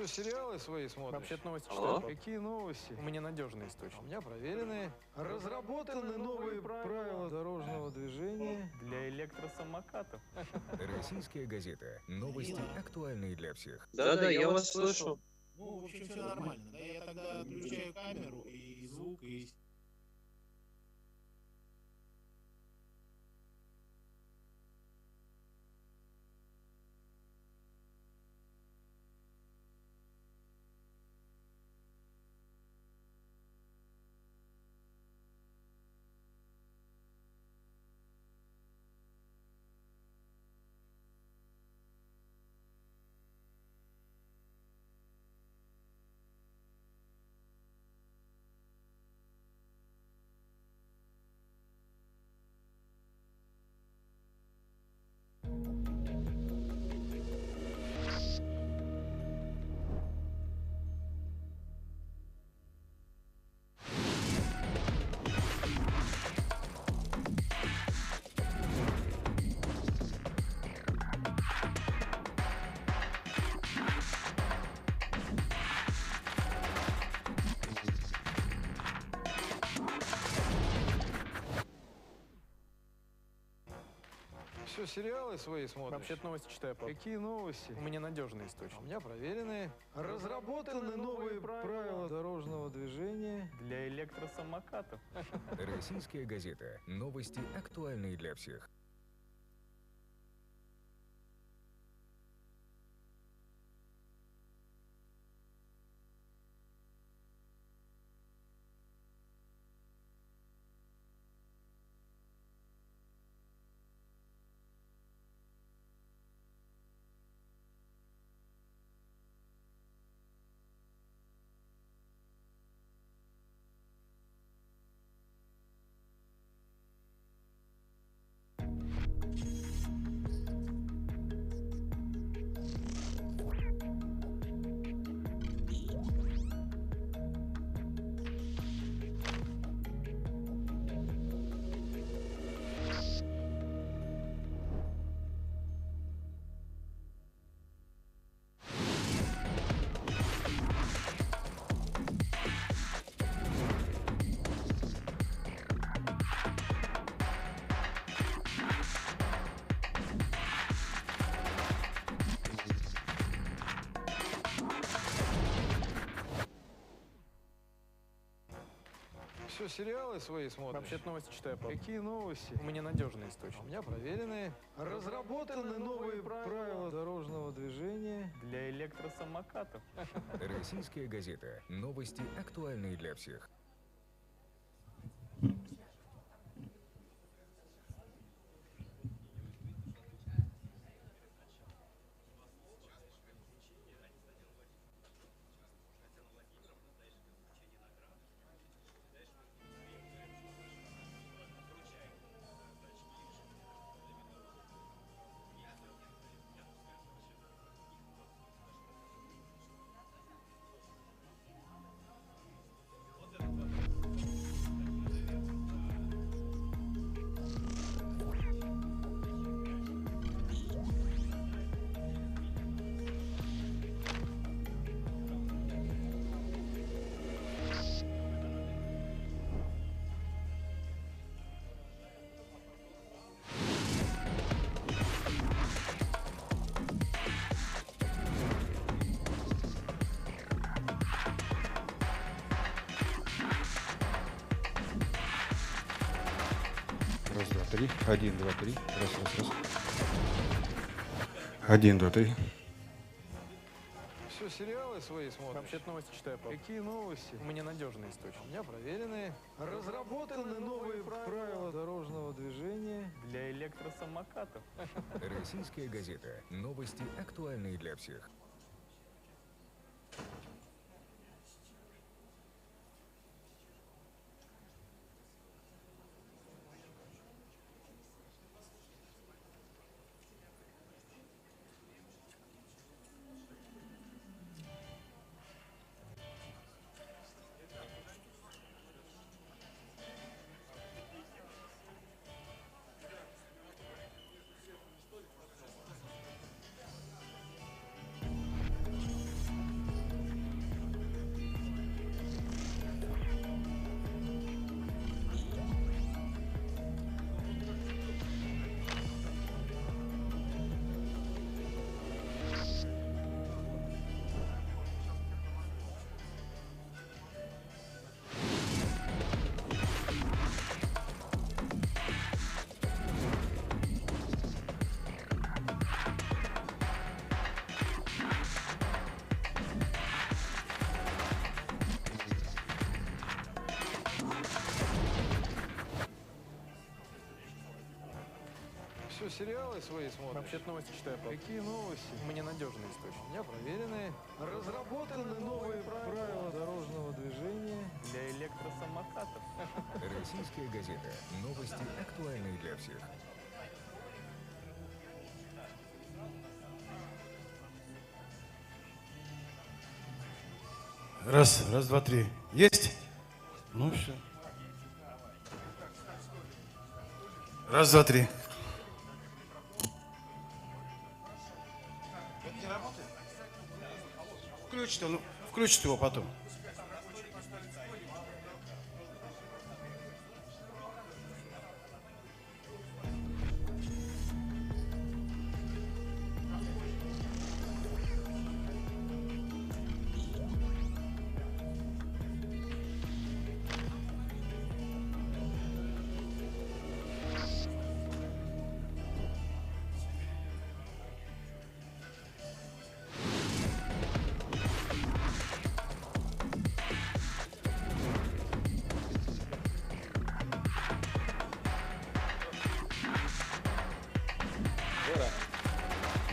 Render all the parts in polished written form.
Что, сериалы свои смотришь? Вообще-то новости Алло? читаю. Какие новости? У меня надежный У источник. меня проверенные. Разработаны новые правила дорожного движения. Для электросамокатов. Российская газета. Новости актуальные для всех. Да-да, я вас слышу. Ну, в общем, все нормально. Да, я тогда отключаю камеру и звук, и... Что, сериалы свои смотришь? Вообще-то новости читаю. Какие новости? У меня надежный источник. У меня проверенные. Разработаны новые правила дорожного движения. Для электросамокатов. Российская газета. Новости актуальные для всех. Что, сериалы свои смотришь? Вообще-то новости читаю. Какие новости? У меня надежный У источник. меня проверенные. Разработаны новые правила дорожного движения. Для электросамокатов. Российская газета. Новости актуальные для всех. Раз, два, три. Один, два, три. Раз. Один, два, три. Что, сериалы свои смотришь? Вообще-то новости читаю. Какие новости? У меня надежный источник. У меня проверенные. Разработаны новые правила дорожного движения. Для электросамокатов. Российская газета. Новости актуальные для всех. Все, сериалы свои смотришь? Вообще-то новости читаю по... Какие новости? У меня надежный источник. У меня проверенные. Разработаны новые правила дорожного движения. Для электросамокатов. Российская газета. Новости актуальные для всех. Раз, раз, два, три. Есть? Ну все. Раз, два, три. Это не работает? Включит его потом.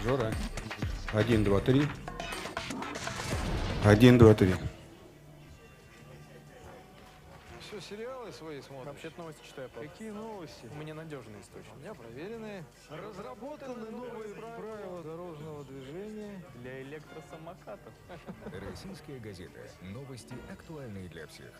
Жора. 1, 2, 3. 1, 2, 3. Все, сериалы свои смотришь? Вообще-то новости читаю по... Какие новости? У меня надежный источник. У меня проверенные. Разработаны новые правила дорожного движения. Для электросамокатов. Российская газета. Новости актуальные для всех.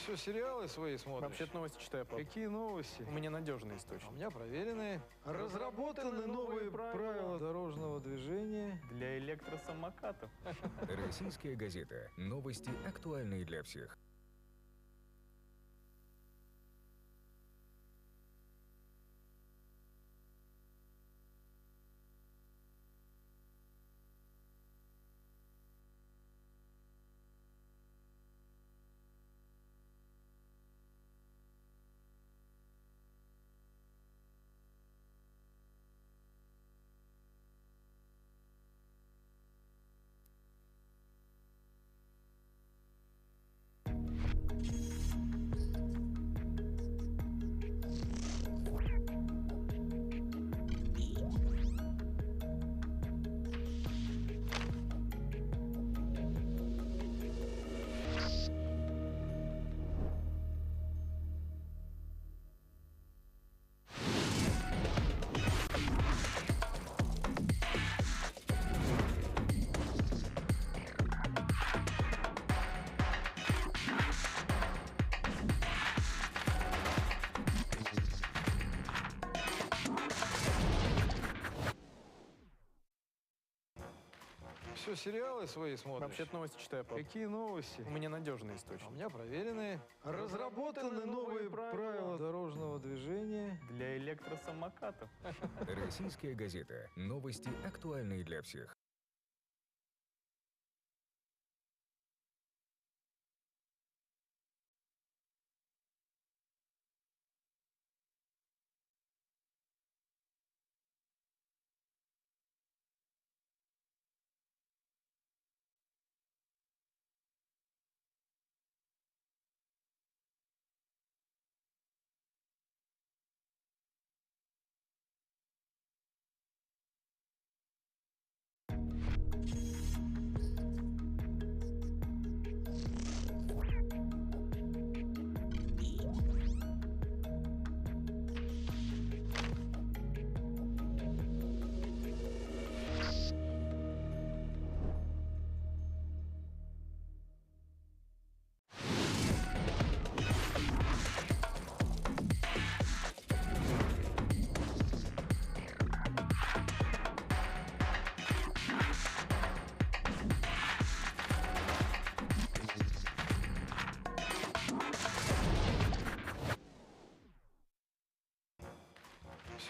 Все, сериалы свои смотришь? Вообще-то новости читаю по... Какие новости? У меня надежный У источник. меня проверенные. Разработаны новые правила дорожного движения. Для электросамокатов. Российская газета. Новости актуальные для всех. Все, сериалы свои смотришь? Вообще-то новости читаю по... Какие новости? У меня надежный У источник. меня проверенные. Разработаны новые правила дорожного движения. Для электросамокатов. Российская газета. Новости актуальные для всех.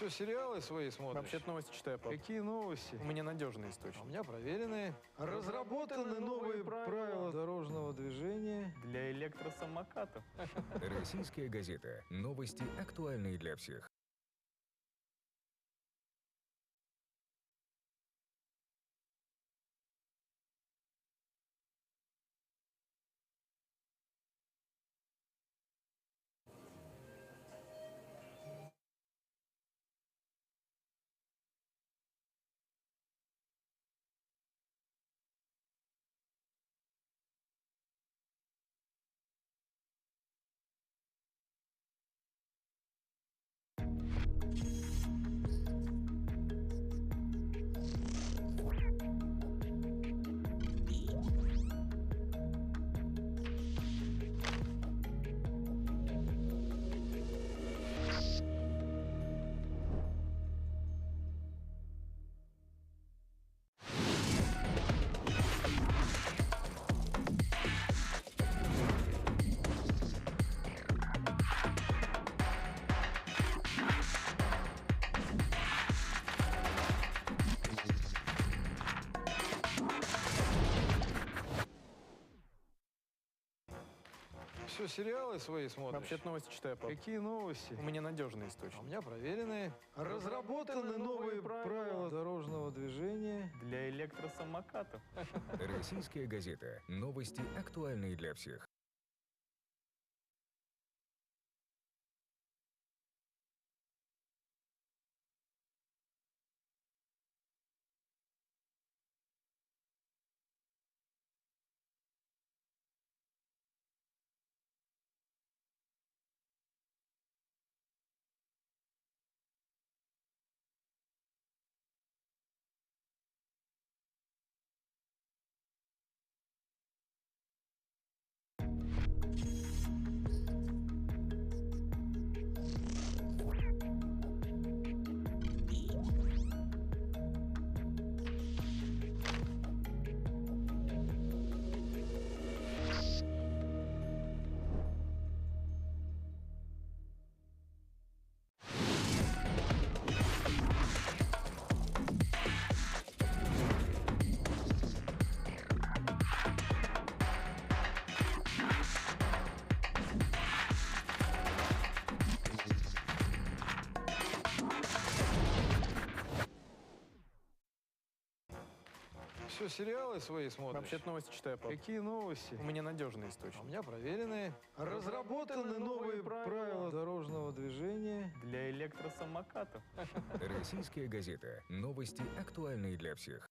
Что, сериалы свои смотришь? Вообще-то новости читаю, пап. Какие новости? У меня надежный А у источник. меня проверенные. Разработаны новые правила дорожного движения. Для электросамокатов. Российская газета. Новости, актуальные для всех. Что, сериалы свои смотришь? Вообще-то новости читаю, пап. Какие новости? У меня надежный А у источник. меня проверенные. Разработаны новые правила дорожного движения. Для электросамокатов. Российская газета. Новости, актуальные для всех. Что, сериалы свои смотришь? Вообще-то новости читаю, пап. Какие новости? У меня надежный А у источник. меня проверенные. Разработаны новые правила дорожного движения. Для электросамокатов. Российская газета. Новости, актуальные для всех.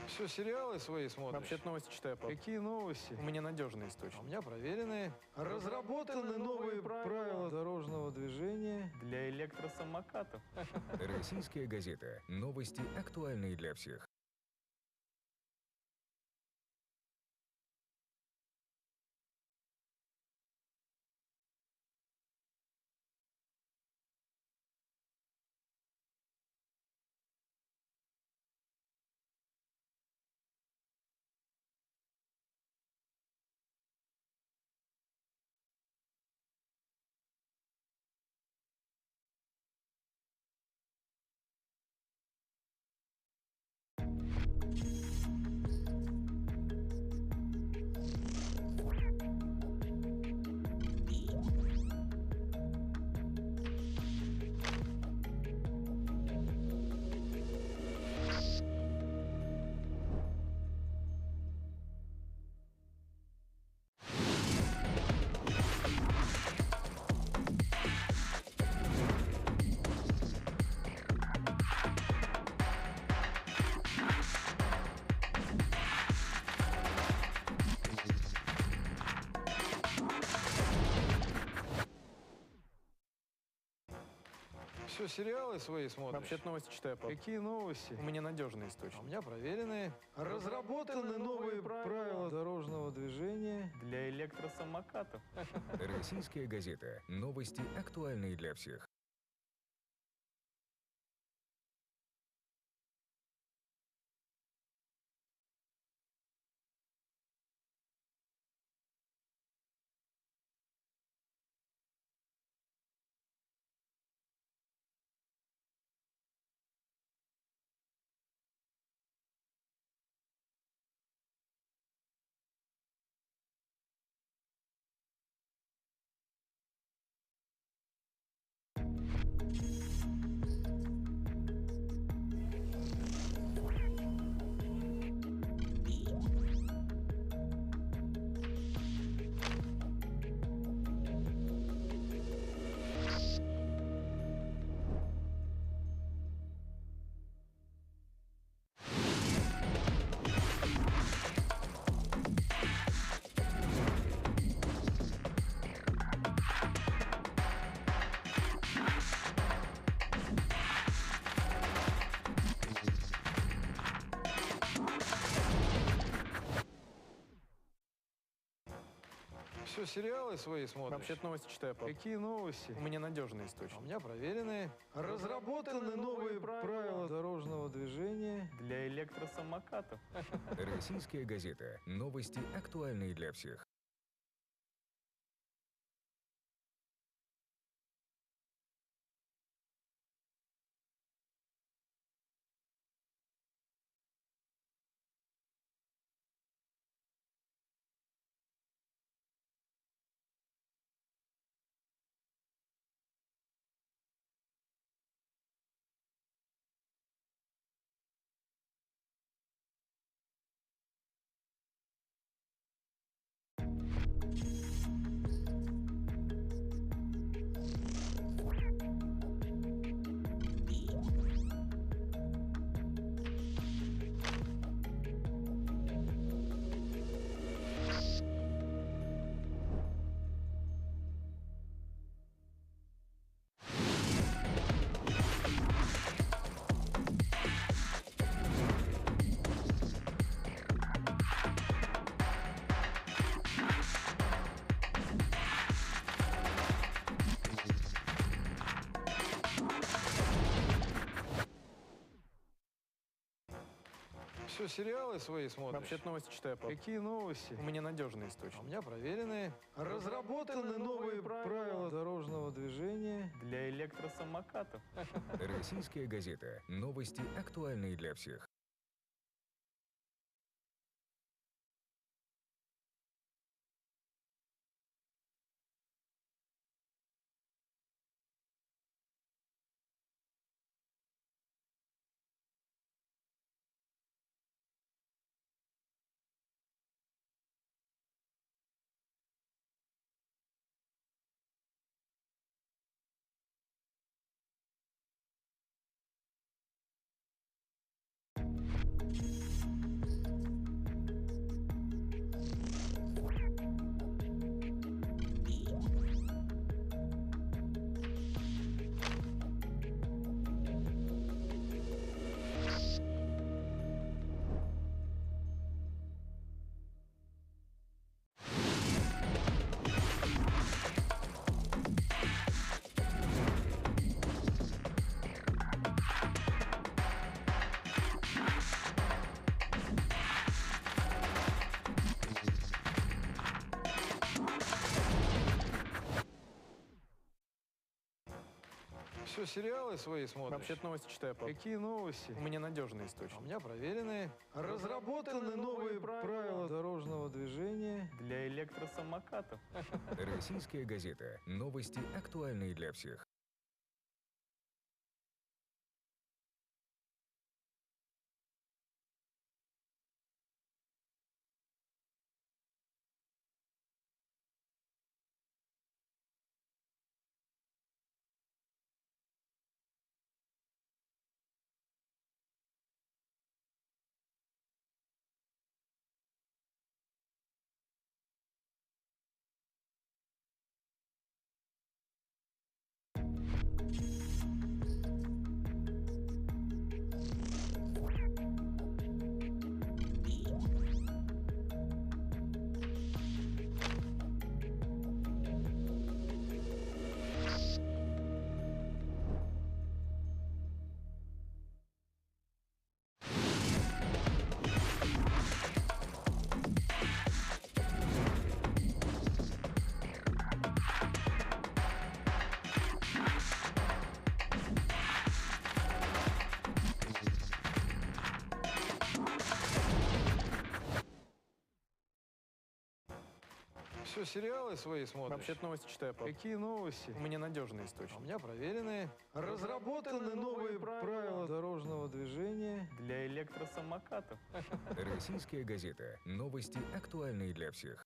Что, сериалы свои смотришь? Вообще-то новости читаю, пап. Какие новости? У меня надежный А у источник. меня проверенные. Разработаны новые правила дорожного движения. Для электросамокатов. Российская газета. Новости, актуальные для всех. Что, сериалы свои смотришь? Вообще-то новости читаю, пап. Какие новости? У меня надежный А у источник. меня проверенные. Разработаны новые правила дорожного движения. Для электросамокатов. Российская газета. Новости, актуальные для всех. Что, сериалы свои смотришь? Вообще-то новости читаю, пап. Какие новости? У меня надежный А у источник. меня проверенные. Разработаны новые правила дорожного движения. Для электросамокатов. Российская газета. Новости, актуальные для всех. Что, сериалы свои смотришь? Вообще-то новости читаю, пап. Какие новости? У меня надежный А у источник. меня проверенные. Разработаны новые правила дорожного движения. Для электросамокатов. Российская газета. Новости, актуальные для всех. Что, сериалы свои смотришь? Вообще-то новости читаю, пап. Какие новости? У меня надежный А у источник. меня проверенные. Разработаны новые правила дорожного движения. Для электросамокатов. Российская газета. Новости, актуальные для всех. Все, сериалы свои смотришь? Вообще-то новости читаю, пап. Какие новости? У меня надежный А у источник. меня проверенные. Разработаны новые правила дорожного движения. Для электросамокатов. Российская газета. Новости, актуальные для всех.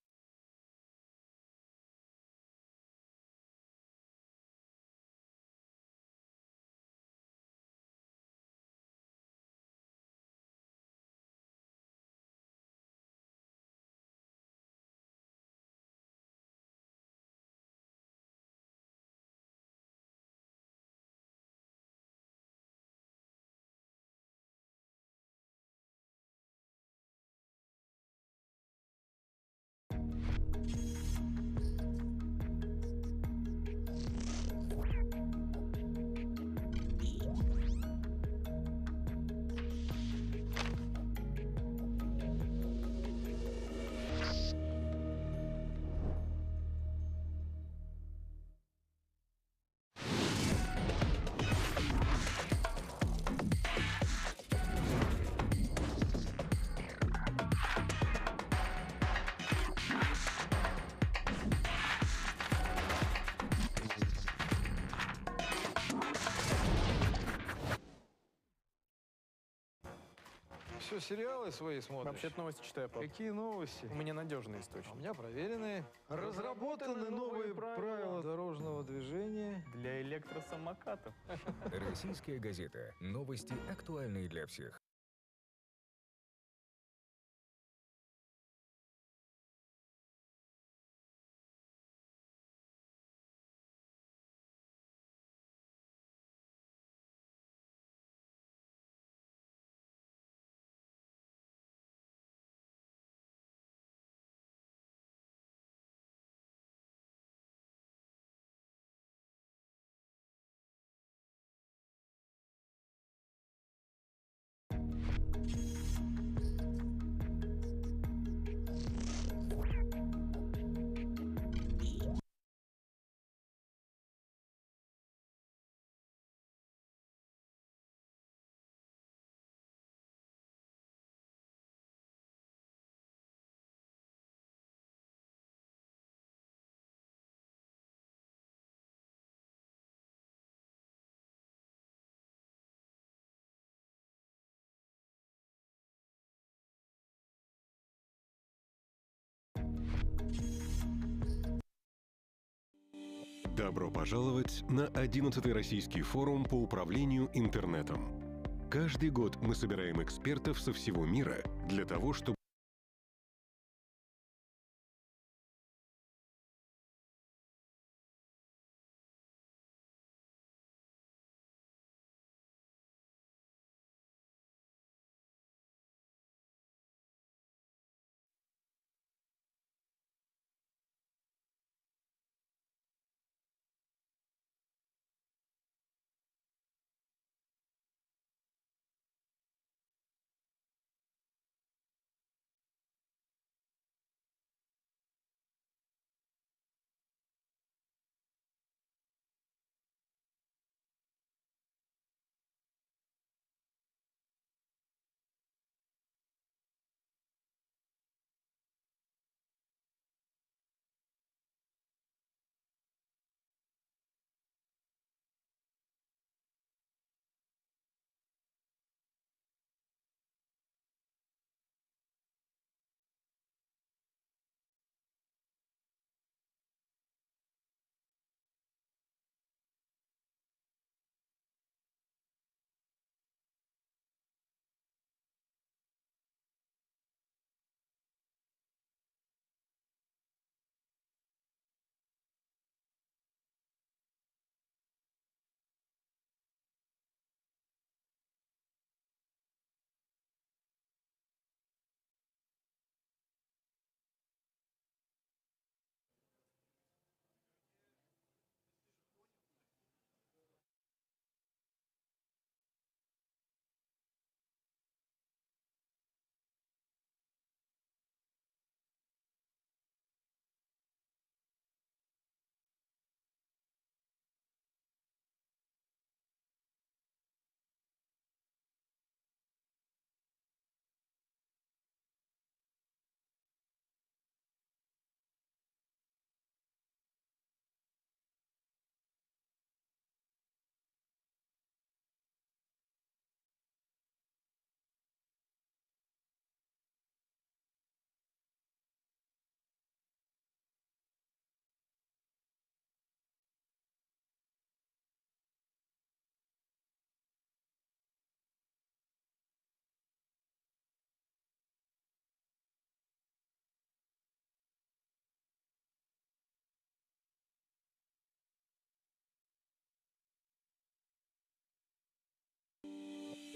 Все, сериалы свои смотришь? Вообще-то новости читаю, пап. Какие новости? У меня надежный А у источник. меня проверенные. Разработаны новые правила дорожного движения. Для электросамокатов. Российская газета. Новости, актуальные для всех. Добро пожаловать на 11-й Российский форум по управлению интернетом. Каждый год мы собираем экспертов со всего мира для того, чтобы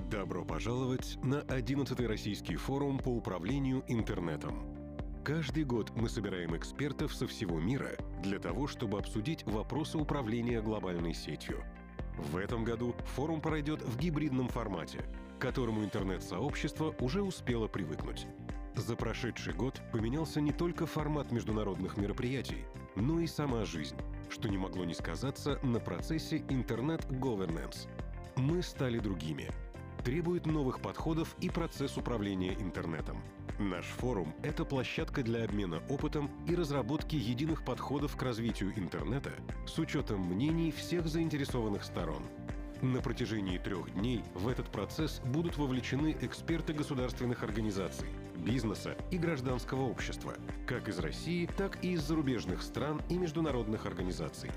Добро пожаловать на 11-й Российский форум по управлению интернетом. Каждый год мы собираем экспертов со всего мира для того, чтобы обсудить вопросы управления глобальной сетью. В этом году форум пройдет в гибридном формате, к которому интернет-сообщество уже успело привыкнуть. За прошедший год поменялся не только формат международных мероприятий, но и сама жизнь, что не могло не сказаться на процессе интернет-governance. Мы стали другими. Требует новых подходов и процесс управления интернетом. Наш форум – это площадка для обмена опытом и разработки единых подходов к развитию интернета с учетом мнений всех заинтересованных сторон. На протяжении 3 дней в этот процесс будут вовлечены эксперты государственных организаций, бизнеса и гражданского общества, как из России, так и из зарубежных стран и международных организаций.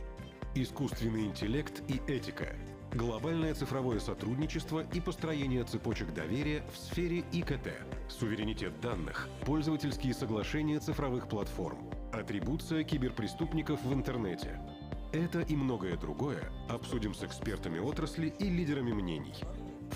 Искусственный интеллект и этика, глобальное цифровое сотрудничество и построение цепочек доверия в сфере ИКТ, суверенитет данных, пользовательские соглашения цифровых платформ, атрибуция киберпреступников в интернете. Это и многое другое обсудим с экспертами отрасли и лидерами мнений.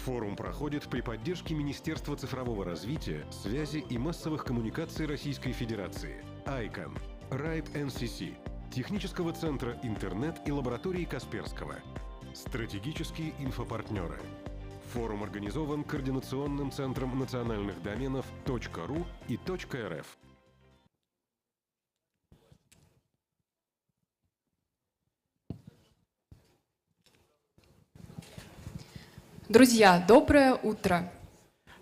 Форум проходит при поддержке Министерства цифрового развития, связи и массовых коммуникаций Российской Федерации, ICANN, RIPE NCC, Технического центра «Интернет» и лаборатории Касперского. Стратегические инфопартнеры. Форум организован Координационным центром национальных доменов .ру и .рф. Друзья, доброе утро!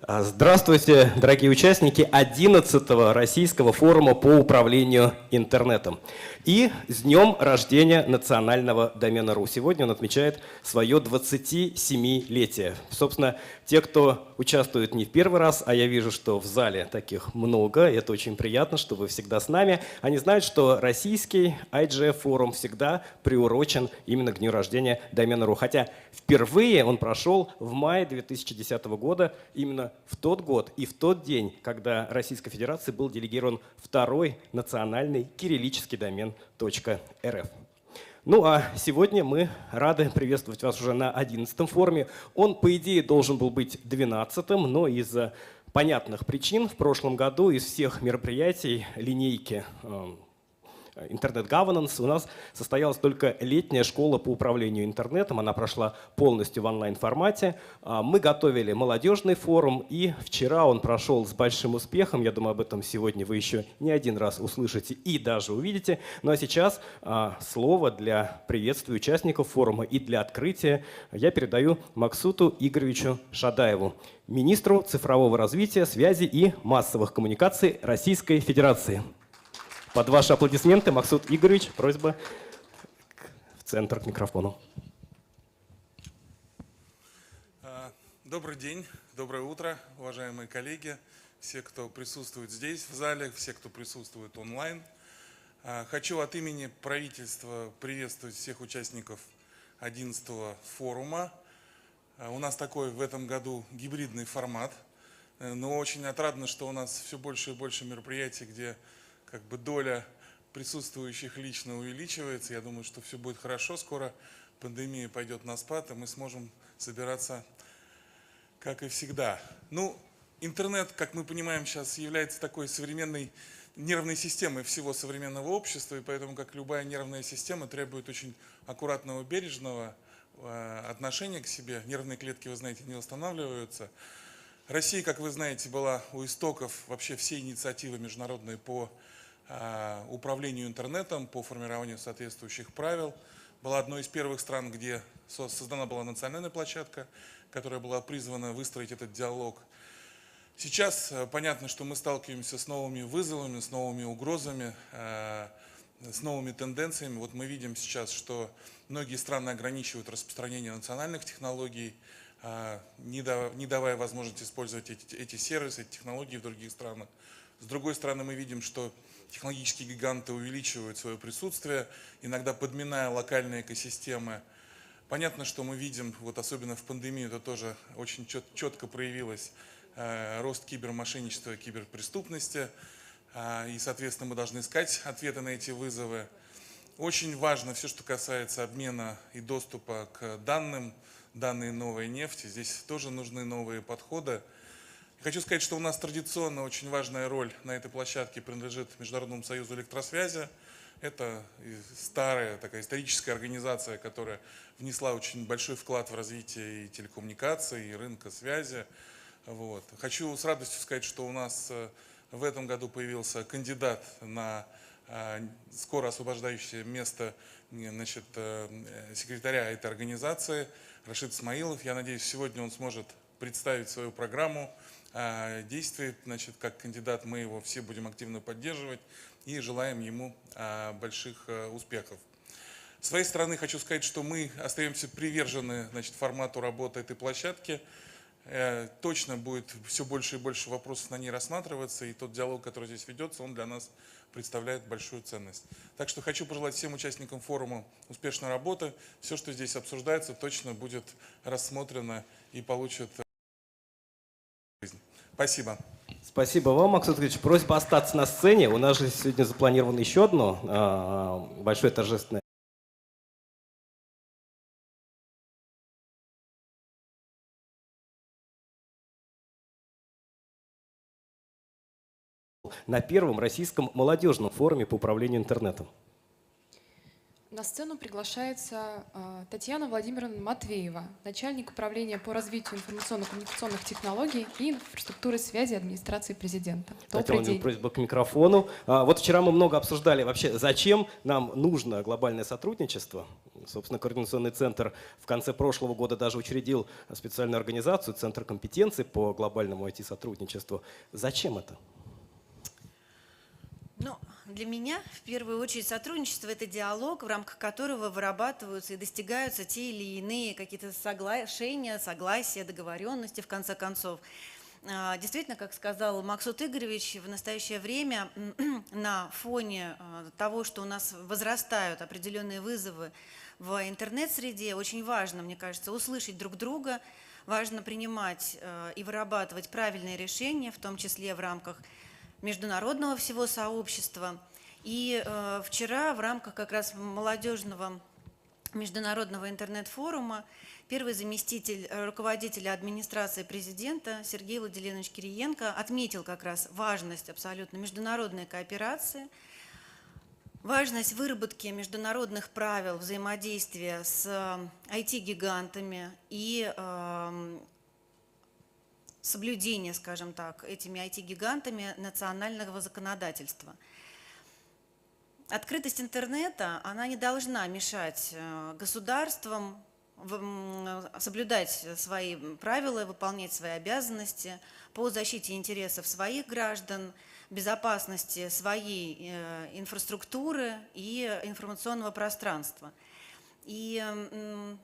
Здравствуйте, дорогие участники 11-го Российского форума по управлению интернетом. И с днем рождения национального домена .ру. Сегодня он отмечает свое 27-летие. Собственно, те, кто участвует не в первый раз, а я вижу, что в зале таких много, и это очень приятно, что вы всегда с нами, они знают, что российский IGF-форум всегда приурочен именно к дню рождения домена .ру. Хотя впервые он прошел в мае 2010 года, именно в тот год и в тот день, когда Российской Федерации был делегирован второй национальный кириллический домен .рф. Ну а сегодня мы рады приветствовать вас уже на 11-м форуме. Он, по идее, должен был быть 12-м, но из-за понятных причин в прошлом году из всех мероприятий линейки интернет-governance у нас состоялась только летняя школа по управлению интернетом. Она прошла полностью в онлайн-формате. Мы готовили молодежный форум, и вчера он прошел с большим успехом. Я думаю, об этом сегодня вы еще не один раз услышите и даже увидите. Ну а сейчас слово для приветствия участников форума и для открытия я передаю Максуту Игоревичу Шадаеву, министру цифрового развития, связи и массовых коммуникаций Российской Федерации. Под ваши аплодисменты, Максут Игоревич, просьба в центр к микрофону. Добрый день, доброе утро, уважаемые коллеги, все, кто присутствует здесь, в зале, все, кто присутствует онлайн. Хочу от имени правительства приветствовать всех участников 11-го форума. У нас такой в этом году гибридный формат, но очень отрадно, что у нас все больше и больше мероприятий, где доля присутствующих лично увеличивается. Я думаю, что все будет хорошо. Скоро пандемия пойдет на спад, и мы сможем собираться, как и всегда. Ну, интернет, как мы понимаем, сейчас является такой современной нервной системой всего современного общества, и поэтому, как любая нервная система, требует очень аккуратного, бережного отношения к себе. Нервные клетки, вы знаете, не восстанавливаются. Россия, как вы знаете, была у истоков вообще всей инициативы международной по управлению интернетом, по формированию соответствующих правил. Была одной из первых стран, где создана была национальная площадка, которая была призвана выстроить этот диалог. Сейчас понятно, что мы сталкиваемся с новыми вызовами, с новыми угрозами, с новыми тенденциями. Вот мы видим сейчас, что многие страны ограничивают распространение национальных технологий, не давая возможности использовать эти сервисы, эти технологии в других странах. С другой стороны, мы видим, что технологические гиганты увеличивают свое присутствие, иногда подминая локальные экосистемы. Понятно, что мы видим, вот особенно в пандемию, это тоже очень четко проявилось, рост кибермошенничества, киберпреступности. И, соответственно, мы должны искать ответы на эти вызовы. Очень важно все, что касается обмена и доступа к данным, данные новой нефти. Здесь тоже нужны новые подходы. Хочу сказать, что у нас традиционно очень важная роль на этой площадке принадлежит Международному союзу электросвязи. Это старая такая историческая организация, которая внесла очень большой вклад в развитие и телекоммуникаций, и рынка связи. Вот. Хочу с радостью сказать, что у нас в этом году появился кандидат на скоро освобождающее место, значит, секретаря этой организации Рашид Исмаилов. Я надеюсь, сегодня он сможет представить свою программу действий. Значит, как кандидат мы его все будем активно поддерживать и желаем ему больших успехов. С своей стороны хочу сказать, что мы остаемся привержены, значит, формату работы этой площадки. Точно будет все больше и больше вопросов на ней рассматриваться, и тот диалог, который здесь ведется, он для нас представляет большую ценность. Так что хочу пожелать всем участникам форума успешной работы. Все, что здесь обсуждается, точно будет рассмотрено и получит жизнь. Спасибо. Спасибо вам, Максут Ильич. Просьба остаться на сцене. У нас же сегодня запланировано еще одно большое торжественное на первом российском молодежном форуме по управлению интернетом. На сцену приглашается Татьяна Владимировна Матвеева, начальник управления по развитию информационно-коммуникационных технологий и инфраструктуры связи администрации президента. Добрый день. Просьба к микрофону. Вот вчера мы много обсуждали вообще, зачем нам нужно глобальное сотрудничество. Собственно, Координационный центр в конце прошлого года даже учредил специальную организацию, Центр компетенций по глобальному IT-сотрудничеству. Зачем это? Ну, для меня, в первую очередь, сотрудничество – это диалог, в рамках которого вырабатываются и достигаются те или иные какие-то соглашения, согласия, договоренности, в конце концов. Действительно, как сказал Максут Игоревич, в настоящее время на фоне того, что у нас возрастают определенные вызовы в интернет-среде, очень важно, мне кажется, услышать друг друга, важно принимать и вырабатывать правильные решения, в том числе в рамках международного всего сообщества. И вчера в рамках как раз молодежного международного интернет-форума первый заместитель руководителя администрации президента Сергей Владимирович Кириенко отметил как раз важность абсолютно международной кооперации, важность выработки международных правил взаимодействия с IT-гигантами и соблюдение, скажем так, этими IT-гигантами национального законодательства. Открытость интернета, она не должна мешать государствам соблюдать свои правила, выполнять свои обязанности по защите интересов своих граждан, безопасности своей инфраструктуры и информационного пространства. И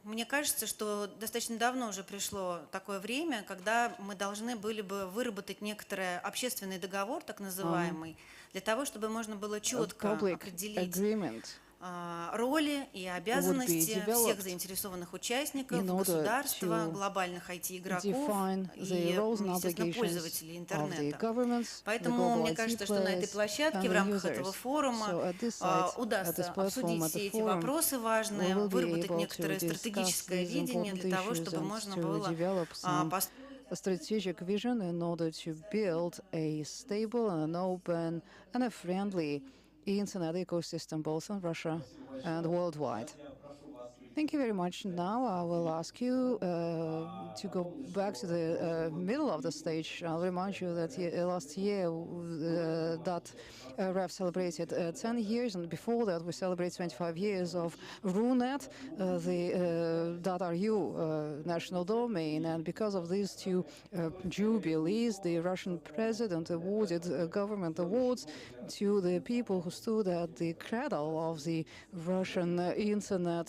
мне кажется, что достаточно давно уже пришло такое время, когда мы должны были бы выработать некоторый общественный договор, так называемый, для того, чтобы можно было четко определить роли и обязанности всех заинтересованных участников, государства, глобальных IT-игроков и, естественно, пользователей интернета. Поэтому мне кажется, что на этой площадке в рамках этого форума удастся обсудить все эти вопросы важные, выработать некоторое стратегическое видение для того, чтобы можно было a strategic vision in order to build a stable and an open and a friendly internet ecosystem both in Russia and worldwide. Thank you very much. Now I will ask you to go back to the middle of the stage. I'll remind you that last year REF celebrated 10 years, and before that we celebrate 25 years of RUNET, the .ru national domain. And because of these two jubilees, the Russian president awarded government awards to the people who stood at the cradle of the Russian internet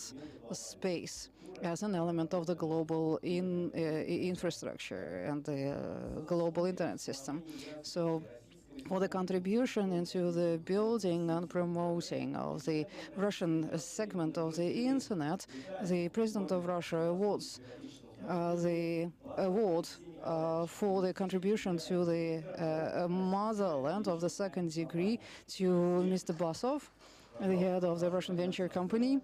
space as an element of the global infrastructure and the global internet system. So for the contribution into the building and promoting of the Russian segment of the internet, the President of Russia awards the award for the contribution to the motherland of the second degree to Mr. Basov, the head of the Russian venture company.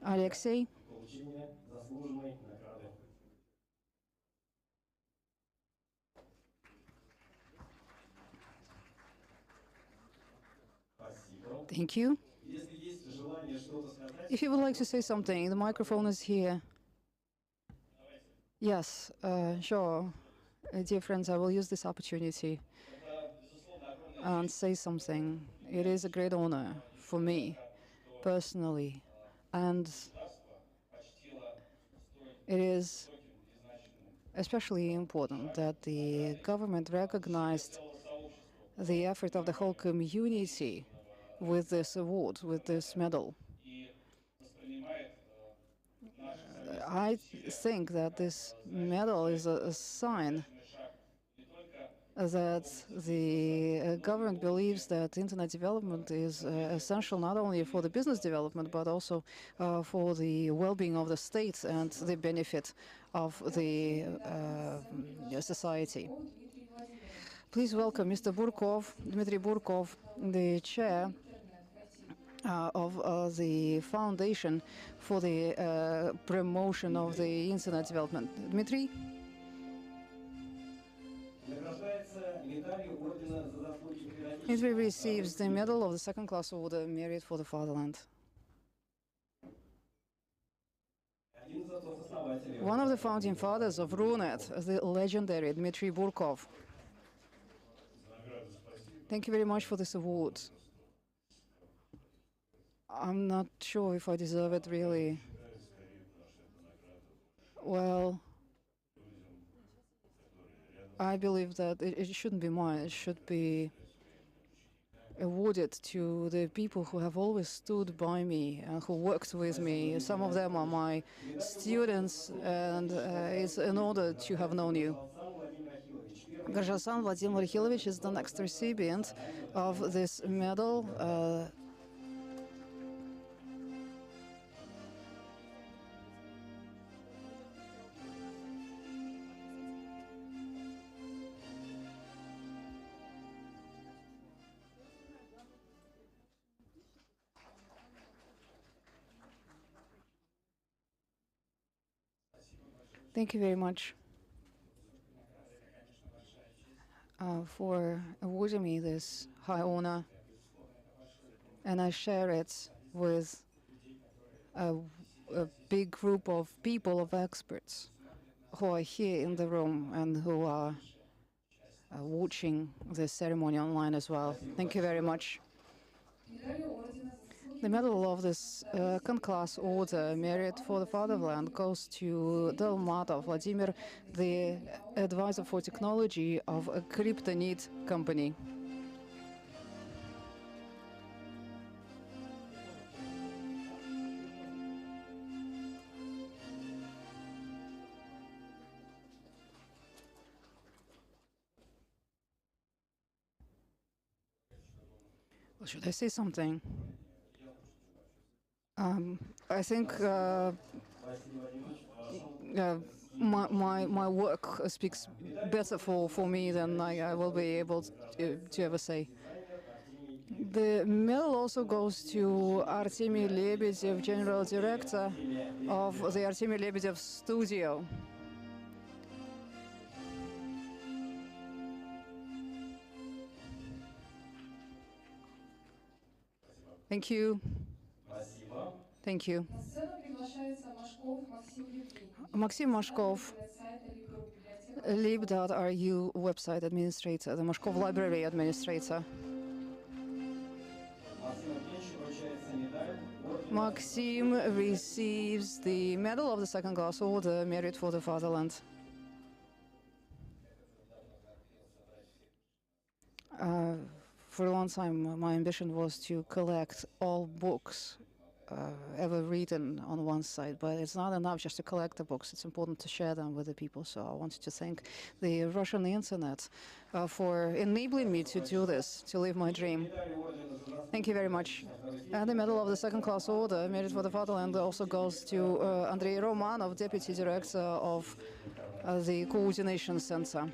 Alexei. Thank you. If you would like to say something, the microphone is here. Yes, sure. Dear friends, I will use this opportunity and say something. It is a great honor for me personally, and it is especially important that the government recognized the effort of the whole community with this award, with this medal. I think that this medal is a sign that the government believes that internet development is essential not only for the business development but also for the well-being of the state and the benefit of the society. Please welcome Mr. Burkov, Dmitry Burkov, the chair of the Foundation for the Promotion of the Internet Development. Dmitry? Dmitry receives the Medal of the Second-Class Order, Merit for the Fatherland. One of the founding fathers of RUNET, the legendary Dmitry Burkov. Thank you very much for this award. I'm not sure if I deserve it, really. Well, I believe that it shouldn't be mine. It should be awarded to the people who have always stood by me and who worked with me. Some of them are my students, and it's an honor to have known you. Gorjasan Vladimir Hilovich is the next recipient of this medal. Thank you very much for awarding me this high honor, and I share it with a big group of people, of experts, who are here in the room and who are watching this ceremony online as well. Thank you very much. The medal of this second-class order, Merit for the Fatherland, goes to Dolmatov Vladimir, the advisor for technology of a Kryptonite company. Well, should I say something? I think my work speaks better for me than I will be able to ever say. The medal also goes to Artemy Lebedev, General Director of the Artemy Lebedev Studio. Thank you. Thank you. Maxim Mashkov, lib.ru website administrator, the Mashkov Library administrator. Maxim receives the Medal of the Second-Class Order, Merit for the Fatherland. For a long time, my ambition was to collect all books ever written on one side, but it's not enough just to collect the books. It's important to share them with the people. So I wanted to thank the Russian internet for enabling me to do this, to live my dream. Thank you very much. And the Medal of the Second-Class Order, Merit for the Fatherland, also goes to Andrei Romanov, Deputy Director of the Coordination Center.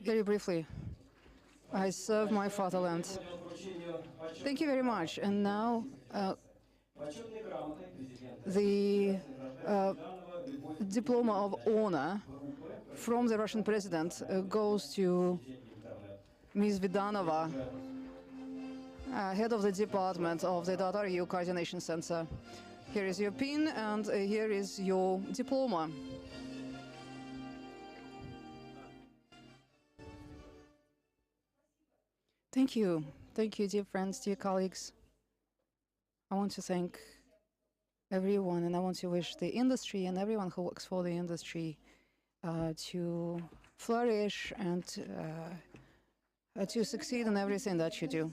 Very briefly, I serve my fatherland. Thank you very much. And now, the diploma of honor from the Russian president goes to Ms. Vidanova, head of the department of the .ru Coordination Center. Here is your pin, and here is your diploma. Thank you. Thank you, dear friends, dear colleagues. I want to thank everyone, and I want to wish the industry and everyone who works for the industry to flourish and to succeed in everything that you do.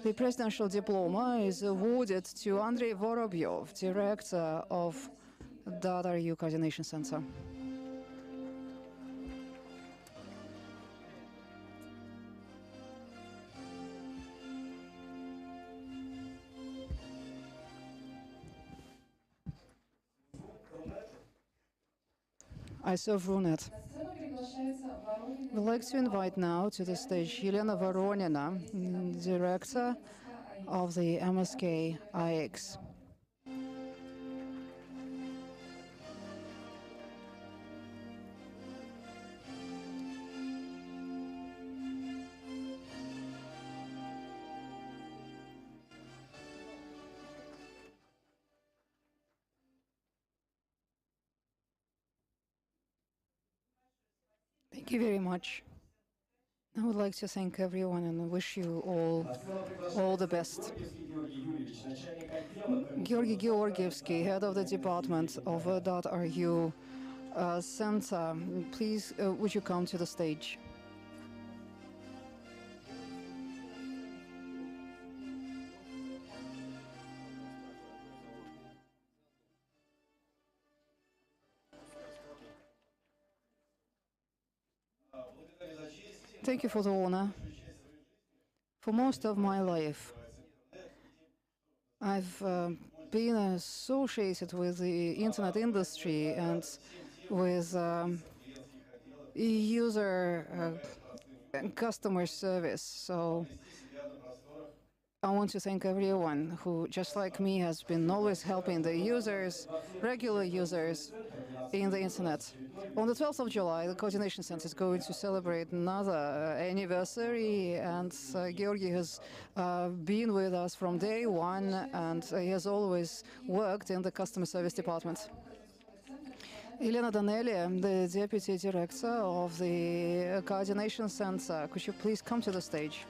The presidential diploma is awarded to Andrei Vorobyov, director of .ru Coordination Center. I serve RUNET. We'd like to invite now to the stage Elena Voronina, director of the MSK IX. Thank you very much. I would like to thank everyone and wish you all the best. Georgy Georgievsky, head of the department of .ru Center, please would you come to the stage? Thank you for the honor. For most of my life, I've been associated with the internet industry and with user and customer service. So I want to thank everyone who, just like me, has been always helping the users, regular users, in the internet. On the 12th of July, the Coordination Center is going to celebrate another anniversary, and Georgy has been with us from day one, and he has always worked in the customer service department. Elena Daneli, the Deputy Director of the Coordination Center, could you please come to the stage?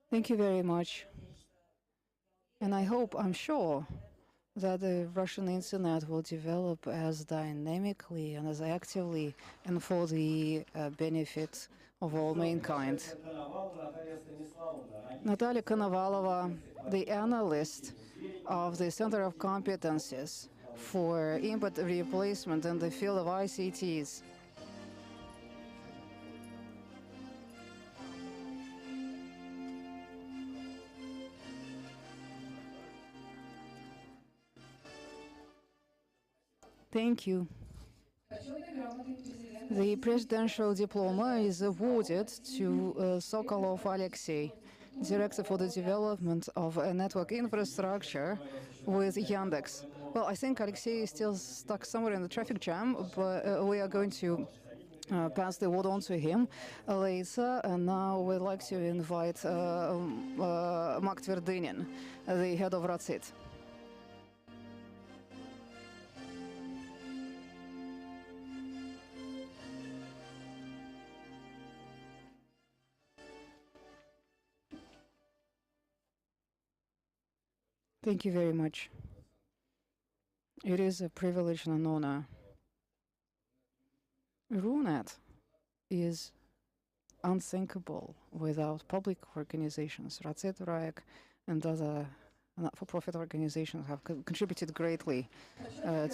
Thank you very much. And I hope, I'm sure, that the Russian internet will develop as dynamically and as actively and for the benefit of all mankind. Natalia Konovalova, the analyst of the Center of Competencies for Input Replacement in the field of ICTs. Thank you. The presidential diploma is awarded to Sokolov Alexei, Director for the Development of a Network Infrastructure with Yandex. Well, I think Alexei is still stuck somewhere in the traffic jam, but we are going to pass the award on to him later. And now we'd like to invite Mark Tverdynin, the head of RACIT. Thank you very much. It is a privilege and an honor. RUNET is unthinkable without public organizations. RACIT, RAEC, and other not-for-profit organizations have contributed greatly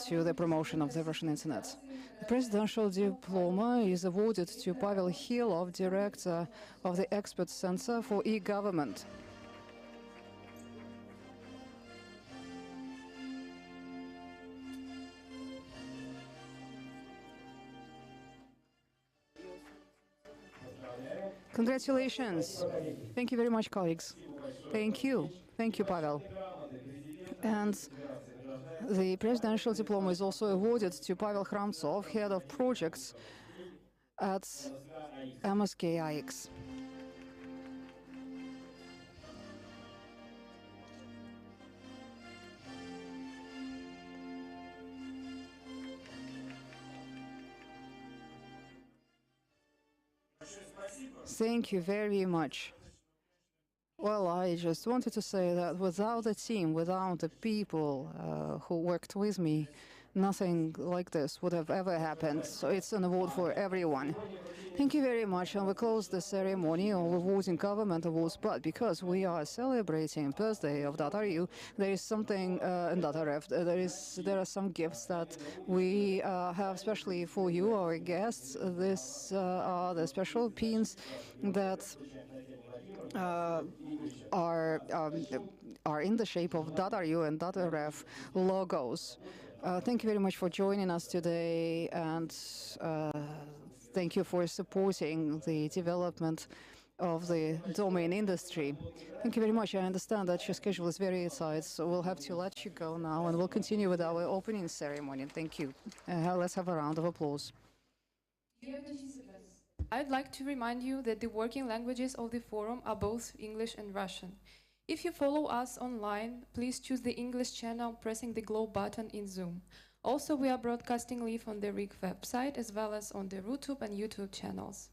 to the promotion of the Russian internet. The presidential diploma is awarded to Pavel Hilov, Director of the Expert Center for e-Government. Congratulations. Thank you very much, colleagues. Thank you. Thank you, Pavel. And the presidential diploma is also awarded to Pavel Khramtsov, head of projects at MSKIX. Thank you very much. Well, I just wanted to say that without the team, without the people who worked with me, nothing like this would have ever happened. So it's an award for everyone. Thank you very much. And we close the ceremony of awarding government awards. But because we are celebrating birthday of Data.ru, there is something in Data.ref. There are some gifts that we have specially for you, our guests. This are the special pins that are in the shape of Data.ru and Data.ref logos. Thank you very much for joining us today, and thank you for supporting the development of the domain industry. Thank you very much. I understand that your schedule is very tight, so we'll have to let you go now, and we'll continue with our opening ceremony. Thank you. Let's have a round of applause. I'd like to remind you that the working languages of the forum are both English and Russian. If you follow us online, please choose the English channel pressing the globe button in Zoom. Also, we are broadcasting live on the RIG website as well as on the RuTube and YouTube channels.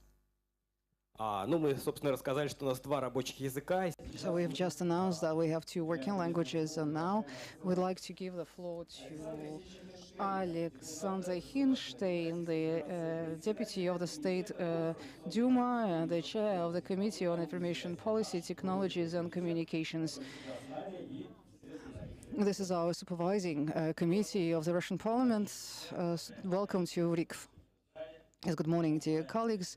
Ну, мы, собственно, рассказали, что у нас два рабочих языка. So we've just announced that we have two working languages, and now we'd like to give the floor to Alexander Hinstein, the Deputy of the State Duma and the Chair of the Committee on Information Policy, Technologies and Communications. This is our supervising committee of the Russian Parliament. Welcome to RIG. Yes, good morning, dear colleagues,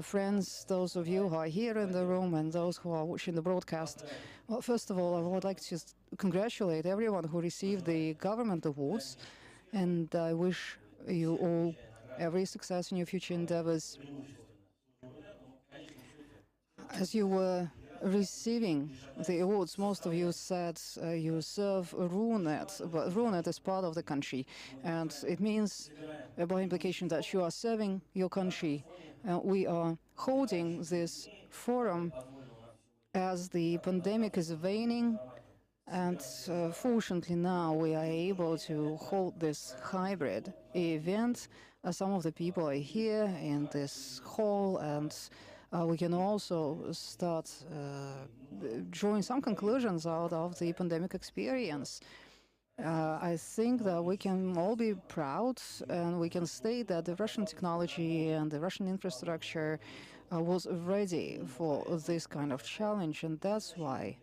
friends, those of you who are here in the room and those who are watching the broadcast. Well, first of all, I would like to congratulate everyone who received the government awards, and I wish you all every success in your future endeavors. As you were receiving the awards, most of you said you serve RUNET, but RUNET is part of the country, and it means, by implication, that you are serving your country. We are holding this forum as the pandemic is waning, and fortunately now we are able to hold this hybrid event. Some of the people are here in this hall, and we can also start drawing some conclusions out of the pandemic experience. I think that we can all be proud, and we can state that the Russian technology and the Russian infrastructure was ready for this kind of challenge, and that's why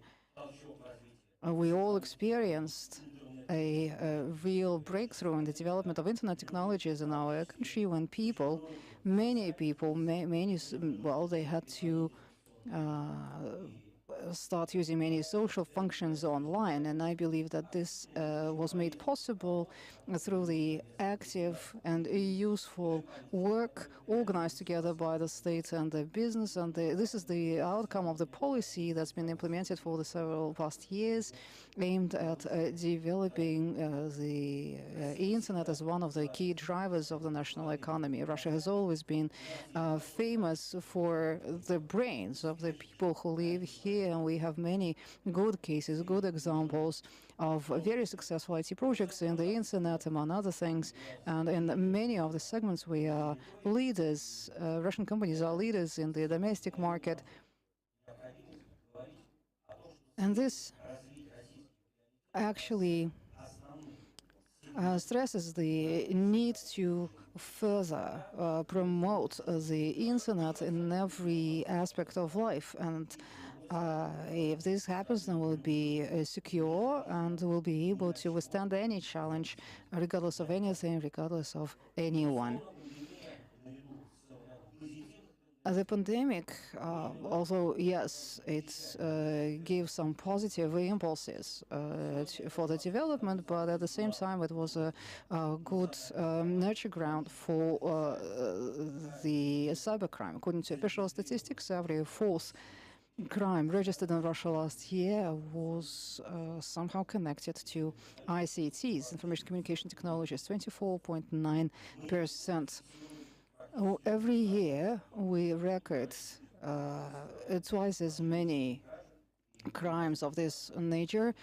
we all experienced a real breakthrough in the development of internet technologies in our country, when many people, well, they had to start using many social functions online, and I believe that this was made possible through the active and useful work organized together by the state and the business, and this is the outcome of the policy that's been implemented for the several past years, aimed at developing the internet as one of the key drivers of the national economy. Russia has always been famous for the brains of the people who live here, and we have many good cases, good examples of very successful IT projects in the internet, among other things. And in many of the segments, we are leaders. Russian companies are leaders in the domestic market. And this actually stresses the need to further promote the internet in every aspect of life. And if this happens, then we'll be secure and we'll be able to withstand any challenge, regardless of anything, regardless of anyone. The pandemic, although yes, it gave some positive impulses for the development, but at the same time it was a good nurture ground for the cybercrime. According to official statistics, every fourth crime registered in Russia last year was somehow connected to ICTs, information communication technologies, 24.9%. Every year we record twice as many crimes of this nature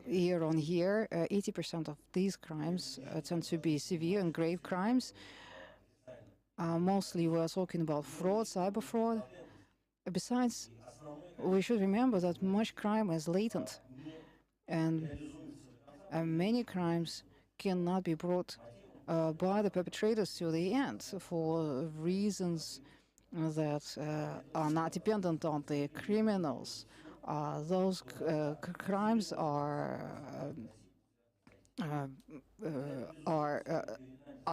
year on year. 80% of these crimes tend to be severe and grave crimes. Mostly we're talking about fraud, cyber fraud. Besides, we should remember that much crime is latent, and many crimes cannot be brought by the perpetrators to the end for reasons that are not dependent on the criminals. Those crimes are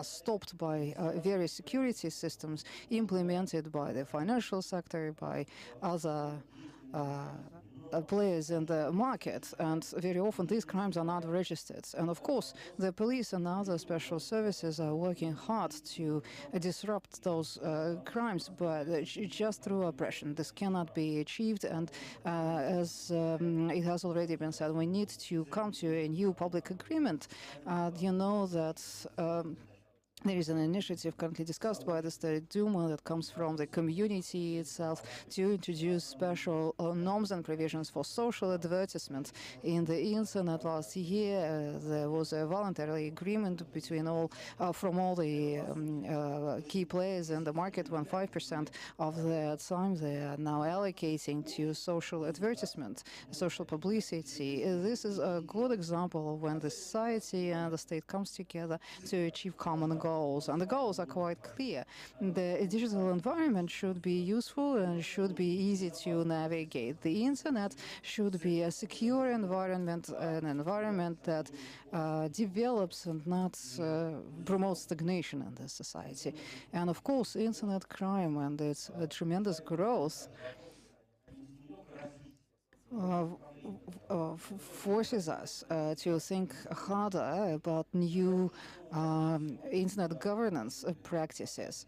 stopped by various security systems implemented by the financial sector, by other players in the market, and very often these crimes are not registered. And of course, the police and other special services are working hard to disrupt those crimes, but just through oppression. This cannot be achieved, and as it has already been said, we need to come to a new public agreement. You know that there is an initiative currently discussed by the State Duma that comes from the community itself to introduce special norms and provisions for social advertisement in the internet. Last year, there was a voluntary agreement between from all the key players in the market, when 5% of their time they are now allocating to social advertisement, social publicity. This is a good example of when the society and the state comes together to achieve common goals. And the goals are quite clear. The digital environment should be useful and should be easy to navigate. The internet should be a secure environment, an environment that develops and not promotes stagnation in the society. And of course, internet crime and its tremendous growth forces us to think harder about new internet governance practices.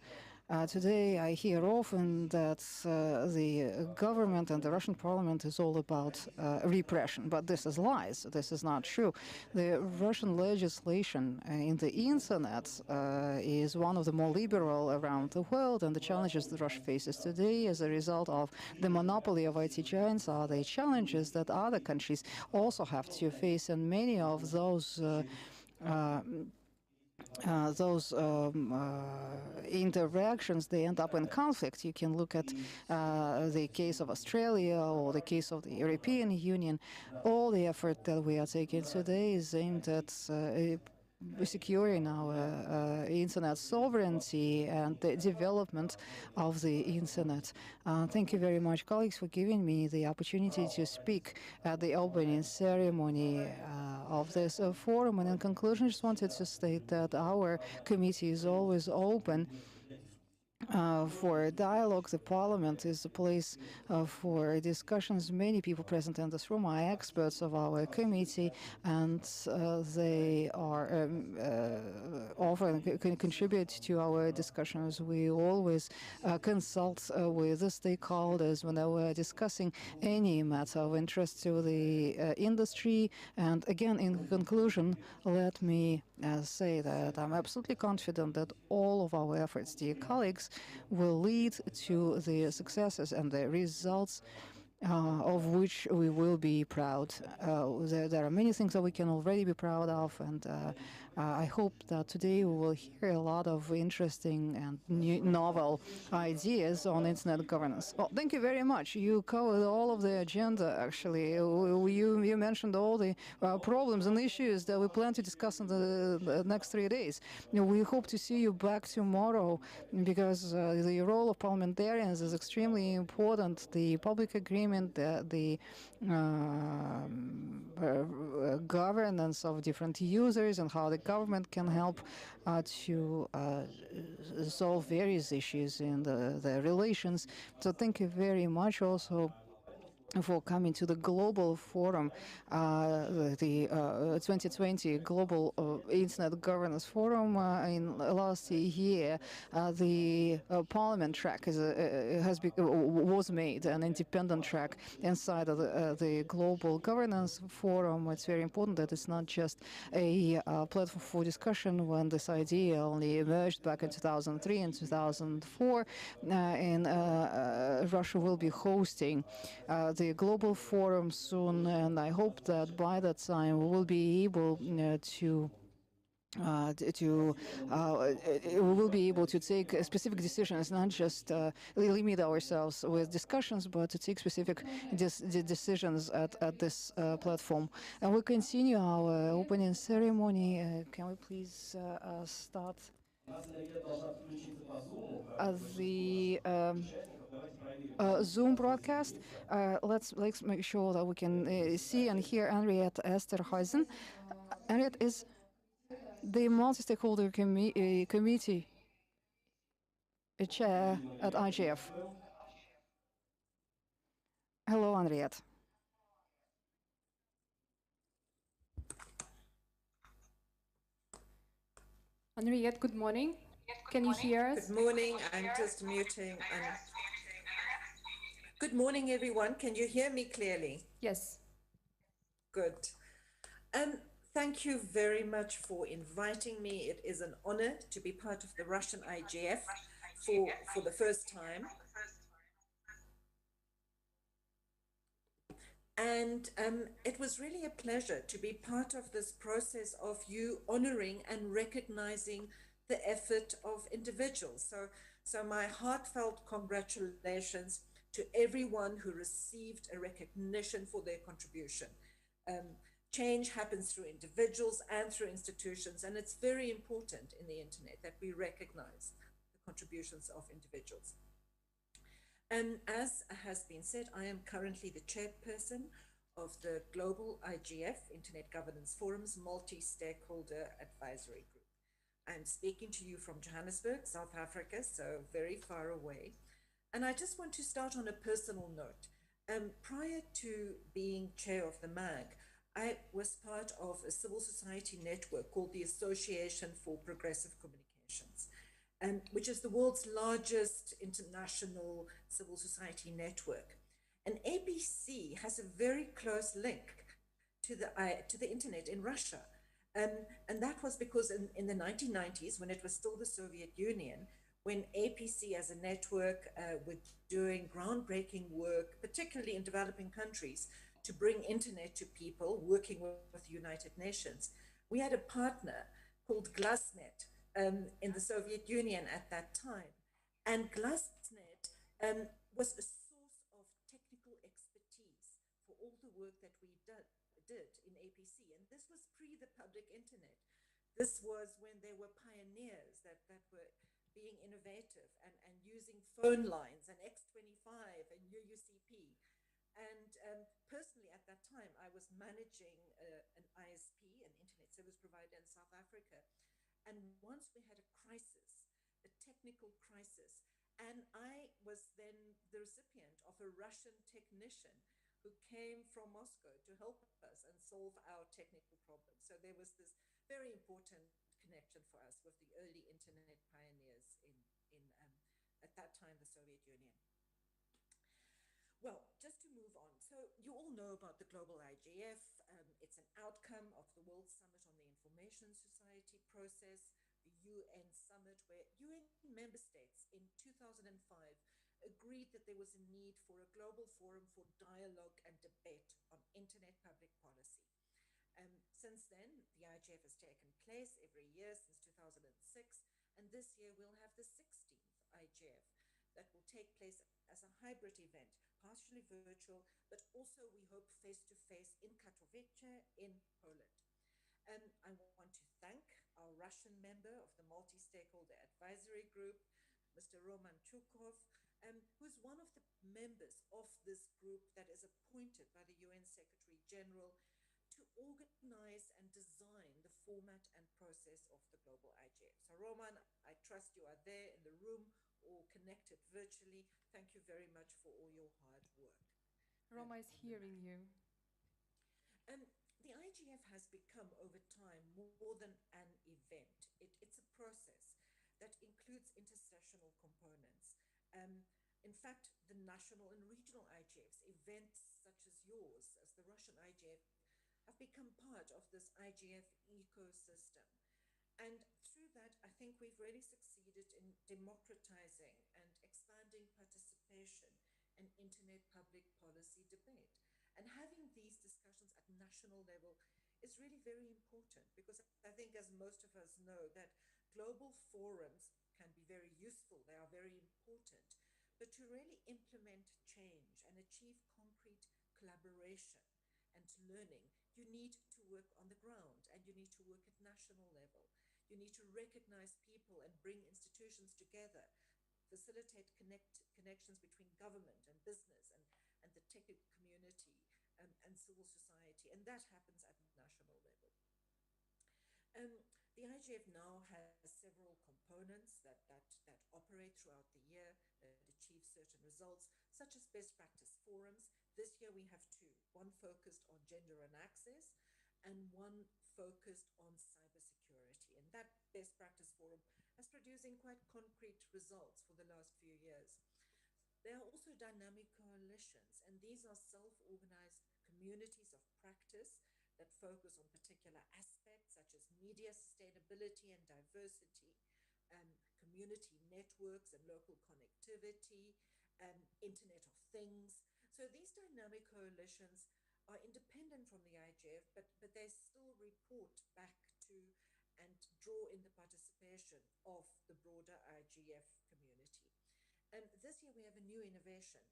Today, I hear often that the government and the Russian parliament is all about repression, but this is lies. This is not true. The Russian legislation in the internet is one of the more liberal around the world, and the challenges that Russia faces today as a result of the monopoly of IT giants are the challenges that other countries also have to face, and many of those interactions, they end up in conflict. You can look at the case of Australia or the case of the European Union. All the effort that we are taking today is aimed at securing our internet sovereignty and the development of the internet. Thank you very much, colleagues, for giving me the opportunity to speak at the opening ceremony of this forum. And in conclusion, I just wanted to state that our committee is always open for dialogue. The parliament is a place for discussions. Many people present in this room are experts of our committee, and they are often can contribute to our discussions. We always consult with the stakeholders when we're discussing any matter of interest to the industry. And again, in conclusion, let me say that I'm absolutely confident that all of our efforts, dear colleagues, will lead to the successes and the results of which we will be proud. There are many things that we can already be proud of, and I hope that today we will hear a lot of interesting and novel ideas on internet governance. Well, thank you very much. You covered all of the agenda, actually. You mentioned all the problems and issues that we plan to discuss in the next 3 days. We hope to see you back tomorrow, because the role of parliamentarians is extremely important. The public agreement, the governance of different users, and how the government can help to solve various issues in the relations. So thank you very much also for coming to the global forum, the 2020 Global Internet Governance Forum in last year. The Parliament track was made an independent track inside of the Global Governance Forum. It's very important that it's not just a platform for discussion when this idea only emerged back in 2003 and 2004, and Russia will be hosting the global forum soon, and I hope that by that time we will be able we will be able to take specific decisions, not just limit ourselves with discussions, but to take specific decisions at this platform. And we continue our opening ceremony. Can we please start? The Zoom broadcast. Let's make sure that we can see and hear Henriette Esterhuizen. Henriette is the multi-stakeholder committee chair at IGF. Hello, Henriette. Henriette, good morning. Can you hear us? Good morning. I'm just muting. Good morning, everyone. Can you hear me clearly? Yes. Good. Thank you very much for inviting me. It is an honor to be part of the Russian IGF for the first time. And it was really a pleasure to be part of this process of you honoring and recognizing the effort of individuals. So my heartfelt congratulations to everyone who received a recognition for their contribution. Change happens through individuals and through institutions, and it's very important in the internet that we recognize the contributions of individuals. As has been said, I am currently the chairperson of the Global IGF, Internet Governance Forum's multi-stakeholder advisory group. I'm speaking to you from Johannesburg, South Africa, so very far away. And I just want to start on a personal note. Prior to being chair of the MAG, I was part of a civil society network called the Association for Progressive Communications, which is the world's largest international civil society network. And ABC has a very close link to the internet in Russia. And that was because in the 1990s, when it was still the Soviet Union, when APC as a network were doing groundbreaking work, particularly in developing countries, to bring internet to people, working with the United Nations, we had a partner called Glasnet in the Soviet Union at that time. And Glasnet was a source of technical expertise for all the work that we did in APC. And this was pre the public internet. This was when there were pioneers that were being innovative and using phone lines and X25 and UUCP. And personally, at that time, I was managing an ISP, an internet service provider in South Africa. And once we had a crisis, a technical crisis, and I was then the recipient of a Russian technician who came from Moscow to help us and solve our technical problems. So there was this very important connection for us with the early internet pioneers in at that time, the Soviet Union. Well, just to move on. So you all know about the Global IGF. It's an outcome of the World Summit on the Information Society process, the UN Summit, where UN member states in 2005 agreed that there was a need for a global forum for dialogue and debate on internet public policy. Since then, the IGF has taken place every year since 2006, and this year we'll have the 16th IGF that will take place as a hybrid event, partially virtual, but also we hope face-to-face in Katowice in Poland. I want to thank our Russian member of the Multi-Stakeholder Advisory Group, Mr. Roman Chukov, who's one of the members of this group that is appointed by the UN Secretary General to organize and design the format and process of the global IGF. So Roman, I trust you are there in the room or connected virtually. Thank you very much for all your hard work. Roma is hearing you. The IGF has become over time more than an event. It's a process that includes intersessional components. In fact, the national and regional IGFs, events such as yours, as the Russian IGF, have become part of this IGF ecosystem. And through that, I think we've really succeeded in democratizing and expanding participation in internet public policy debate. And having these discussions at national level is really very important, because I think, as most of us know, that global forums can be very useful, they are very important, but to really implement change and achieve concrete collaboration and learning, you need to work on the ground, and you need to work at national level. You need to recognize people and bring institutions together, facilitate connections between government and business and the technical community and civil society, and that happens at national level. The IGF now has several components that operate throughout the year, that achieve certain results, such as best practice forums. This year we have two, one focused on gender and access, and one focused on cybersecurity. And that best practice forum is producing quite concrete results for the last few years. There are also dynamic coalitions, and these are self-organized communities of practice that focus on particular aspects such as media sustainability and diversity, community networks and local connectivity, Internet of Things. So these dynamic coalitions are independent from the IGF, but they still report back to and draw in the participation of the broader IGF community. This year we have a new innovation,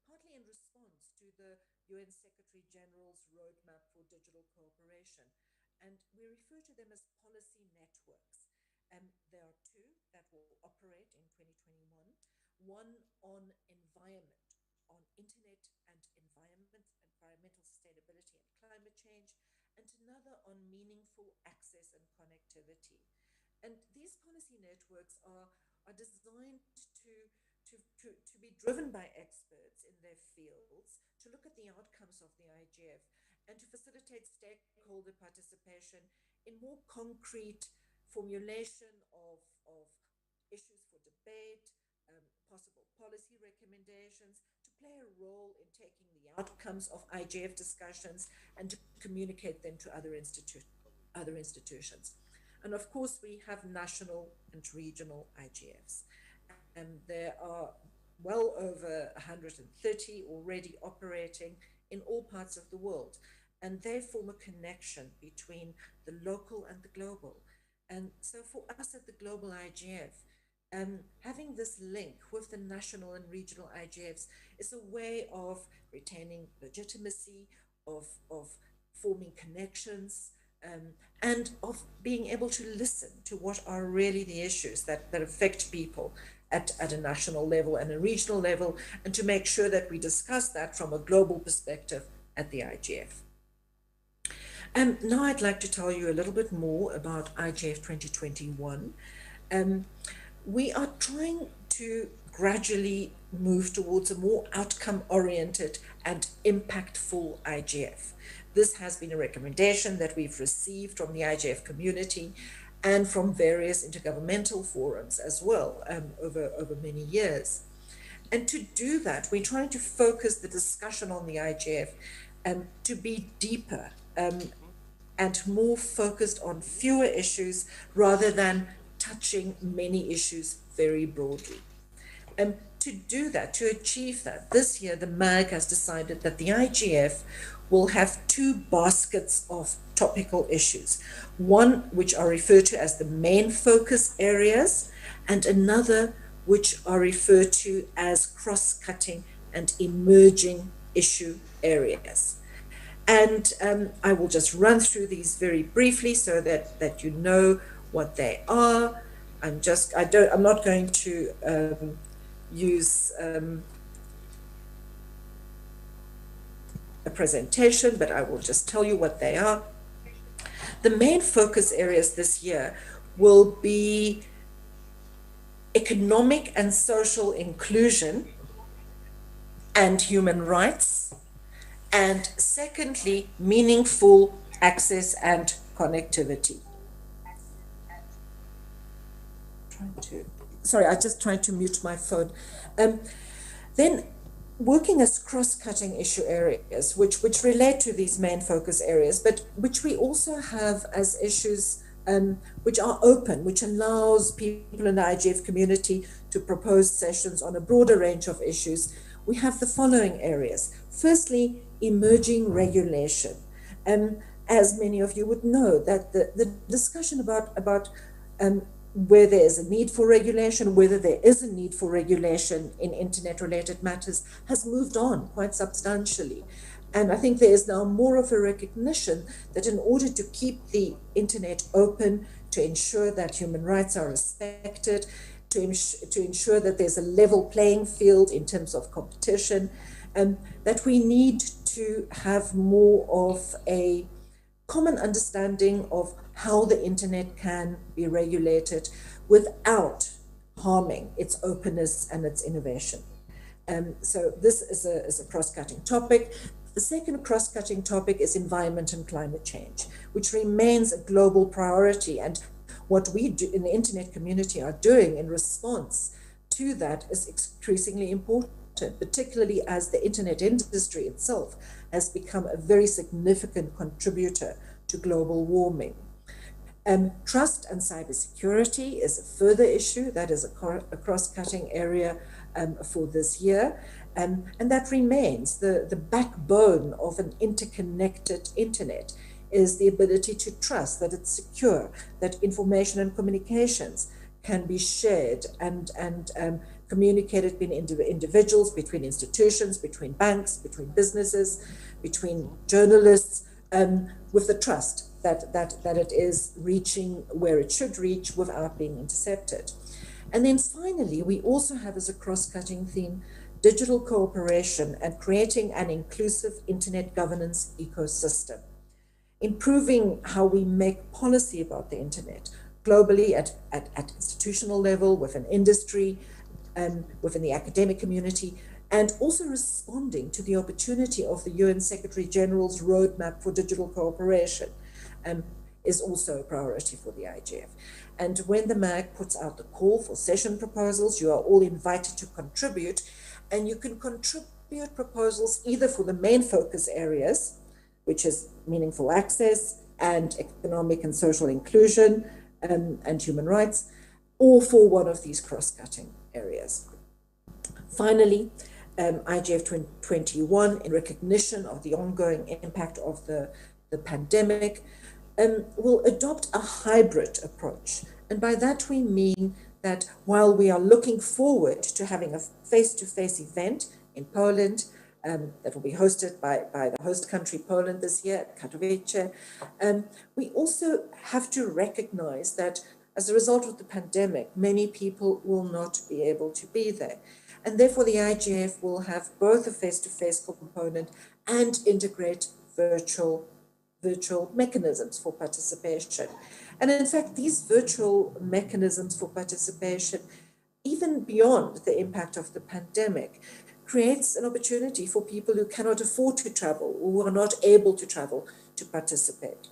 partly in response to the UN Secretary General's roadmap for digital cooperation, and we refer to them as policy networks. There are two that will operate in 2021, one on environment, on internet and environmental sustainability and climate change, and another on meaningful access and connectivity. And these policy networks are designed to be driven by experts in their fields, to look at the outcomes of the IGF, and to facilitate stakeholder participation in more concrete formulation of issues for debate, possible policy recommendations, to play a role in taking the outcomes of IGF discussions and to communicate them to other institutions. And of course, we have national and regional IGFs. And there are well over 130 already operating in all parts of the world. And they form a connection between the local and the global. And so for us at the global IGF, having this link with the national and regional IGFs is a way of retaining legitimacy, of forming connections, and of being able to listen to what are really the issues that affect people at a national level and a regional level, and to make sure that we discuss that from a global perspective at the IGF. Now I'd like to tell you a little bit more about IGF 2021. We are trying to gradually move towards a more outcome-oriented and impactful IGF. This has been a recommendation that we've received from the IGF community and from various intergovernmental forums as well over many years. And to do that, we're trying to focus the discussion on the IGF to be deeper and more focused on fewer issues rather than touching many issues very broadly. To do that, to achieve that, this year the MAG has decided that the IGF will have two baskets of topical issues, one which are referred to as the main focus areas, and another which are referred to as cross-cutting and emerging issue areas. And I will just run through these very briefly so that you know what they are. I'm not going to use a presentation, but I will just tell you what they are. the main focus areas this year will be economic and social inclusion and human rights, and secondly, meaningful access and connectivity. Sorry, I just tried to mute my phone. Then working as cross-cutting issue areas, which relate to these main focus areas, but which we also have as issues which are open, which allows people in the IGF community to propose sessions on a broader range of issues. We have the following areas. Firstly, emerging regulation. As many of you would know, that the discussion about where there is a need for regulation, whether there is a need for regulation in internet-related matters, has moved on quite substantially. And I think there is now more of a recognition that in order to keep the internet open, to ensure that human rights are respected, to ensure that there's a level playing field in terms of competition, that we need to have more of a common understanding of how the internet can be regulated without harming its openness and its innovation. So this is a cross-cutting topic. The second cross-cutting topic is environment and climate change, which remains a global priority. And what we do in the internet community are doing in response to that is increasingly important, particularly as the internet industry itself has become a very significant contributor to global warming. Trust and cybersecurity is a further issue that is a cross-cutting area for this year. And that remains the backbone of an interconnected internet is the ability to trust that it's secure, that information and communications can be shared and communicated between individuals, between institutions, between banks, between businesses, between journalists, with the trust that it is reaching where it should reach without being intercepted. And then finally, we also have as a cross-cutting theme, digital cooperation and creating an inclusive internet governance ecosystem, improving how we make policy about the internet globally at institutional level, within industry, within the academic community, and also responding to the opportunity of the UN Secretary General's roadmap for digital cooperation is also a priority for the IGF. And when the MAG puts out the call for session proposals, you are all invited to contribute, and you can contribute proposals either for the main focus areas, which is meaningful access and economic and social inclusion and human rights, or for one of these cross-cutting areas. Finally, IGF 2021, in recognition of the ongoing impact of the pandemic, will adopt a hybrid approach. And by that we mean that while we are looking forward to having a face-to-face event in Poland that will be hosted by the host country Poland this year at Katowice, we also have to recognize that as a result of the pandemic, many people will not be able to be there. And therefore the IGF will have both a face-to-face component and integrate virtual mechanisms for participation. And in fact, these virtual mechanisms for participation, even beyond the impact of the pandemic, creates an opportunity for people who cannot afford to travel or who are not able to travel to participate.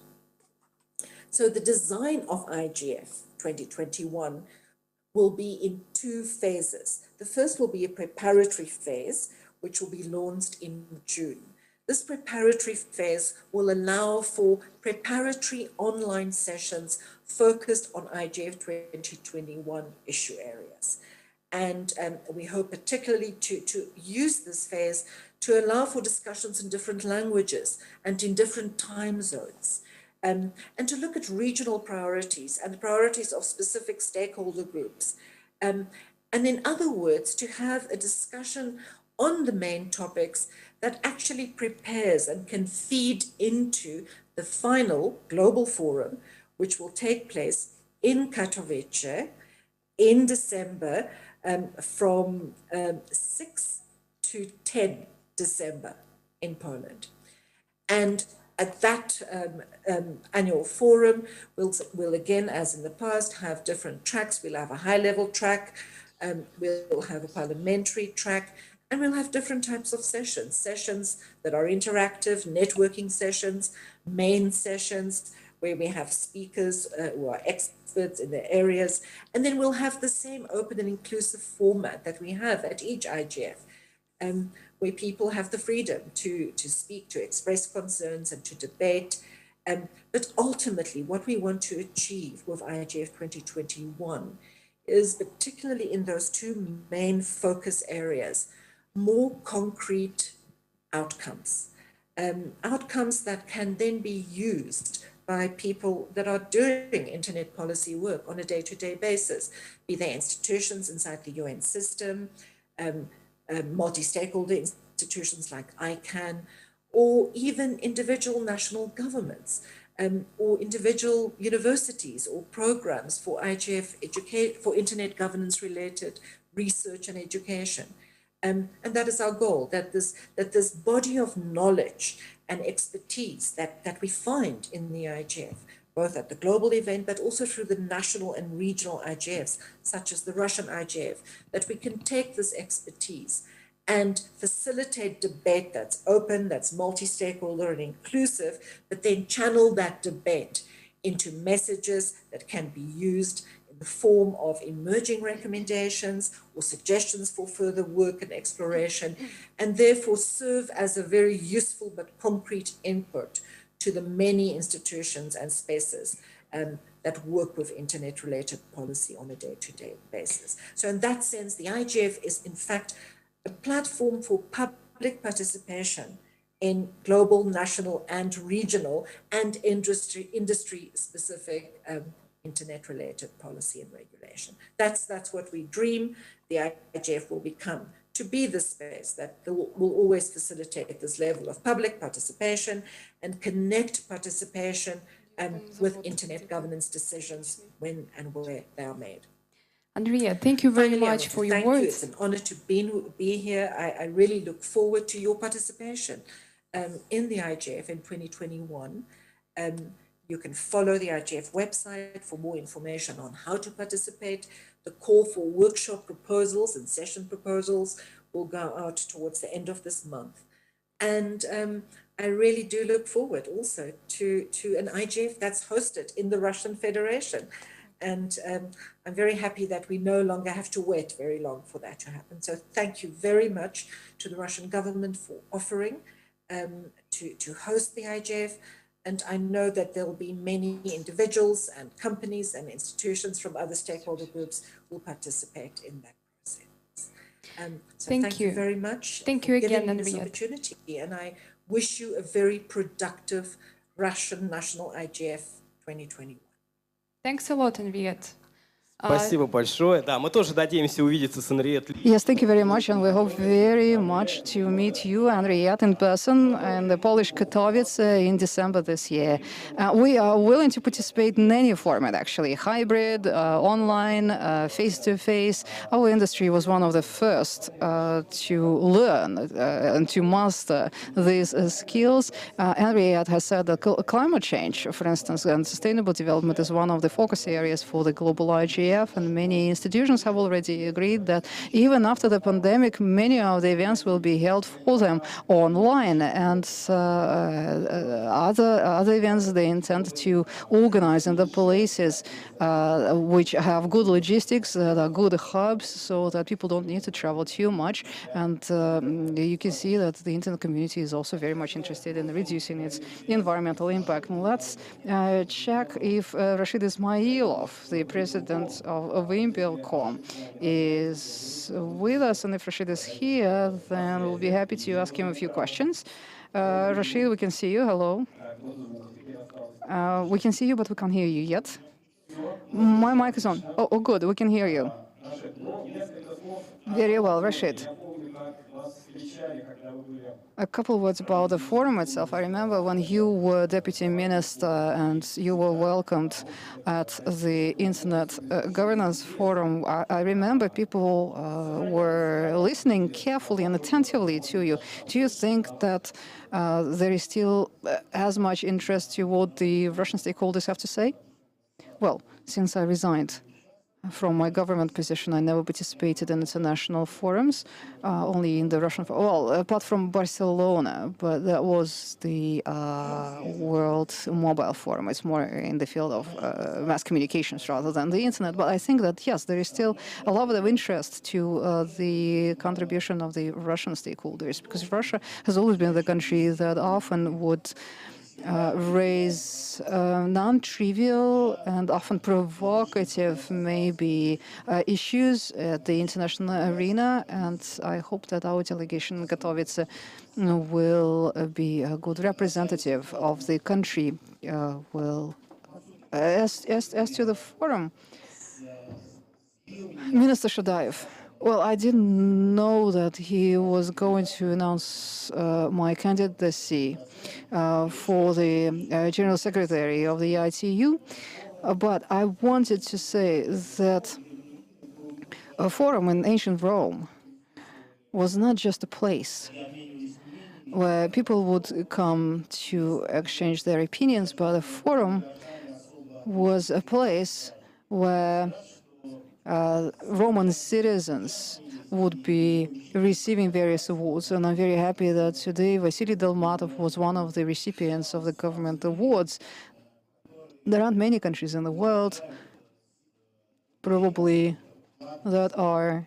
So the design of IGF 2021 will be in two phases. The first will be a preparatory phase, which will be launched in June. This preparatory phase will allow for preparatory online sessions focused on IGF 2021 issue areas. And we hope particularly to use this phase to allow for discussions in different languages and in different time zones, and to look at regional priorities and the priorities of specific stakeholder groups. And in other words, to have a discussion on the main topics that actually prepares and can feed into the final global forum, which will take place in Katowice in December, from 6 to 10 December in Poland. And At that annual forum, we'll again, as in the past, have different tracks. We'll have a high-level track, we'll have a parliamentary track, and we'll have different types of sessions that are interactive, networking sessions, main sessions, where we have speakers who are experts in their areas. And then we'll have the same open and inclusive format that we have at each IGF, where people have the freedom to speak, to express concerns and to debate. But ultimately, what we want to achieve with IGF 2021 is, particularly in those two main focus areas, more concrete outcomes. Outcomes that can then be used by people that are doing internet policy work on a day-to-day basis, be they institutions inside the UN system, multi-stakeholder institutions like ICANN, or even individual national governments, or individual universities or programs for IGF for internet governance related research and education. And that is our goal, that this body of knowledge and expertise that we find in the IGF, both at the global event, but also through the national and regional IGFs, such as the Russian IGF, that we can take this expertise and facilitate debate that's open, that's multi-stakeholder and inclusive, but then channel that debate into messages that can be used in the form of emerging recommendations or suggestions for further work and exploration, and therefore serve as a very useful but concrete input to the many institutions and spaces that work with internet-related policy on a day-to-day basis. So in that sense, the IGF is in fact a platform for public participation in global, national, and regional and industry-specific internet-related policy and regulation. That's what we dream the IGF will become, to be the space that will always facilitate this level of public participation and connect participation with internet governance decisions when and where they are made. Andrea, thank you very much for your words. It's an honor to be here. I really look forward to your participation in the IGF in 2021. You can follow the IGF website for more information on how to participate. The call for workshop proposals and session proposals will go out towards the end of this month. And I really do look forward also to an IGF that's hosted in the Russian Federation. And I'm very happy that we no longer have to wait very long for that to happen. So thank you very much to the Russian government for offering to host the IGF. And I know that there will be many individuals and companies and institutions from other stakeholder groups who will participate in that process. So thank you very much. Thank you again, for this Andrea. opportunity. And I wish you a very productive Russian National IGF 2021. Thanks a lot, Henriette. Спасибо большое. Да, мы тоже надеемся увидеться с Henriette. Yes, thank you very much, and we hope very much to meet you, Henriette, in person in the Polish Katowice in December this year. We are willing to participate in any format, actually, hybrid, online, face-to-face. Our industry was one of the first to learn and to master these skills. Henriette has said that climate change, for instance, and sustainable development is one of the focus areas for the global IGF. And many institutions have already agreed that even after the pandemic, many of the events will be held for them online. And other events they intend to organize in the places which have good logistics, that are good hubs, so that people don't need to travel too much. And you can see that the internet community is also very much interested in reducing its environmental impact. And let's check if Rashid Ismailov, the president of Impel.com, is with us. And if Rashid is here, then we'll be happy to ask him a few questions. Rashid, we can see you. Hello. We can see you, but we can't hear you yet. My mic is on. Oh, good. We can hear you. Very well, Rashid. A couple words about the forum itself. I remember when you were deputy minister and you were welcomed at the Internet Governance Forum. I remember people were listening carefully and attentively to you. Do you think that there is still as much interest to what the Russian stakeholders have to say? Well, since I resigned from my government position, I never participated in international forums, only in the Russian, well, apart from Barcelona, but that was the World Mobile Forum. It's more in the field of mass communications rather than the internet. But I think that, yes, there is still a lot of interest to the contribution of the Russian stakeholders, because Russia has always been the country that often would raise non-trivial and often provocative, maybe, issues at the international arena. And I hope that our delegation in Katowice will be a good representative of the country. As to the forum, Minister Shadayev. Well, I didn't know that he was going to announce my candidacy for the General Secretary of the ITU, but I wanted to say that a forum in ancient Rome was not just a place where people would come to exchange their opinions, but a forum was a place where Roman citizens would be receiving various awards, and I'm very happy that today Vasily Dolmatov was one of the recipients of the government awards. There aren't many countries in the world, probably, that are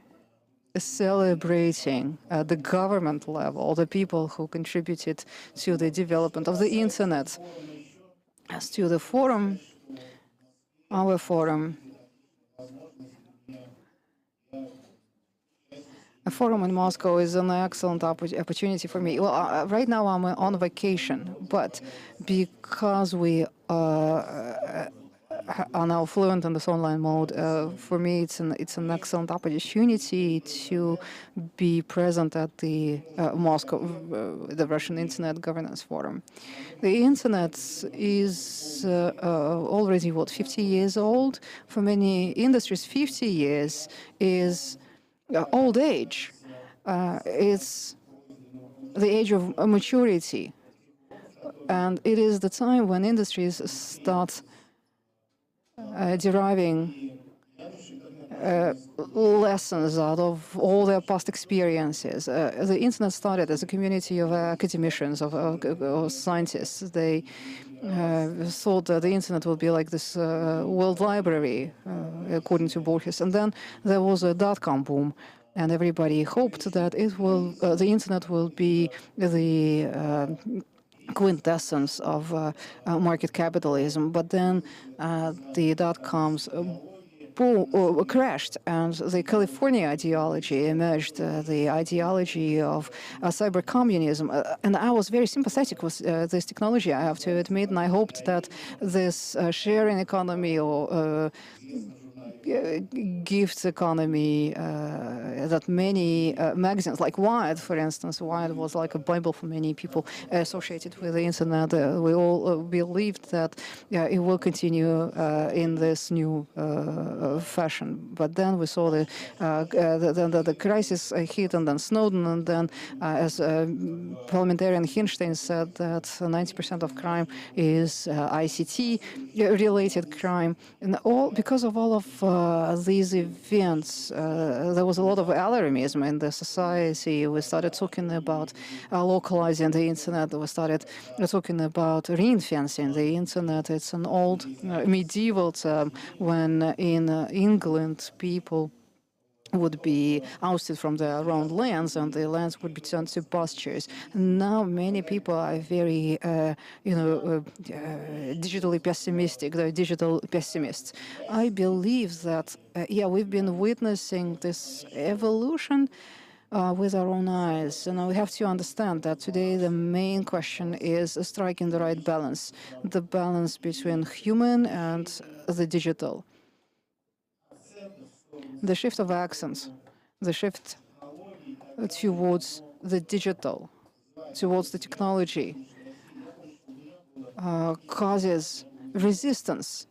celebrating at the government level the people who contributed to the development of the internet. As to the forum, our forum, a forum in Moscow is an excellent opportunity for me. Well, right now I'm on vacation, but because we are now fluent in this online mode, for me it's an excellent opportunity to be present at the Moscow, the Russian Internet Governance Forum. The internet is already, 50 years old? For many industries, 50 years is old age. It's the age of maturity. And it is the time when industries start deriving lessons out of all their past experiences. The internet started as a community of academicians, of scientists. They thought that the internet would be like this world library, according to Borges. And then there was a dot-com boom, and everybody hoped that the internet will be the quintessence of market capitalism. But then the dot-coms crashed, and the California ideology emerged, the ideology of cyber communism. And I was very sympathetic with this technology, I have to admit, and I hoped that this sharing economy or gift economy that many magazines, like Wired, for instance, Wired was like a Bible for many people associated with the internet. We all believed that it will continue in this new fashion. But then we saw the crisis hit, and then Snowden, and then as parliamentarian Hinstein said, that 90% of crime is ICT-related crime, and because of all of these events, there was a lot of alarmism in the society. We started talking about localizing the internet. We started talking about ring-fencing the internet. It's an old medieval term when in England people would be ousted from their own lands, and the lands would be turned to pastures. Now many people are very, digitally pessimistic. They're digital pessimists. I believe that, we've been witnessing this evolution with our own eyes. And we have to understand that today the main question is striking the right balance, the balance between human and the digital. The shift of accents, the shift towards the digital towards the technology causes resistance.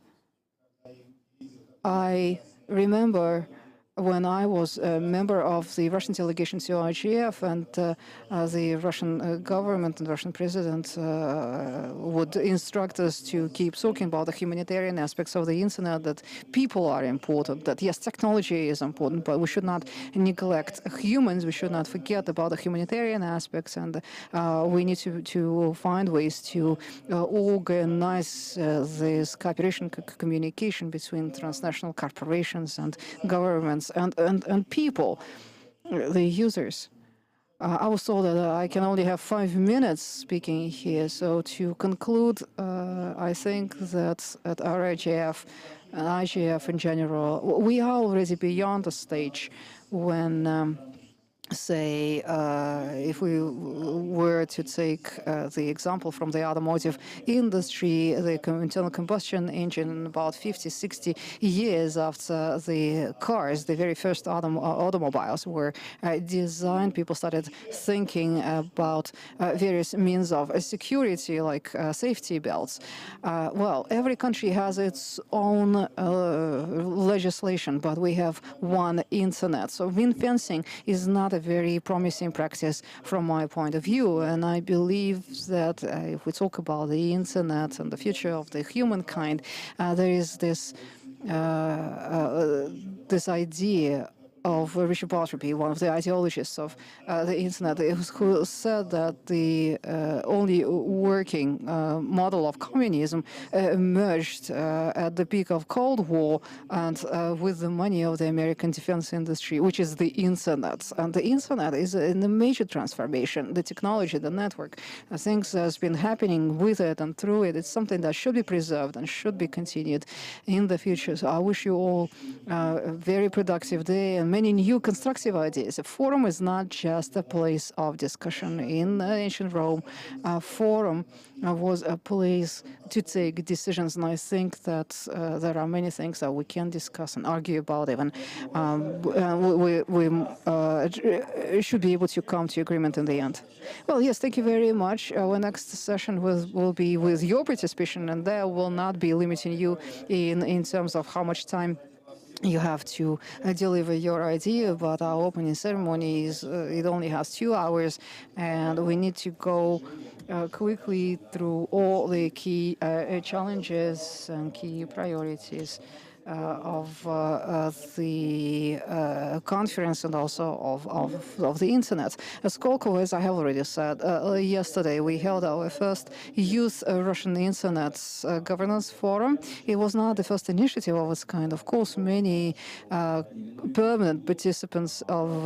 I remember when I was a member of the Russian delegation to IGF, and the Russian government and Russian president would instruct us to keep talking about the humanitarian aspects of the internet, that people are important, that yes, technology is important, but we should not neglect humans, we should not forget about the humanitarian aspects, and we need to find ways to organize this cooperation, communication between transnational corporations and governments and people, the users. I was told that I can only have 5 minutes speaking here. So to conclude, I think that at RIGF and IGF in general, we are already beyond the stage when say, if we were to take the example from the automotive industry, the internal combustion engine, about 50, 60 years after the cars, the very first automobiles were designed, people started thinking about various means of security, like safety belts. Well, every country has its own legislation, but we have one internet. So ring fencing is not a very promising practice from my point of view, and I believe that if we talk about the internet and the future of the humankind, there is this this idea of Richard Bartleby, one of the ideologists of the internet, who said that the only working model of communism emerged at the peak of Cold War and with the money of the American defense industry, which is the internet. And the internet is in a major transformation. The technology, the network, things has been happening with it and through it. It's something that should be preserved and should be continued in the future. So I wish you all a very productive day and many new constructive ideas. A forum is not just a place of discussion. In ancient Rome, a forum was a place to take decisions, and I think that there are many things that we can discuss and argue about even. We should be able to come to agreement in the end. Well, yes, thank you very much. Our next session will be with your participation, and there will not be limiting you in terms of how much time you have to deliver your idea, but our opening ceremony it only has 2 hours, and we need to go quickly through all the key challenges and key priorities of the conference and also of the internet. As Skolkovo, as I have already said, yesterday we held our first Youth Russian Internet Governance Forum. It was not the first initiative of its kind. Of course, many permanent participants of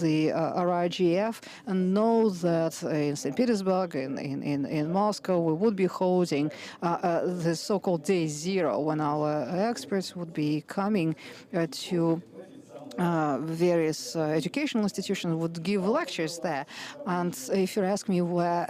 the RIGF know that in St. Petersburg, in Moscow, we would be holding the so-called Day Zero, when our experts would be coming to various educational institutions, would give lectures there. And if you ask me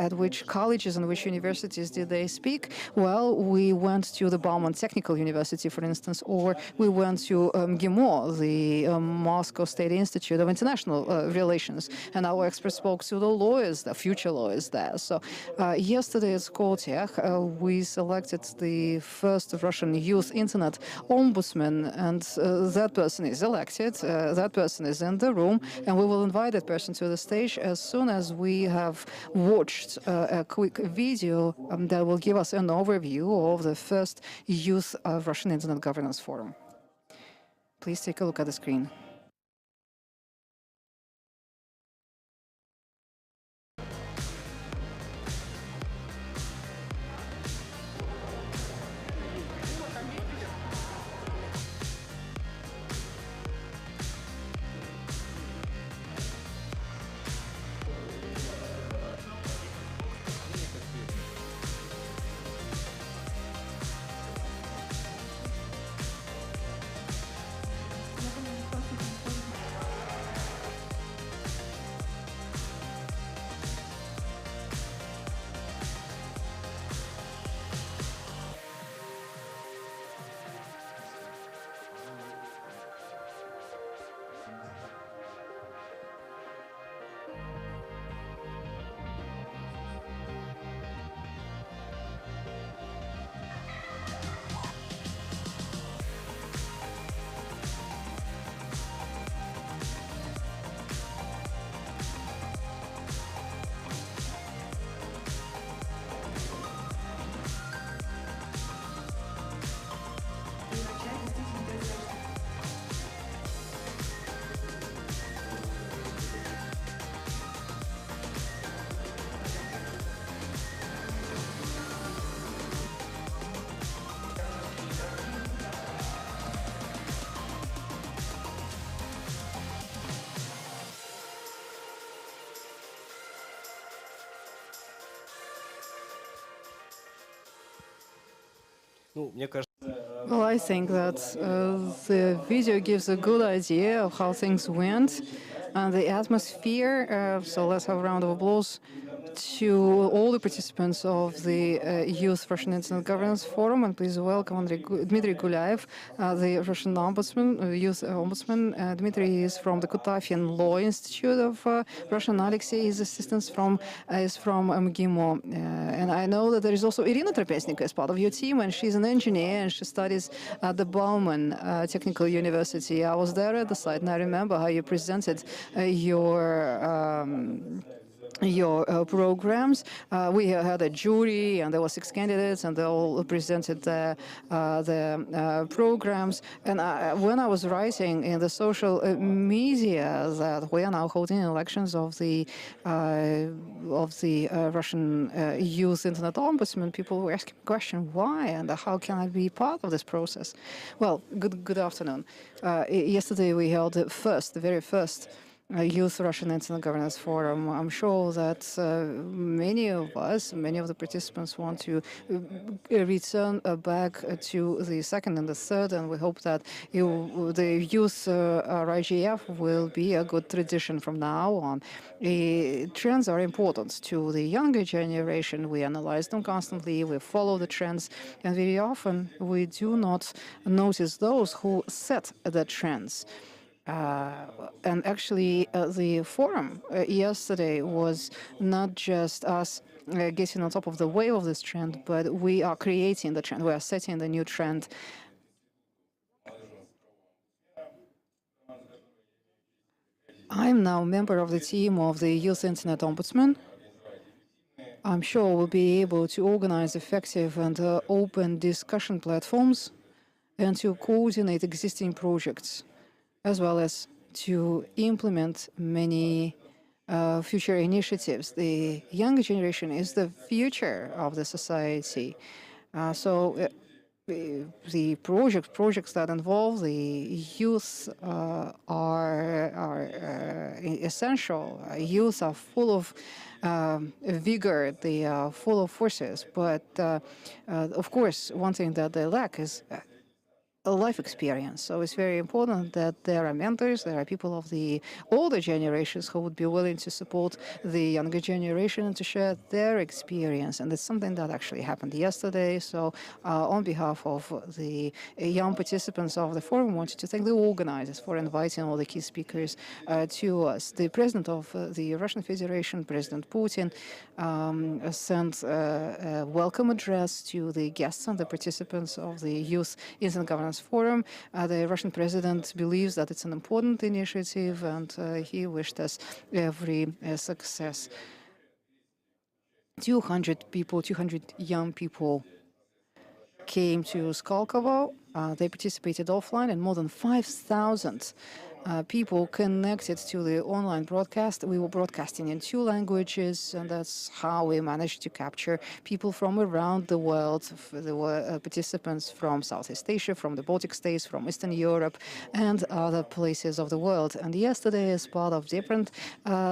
at which colleges and which universities did they speak, well, we went to the Bauman Technical University, for instance, or we went to MGIMO, the Moscow State Institute of International Relations, and our experts spoke to the lawyers, the future lawyers there. So yesterday at Skoltech, we selected the first Russian youth internet ombudsman, and that person is elected. That person is in the room, and we will invite that person to the stage as soon as we have watched a quick video that will give us an overview of the first Youth Russian Internet Governance Forum. Please take a look at the screen. Мне кажется, Well, I think that the video gives a good idea of how things went and the atmosphere. So let's have a round of applause to all the participants of the Youth Russian Internet Governance Forum, and please welcome Dmitry Gulyaev, the Russian ombudsman, youth ombudsman. Dmitry is from the Kutafian Law Institute of Russia, and Alexei, his assistant is from MGIMO. And I know that there is also Irina Trapeznikova as part of your team, and she's an engineer, and she studies at the Bauman Technical University. I was there at the site, and I remember how you presented your programs. We had a jury, and there were 6 candidates, and they all presented their programs. And when I was writing in the social media that we are now holding elections of the Russian Youth Internet Ombudsman, people were asking the question, why and how can I be part of this process? Well, good afternoon. Yesterday we held the very first Youth Russian Internet Governance Forum. I'm sure that many of the participants want to return back to the second and the third, and we hope that the Youth IGF will be a good tradition from now on. Trends are important to the younger generation. We analyze them constantly, we follow the trends, and very often we do not notice those who set the trends. And actually, the forum yesterday was not just us getting on top of the wave of this trend, but we are creating the trend. We are setting the new trend. I'm now a member of the team of the Youth Internet Ombudsman. I'm sure we'll be able to organize effective and open discussion platforms and to coordinate existing projects, as well as to implement many future initiatives. The younger generation is the future of the society. So the projects that involve the youth are essential. Youth are full of vigor, they are full of forces, but of course, one thing that they lack is a life experience. So it's very important that there are mentors, there are people of the older generations who would be willing to support the younger generation and to share their experience. And it's something that actually happened yesterday. So on behalf of the young participants of the forum, I wanted to thank the organizers for inviting all the key speakers to us. The president of the Russian Federation, President Putin, sent a welcome address to the guests and the participants of the Youth Internet Governance Forum. The Russian president believes that it's an important initiative, and he wished us every success. 200 young people came to Skolkovo. They participated offline, and more than 5,000 people connected to the online broadcast. We were broadcasting in 2 languages, and that's how we managed to capture people from around the world. There were participants from Southeast Asia, from the Baltic states, from Eastern Europe, and other places of the world. And yesterday, as part of different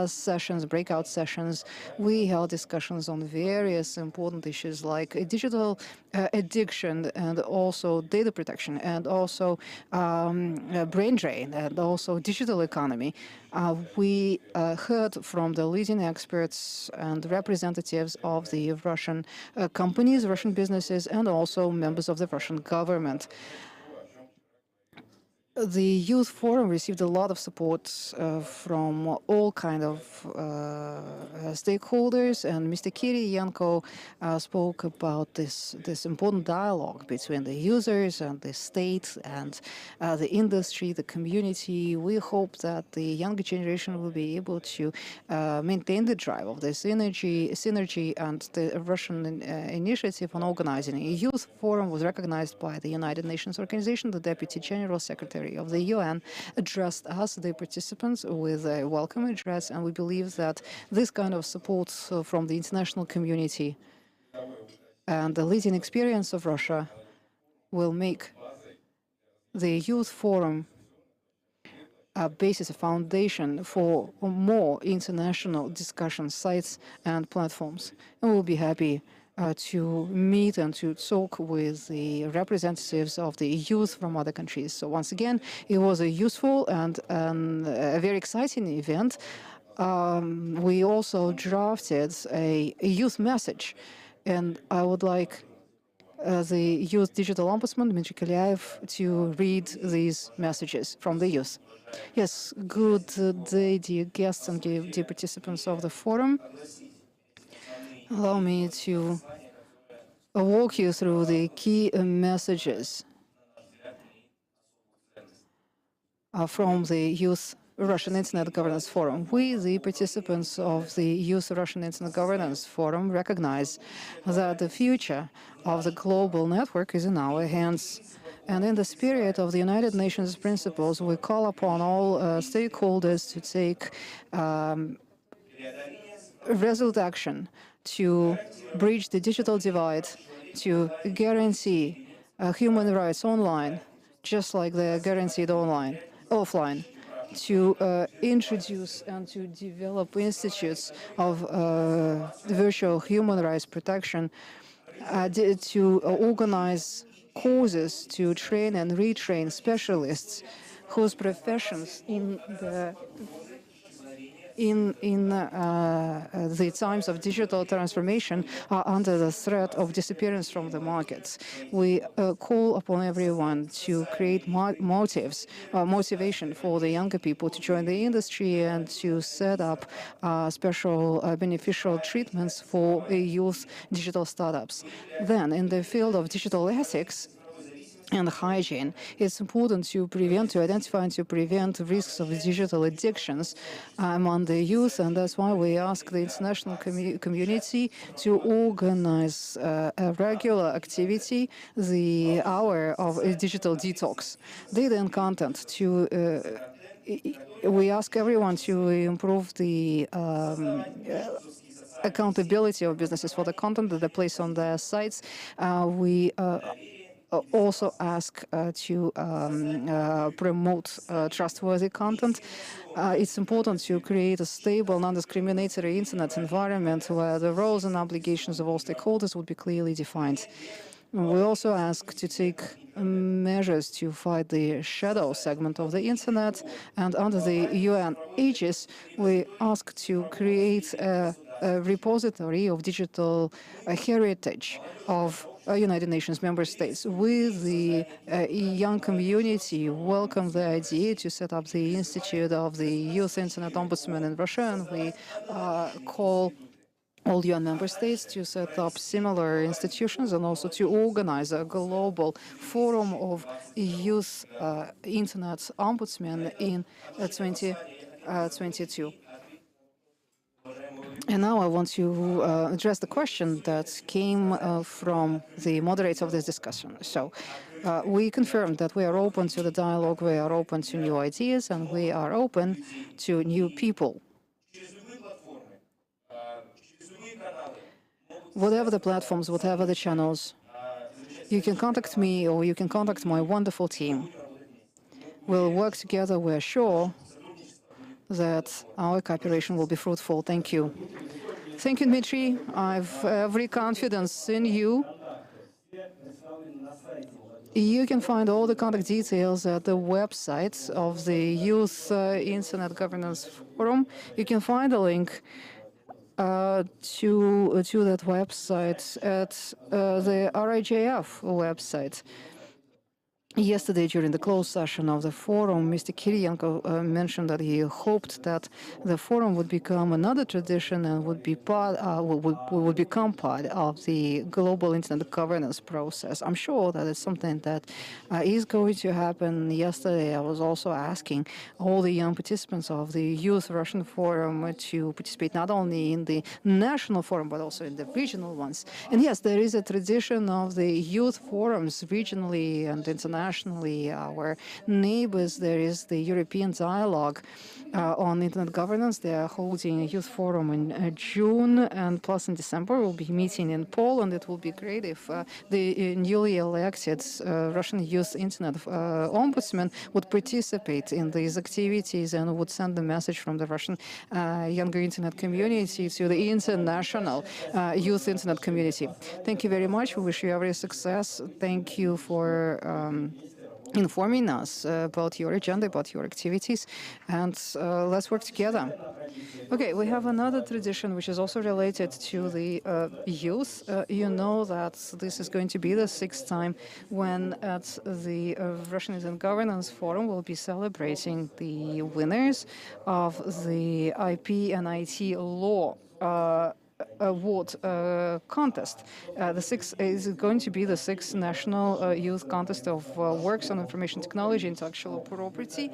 sessions, breakout sessions, we held discussions on various important issues like digital addiction, and also data protection, and also brain drain, and also digital economy. We heard from the leading experts and representatives of the Russian companies, Russian businesses, and also members of the Russian government. The Youth Forum received a lot of support from all kind of stakeholders, and Mr. Kiriyenko spoke about this important dialogue between the users and the state and the industry, the community. We hope that the younger generation will be able to maintain the drive of this synergy and the Russian initiative on organizing a Youth Forum was recognized by the United Nations Organization. The Deputy General Secretary of the UN addressed us, the participants, with a welcome address, and we believe that this kind of support from the international community and the leading experience of Russia will make the Youth Forum a basis, a foundation for more international discussion sites and platforms. And we'll be happy to meet and to talk with the representatives of the youth from other countries. So once again, it was a useful and a very exciting event. We also drafted a youth message, and I would like the Youth Digital Ombudsman, Dmitry Kalyaev, to read these messages from the youth. Yes, good day, dear guests and dear participants of the forum. Allow me to walk you through the key messages from the Youth Russian Internet Governance Forum. We, the participants of the Youth Russian Internet Governance Forum, recognize that the future of the global network is in our hands. And in the spirit of the United Nations principles, we call upon all stakeholders to take resolute action to bridge the digital divide, to guarantee human rights online, just like they're guaranteed offline, to introduce and to develop institutes of virtual human rights protection, to organize courses to train and retrain specialists whose professions in the times of digital transformation are under the threat of disappearance from the markets. We call upon everyone to create motivation for the younger people to join the industry and to set up special beneficial treatments for youth digital startups. Then, in the field of digital ethics and hygiene, it's important to identify and to prevent risks of digital addictions among the youth, and that's why we ask the international community to organize a regular activity, the hour of digital detox, data and content. We ask everyone to improve the accountability of businesses for the content that they place on their sites. We also ask to promote trustworthy content. It's important to create a stable, non-discriminatory internet environment where the roles and obligations of all stakeholders would be clearly defined. We also ask to take measures to fight the shadow segment of the internet, and under the UN aegis, we ask to create a repository of digital heritage of United Nations member states. With the young community, welcome the idea to set up the Institute of the Youth Internet Ombudsman in Russia, and we call all UN member states to set up similar institutions and also to organize a global forum of youth internet ombudsmen in 2022. And now I want to address the question that came from the moderator of this discussion. So we confirmed that we are open to the dialogue, we are open to new ideas, and we are open to new people. Whatever the platforms, whatever the channels, you can contact me or you can contact my wonderful team. We'll work together, we're sure that our cooperation will be fruitful. Thank you. Thank you, Dmitry. I've every confidence in you. You can find all the contact details at the website of the Youth Internet Governance Forum. You can find a link to that website at the RIJF website. Yesterday, during the closed session of the forum, Mr. Kiriyenko mentioned that he hoped that the forum would become another tradition and would become part of the global internet governance process. I'm sure that it's something that is going to happen. Yesterday, I was also asking all the young participants of the Youth Russian Forum to participate not only in the national forum, but also in the regional ones. And yes, there is a tradition of the youth forums regionally and internationally internationally, our neighbors. There is the European dialogue on internet governance. They are holding a youth forum in June, and plus in December we'll be meeting in Poland. It will be great if the newly elected Russian youth internet ombudsman would participate in these activities and would send the message from the Russian younger internet community to the international youth internet community. Thank you very much. We wish you every success. Thank you for informing us about your agenda, about your activities, and let's work together. Okay, we have another tradition which is also related to the youth. You know that this is going to be the 6th time when at the Russian Internet Governance Forum we'll be celebrating the winners of the IP and IT law award contest. The 6th is going to be the 6th National Youth Contest of Works on Information Technology, Intellectual Property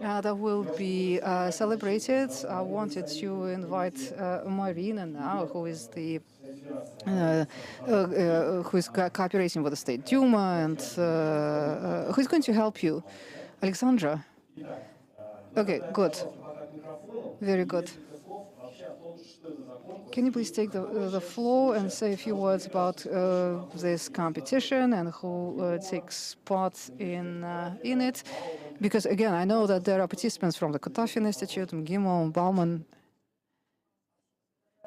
that will be celebrated. I wanted to invite Marina now, who is the who is cooperating with the State Duma and who is going to help you. Alexandra? Okay, good. Very good. Can you please take the floor and say a few words about this competition and who takes part in it? Because again, I know that there are participants from the Kutafin Institute, MGIMO, Bauman.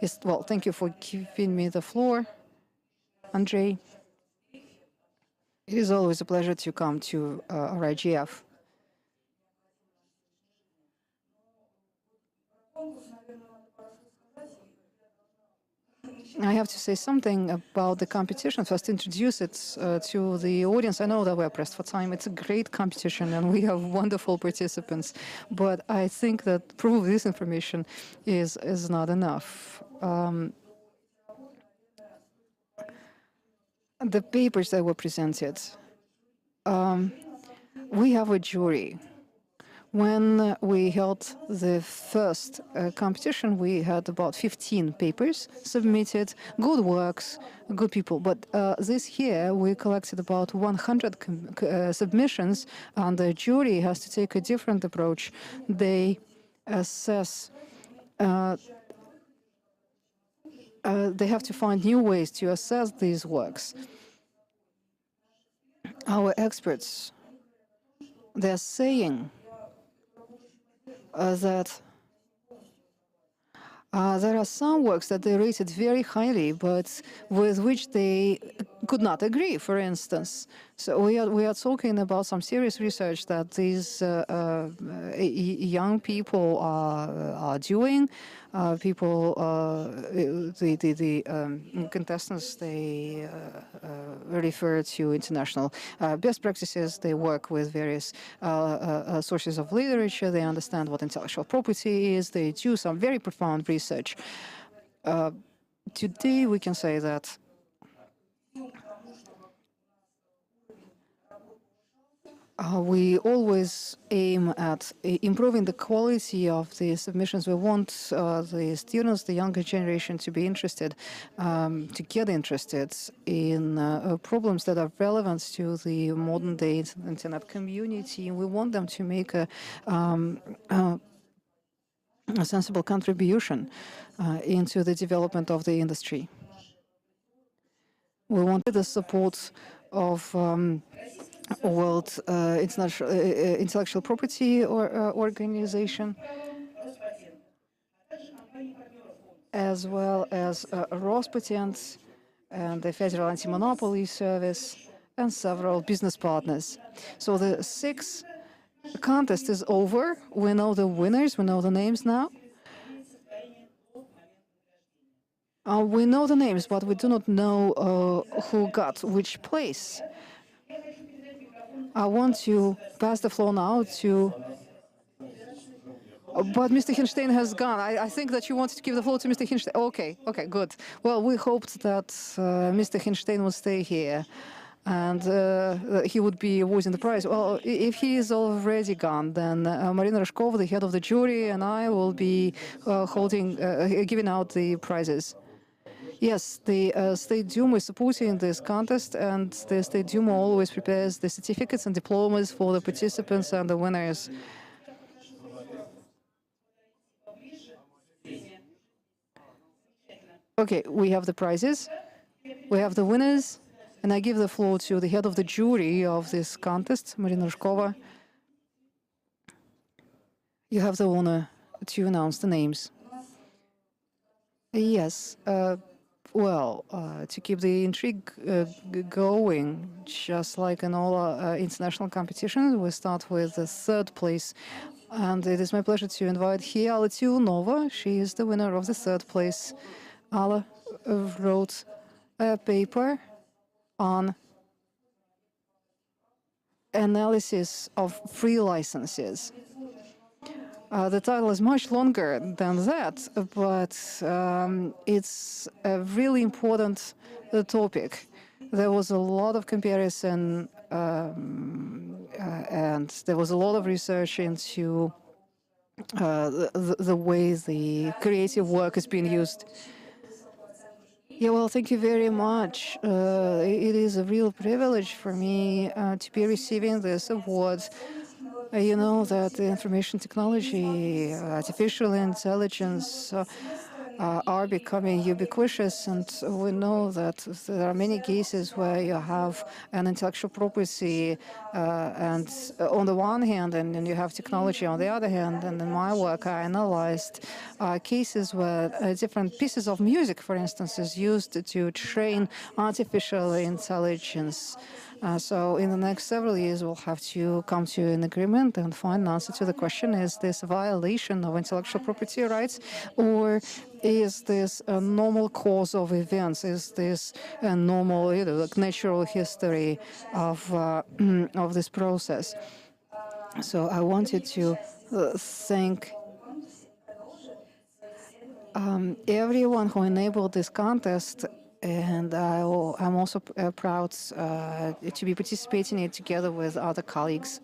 Yes, well, thank you for giving me the floor, Andrei. It is always a pleasure to come to RIGF. I have to say something about the competition. First, introduce it to the audience. I know that we're pressed for time. It's a great competition, and we have wonderful participants. But I think that probably this information is not enough. The papers that were presented. We have a jury. When we held the first competition, we had about 15 papers submitted, good works, good people. But this year, we collected about 100 submissions, and the jury has to take a different approach. They assess, they have to find new ways to assess these works. Our experts, they're saying that there are some works that they rated very highly, but with which they could not agree, for instance. So we are talking about some serious research that these young people are doing. The contestants, they refer to international best practices. They work with various sources of literature. They understand what intellectual property is. They do some very profound research. Today, we can say that we always aim at improving the quality of the submissions. We want the students, the younger generation, to be interested, to get interested in problems that are relevant to the modern-day internet community. We want them to make a sensible contribution into the development of the industry. We wanted the support of World International Intellectual Property Organization, as well as Rospatent and the Federal Anti-Monopoly Service, and several business partners. So the 6th contest is over. We know the winners. We know the names now. We know the names, but we do not know who got which place. I want to pass the floor now to... But Mr. Hinstein has gone. I think that you wanted to give the floor to Mr. Hinstein. Okay, good. Well, we hoped that Mr. Hinstein would stay here and he would be awarding the prize. Well, if he is already gone, then Marina Rashkova, the head of the jury, and I will be giving out the prizes. Yes, the State Duma is supporting this contest, and the State Duma always prepares the certificates and diplomas for the participants and the winners. Okay, we have the prizes, we have the winners, and I give the floor to the head of the jury of this contest, Marina Rishkova. You have the honor to announce the names. Yes, well, to keep the intrigue going, just like in all international competitions, we start with the third place. And it is my pleasure to invite here Alla Tiunova. She is the winner of the third place. Alla wrote a paper on analysis of free licenses. The title is much longer than that, but it's a really important topic. There was a lot of comparison and there was a lot of research into the way the creative work is being used. Yeah, well, thank you very much. It is a real privilege for me to be receiving this award. You know that the information technology, artificial intelligence are becoming ubiquitous, and we know that there are many cases where you have an intellectual property and on the one hand, and then you have technology on the other hand. And in my work, I analyzed cases where different pieces of music, for instance, is used to train artificial intelligence. So in the next several years, we'll have to come to an agreement and find an answer to the question, is this a violation of intellectual property rights, or is this a normal course of events? Is this a normal, like natural history of this process? So I wanted to thank everyone who enabled this contest, and I'm also proud to be participating in it together with other colleagues.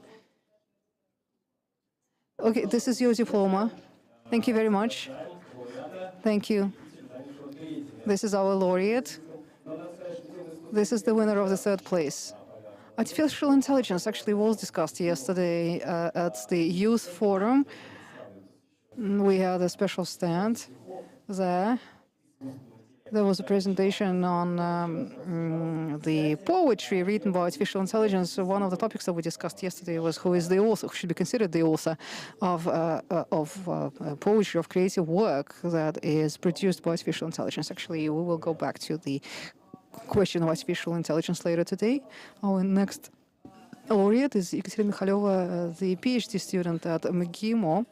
Okay, this is your diploma. Thank you very much. Thank you. This is our laureate. This is the winner of the third place. Artificial intelligence actually was discussed yesterday at the Youth Forum. We had a special stand there. There was a presentation on the poetry written by artificial intelligence. So one of the topics that we discussed yesterday was who is the author, who should be considered the author of poetry, of creative work that is produced by artificial intelligence. Actually, we will go back to the question of artificial intelligence later today. Our next laureate is Ekaterina Mikhailova, the PhD student at MGIMO.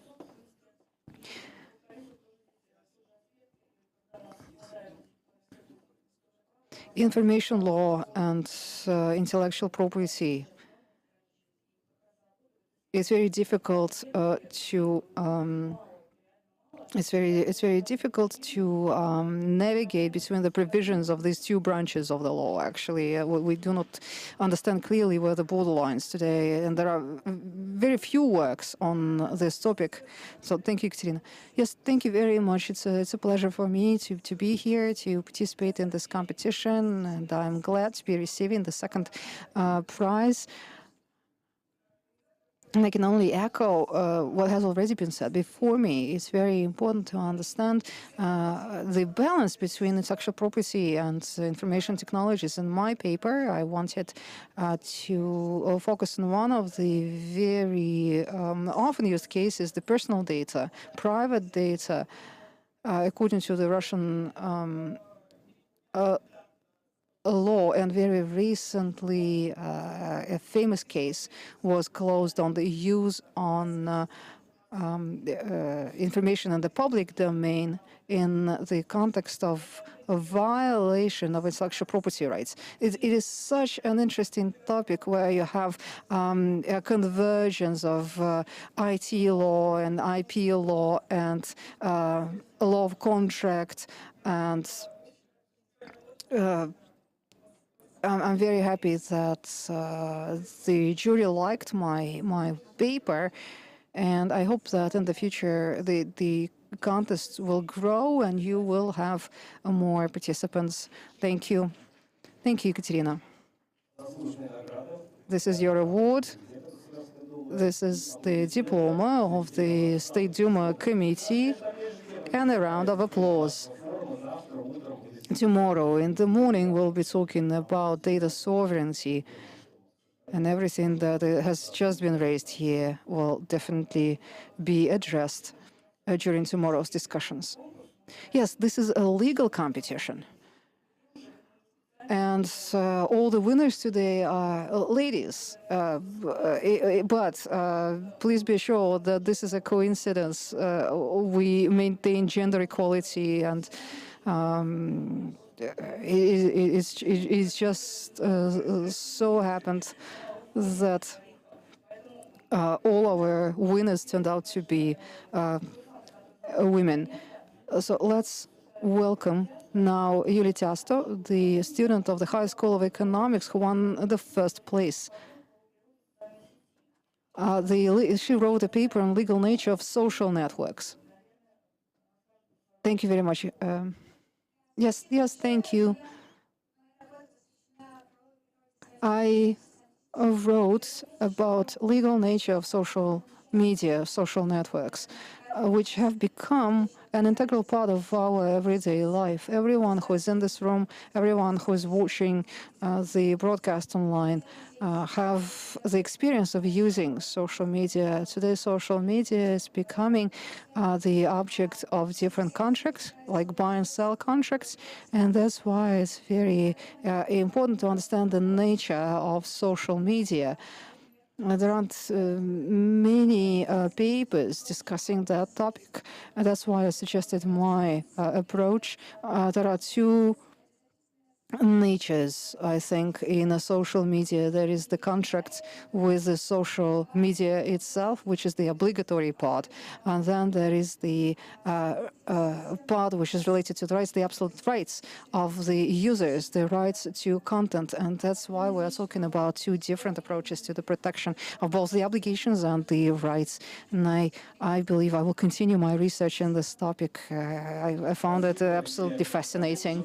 Information law and intellectual property. It's very difficult to navigate between the provisions of these two branches of the law. Actually, we do not understand clearly where the borderlines today, and there are very few works on this topic. So thank you, Ekaterina. Yes, thank you very much. It's a pleasure for me to be here, to participate in this competition, and I'm glad to be receiving the second prize. And I can only echo what has already been said before me. It's very important to understand the balance between intellectual property and information technologies. In my paper, I wanted to focus on one of the very often used cases, the personal data, private data, according to the Russian law, and very recently a famous case was closed on the use on information in the public domain in the context of a violation of intellectual property rights. It is such an interesting topic where you have a convergence of IT law and IP law and law of contract, and I'm very happy that the jury liked my paper, and I hope that in the future the contest will grow and you will have more participants. Thank you. Thank you, Katerina. This is your award. This is the diploma of the State Duma Committee and a round of applause. Tomorrow in the morning, we'll be talking about data sovereignty, and everything that has just been raised here will definitely be addressed during tomorrow's discussions. Yes, this is a legal competition. And all the winners today are ladies. But please be sure that this is a coincidence. We maintain gender equality, and it's just so happened that all our winners turned out to be women. So let's welcome now Yulia Tiasto, the student of the High School of Economics who won the first place. She wrote a paper on legal nature of social networks. Thank you very much. Yes, thank you. I wrote about legal nature of social media, social networks, which have become an integral part of our everyday life. Everyone who is in this room, everyone who is watching the broadcast online have the experience of using social media. Today, social media is becoming the object of different contracts, like buy and sell contracts, and that's why it's very important to understand the nature of social media. There aren't many papers discussing that topic, and that's why I suggested my approach. There are two natures, I think, in a social media. There is the contract with the social media itself, which is the obligatory part, and then there is the part which is related to the rights, the absolute rights of the users, the rights to content, and that's why we're talking about two different approaches to the protection of both the obligations and the rights. And I believe I will continue my research in this topic. I found it absolutely fascinating.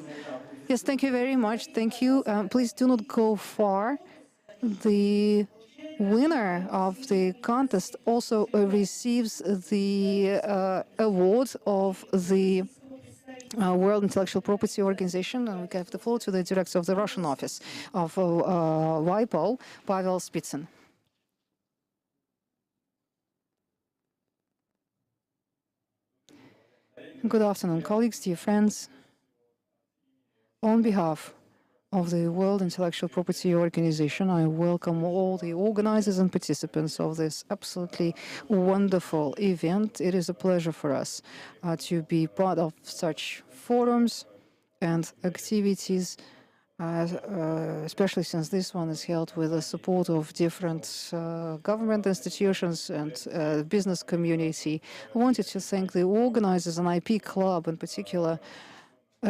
Yes, thank you very much. Thank you. Please do not go far. The winner of the contest also receives the award of the World Intellectual Property Organization. And we give the floor to the director of the Russian office of WIPO, Pavel Spitsyn. Good afternoon, colleagues, dear friends. On behalf of the World Intellectual Property Organization, I welcome all the organizers and participants of this absolutely wonderful event. It is a pleasure for us to be part of such forums and activities, especially since this one is held with the support of different government institutions and business community. I wanted to thank the organizers and IP Club in particular,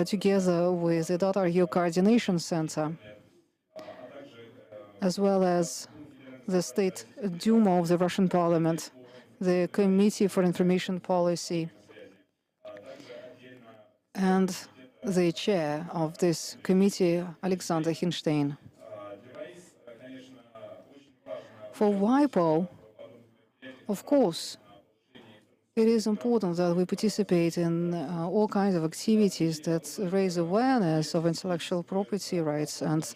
together with the .ru Coordination Center, as well as the State Duma of the Russian Parliament, the Committee for Information Policy, and the chair of this committee, Alexander Hinstein. For WIPO, of course, it is important that we participate in all kinds of activities that raise awareness of intellectual property rights, and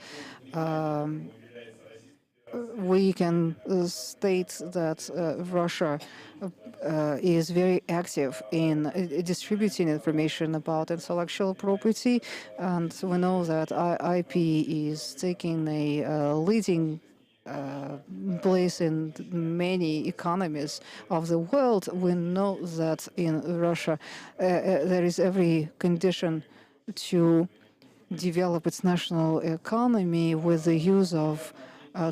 we can state that Russia is very active in distributing information about intellectual property, and we know that IP is taking a leading place in many economies of the world. We know that in Russia there is every condition to develop its national economy with the use of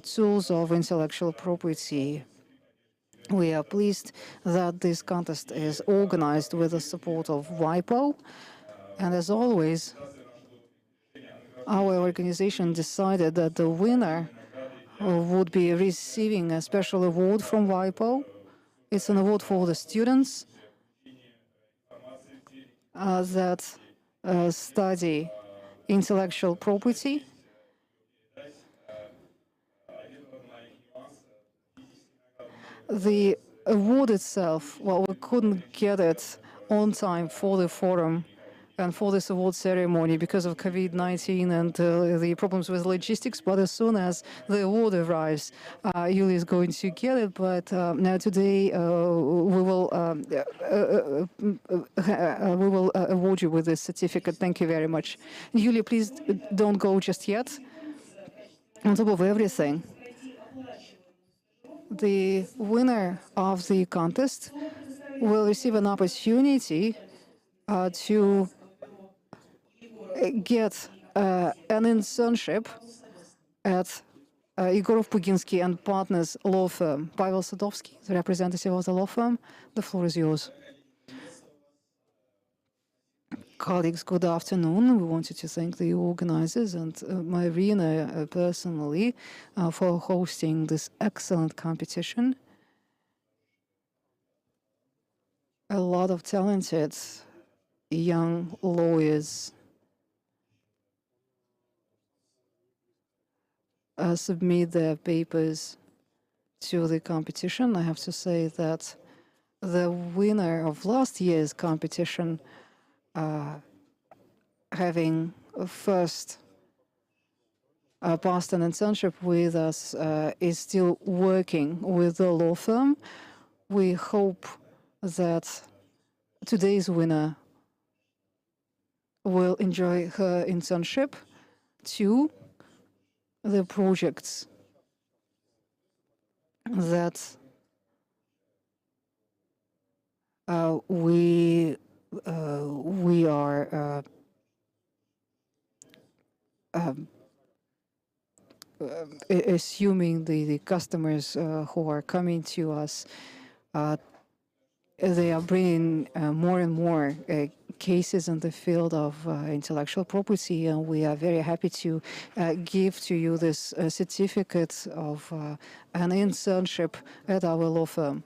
tools of intellectual property. We are pleased that this contest is organized with the support of WIPO, and as always, our organization decided that the winner would be receiving a special award from WIPO. It's an award for the students that study intellectual property. The award itself, well, we couldn't get it on time for the forum and for this award ceremony because of COVID-19 and the problems with logistics. But as soon as the award arrives, Yulia is going to get it. But now today we will award you with this certificate. Thank you very much. Yulia, please don't go just yet. On top of everything, the winner of the contest will receive an opportunity to get an internship at Igorov Puginsky and Partners law firm. Pavel Sadovsky, the representative of the law firm, the floor is yours. Colleagues, good afternoon. We wanted to thank the organizers and Marina personally for hosting this excellent competition. A lot of talented young lawyers submit their papers to the competition. I have to say that the winner of last year's competition, having first passed an internship with us, is still working with the law firm. We hope that today's winner will enjoy her internship too. The projects that we are assuming the customers who are coming to us, they are bringing more and more cases in the field of intellectual property, and we are very happy to give to you this certificate of an internship at our law firm.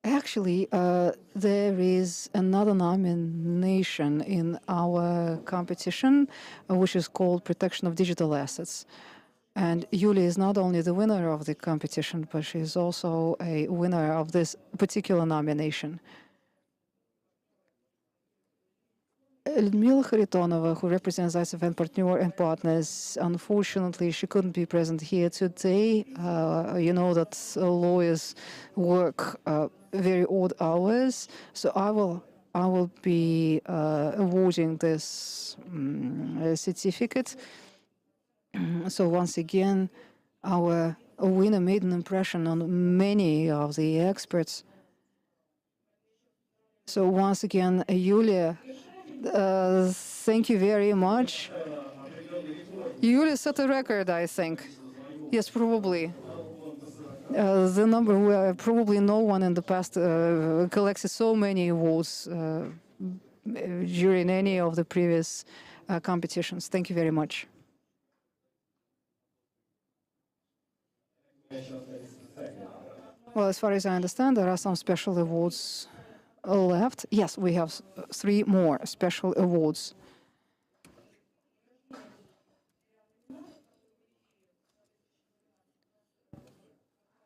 Actually, there is another nomination in our competition, which is called Protection of Digital Assets. And Yulia is not only the winner of the competition, but she is also a winner of this particular nomination. Людмила Kharitonova, who represents ISFN Partner and Partners, unfortunately, she couldn't be present here today. You know that lawyers work very odd hours, so I will be awarding this certificate. So once again, our winner made an impression on many of the experts. So once again, Yulia, thank you very much. Yulia set a record, I think. Yes, probably. The number where probably no one in the past collected so many awards during any of the previous competitions. Thank you very much. Well, as far as I understand, there are some special awards left. Yes, we have 3 more special awards.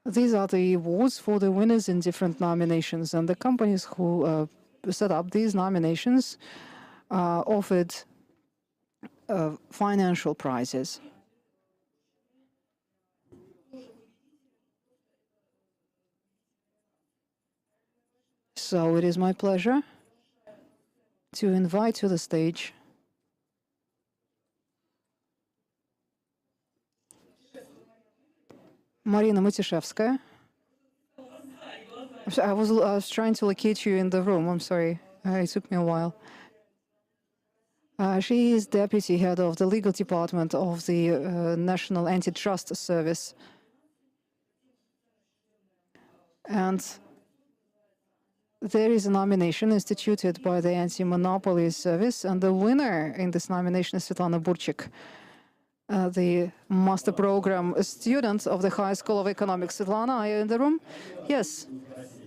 These are the awards for the winners in different nominations, and the companies who set up these nominations offered financial prizes. So it is my pleasure to invite to the stage Marina Matyshevskaya. I was trying to locate you in the room. I'm sorry. It took me a while. She is deputy head of the legal department of the National Antitrust Service. And there is a nomination instituted by the Anti-Monopoly Service, and the winner in this nomination is Svetlana Burchik, the master program student of the High School of Economics. Svetlana, are you in the room? Yes.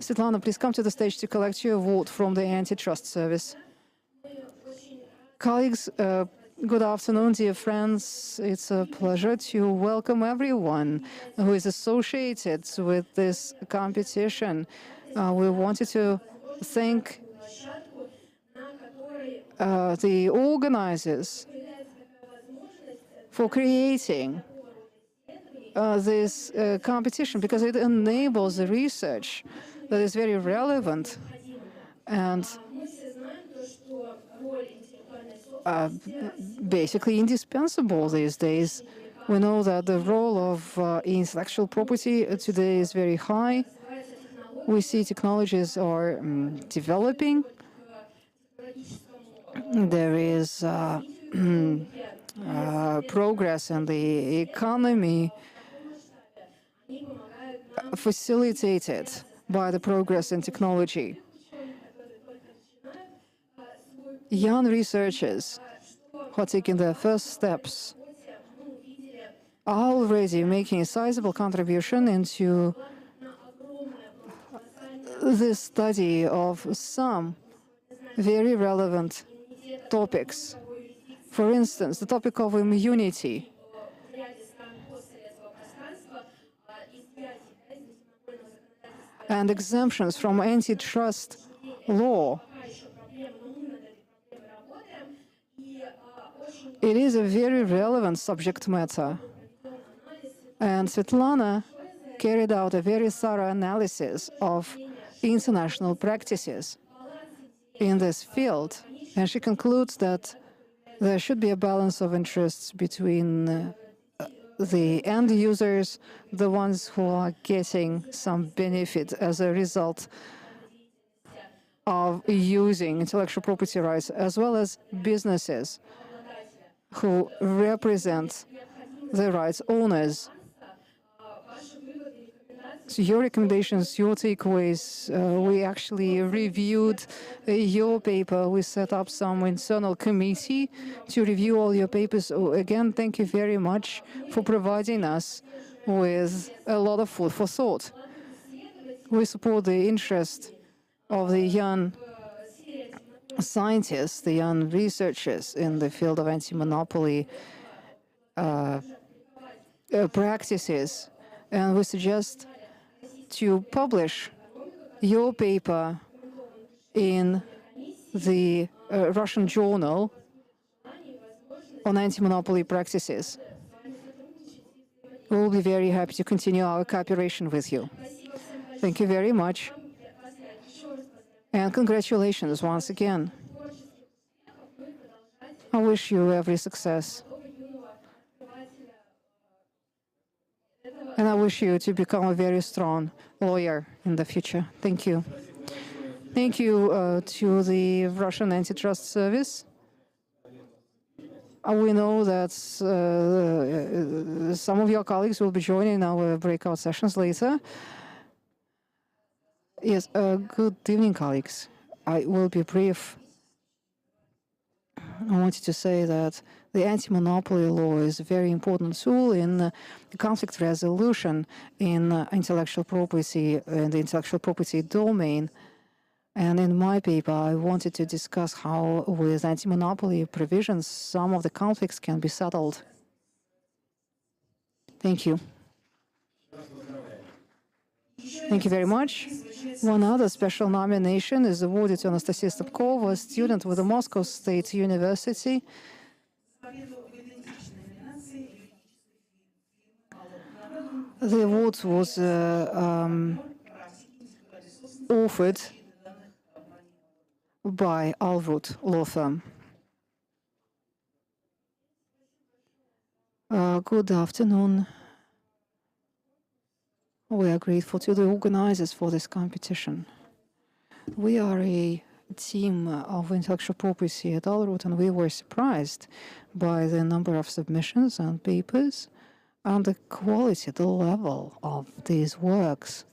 Svetlana, please come to the stage to collect your vote from the Antitrust Service. Colleagues, good afternoon, dear friends. It's a pleasure to welcome everyone who is associated with this competition. We wanted to thank the organizers for creating this competition, because it enables the research that is very relevant and basically indispensable these days. We know that the role of intellectual property today is very high. We see technologies are developing. There is progress in the economy facilitated by the progress in technology. Young researchers who are taking their first steps are already making a sizable contribution into the study of some very relevant topics. For instance, the topic of immunity. And exemptions from antitrust law. It is a very relevant subject matter. And Svetlana carried out a very thorough analysis of international practices in this field. And she concludes that there should be a balance of interests between the end users, the ones who are getting some benefit as a result of using intellectual property rights, as well as businesses who represent the rights owners. So your recommendations, your takeaways, we actually reviewed your paper. We set up some internal committee to review all your papers. So again, thank you very much for providing us with a lot of food for thought. We support the interest of the young scientists, the young researchers in the field of anti-monopoly practices, and we suggest to publish your paper in the Russian journal on anti-monopoly practices. We will be very happy to continue our cooperation with you. Thank you very much. And congratulations once again. I wish you every success. And I wish you to become a very strong lawyer in the future. Thank you. Thank you to the Russian Antitrust Service. We know that some of your colleagues will be joining our breakout sessions later. Yes, good evening, colleagues. I will be brief. I wanted to say that the anti-monopoly law is a very important tool in conflict resolution in intellectual property, in the intellectual property domain. And in my paper, I wanted to discuss how, with anti-monopoly provisions, some of the conflicts can be settled. Thank you. Thank you very much. One other special nomination is awarded to Anastasia Stepkova, a student with the Moscow State University. The award was offered by Alvord law firm. Good afternoon. We are grateful to the organizers for this competition. We are a team of intellectual property at Alvord, and we were surprised by the number of submissions and papers and the quality, the level of these works.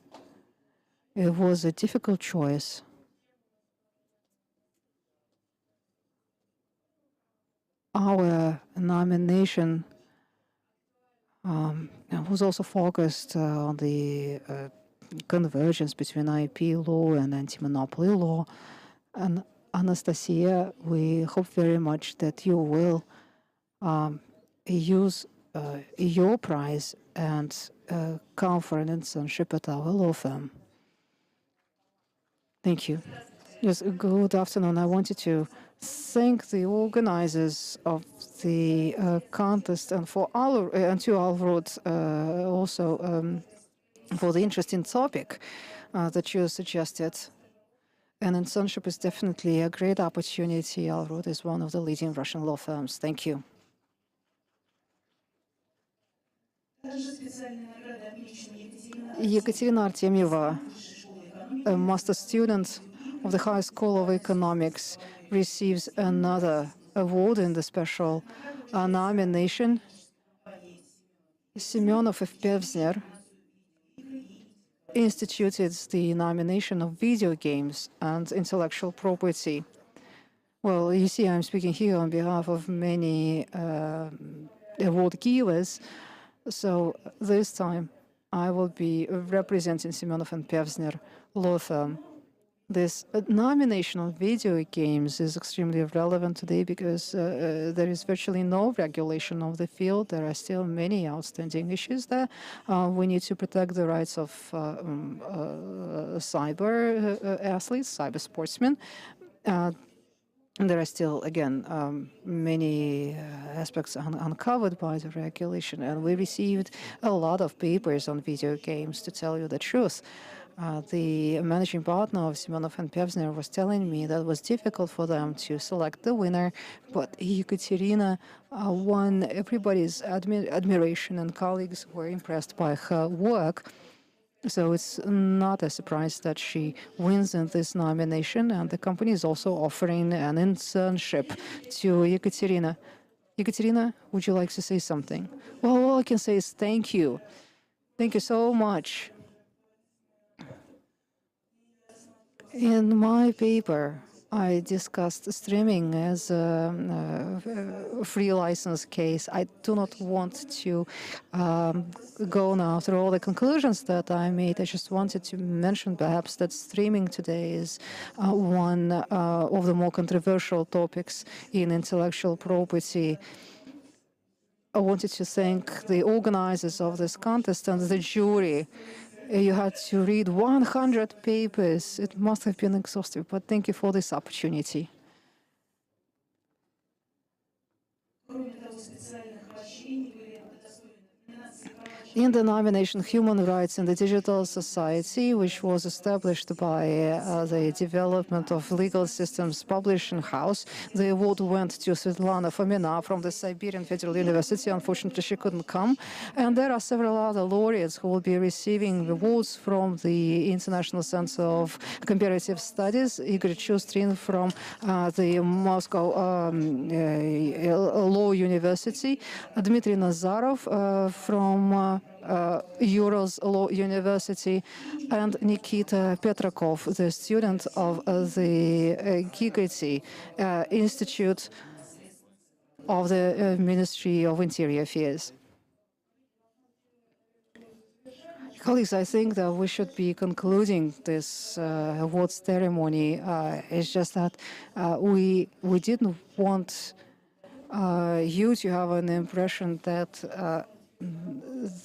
It was a difficult choice. Our nomination was also focused on the convergence between IP law and anti-monopoly law. And Anastasia, we hope very much that you will use your prize and come for an internship at our law firm. Thank you. Yes, good afternoon. I wanted to thank the organizers of the contest and for and to Alvrod also for the interesting topic that you suggested. An internship is definitely a great opportunity. Alvrod is one of the leading Russian law firms. Thank you. Ekaterina Artemyeva, a master student of the High School of Economics, receives another award in the special nomination. Semyonov and Pevzner instituted the nomination of video games and intellectual property. Well, you see, I'm speaking here on behalf of many award givers. So this time, I will be representing Semyonov and Pevzner law firm. This nomination of video games is extremely relevant today because there is virtually no regulation of the field. There are still many outstanding issues there. We need to protect the rights of cyber athletes, cyber sportsmen. There are still, again, many aspects uncovered by the regulation, and we received a lot of papers on video games, to tell you the truth. The managing partner of Semyonov and Pevzner was telling me that it was difficult for them to select the winner, but Ekaterina won everybody's admiration, and colleagues were impressed by her work. So it's not a surprise that she wins in this nomination, and the company is also offering an internship to Ekaterina. Ekaterina, would you like to say something? Well, all I can say is thank you. Thank you so much. In my paper, I discussed streaming as a free license case. I do not want to go now through all the conclusions that I made. I just wanted to mention perhaps that streaming today is one of the more controversial topics in intellectual property. I wanted to thank the organizers of this contest and the jury. You had to read 100 papers. It must have been exhaustive, but thank you for this opportunity. In the nomination Human Rights in the Digital Society, which was established by the Development of Legal Systems Publishing House, the award went to Svetlana Fomina from the Siberian Federal University. Unfortunately, she couldn't come. And there are several other laureates who will be receiving awards from the International Center of Comparative Studies, Igor Chustrin from the Moscow Law University, Dmitry Nazarov from Urals Law University, and Nikita Petrakov, the student of the Gigati Institute of the Ministry of Interior Affairs. Colleagues, I think that we should be concluding this awards ceremony. It's just that we didn't want you to have an impression that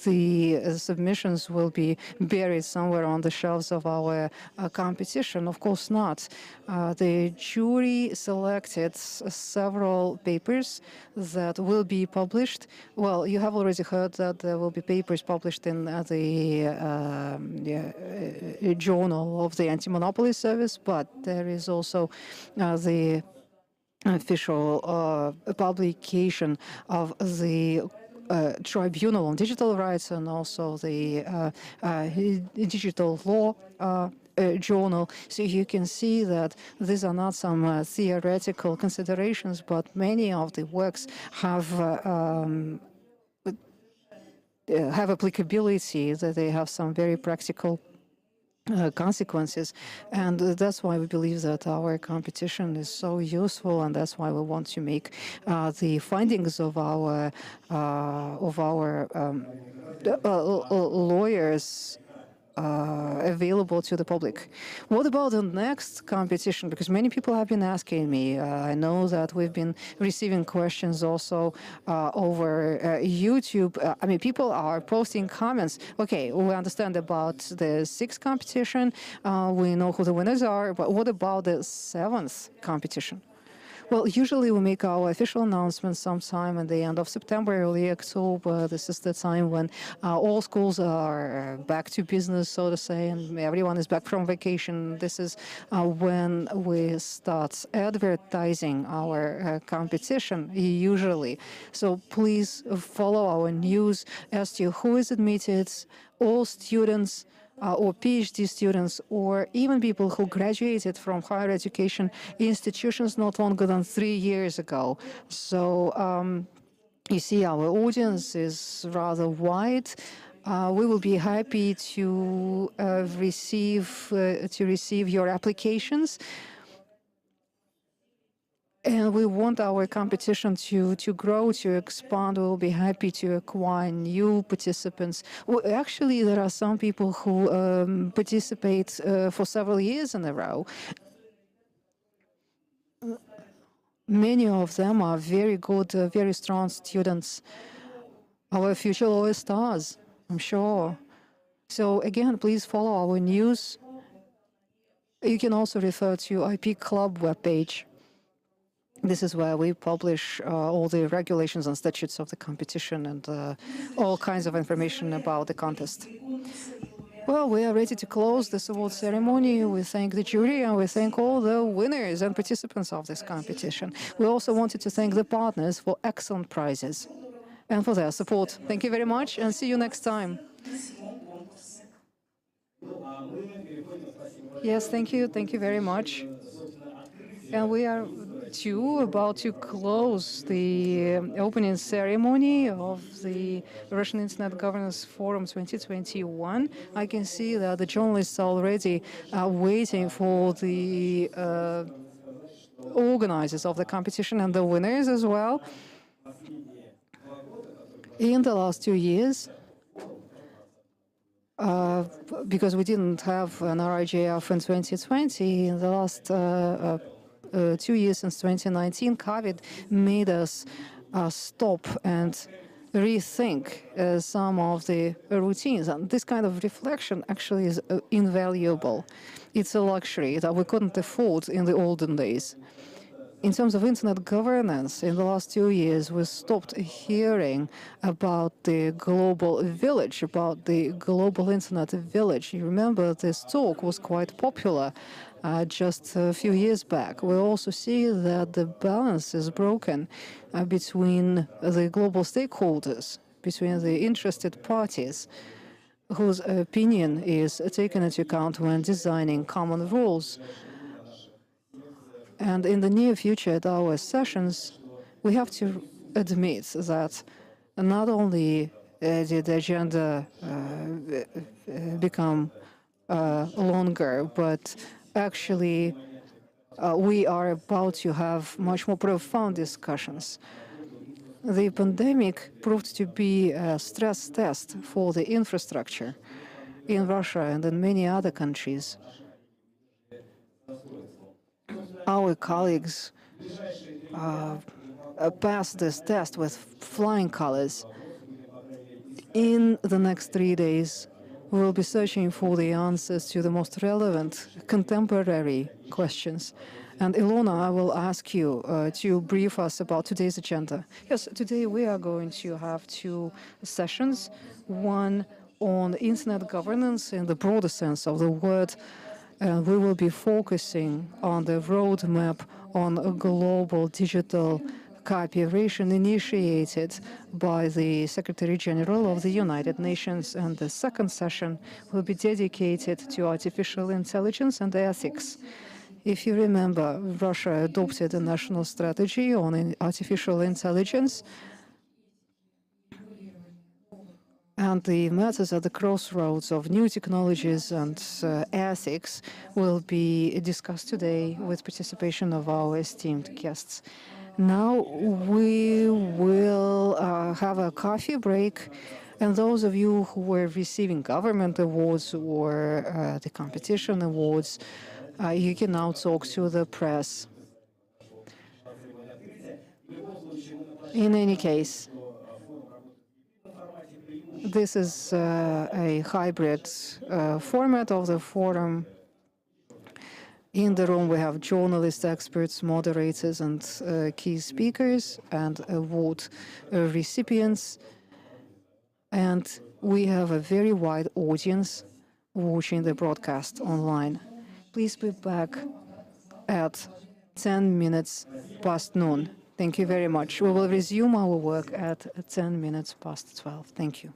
the submissions will be buried somewhere on the shelves of our competition. Of course not. The jury selected several papers that will be published. Well, you have already heard that there will be papers published in the Journal of the Anti-Monopoly Service, but there is also the official publication of the Tribunal on Digital Rights and also the Digital Law Journal. So you can see that these are not some theoretical considerations, but many of the works have applicability, that they have some very practical consequences, and that's why we believe that our competition is so useful, and that's why we want to make the findings of our lawyers available to the public. What about the next competition? Because many people have been asking me. I know that we've been receiving questions also over YouTube. I mean, people are posting comments. Okay, we understand about the 6th competition. We know who the winners are, but what about the 7th competition? Well, usually we make our official announcement sometime at the end of September, early October. This is the time when all schools are back to business, so to say, and everyone is back from vacation. This is when we start advertising our competition, usually. So please follow our news as to who is admitted, all students, or PhD students, or even people who graduated from higher education institutions not longer than 3 years ago. So you see, our audience is rather wide. We will be happy to receive your applications. And we want our competition to grow, to expand. We'll be happy to acquire new participants. Well, actually, there are some people who participate for several years in a row. Many of them are very good, very strong students. Our future lawyer stars, I'm sure. So again, please follow our news. You can also refer to IP Club webpage. This is where we publish all the regulations and statutes of the competition and all kinds of information about the contest. Well, we are ready to close this award ceremony. We thank the jury and we thank all the winners and participants of this competition. We also wanted to thank the partners for excellent prizes and for their support. Thank you very much and see you next time. Yes, thank you. Thank you very much. And we are about to close the opening ceremony of the Russian Internet Governance Forum 2021. I can see that the journalists are already waiting for the organizers of the competition and the winners as well. In the last 2 years, because we didn't have an RIGF in 2020, in the last 2 years since 2019, COVID made us stop and rethink some of the routines. And this kind of reflection actually is invaluable. It's a luxury that we couldn't afford in the olden days. In terms of internet governance, in the last 2 years, we stopped hearing about the global village, about the global internet village. You remember this talk was quite popular just a few years back. We also see that the balance is broken between the global stakeholders, between the interested parties, whose opinion is taken into account when designing common rules. And in the near future, at our sessions, we have to admit that not only did the agenda become longer, but actually we are about to have much more profound discussions. The pandemic proved to be a stress test for the infrastructure in Russia and in many other countries. Our colleagues passed this test with flying colors. In the next 3 days, we will be searching for the answers to the most relevant contemporary questions. And Ilona, I will ask you to brief us about today's agenda. Yes, today we are going to have 2 sessions, one on internet governance in the broader sense of the word. We will be focusing on the roadmap on a global digital cooperation initiated by the Secretary-General of the United Nations. And the second session will be dedicated to artificial intelligence and ethics. If you remember, Russia adopted a national strategy on artificial intelligence, and the matters at the crossroads of new technologies and ethics will be discussed today with participation of our esteemed guests. Now we will have a coffee break, And those of you who were receiving government awards or the competition awards, you can now talk to the press. In any case, this is a hybrid format of the forum. In the room, we have journalists, experts, moderators, and key speakers, and award recipients. And we have a very wide audience watching the broadcast online. Please be back at 10 minutes past noon. Thank you very much. We will resume our work at 10 minutes past 12. Thank you.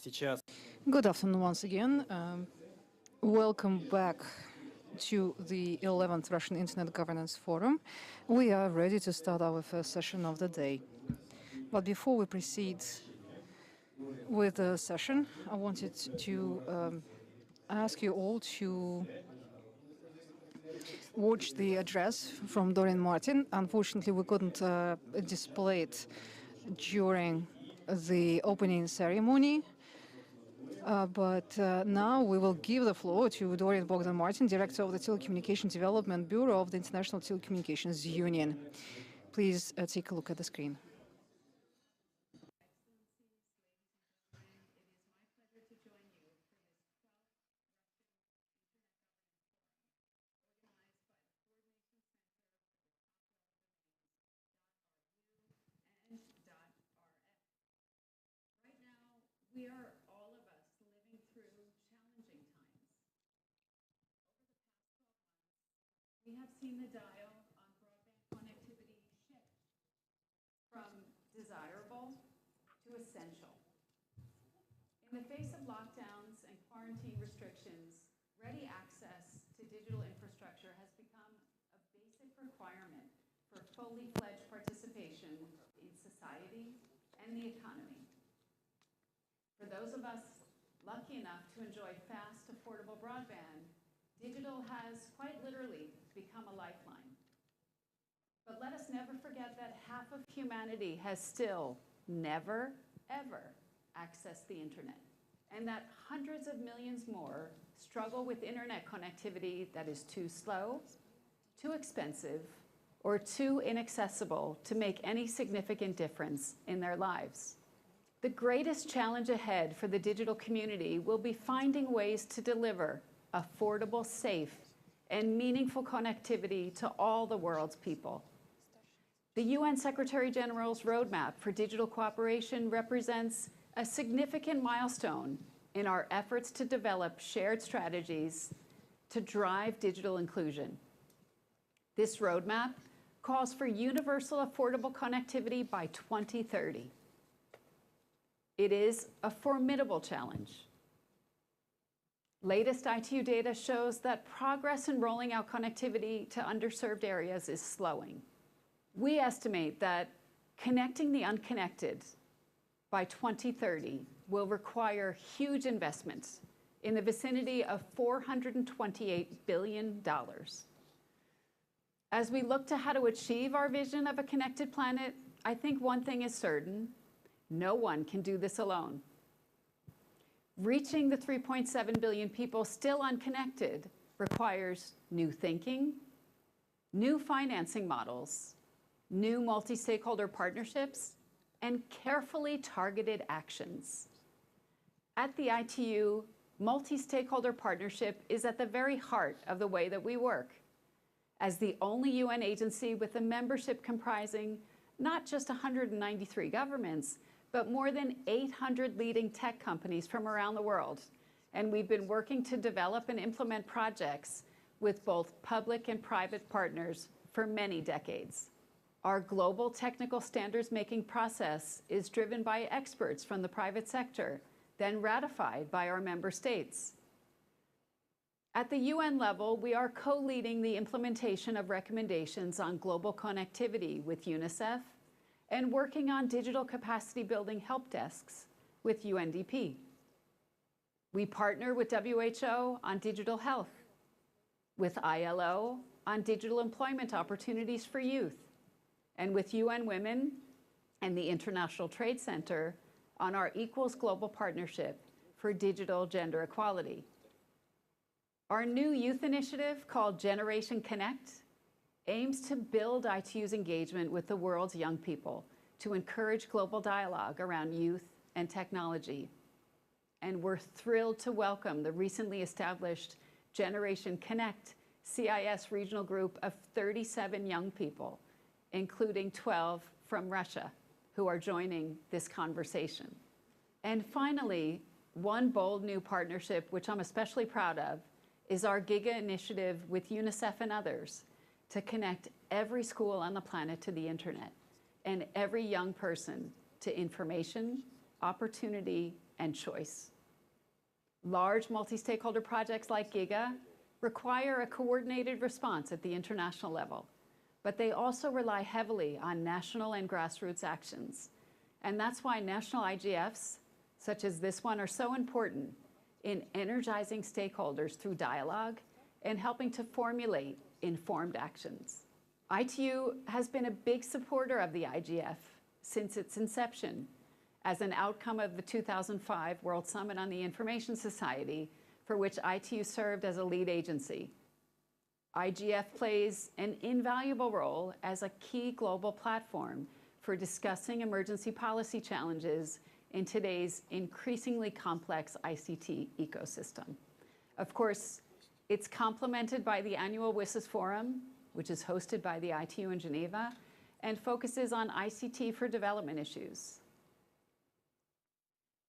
Сейчас. Good afternoon once again. Welcome back to the 11th Russian Internet Governance Forum. We are ready to start our first session of the day. But before we proceed with the session, I wanted to ask you all to watch the address from Dorian Martin. Unfortunately, we couldn't display it during the opening ceremony. But now we will give the floor to Dorian Bogdan Martin, Director of the Telecommunication Development Bureau of the International Telecommunications Union. Please take a look at the screen. We are, all of us, living through challenging times. Over the past 12 months, we have seen the dial on broadband connectivity shift from desirable to essential. In the face of lockdowns and quarantine restrictions, ready access to digital infrastructure has become a basic requirement for fully fledged participation in society and the economy. For those of us lucky enough to enjoy fast, affordable broadband, digital has quite literally become a lifeline. But let us never forget that half of humanity has still never, ever accessed the internet, and that hundreds of millions more struggle with internet connectivity that is too slow, too expensive, or too inaccessible to make any significant difference in their lives. The greatest challenge ahead for the digital community will be finding ways to deliver affordable, safe, and meaningful connectivity to all the world's people. The UN Secretary General's roadmap for digital cooperation represents a significant milestone in our efforts to develop shared strategies to drive digital inclusion. This roadmap calls for universal affordable connectivity by 2030. It is a formidable challenge. Latest ITU data shows that progress in rolling out connectivity to underserved areas is slowing. We estimate that connecting the unconnected by 2030 will require huge investments in the vicinity of $428 billion. As we look to how to achieve our vision of a connected planet, I think one thing is certain: no one can do this alone. Reaching the 3.7 billion people still unconnected requires new thinking, new financing models, new multi-stakeholder partnerships, and carefully targeted actions. At the ITU, multi-stakeholder partnership is at the very heart of the way that we work. As the only UN agency with a membership comprising not just 193 governments, but more than 800 leading tech companies from around the world. And we've been working to develop and implement projects with both public and private partners for many decades. Our global technical standards making process is driven by experts from the private sector, then ratified by our member states. At the UN level, we are co-leading the implementation of recommendations on global connectivity with UNICEF, and working on digital capacity building help desks with UNDP. We partner with WHO on digital health, with ILO on digital employment opportunities for youth, and with UN Women and the International Trade Center on our Equals Global Partnership for Digital Gender Equality. Our new youth initiative, called Generation Connect, aims to build ITU's engagement with the world's young people to encourage global dialogue around youth and technology. And we're thrilled to welcome the recently established Generation Connect CIS regional group of 37 young people, including 12 from Russia, who are joining this conversation. And finally, one bold new partnership, which I'm especially proud of, is our GIGA initiative with UNICEF and others to connect every school on the planet to the internet and every young person to information, opportunity, and choice. Large multi-stakeholder projects like GIGA require a coordinated response at the international level, but they also rely heavily on national and grassroots actions. And that's why national IGFs, such as this one, are so important in energizing stakeholders through dialogue and helping to formulate informed actions. ITU has been a big supporter of the IGF since its inception as an outcome of the 2005 World Summit on the Information Society, for which ITU served as a lead agency. IGF plays an invaluable role as a key global platform for discussing emergency policy challenges in today's increasingly complex ICT ecosystem. Of course, it's complemented by the annual WSIS Forum, which is hosted by the ITU in Geneva and focuses on ICT for development issues.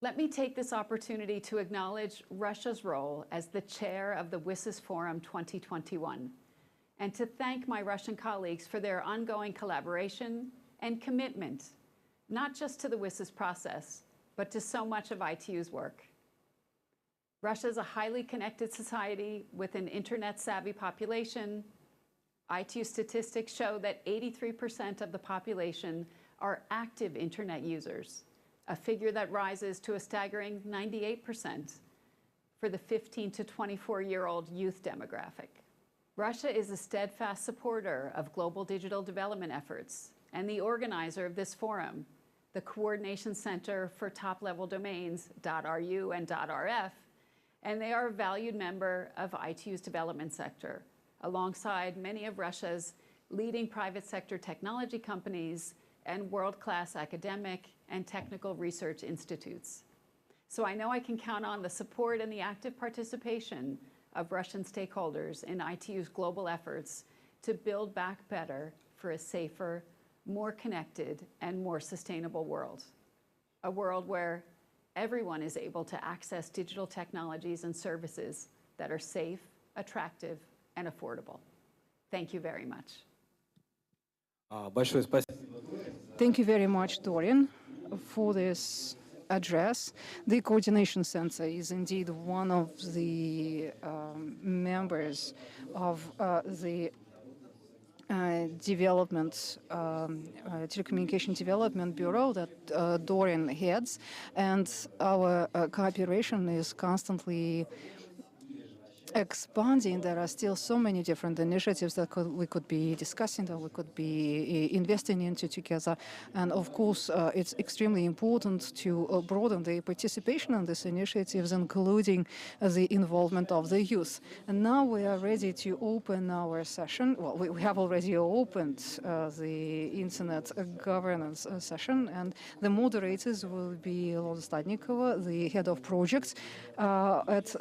Let me take this opportunity to acknowledge Russia's role as the chair of the WSIS Forum 2021 and to thank my Russian colleagues for their ongoing collaboration and commitment, not just to the WSIS process, but to so much of ITU's work. Russia is a highly connected society with an internet-savvy population. ITU statistics show that 83% of the population are active internet users, a figure that rises to a staggering 98% for the 15 to 24-year-old youth demographic. Russia is a steadfast supporter of global digital development efforts and the organizer of this forum, the Coordination Center for Top-Level Domains, .ru and .rf, and they are a valued member of ITU's development sector, alongside many of Russia's leading private sector technology companies and world-class academic and technical research institutes. So I know I can count on the support and the active participation of Russian stakeholders in ITU's global efforts to build back better for a safer, more connected, and more sustainable world. A world where everyone is able to access digital technologies and services that are safe, attractive, and affordable. Thank you very much. Большое спасибо. Thank you very much, Dorian, for this address. The Coordination Center is indeed one of the members of the Telecommunication Development Bureau that Dorian heads, and our cooperation is constantly expanding. There are still so many different initiatives that we could be discussing, that we could be investing into together. And of course, it's extremely important to broaden the participation in these initiatives, including the involvement of the youth. And now we are ready to open our session. Well, we have already opened the Internet governance session, and the moderators will be Lona Stadnikova, the head of projects at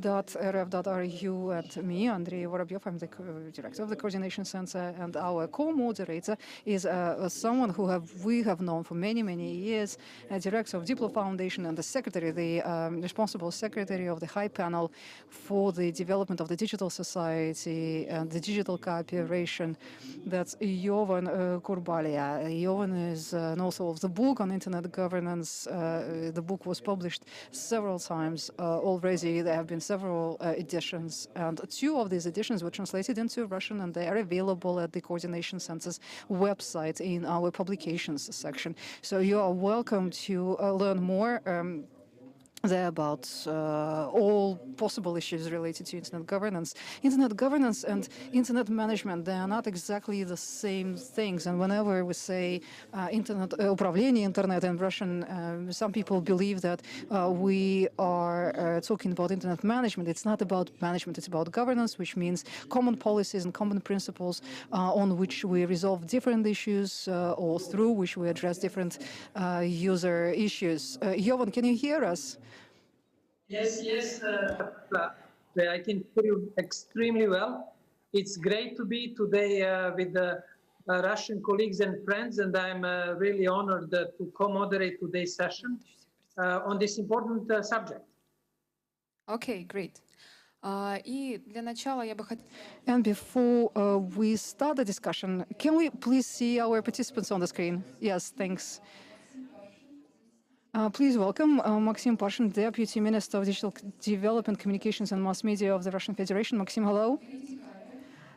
.rf.ru, and me, Andrei Vorobyov. I'm the director of the Coordination Center, and our co-moderator is someone who we have known for many, many years, director of Diplo Foundation and the secretary, the responsible secretary of the High Panel for the Development of the Digital Society and the Digital Cooperation. That's Jovan Kurbalia. Jovan is an author of the book on Internet governance. The book was published several times already. There have been several editions, and 2 of these editions were translated into Russian, and they are available at the Coordination Center's website in our publications section. So you are welcome to learn more there about all possible issues related to Internet governance. Internet governance and Internet management, they are not exactly the same things. And whenever we say управление Internet in Russian, some people believe that we are talking about Internet management. It's not about management, it's about governance, which means common policies and common principles on which we resolve different issues or through which we address different user issues. Jovan, can you hear us? Yes, I can hear you extremely well. It's great to be today with the Russian colleagues and friends, and I'm really honored to co-moderate today's session on this important subject. Okay, great. И для начала я бы хотела... And before we start the discussion, can we please see our participants on the screen? Yes, thanks. Please welcome Maxim Pashin, Deputy Minister of Digital Development, Communications and Mass Media of the Russian Federation. Maxim, hello.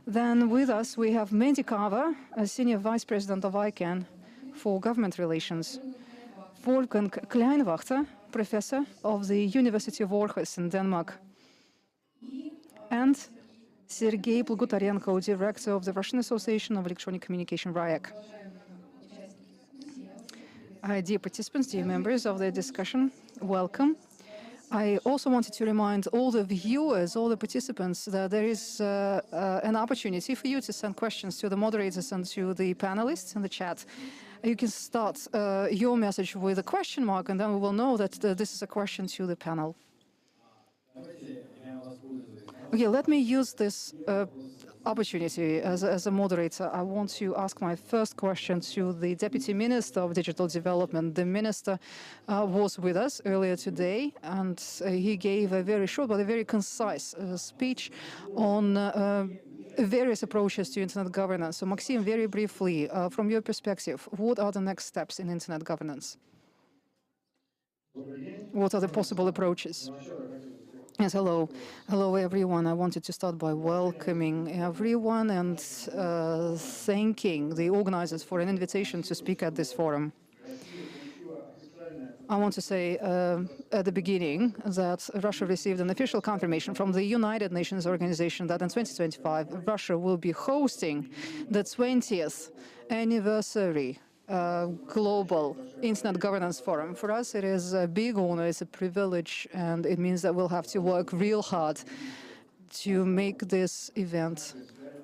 Then with us we have Mandy Kava, Senior Vice President of ICANN for Government Relations. Wolfgang Kleinwachter, Professor of the University of Aarhus in Denmark. And Sergei Plugutarenko, Director of the Russian Association of Electronic Communication, RAEC. Dear participants, dear members of the discussion, welcome. I also wanted to remind all the viewers, all the participants, that there is an opportunity for you to send questions to the moderators and to the panelists in the chat. You can start your message with a question mark, and then we will know that this is a question to the panel. Okay, let me use this opportunity as a moderator. I want to ask my first question to the Deputy Minister of Digital Development. The Minister was with us earlier today, and he gave a very short but a very concise speech on various approaches to internet governance. So, Maxim, very briefly, from your perspective, what are the next steps in internet governance? What are the possible approaches? Yes, hello. Hello, everyone. I wanted to start by welcoming everyone and thanking the organizers for an invitation to speak at this forum. I want to say at the beginning that Russia received an official confirmation from the United Nations organization that in 2025, Russia will be hosting the 20th anniversary Global Internet Governance Forum. For us, it is a big honor, it's a privilege, and it means that we'll have to work real hard to make this event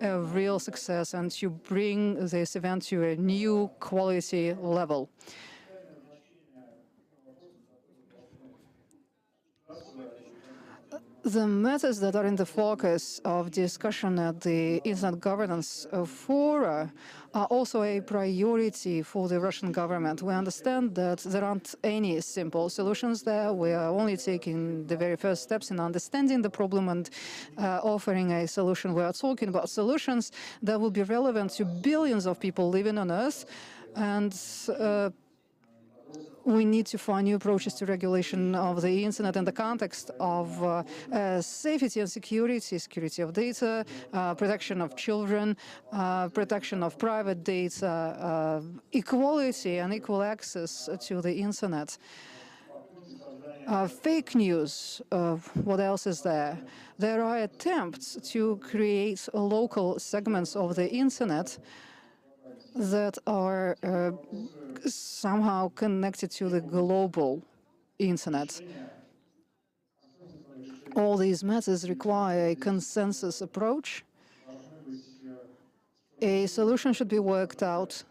a real success and to bring this event to a new quality level. The matters that are in the focus of discussion at the Internet Governance Forum are also a priority for the Russian government. We understand that there aren't any simple solutions there. We are only taking the very first steps in understanding the problem and offering a solution. We are talking about solutions that will be relevant to billions of people living on Earth, and we need to find new approaches to regulation of the internet in the context of safety and security, security of data, protection of children, protection of private data, equality and equal access to the internet. Fake news, what else is there? There are attempts to create local segments of the internet that are somehow connected to the global internet. All these matters require a consensus approach. A solution should be worked out.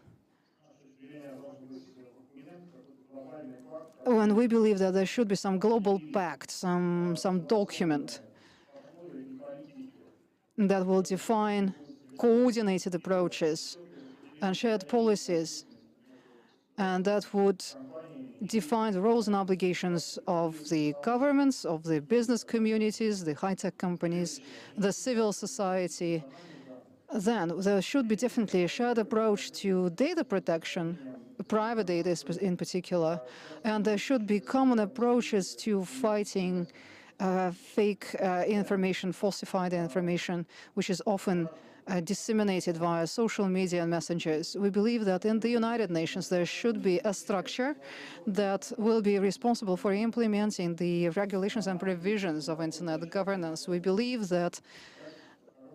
And we believe that there should be some global pact, some document that will define coordinated approaches and shared policies, and that would define the roles and obligations of the governments, of the business communities, the high-tech companies, the civil society. Then there should be definitely a shared approach to data protection, private data in particular, and there should be common approaches to fighting fake information, falsified information, which is often disseminated via social media and messengers. We believe that in the United Nations there should be a structure that will be responsible for implementing the regulations and provisions of internet governance. We believe that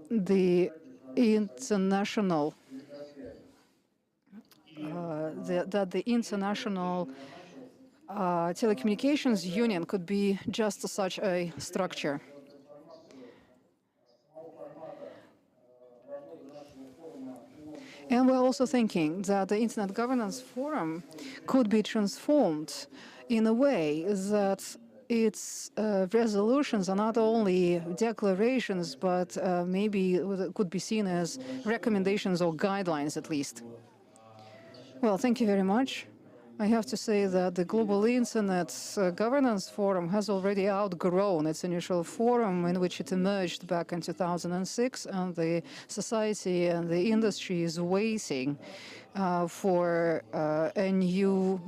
the international telecommunications union could be just such a structure. And we're also thinking that the Internet Governance Forum could be transformed in a way that its resolutions are not only declarations, but maybe could be seen as recommendations or guidelines at least. Well, thank you very much. I have to say that the Global Internet Governance Forum has already outgrown its initial forum in which it emerged back in 2006, and the society and the industry is waiting for a new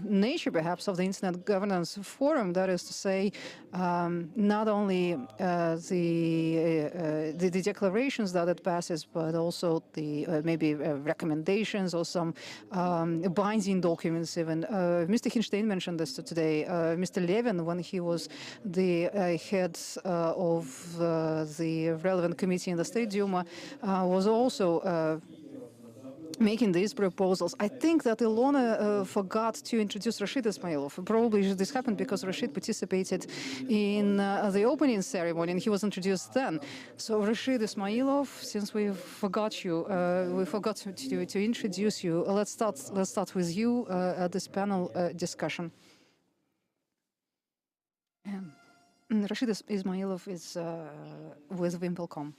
nature, perhaps, of the Internet Governance Forum. That is to say, not only the declarations that it passes, but also the maybe recommendations or some binding documents even. Mr. Hinstein mentioned this today. Mr. Levin, when he was the head of the relevant committee in the State Duma, was also making these proposals. I think that Ilona forgot to introduce Rashid Ismailov. Probably this happened because Rashid participated in the opening ceremony and he was introduced then. So Rashid Ismailov, since we forgot you, we forgot to introduce you. Let's start with you at this panel discussion. Rashid Ismailov is with Wimpel.com.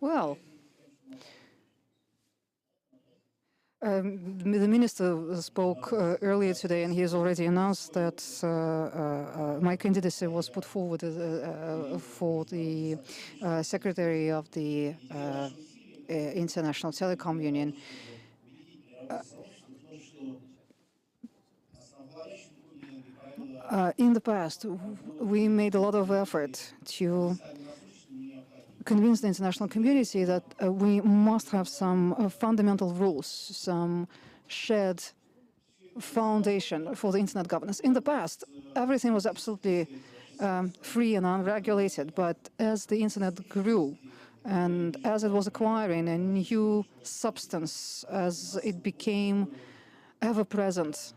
Well, the minister spoke earlier today, and he has already announced that my candidacy was put forward for the secretary of the International Telecom Union. In the past, we made a lot of effort to convince the international community that we must have some fundamental rules, some shared foundation for the internet governance. In the past, everything was absolutely free and unregulated, but as the internet grew and as it was acquiring a new substance, as it became ever-present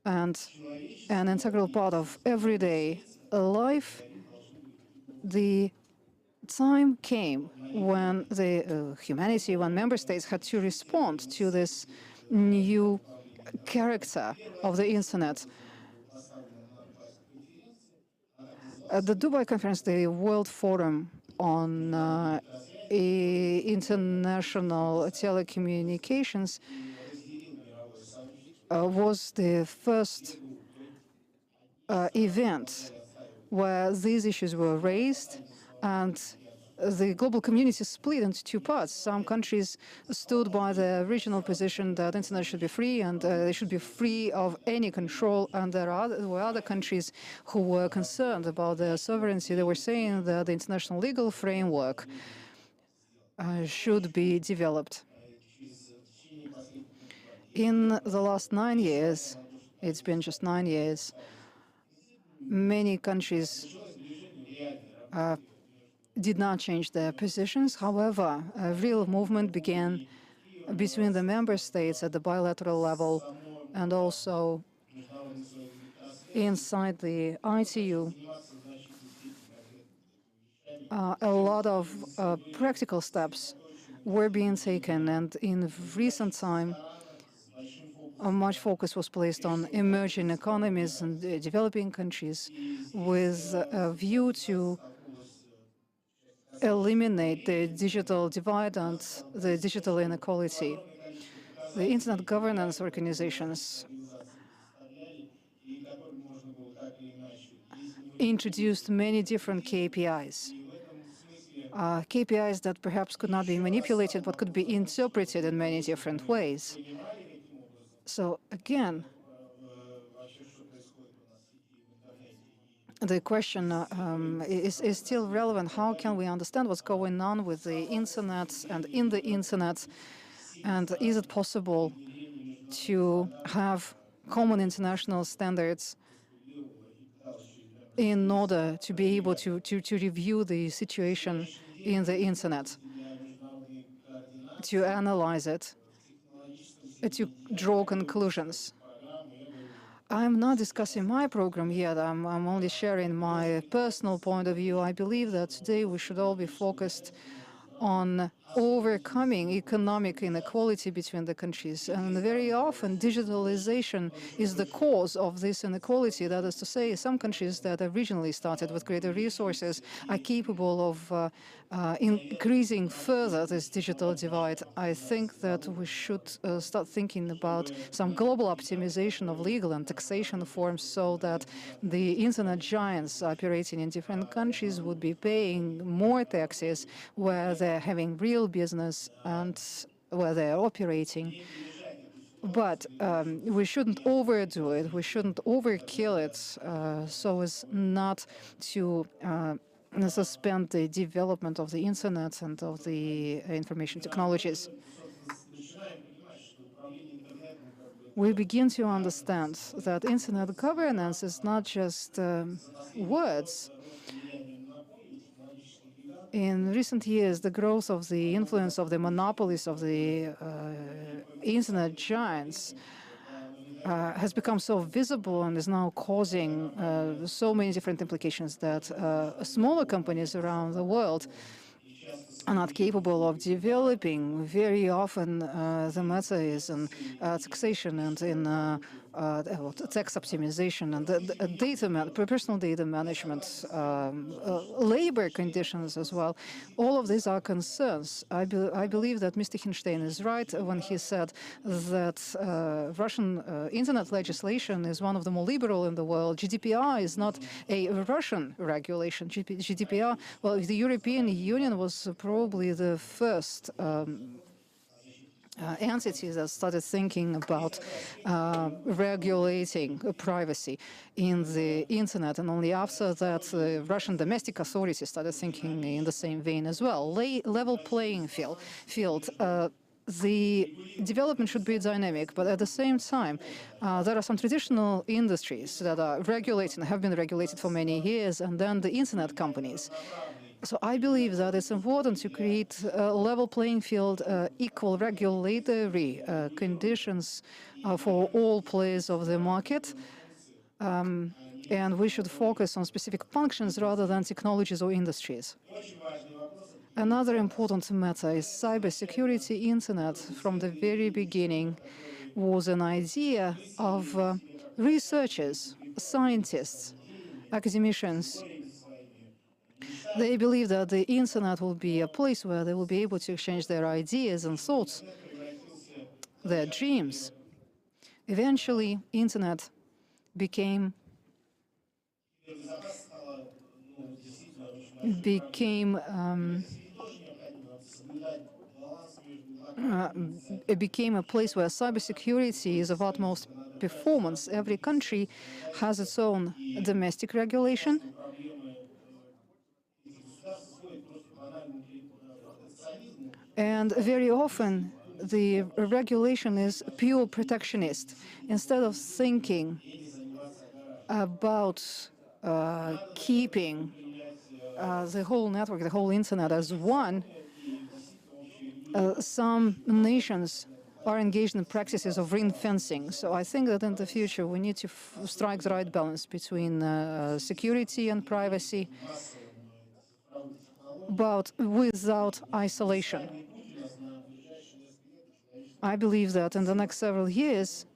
and an integral part of everyday life, the time came when humanity, when member states had to respond to this new character of the internet. At the Dubai conference, the World Forum on International Telecommunications was the first event where these issues were raised, and the global community split into two parts. Some countries stood by the original position that internet should be free and they should be free of any control, and there were other countries who were concerned about their sovereignty. They were saying that the international legal framework should be developed. In the last 9 years, it's been just 9 years, many countries did not change their positions. However, a real movement began between the member states at the bilateral level and also inside the ITU. A lot of practical steps were being taken, and in recent time, much focus was placed on emerging economies and developing countries with a view to eliminate the digital divide and the digital inequality. The internet governance organizations introduced many different KPIs. KPIs that perhaps could not be manipulated, but could be interpreted in many different ways. So again, the question is still relevant. How can we understand what's going on with the internet and in the internet? And is it possible to have common international standards in order to be able to review the situation in the internet, to analyze it, to draw conclusions? I'm not discussing my program yet. I'm only sharing my personal point of view. I believe that today we should all be focused on overcoming economic inequality between the countries. And very often, digitalization is the cause of this inequality. That is to say, some countries that originally started with greater resources are capable of increasing further this digital divide. I think that we should start thinking about some global optimization of legal and taxation forms so that the internet giants operating in different countries would be paying more taxes where they're having real real business and where they're operating. But we shouldn't overdo it. We shouldn't overkill it so as not to suspend the development of the internet and of the information technologies. We begin to understand that internet governance is not just words. In recent years, the growth of the influence of the monopolies of the internet giants has become so visible and is now causing so many different implications that smaller companies around the world are not capable of developing. Very often the matter is in taxation and in tax optimization and personal data management, labor conditions as well. All of these are concerns. I believe that Mr. Hinstein is right when he said that Russian internet legislation is one of the more liberal in the world. GDPR is not a Russian regulation. GDPR, well, the European Union was probably the first entity that started thinking about regulating privacy in the internet, and only after that the Russian domestic authorities started thinking in the same vein as well. Level playing field. The development should be dynamic, but at the same time, there are some traditional industries that are regulated and have been regulated for many years, and then the internet companies. So I believe that it's important to create a level playing field, equal regulatory conditions for all players of the market. And we should focus on specific functions rather than technologies or industries. Another important matter is cybersecurity. Internet, from the very beginning, was an idea of researchers, scientists, academicians. They believe that the internet will be a place where they will be able to exchange their ideas and thoughts, their dreams. Eventually, internet became a place where cybersecurity is of utmost performance. Every country has its own domestic regulation. And very often, the regulation is pure protectionist. Instead of thinking about keeping the whole network, the whole internet as one, some nations are engaged in practices of ring fencing. So I think that in the future we need to strike the right balance between security and privacy, but without isolation. I believe that in the next several years,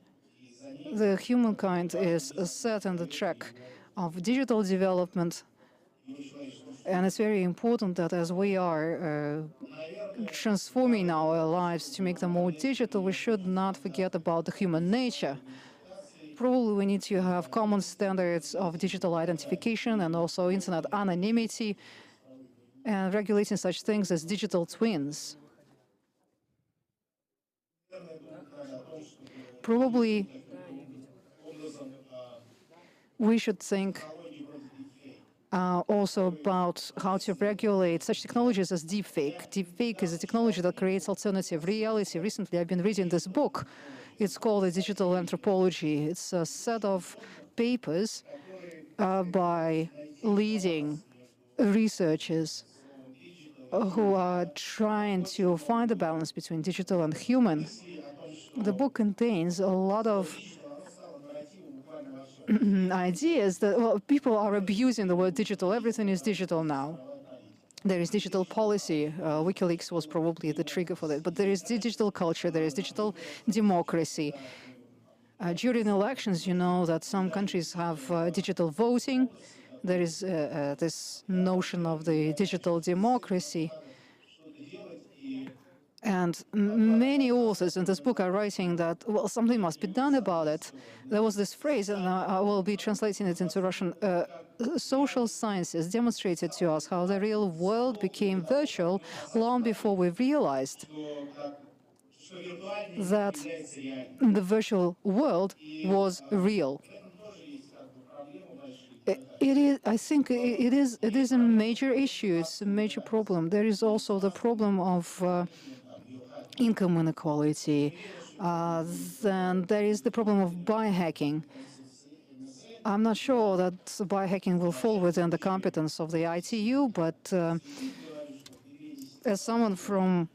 the humankind is set on the track of digital development. And it's very important that as we are transforming our lives to make them more digital, we should not forget about the human nature. Probably we need to have common standards of digital identification and also internet anonymity, and regulating such things as digital twins. Probably we should think also about how to regulate such technologies as deepfake. Deepfake is a technology that creates alternative reality. Recently, I've been reading this book. It's called The Digital Anthropology. It's a set of papers by leading researchers who are trying to find a balance between digital and human. The book contains a lot of ideas that, well, people are abusing the word digital. Everything is digital now. There is digital policy. WikiLeaks was probably the trigger for that. But there is digital culture. There is digital democracy. During elections, you know that some countries have digital voting. There is this notion of the digital democracy. And many authors in this book are writing that, well, something must be done about it. There was this phrase, and I will be translating it into Russian. Social sciences demonstrated to us how the real world became virtual long before we realized that the virtual world was real. It is, I think it is a major issue, it's a major problem. There is also the problem of income inequality. Then there is the problem of biohacking. I'm not sure that biohacking will fall within the competence of the ITU, but as someone from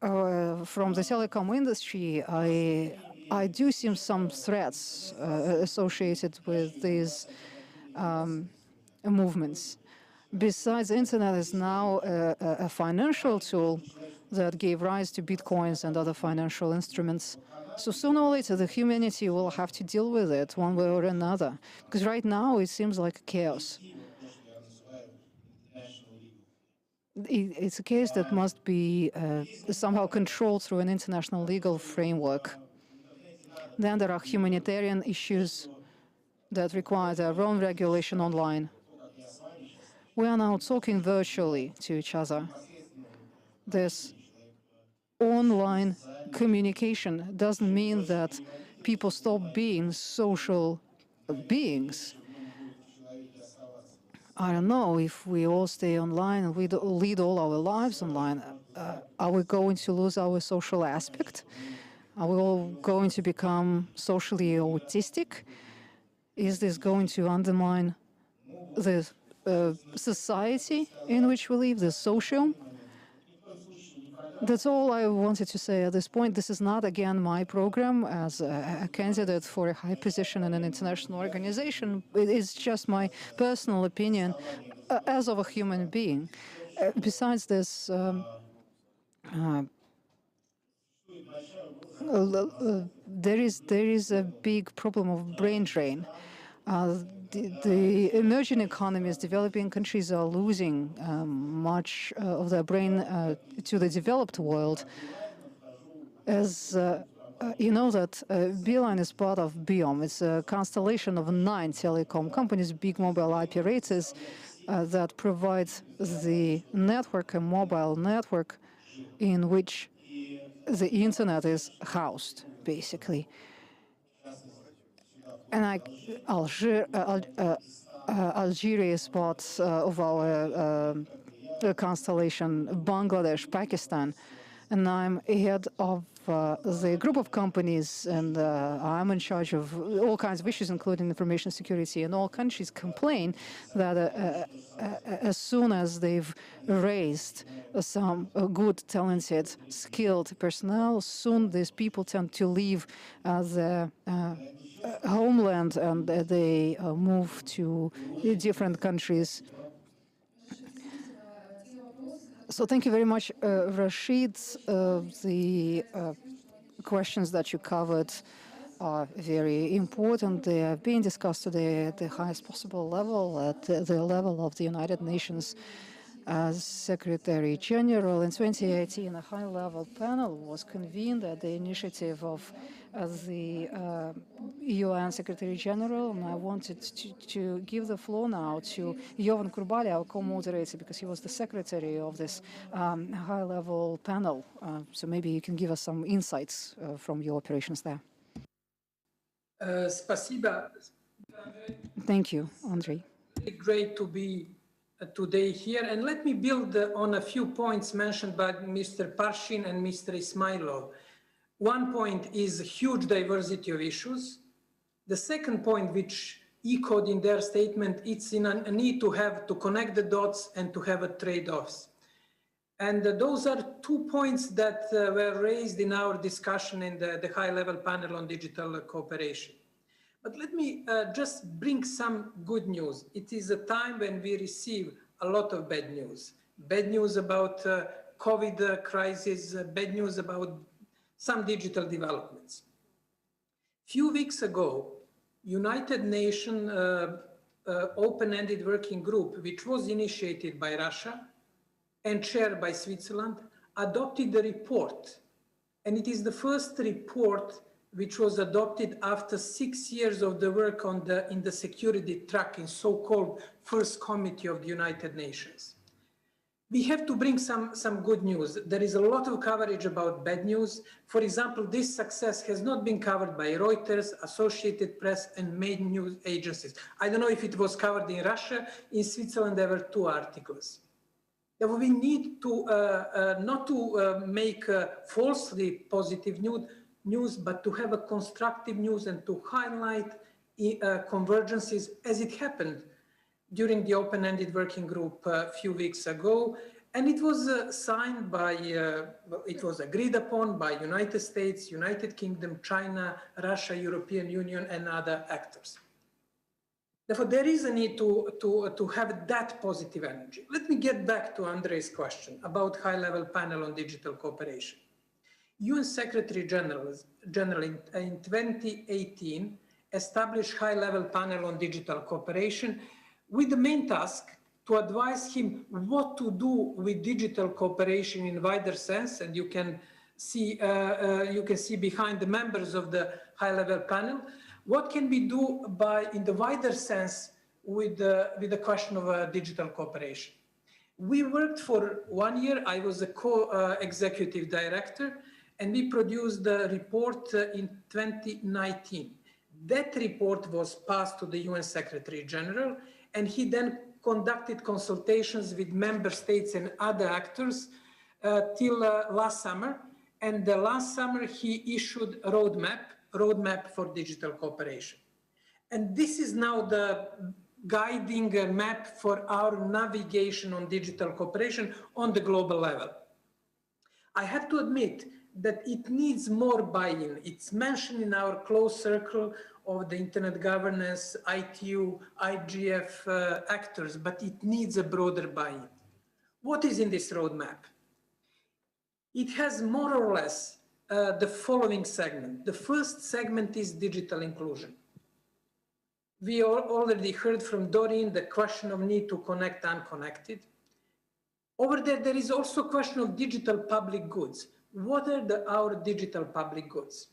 the telecom industry, I do see some threats associated with these movements. Besides, the internet is now a financial tool that gave rise to bitcoins and other financial instruments. So sooner or later, the humanity will have to deal with it one way or another. Because right now, it seems like chaos. It's a case that must be somehow controlled through an international legal framework. Then there are humanitarian issues that require their own regulation online. We are now talking virtually to each other. This online communication doesn't mean that people stop being social beings. I don't know, if we all stay online and we lead all our lives online, are we going to lose our social aspect? Are we all going to become socially autistic? Is this going to undermine the society in which we live, the social? That's all I wanted to say at this point. This is not, again, my program as a candidate for a high position in an international organization. It is just my personal opinion as of a human being. Besides this, there is a big problem of brain drain. The emerging economies, developing countries are losing much of their brain to the developed world. As you know that Beeline is part of Biom. It's a constellation of 9 telecom companies, big mobile operators that provide the network, a mobile network in which the internet is housed, basically. And Algeria is part of our constellation, Bangladesh, Pakistan, and I'm head of the group of companies, and I'm in charge of all kinds of issues, including information security. And all countries complain that as soon as they've raised some good, talented, skilled personnel, soon these people tend to leave the homeland and they move to different countries. So thank you very much, Rashid. The questions that you covered are very important. They are being discussed today at the highest possible level, at the level of the United Nations Secretary General. In 2018, a high-level panel was convened at the initiative of the UN Secretary General, and I wanted to give the floor now to Jovan Kurbali, our co-moderator, because he was the secretary of this high-level panel. So maybe you can give us some insights from your operations there. Спасибо. Thank you, Andrei. Great to be today here. And let me build on a few points mentioned by Mr. Parshin and Mr. Ismailov. One point is huge diversity of issues. The second point, which echoed in their statement, it's in a need to connect the dots and to have a trade-offs. And those are 2 points that were raised in our discussion in the high-level panel on digital cooperation. But let me just bring some good news. It is a time when we receive a lot of bad news. Bad news about COVID crisis, bad news about some digital developments. Few weeks ago, United Nations open-ended working group, which was initiated by Russia, and chaired by Switzerland, adopted a report. And it is the first report which was adopted after 6 years of the work in the security tracking, so-called First Committee of the United Nations. We have to bring some good news. There is a lot of coverage about bad news. For example, this success has not been covered by Reuters, Associated Press, and main news agencies. I don't know if it was covered in Russia. In Switzerland, there were 2 articles. Therefore, we need to not to make falsely positive news, but to have a constructive news and to highlight convergences as it happened during the open-ended working group a few weeks ago. And it was signed by, it was agreed upon by United States, United Kingdom, China, Russia, European Union, and other actors. Therefore, there is a need to have that positive energy. Let me get back to Andrei's question about high-level panel on digital cooperation. UN Secretary General in 2018 established high-level panel on digital cooperation with the main task to advise him what to do with digital cooperation in wider sense. And you can see behind the members of the high-level panel, what can we do in the wider sense with the question of digital cooperation. We worked for 1 year. I was a co-executive director, and we produced the report in 2019. That report was passed to the UN Secretary General, and he then conducted consultations with member states and other actors till last summer. And last summer, he issued a roadmap for digital cooperation. And this is now the guiding map for our navigation on digital cooperation on the global level. I have to admit that it needs more buy-in. It's mentioned in our close circle of the internet governance, ITU, IGF actors, but it needs a broader buy-in. What is in this roadmap? It has more or less the following segment. The first segment is digital inclusion. We already heard from Doreen the question of need to connect unconnected. Over there is also a question of digital public goods. What are our digital public goods?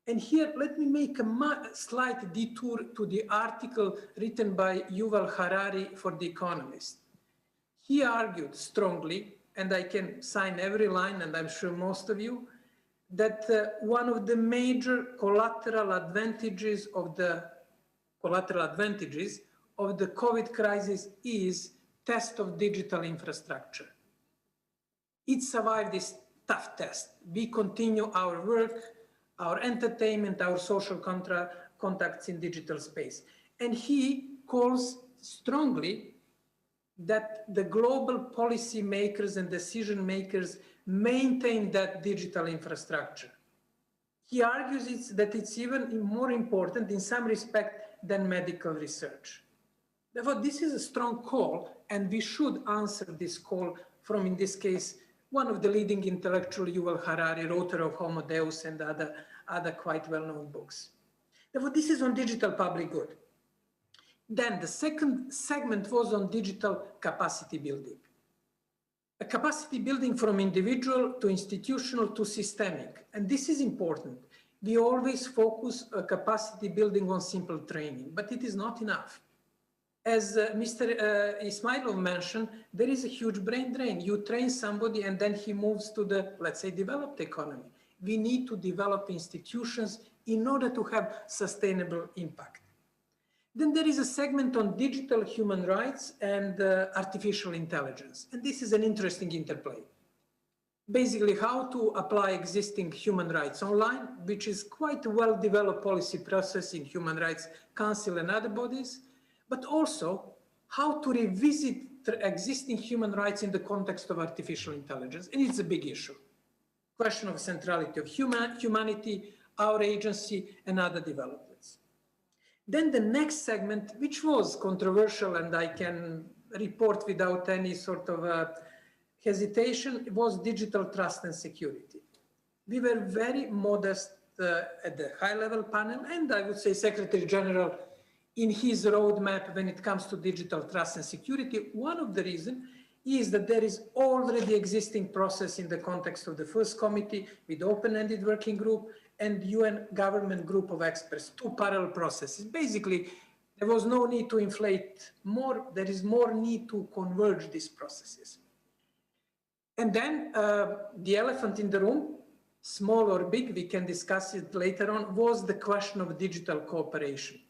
And here, let me make a slight detour to the article written by Yuval Harari for The Economist. He argued strongly, and I can sign every line, and I'm sure most of you, that one of the major collateral advantages of the COVID crisis is test of digital infrastructure. It survived this tough test. We continue our work, our entertainment, our social contacts in digital space. And he calls strongly that the global policy makers and decision makers maintain that digital infrastructure. He argues that it's even more important in some respect than medical research. Therefore, this is a strong call, and we should answer this call from, in this case, one of the leading intellectuals, Yuval Harari, author of Homo Deus and other quite well-known books. Therefore, this is on digital public good. Then the second segment was on digital capacity building. A capacity building from individual to institutional to systemic. And this is important. We always focus capacity building on simple training, but it is not enough. As Mr. Ismailov mentioned, there is a huge brain drain. You train somebody and then he moves to the, let's say, developed economy. We need to develop institutions in order to have sustainable impact. Then there is a segment on digital human rights and artificial intelligence. And this is an interesting interplay. Basically, how to apply existing human rights online, which is quite a well-developed policy process in Human Rights Council and other bodies, but also how to revisit existing human rights in the context of artificial intelligence. And it's a big issue. Question of centrality of humanity, our agency, and other developments. Then the next segment, which was controversial, and I can report without any sort of hesitation, was digital trust and security. We were very modest at the high-level panel, and I would say Secretary General in his roadmap when it comes to digital trust and security. One of the reasons is that there is already existing process in the context of the first committee with open-ended working group and UN government group of experts, two parallel processes. Basically, there was no need to inflate more, there is more need to converge these processes. And then the elephant in the room, small or big, we can discuss it later on, was the question of digital cooperation.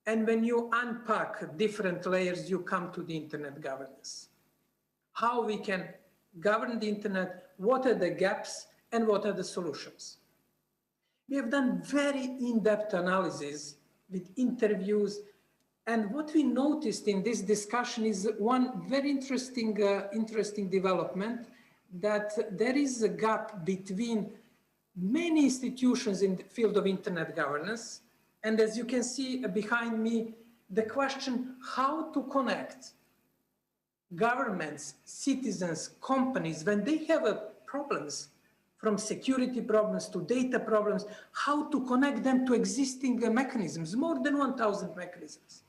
And when you unpack different layers, you come to the internet governance. How we can govern the internet, what are the gaps, and what are the solutions. We have done very in-depth analysis with interviews, and what we noticed in this discussion is one very interesting development, that there is a gap between many institutions in the field of internet governance. And as you can see behind me, the question how to connect governments, citizens, companies, when they have problems, from security problems to data problems, how to connect them to existing mechanisms, more than 1,000 mechanisms.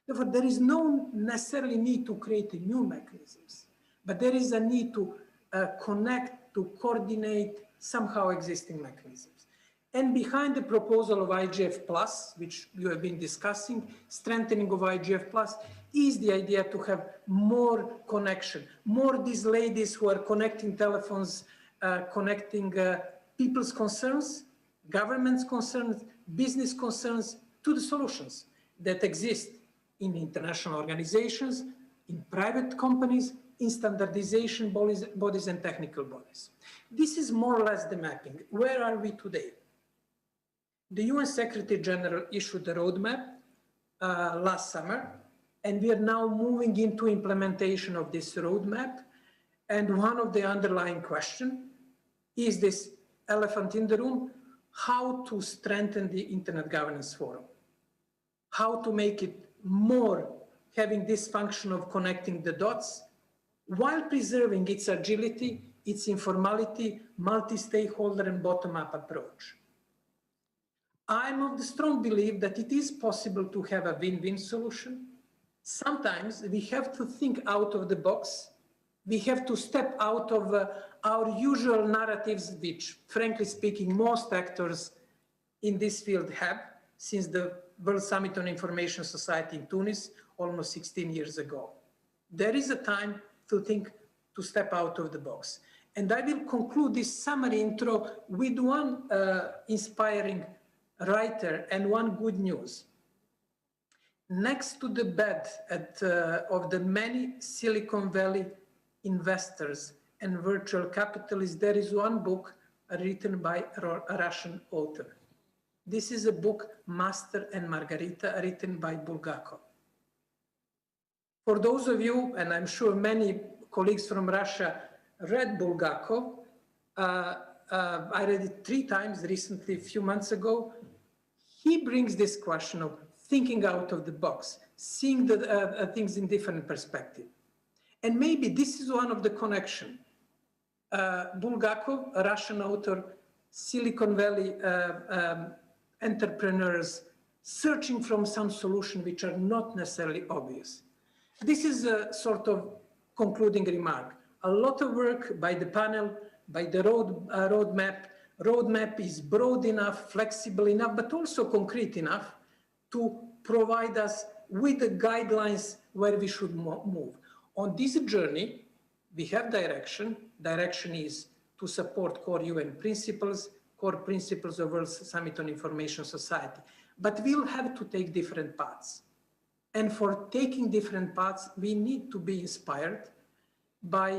Therefore, there is no necessarily need to create new mechanisms, but there is a need to connect, to coordinate somehow existing mechanisms. And behind the proposal of IGF Plus, which you have been discussing, strengthening of IGF Plus, is the idea to have more connection, more these ladies who are connecting telephones, connecting people's concerns, government's concerns, business concerns to the solutions that exist in international organizations, in private companies, in standardization bodies and technical bodies. This is more or less the mapping. Where are we today? The UN Secretary General issued a roadmap last summer, and we are now moving into implementation of this roadmap. And one of the underlying questions is this elephant in the room, how to strengthen the Internet Governance Forum, how to make it more having this function of connecting the dots while preserving its agility, its informality, multi-stakeholder and bottom-up approach. I'm of the strong belief that it is possible to have a win-win solution. Sometimes we have to think out of the box. We have to step out of our usual narratives, which, frankly speaking, most actors in this field have since the World Summit on Information Society in Tunis almost 16 years ago. There is a time to think, to step out of the box. And I will conclude this summary intro with one inspiring writer and one good news. Next to the bed of the many Silicon Valley investors and virtual capitalists, there is one book written by a Russian author. This is a book, Master and Margarita, written by Bulgakov. For those of you, and I'm sure many colleagues from Russia read Bulgakov, I read it 3 times recently, a few months ago. He brings this question of thinking out of the box, seeing the things in different perspective. And maybe this is one of the connection. Bulgakov, a Russian author, Silicon Valley entrepreneurs searching from some solution which are not necessarily obvious. This is a sort of concluding remark. A lot of work by the panel, by the roadmap. Roadmap is broad enough, flexible enough, but also concrete enough to provide us with the guidelines where we should move. On this journey, we have direction. Direction is to support core UN principles, core principles of World Summit on Information Society. But we'll have to take different paths. And for taking different paths, we need to be inspired by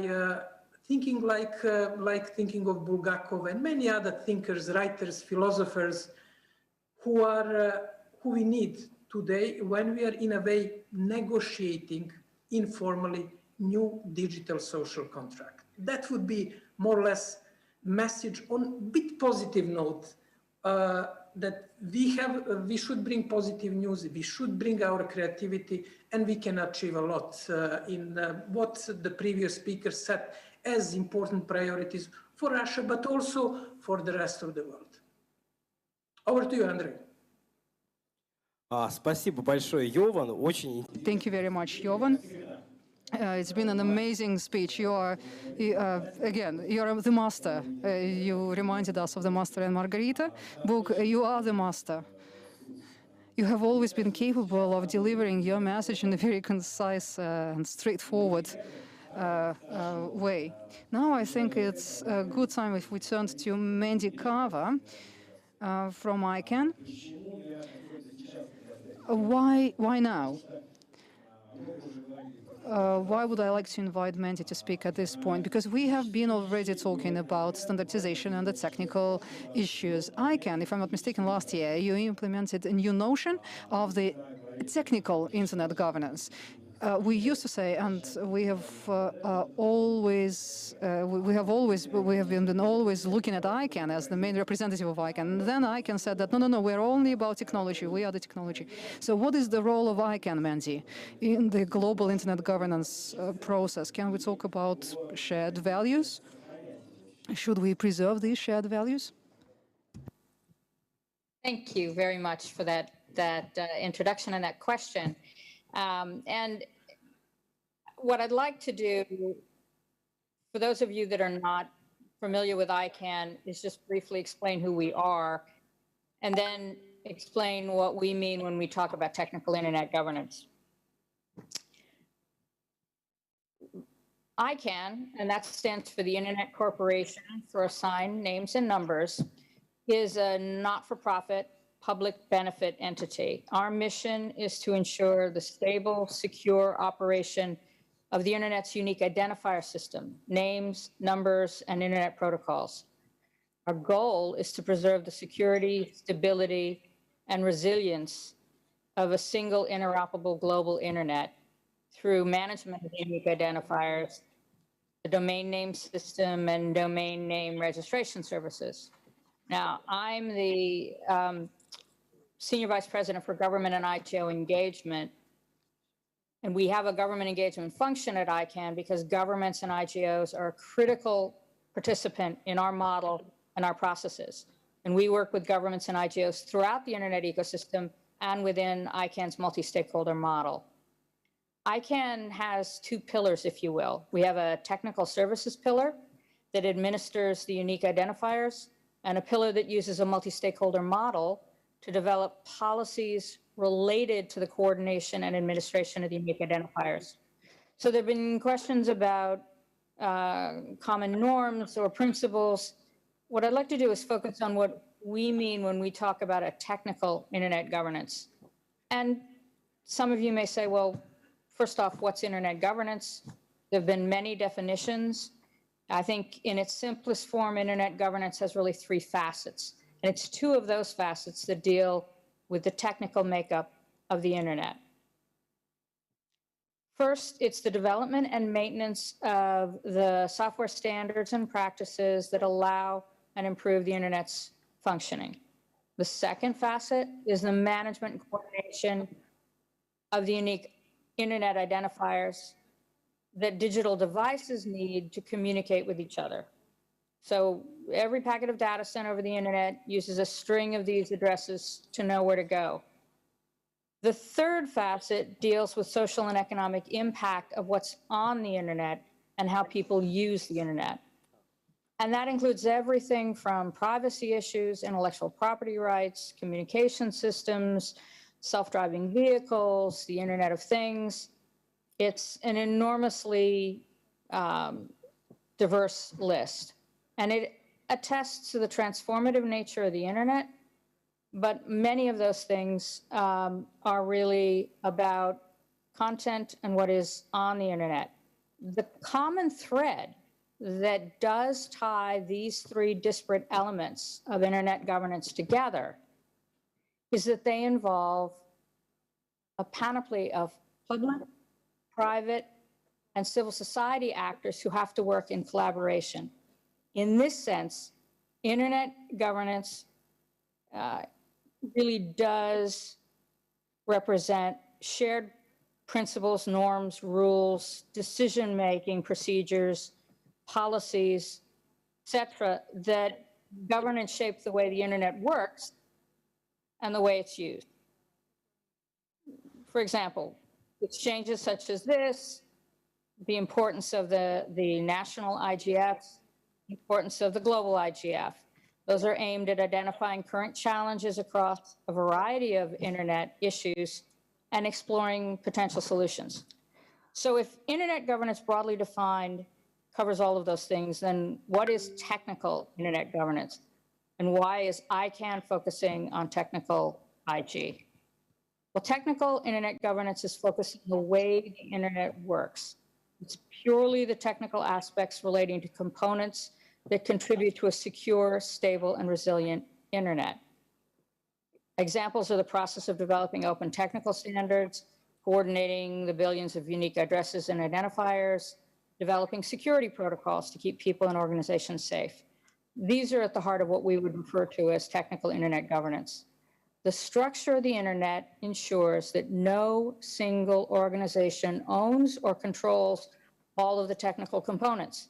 thinking like thinking of Bulgakov and many other thinkers, writers, philosophers who we need today when we are in a way negotiating informally new digital social contract. That would be more or less message on a bit positive note that we should bring positive news, we should bring our creativity, and we can achieve a lot in what the previous speaker said as important priorities for Russia, but also for the rest of the world. Over to you, Andrei. Спасибо большое, Йован. Thank you very much, Jovan. It's been an amazing speech. Again, you are the master. You reminded us of the Master and Margarita book. You are the master. You have always been capable of delivering your message in a very concise and straightforward way. Now I think it's a good time if we turn to Mandy Carver from ICANN. Why now? Why would I like to invite Mandy to speak at this point? Because we have been already talking about standardization and the technical issues. ICANN, if I'm not mistaken, last year you implemented a new notion of the technical internet governance. We used to say, and we have been always looking at ICANN as the main representative of ICANN. And then ICANN said that no, we're only about technology. We are the technology. So, what is the role of ICANN, Mandy, in the global internet governance process? Can we talk about shared values? Should we preserve these shared values? Thank you very much for that introduction and that question. And what I'd like to do, for those of you that are not familiar with ICANN, is just briefly explain who we are, and then explain what we mean when we talk about technical internet governance. ICANN, and that stands for the Internet Corporation for Assigned Names and Numbers, is a not-for-profit public benefit entity. Our mission is to ensure the stable, secure operation of the Internet's unique identifier system, names, numbers, and Internet protocols. Our goal is to preserve the security, stability, and resilience of a single interoperable global Internet through management of unique identifiers, the domain name system, and domain name registration services. Now, I'm the Senior Vice President for Government and ITO Engagement, and we have a government engagement function at ICANN because governments and IGOs are a critical participant in our model and our processes. And we work with governments and IGOs throughout the Internet ecosystem and within ICANN's multi-stakeholder model. ICANN has two pillars, if you will. We have a technical services pillar that administers the unique identifiers, and a pillar that uses a multi-stakeholder model to develop policies related to the coordination and administration of the unique identifiers. So there have been questions about common norms or principles. What I'd like to do is focus on what we mean when we talk about a technical internet governance. And some of you may say, well, first off, what's internet governance? There have been many definitions. I think in its simplest form, internet governance has really three facets. And it's two of those facets that deal with the technical makeup of the internet. First, it's the development and maintenance of the software standards and practices that allow and improve the internet's functioning. The second facet is the management and coordination of the unique internet identifiers that digital devices need to communicate with each other. So every packet of data sent over the internet uses a string of these addresses to know where to go. The third facet deals with social and economic impact of what's on the internet and how people use the internet. And that includes everything from privacy issues, intellectual property rights, communication systems, self-driving vehicles, the Internet of Things. It's an enormously diverse list. And it attests to the transformative nature of the internet, but many of those things are really about content and what is on the internet. The common thread that does tie these three disparate elements of internet governance together is that they involve a panoply of public, private, and civil society actors who have to work in collaboration. In this sense, internet governance really does represent shared principles, norms, rules, decision-making procedures, policies, etc., that govern and shape the way the internet works and the way it's used. For example, exchanges such as this, the importance of the national IGF, importance of the global IGF. Those are aimed at identifying current challenges across a variety of internet issues and exploring potential solutions. So if internet governance broadly defined covers all of those things, then what is technical internet governance? And why is ICANN focusing on technical IG? Well, technical internet governance is focused on the way the internet works. It's purely the technical aspects relating to components that contribute to a secure, stable, and resilient internet. Examples are the process of developing open technical standards, coordinating the billions of unique addresses and identifiers, developing security protocols to keep people and organizations safe. These are at the heart of what we would refer to as technical internet governance. The structure of the internet ensures that no single organization owns or controls all of the technical components,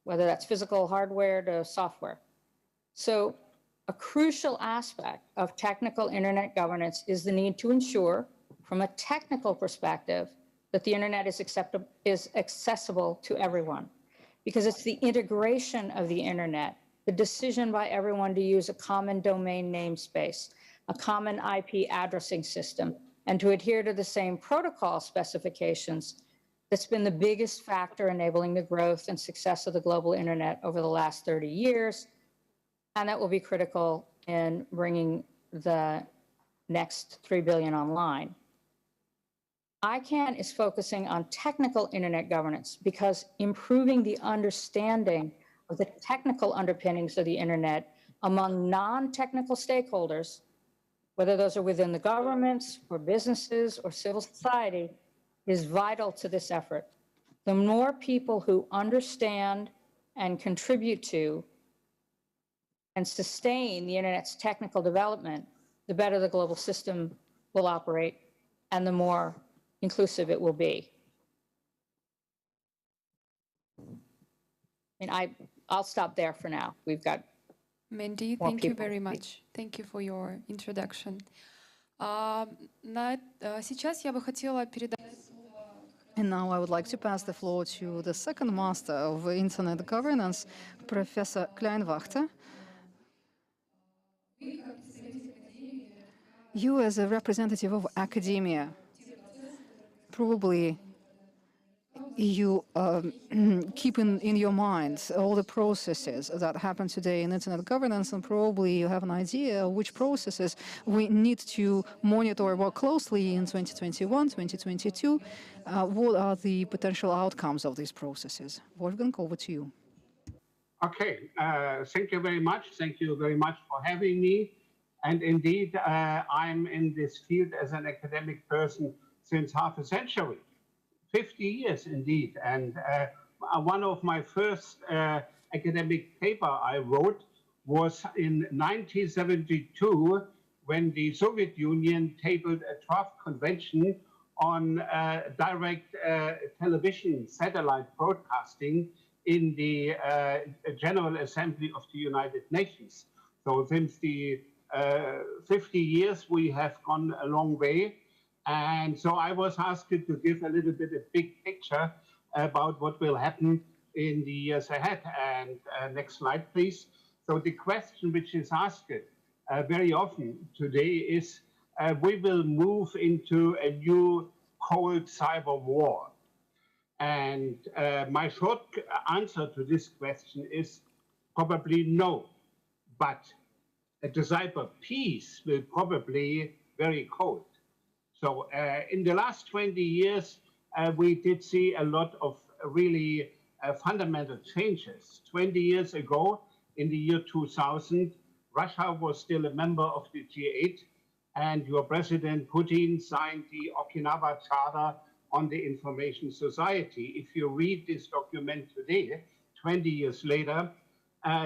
whether that's physical hardware to software. So a crucial aspect of technical internet governance is the need to ensure, from a technical perspective, that the internet is accessible to everyone, because it's the integration of the internet, the decision by everyone to use a common domain namespace, a common IP addressing system, and to adhere to the same protocol specifications that's been the biggest factor enabling the growth and success of the global internet over the last 30 years. And that will be critical in bringing the next 3 billion online. ICANN is focusing on technical internet governance because improving the understanding of the technical underpinnings of the internet among non-technical stakeholders, whether those are within the governments or businesses or civil society, is vital to this effort. The more people who understand and contribute to and sustain the internet's technical development, the better the global system will operate and the more inclusive it will be. I'll stop there for now. We've got Mandy, thank you very much. Thank you for your introduction. Сейчас я бы хотела передать. And now I would like to pass the floor to the second master of internet governance, Professor Kleinwachter. You, as a representative of academia, probably you keep in your mind all the processes that happen today in internet governance, and probably you have an idea of which processes we need to monitor more closely in 2021, 2022. What are the potential outcomes of these processes? Wolfgang, over to you. Okay, thank you very much. Thank you very much for having me. And indeed, I'm in this field as an academic person since half a century. 50 years indeed, and one of my first academic paper I wrote was in 1972 when the Soviet Union tabled a draft convention on direct television satellite broadcasting in the General Assembly of the United Nations. So since the 50 years we have gone a long way. And so I was asked to give a little bit of big picture about what will happen in the years ahead. And next slide, please. So the question which is asked very often today is, we will move into a new cold cyber war. And my short answer to this question is probably no. But the cyber peace will probably very cold. So in the last 20 years, we did see a lot of really fundamental changes. 20 years ago, in the year 2000, Russia was still a member of the G8, and your President Putin signed the Okinawa Charter on the Information Society. If you read this document today, 20 years later,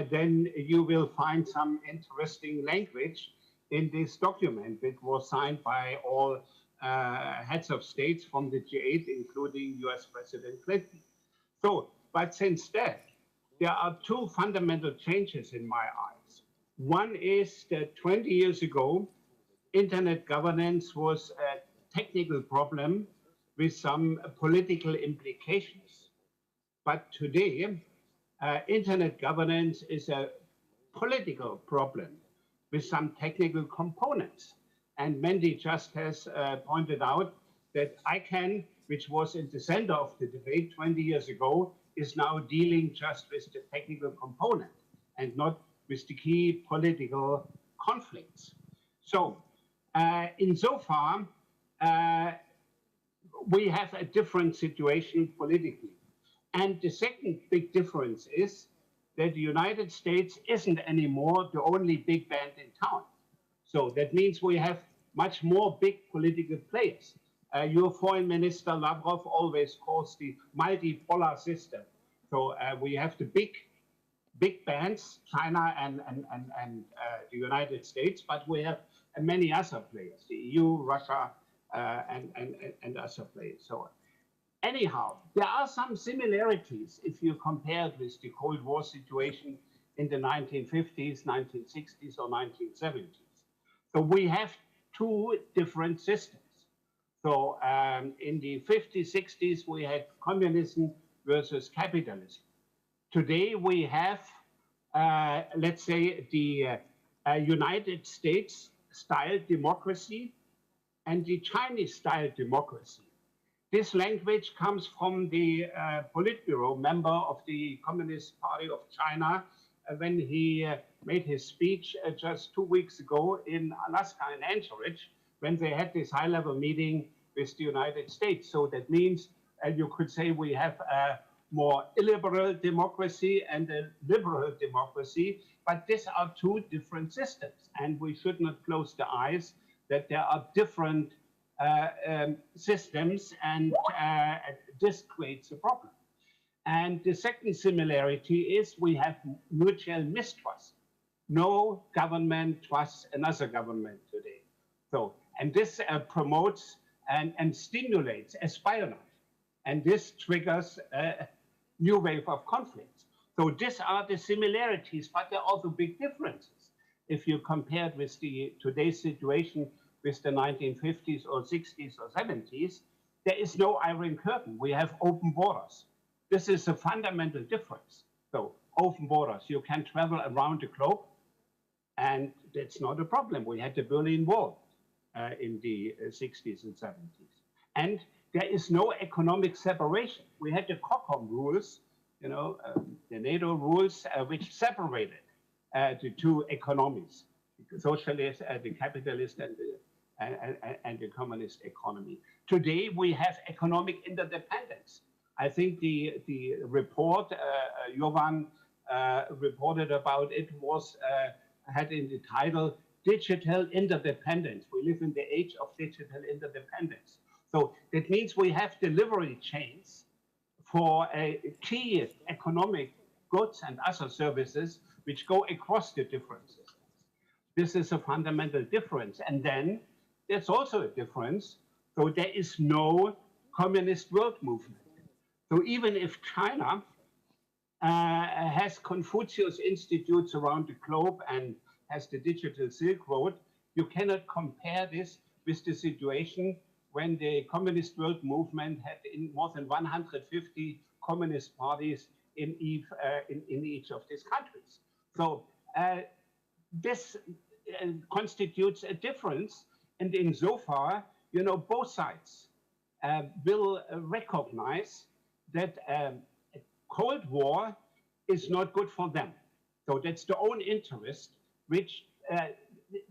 then you will find some interesting language in this document. It was signed by all heads of states from the G8, including US President Clinton. So, but since then, there are two fundamental changes in my eyes. One is that 20 years ago, internet governance was a technical problem with some political implications. But today, internet governance is a political problem with some technical components. And Mandy just has pointed out that ICANN, which was in the center of the debate 20 years ago, is now dealing just with the technical component and not with the key political conflicts. So, insofar, we have a different situation politically. And the second big difference is that the United States isn't anymore the only big band in town. So that means we have much more big political players. Your foreign minister Lavrov always calls the multipolar system. So we have the big bands, China and the United States, but we have many other players, the EU, Russia, and other players. So anyhow, there are some similarities if you compare it with the Cold War situation in the 1950s, 1960s, or 1970s. So we have two different systems. So in the 50s, 60s, we had communism versus capitalism. Today we have, let's say, the United States-style democracy and the Chinese-style democracy. This language comes from the Politburo member of the Communist Party of China when he made his speech just 2 weeks ago in Alaska, in Anchorage, when they had this high-level meeting with the United States. So that means you could say we have a more illiberal democracy and a liberal democracy, but these are two different systems, and we should not close the eyes that there are different systems, and this creates a problem. And the second similarity is we have mutual mistrust. No government trusts another government today. So, and this promotes and stimulates espionage. And this triggers a new wave of conflicts. So these are the similarities, but there are also big differences. If you compare it with today's situation with the 1950s or 60s or 70s, there is no iron curtain. We have open borders. This is a fundamental difference. So open borders, you can travel around the globe, and that's not a problem. We had the Berlin Wall in the 60s and 70s. And there is no economic separation. We had the COCOM rules, you know, the NATO rules, which separated the two economies, the socialist, the capitalist, and the communist economy. Today, we have economic interdependence. I think the report Jovan reported about it was had in the title Digital Interdependence. We live in the age of digital interdependence. So that means we have delivery chains for key economic goods and other services which go across the different systems. This is a fundamental difference. And then there's also a difference. So there is no communist world movement. So even if China has Confucius institutes around the globe and has the digital Silk Road, you cannot compare this with the situation when the communist world movement had more than 150 communist parties in each of these countries. So this constitutes a difference, and insofar, you know, both sides will recognize that a Cold War is not good for them. So that's their own interest, which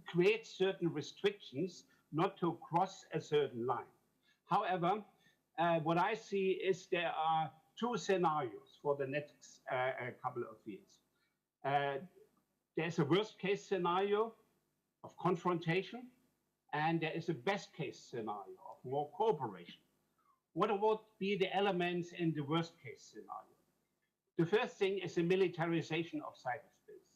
creates certain restrictions not to cross a certain line. However, what I see is there are two scenarios for the next couple of years. There's a worst case scenario of confrontation, and there is a best case scenario of more cooperation. What would be the elements in the worst case scenario? The first thing is the militarization of cyberspace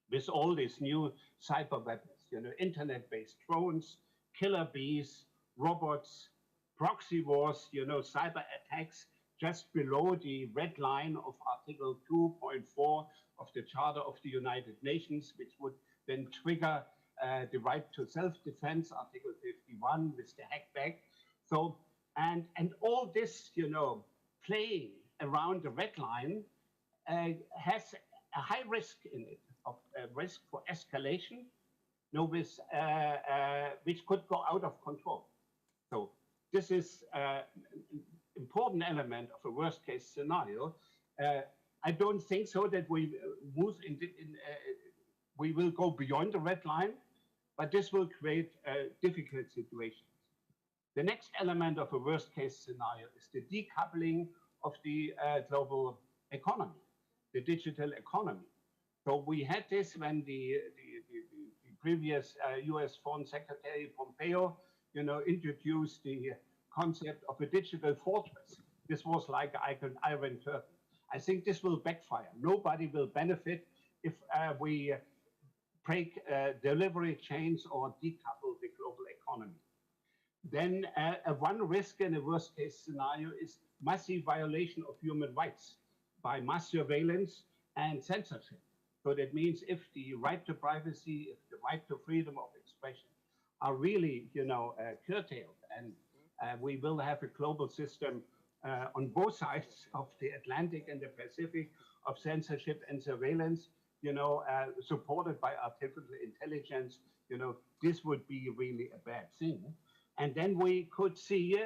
with all these new cyber weapons, you know, internet-based drones, killer bees, robots, proxy wars, you know, cyber attacks just below the red line of Article 2.4 of the Charter of the United Nations, which would then trigger the right to self-defense, Article 51, with the hackback. So And all this, you know, playing around the red line has a high risk in it, of risk for escalation, which could go out of control. So this is an important element of a worst case scenario. I don't think so that we we will go beyond the red line, but this will create difficult situations. The next element of a worst case scenario is the decoupling of the global economy, the digital economy. So we had this when the previous US Foreign Secretary Pompeo, you know, introduced the concept of a digital fortress. This was like an iron curtain. I think this will backfire. Nobody will benefit if we break delivery chains or decouple the global economy. Then one risk in a worst case scenario is massive violation of human rights by mass surveillance and censorship. So that means if the right to privacy, if the right to freedom of expression are really, you know, curtailed, and we will have a global system on both sides of the Atlantic and the Pacific of censorship and surveillance, you know, supported by artificial intelligence, you know, this would be really a bad thing. And then we could see,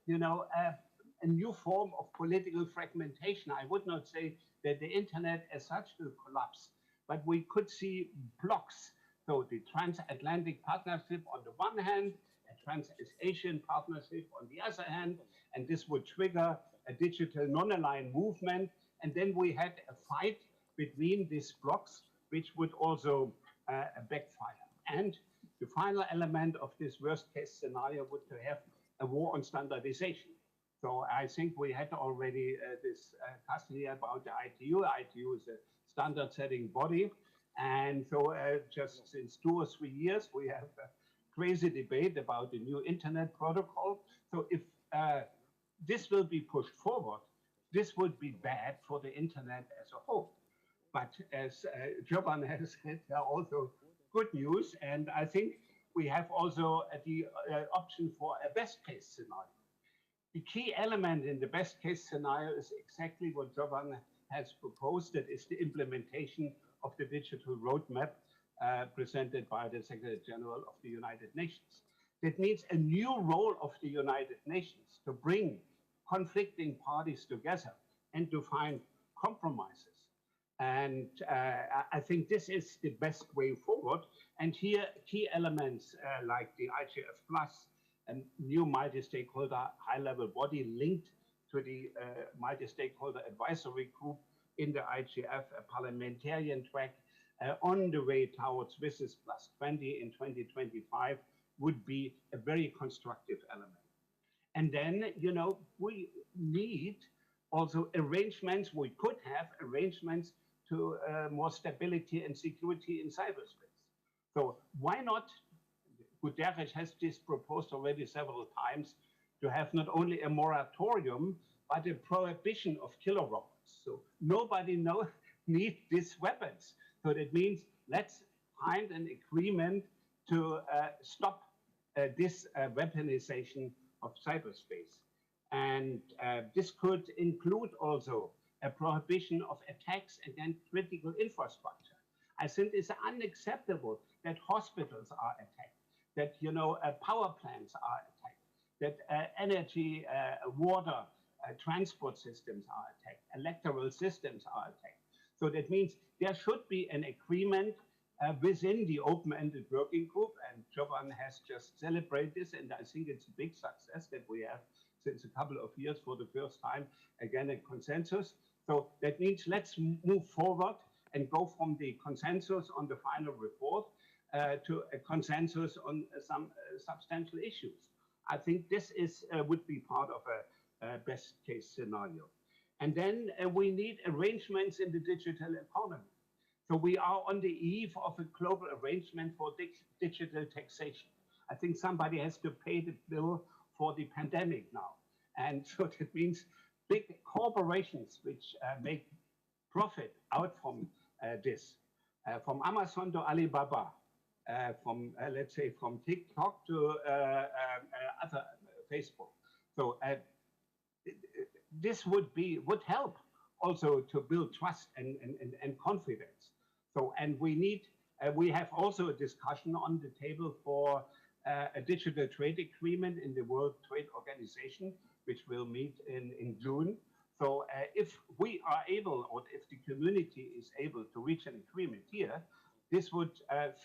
you know, a new form of political fragmentation. I would not say that the internet as such will collapse, but we could see blocks. So the transatlantic partnership on the one hand, a trans-Asian partnership on the other hand, and this would trigger a digital non-aligned movement. And then we had a fight between these blocks, which would also backfire. And the final element of this worst case scenario would to have a war on standardization. So I think we had already this custody about the ITU. ITU is a standard setting body. And so just since 2 or 3 years, we have a crazy debate about the new internet protocol. So if this will be pushed forward, this would be bad for the internet as a whole. But as Jovan has said, there are also good news. And I think we have also the option for a best case scenario. The key element in the best case scenario is exactly what Jovan has proposed. That is the implementation of the digital roadmap presented by the Secretary General of the United Nations. That means a new role of the United Nations to bring conflicting parties together and to find compromises. And I think this is the best way forward. And here, key elements like the IGF Plus, a new multi-stakeholder high-level body linked to the multi-stakeholder advisory group in the IGF, a parliamentarian track on the way towards WSIS plus 20 in 2025 would be a very constructive element. And then, you know, we need also arrangements, we could have arrangements to more stability and security in cyberspace. So why not, Guterres has this proposed already several times, to have not only a moratorium, but a prohibition of killer robots. So nobody needs these weapons. So that means let's find an agreement to stop this weaponization of cyberspace. And this could include also a prohibition of attacks against critical infrastructure. I think it's unacceptable that hospitals are attacked, that, you know, power plants are attacked, that energy, water, transport systems are attacked, electoral systems are attacked. So that means there should be an agreement within the open-ended working group, and Jovan has just celebrated this, and I think it's a big success that we have since a couple of years for the first time, again, a consensus. So that means let's move forward and go from the consensus on the final report to a consensus on some substantial issues. I think this is would be part of a best case scenario. And then we need arrangements in the digital economy. So we are on the eve of a global arrangement for digital taxation. I think somebody has to pay the bill for the pandemic now. And so that means big corporations which make profit out from this, from Amazon to Alibaba, from, let's say, from TikTok to other Facebook. So this would help also to build trust and confidence. So, and we have also a discussion on the table for a digital trade agreement in the World Trade Organization, which will meet in June. So if we are able, or if the community is able to reach an agreement here, this would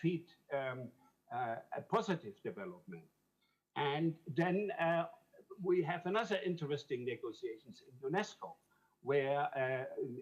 feed a positive development. And then we have another interesting negotiations in UNESCO, where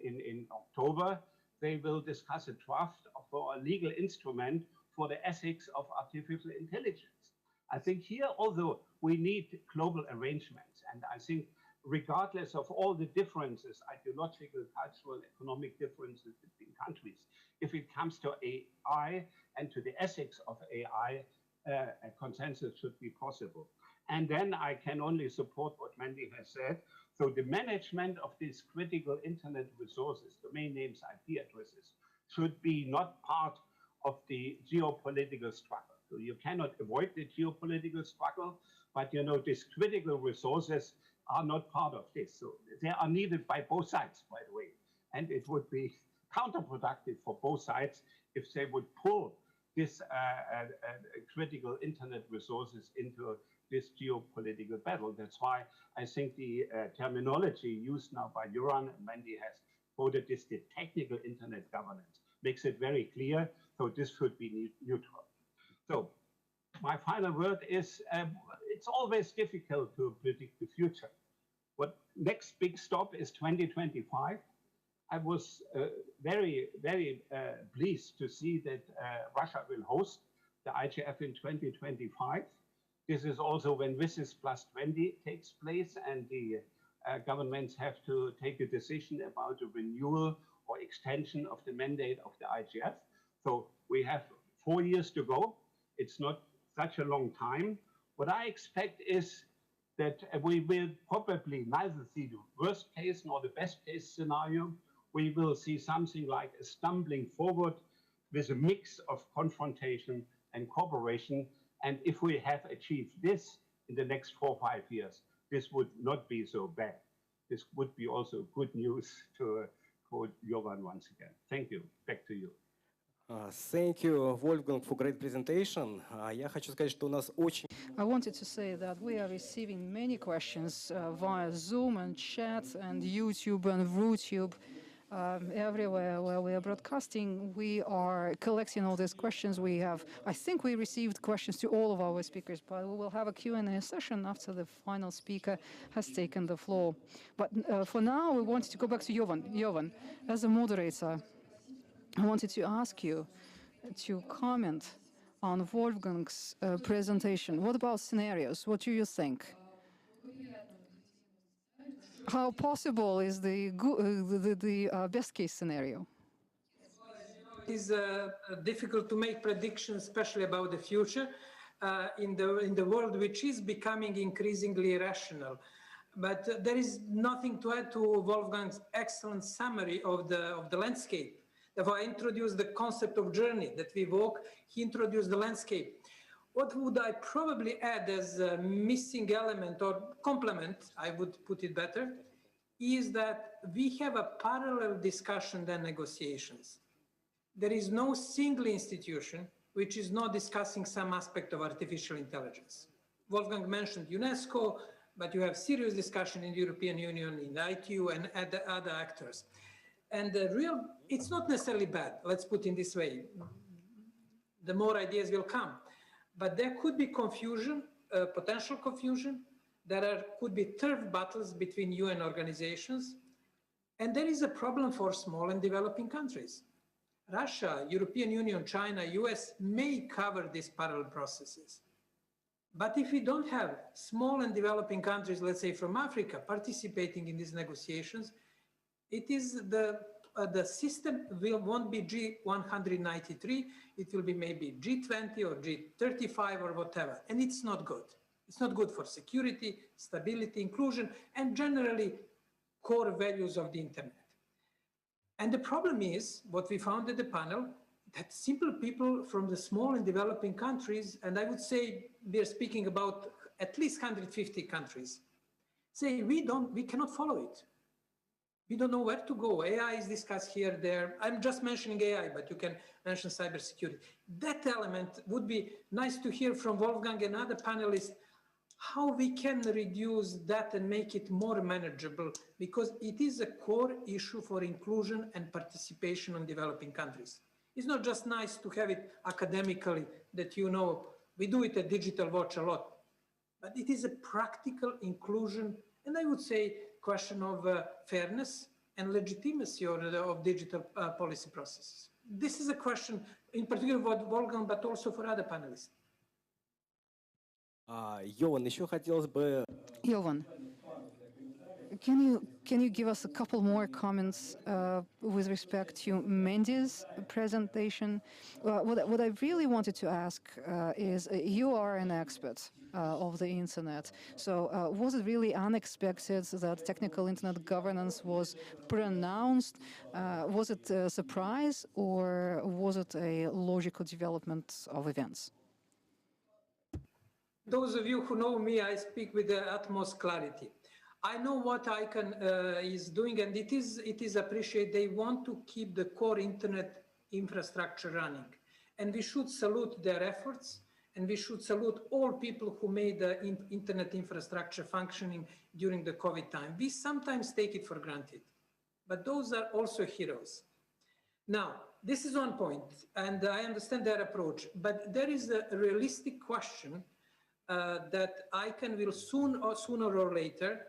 in October, they will discuss a draft for a legal instrument for the ethics of artificial intelligence. I think here, although we need global arrangements, and I think regardless of all the differences, ideological, cultural, economic differences between countries, if it comes to AI and to the ethics of AI, a consensus should be possible. And then I can only support what Mandy has said. So the management of these critical internet resources, domain names, IP addresses, should be not part of the geopolitical struggle. So you cannot avoid the geopolitical struggle, but you know, these critical resources are not part of this. So they are needed by both sides, by the way. And it would be counterproductive for both sides if they would pull this critical internet resources into this geopolitical battle. That's why I think the terminology used now by Joran and Mandy has quoted this, the technical internet governance, makes it very clear. So this should be neutral. So my final word is, it's always difficult to predict the future. What next big stop is 2025. I was very pleased to see that Russia will host the IGF in 2025. This is also when Visit Plus 20 takes place, and the governments have to take a decision about a renewal or extension of the mandate of the IGF. So we have 4 years to go. It's not such a long time. What I expect is that we will probably neither see the worst case nor the best case scenario. We will see something like a stumbling forward with a mix of confrontation and cooperation. And if we have achieved this in the next 4 or 5 years, this would not be so bad. This would be also good news, to quote Jovan once again. Thank you. Back to you. Thank you, Wolfgang, for great presentation. Я хочу сказать, что у нас очень... I wanted to say that we are receiving many questions via Zoom and chat and YouTube and RooTube. Everywhere where we are broadcasting, we are collecting all these questions. I think we received questions to all of our speakers, but we will have a Q&A session after the final speaker has taken the floor. But for now, we wanted to go back to Jovan. Jovan, as a moderator, I wanted to ask you to comment on Wolfgang's presentation. What about scenarios? What do you think? How possible is the best case scenario? It is difficult to make predictions, especially about the future, in the world which is becoming increasingly rational. But there is nothing to add to Wolfgang's excellent summary of the landscape. Therefore, I introduced the concept of journey that we walk. He introduced the landscape. What would I probably add as a missing element or complement, I would put it better, is that we have a parallel discussion than negotiations. There is no single institution which is not discussing some aspect of artificial intelligence. Wolfgang mentioned UNESCO, but you have serious discussion in the European Union, in the ITU, and other actors. And it's not necessarily bad, let's put it this way. The more ideas will come. But there could be confusion, potential confusion. Could be turf battles between UN organizations. And there is a problem for small and developing countries. Russia, European Union, China, US may cover these parallel processes. But if we don't have small and developing countries, let's say from Africa, participating in these negotiations, it is the system won't be G193, it will be maybe G20 or G35 or whatever, and it's not good. It's not good for security, stability, inclusion, and generally core values of the internet. And the problem is, what we found at the panel, that simple people from the small and developing countries, and I would say we are speaking about at least 150 countries, say we cannot follow it. We don't know where to go. AI is discussed here, there. I'm just mentioning AI, but you can mention cybersecurity. That element would be nice to hear from Wolfgang and other panelists, how we can reduce that and make it more manageable, because it is a core issue for inclusion and participation in developing countries. It's not just nice to have it academically that, you know, we do it at Digital Watch a lot, but it is a practical inclusion, and I would say question of fairness and legitimacy of digital policy processes. This is a question in particular for Wolfgang, but also for other panelists. Йован, еще хотелось бы... Jovan, can you give us a couple more comments with respect to Mandy's presentation? What I really wanted to ask is, you are an expert of the internet. So was it really unexpected that technical internet governance was pronounced? Was it a surprise, or was it a logical development of events? Those of you who know me, I speak with the utmost clarity. I know what ICANN is doing, and it is appreciated. They want to keep the core internet infrastructure running. And we should salute their efforts, and we should salute all people who made the internet infrastructure functioning during the COVID time. We sometimes take it for granted, but those are also heroes. Now, this is one point, and I understand their approach, but there is a realistic question that ICANN will sooner or later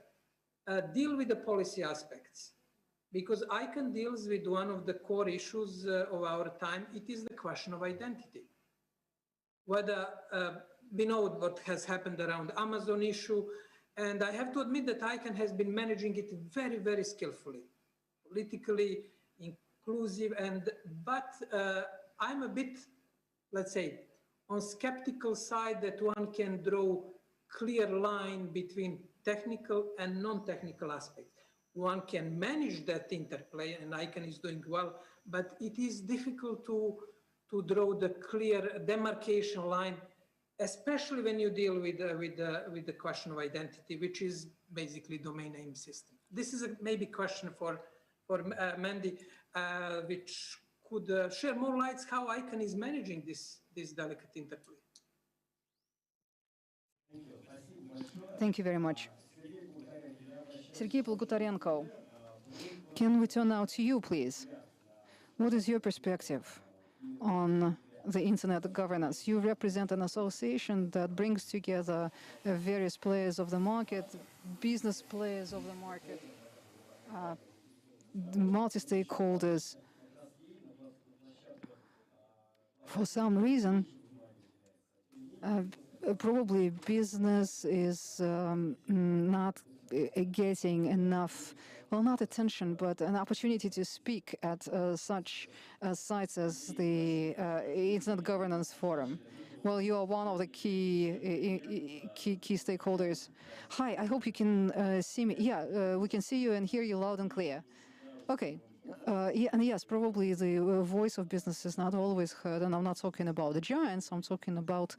deal with the policy aspects, because ICANN deals with one of the core issues of our time. It is the question of identity. Whether we know what has happened around Amazon issue, and I have to admit that ICANN has been managing it very, very skillfully, politically inclusive, but I'm a bit, let's say, on skeptical side that one can draw clear line between technical and non-technical aspects. One can manage that interplay, and ICANN is doing well, but it is difficult to draw the clear demarcation line, especially when you deal with the question of identity, which is basically domain name system. This is a maybe question for Mandy, which could share more lights how ICANN is managing this delicate interplay. Thank you very much. Sergei Plogutarenko, can we turn now to you, please? What is your perspective on the internet governance? You represent an association that brings together various players of the market, business players of the market, multi-stakeholders. For some reason, probably business is not getting enough, well, not attention, but an opportunity to speak at such sites as the Internet Governance Forum. Well, you are one of the key stakeholders. Hi, I hope you can see me. Yeah, we can see you and hear you loud and clear. Okay. Yeah, and yes, probably the voice of business is not always heard, and I'm not talking about the giants, I'm talking about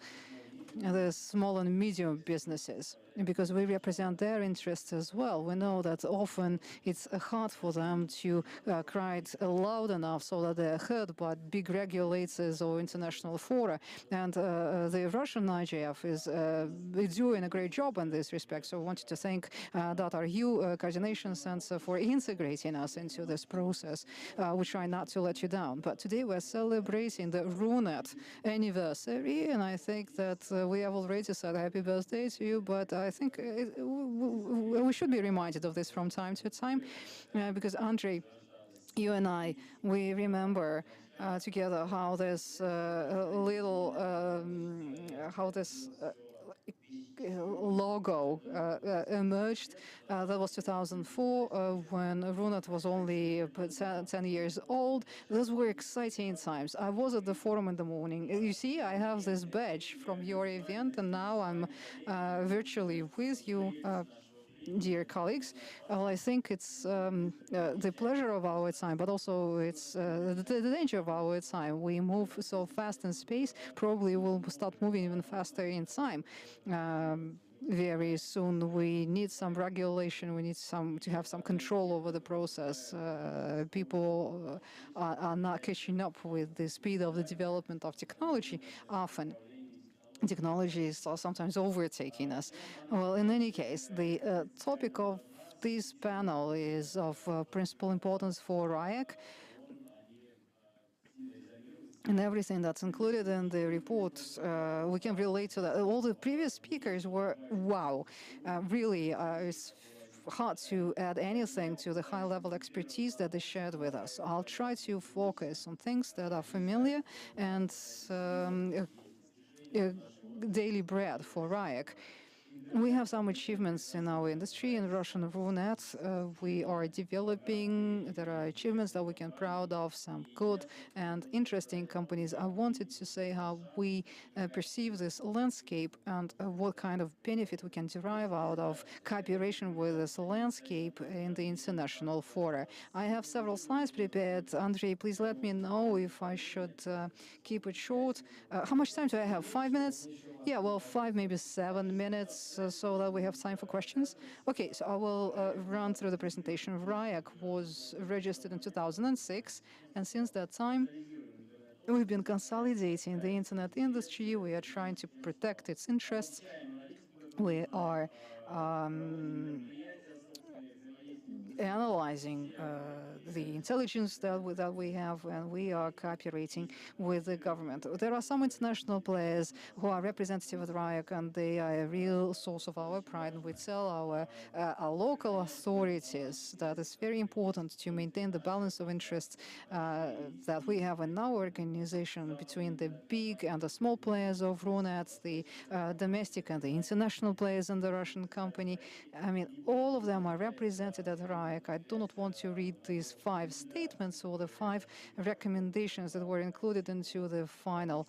the small and medium businesses, because we represent their interests as well. We know that often it's hard for them to cry it loud enough so that they're heard by big regulators or international fora. And the Russian IGF is doing a great job in this respect. So I wanted to thank .ru Coordination Center for integrating us into this process. We try not to let you down. But today we're celebrating the RUNET anniversary, and I think that we have already said happy birthday to you, but I think we should be reminded of this from time to time, because Andrei, you and I, we remember together how this logo emerged. That was 2004, when RUNET was only 10 years old. Those were exciting times. I was at the forum in the morning. You see, I have this badge from your event, and now I'm virtually with you, dear colleagues. Well, I think it's the pleasure of our time, but also it's the danger of our time. We move so fast in space, probably we'll start moving even faster in time. very soon. We need some regulation. We need to have some control over the process. People are not catching up with the speed of the development of technology often. Technology is sometimes overtaking us. Well, in any case, the topic of this panel is of principal importance for RIAC. And everything that's included in the report, we can relate to that. All the previous speakers were, wow, really, it's hard to add anything to the high-level expertise that they shared with us. I'll try to focus on things that are familiar and daily bread for RIAC. We have some achievements in our industry. In Russian Runet, we are developing. There are achievements that we can be proud of, some good and interesting companies. I wanted to say how we perceive this landscape and what kind of benefit we can derive out of cooperation with this landscape in the international fora. I have several slides prepared. Andrei, please let me know if I should keep it short. How much time do I have? 5 minutes? Yeah, well, 5, maybe 7 minutes. So that we have time for questions. Okay, so I will run through the presentation. RIAC was registered in 2006, and since that time, we've been consolidating the internet industry. We are trying to protect its interests. We are analyzing the intelligence that we have, and we are cooperating with the government. There are some international players who are representative of RIAC, and they are a real source of our pride. And we tell our local authorities that it's very important to maintain the balance of interests that we have in our organization between the big and the small players of Runet, the domestic and the international players in the Russian company. I mean, all of them are represented at RIAC. I do not want to read these 5 statements or the 5 recommendations that were included into the final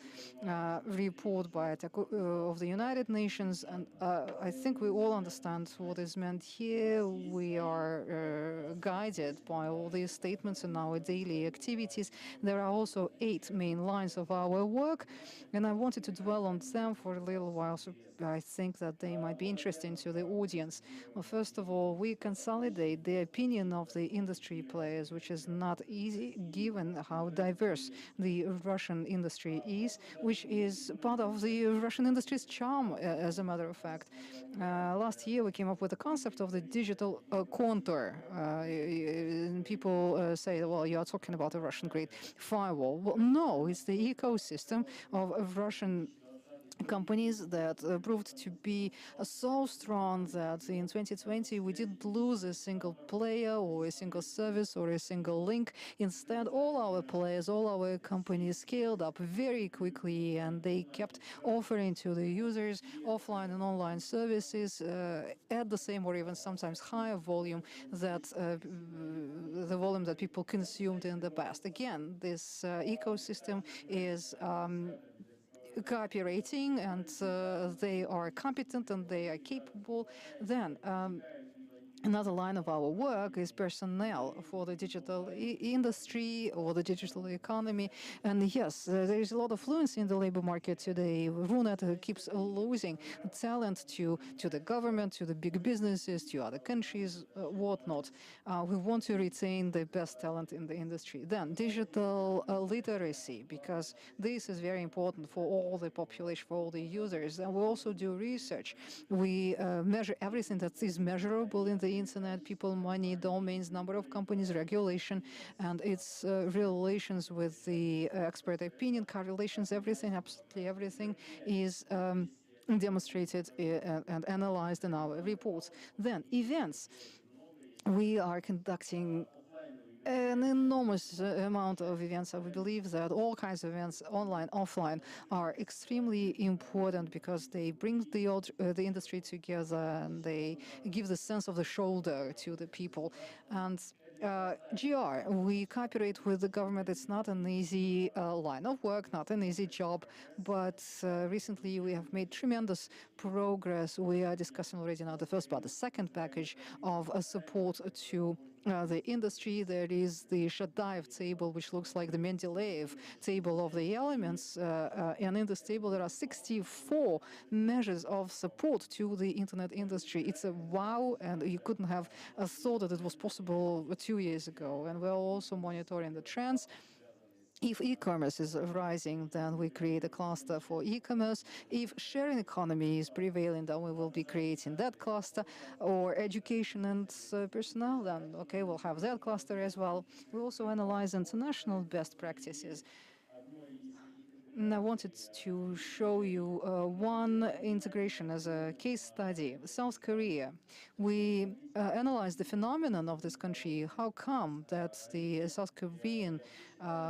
report of the United Nations. And I think we all understand what is meant here. We are guided by all these statements in our daily activities. There are also 8 main lines of our work, and I wanted to dwell on them for a little while, so I think that they might be interesting to the audience. Well, first of all, we consolidate the opinion of the industry players, which is not easy given how diverse the Russian industry is, which is part of the Russian industry's charm, as a matter of fact. Last year, we came up with the concept of the digital contour. People say, well, you are talking about a Russian-grade firewall. Well, no, it's the ecosystem of Russian companies that proved to be so strong that in 2020 we didn't lose a single player or a single service or a single link. Instead, all our players, all our companies scaled up very quickly, and they kept offering to the users offline and online services at the same or even sometimes higher volume that the volume that people consumed in the past. Again, this ecosystem is cooperating, and they are competent and they are capable. Then another line of our work is personnel for the digital industry or the digital economy. And yes, there is a lot of fluency in the labor market today. Runet keeps losing talent to the government, to the big businesses, to other countries, whatnot. We want to retain the best talent in the industry. Then digital literacy, because this is very important for all the population, for all the users. And we also do research. We measure everything that is measurable in the internet: people, money, domains, number of companies, regulation, and its relations with the expert opinion, correlations, everything, absolutely everything is demonstrated and analyzed in our reports. Then events. We are conducting an enormous amount of events. I believe that all kinds of events, online, offline, are extremely important because they bring the industry together and they give the sense of the shoulder to the people. And GR, we cooperate with the government. It's not an easy line of work, not an easy job, but recently we have made tremendous progress. We are discussing already now the first part, the second package of support to the industry. There is is the Shadaev table, which looks like the Mendeleev table of the elements. And in this table, there are 64 measures of support to the internet industry. It's a wow, and you couldn't have thought that it was possible 2 years ago. And we're also monitoring the trends. If e-commerce is rising, then we create a cluster for e-commerce. If sharing economy is prevailing, then we will be creating that cluster. Or education and personnel, then okay, we'll have that cluster as well. We also analyze international best practices. And I wanted to show you one integration as a case study. South Korea. We analyzed the phenomenon of this country. How come that the South Korean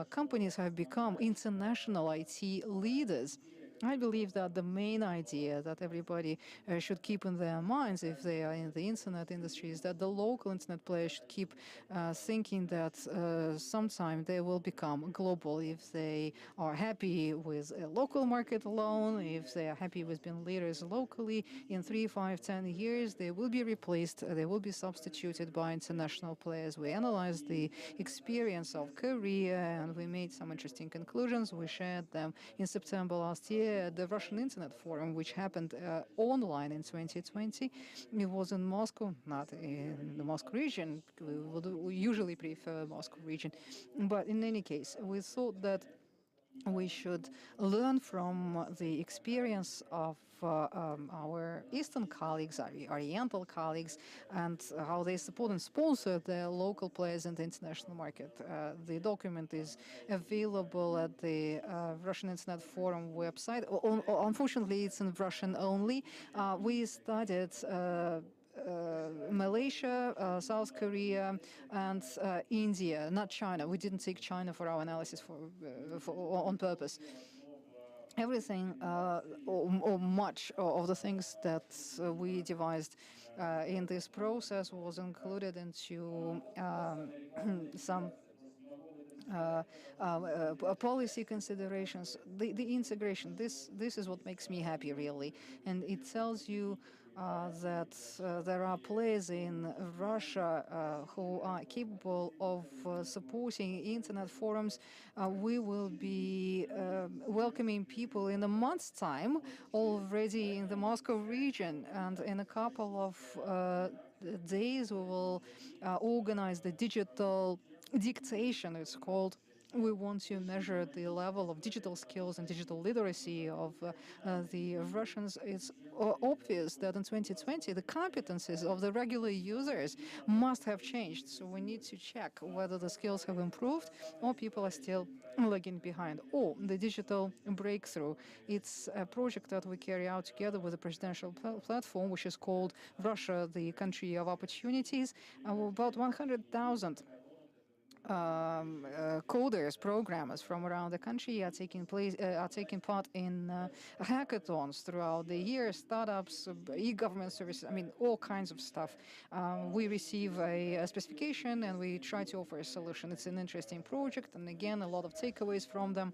companies have become international IT leaders? I believe that the main idea that everybody should keep in their minds if they are in the internet industry is that the local internet players should keep thinking that sometime they will become global if they are happy with a local market alone, if they are happy with being leaders locally. In 3, 5, 10 years, they will be replaced, they will be substituted by international players. We analyzed the experience of Korea and we made some interesting conclusions. We shared them in September last year at the Russian Internet Forum, which happened online in 2020. It was in Moscow, not in the Moscow region. We usually prefer Moscow region. But in any case, we thought that we should learn from the experience of our Eastern colleagues, our Oriental colleagues, and how they support and sponsor the local players in the international market. The document is available at the Russian Internet Forum website. Unfortunately, it's in Russian only. We studied Malaysia, South Korea, and India, not China. We didn't take China for our analysis on purpose. Everything or much of the things that we devised in this process was included into some policy considerations. The integration, this is what makes me happy, really. And it tells you that there are players in Russia who are capable of supporting internet forums. We will be welcoming people in a month's time already in the Moscow region, and in a couple of days we will organize the digital dictation, it's called. We want to measure the level of digital skills and digital literacy of the Russians. It's obvious that in 2020 the competencies of the regular users must have changed. So we need to check whether the skills have improved or people are still lagging behind. Or the digital breakthrough. It's a project that we carry out together with a presidential platform, which is called Russia, the Country of Opportunities. About 100,000 coders, programmers from around the country are taking part in hackathons throughout the year, startups, e-government services, I mean, all kinds of stuff. We receive a specification and we try to offer a solution. It's an interesting project, and again, a lot of takeaways from them.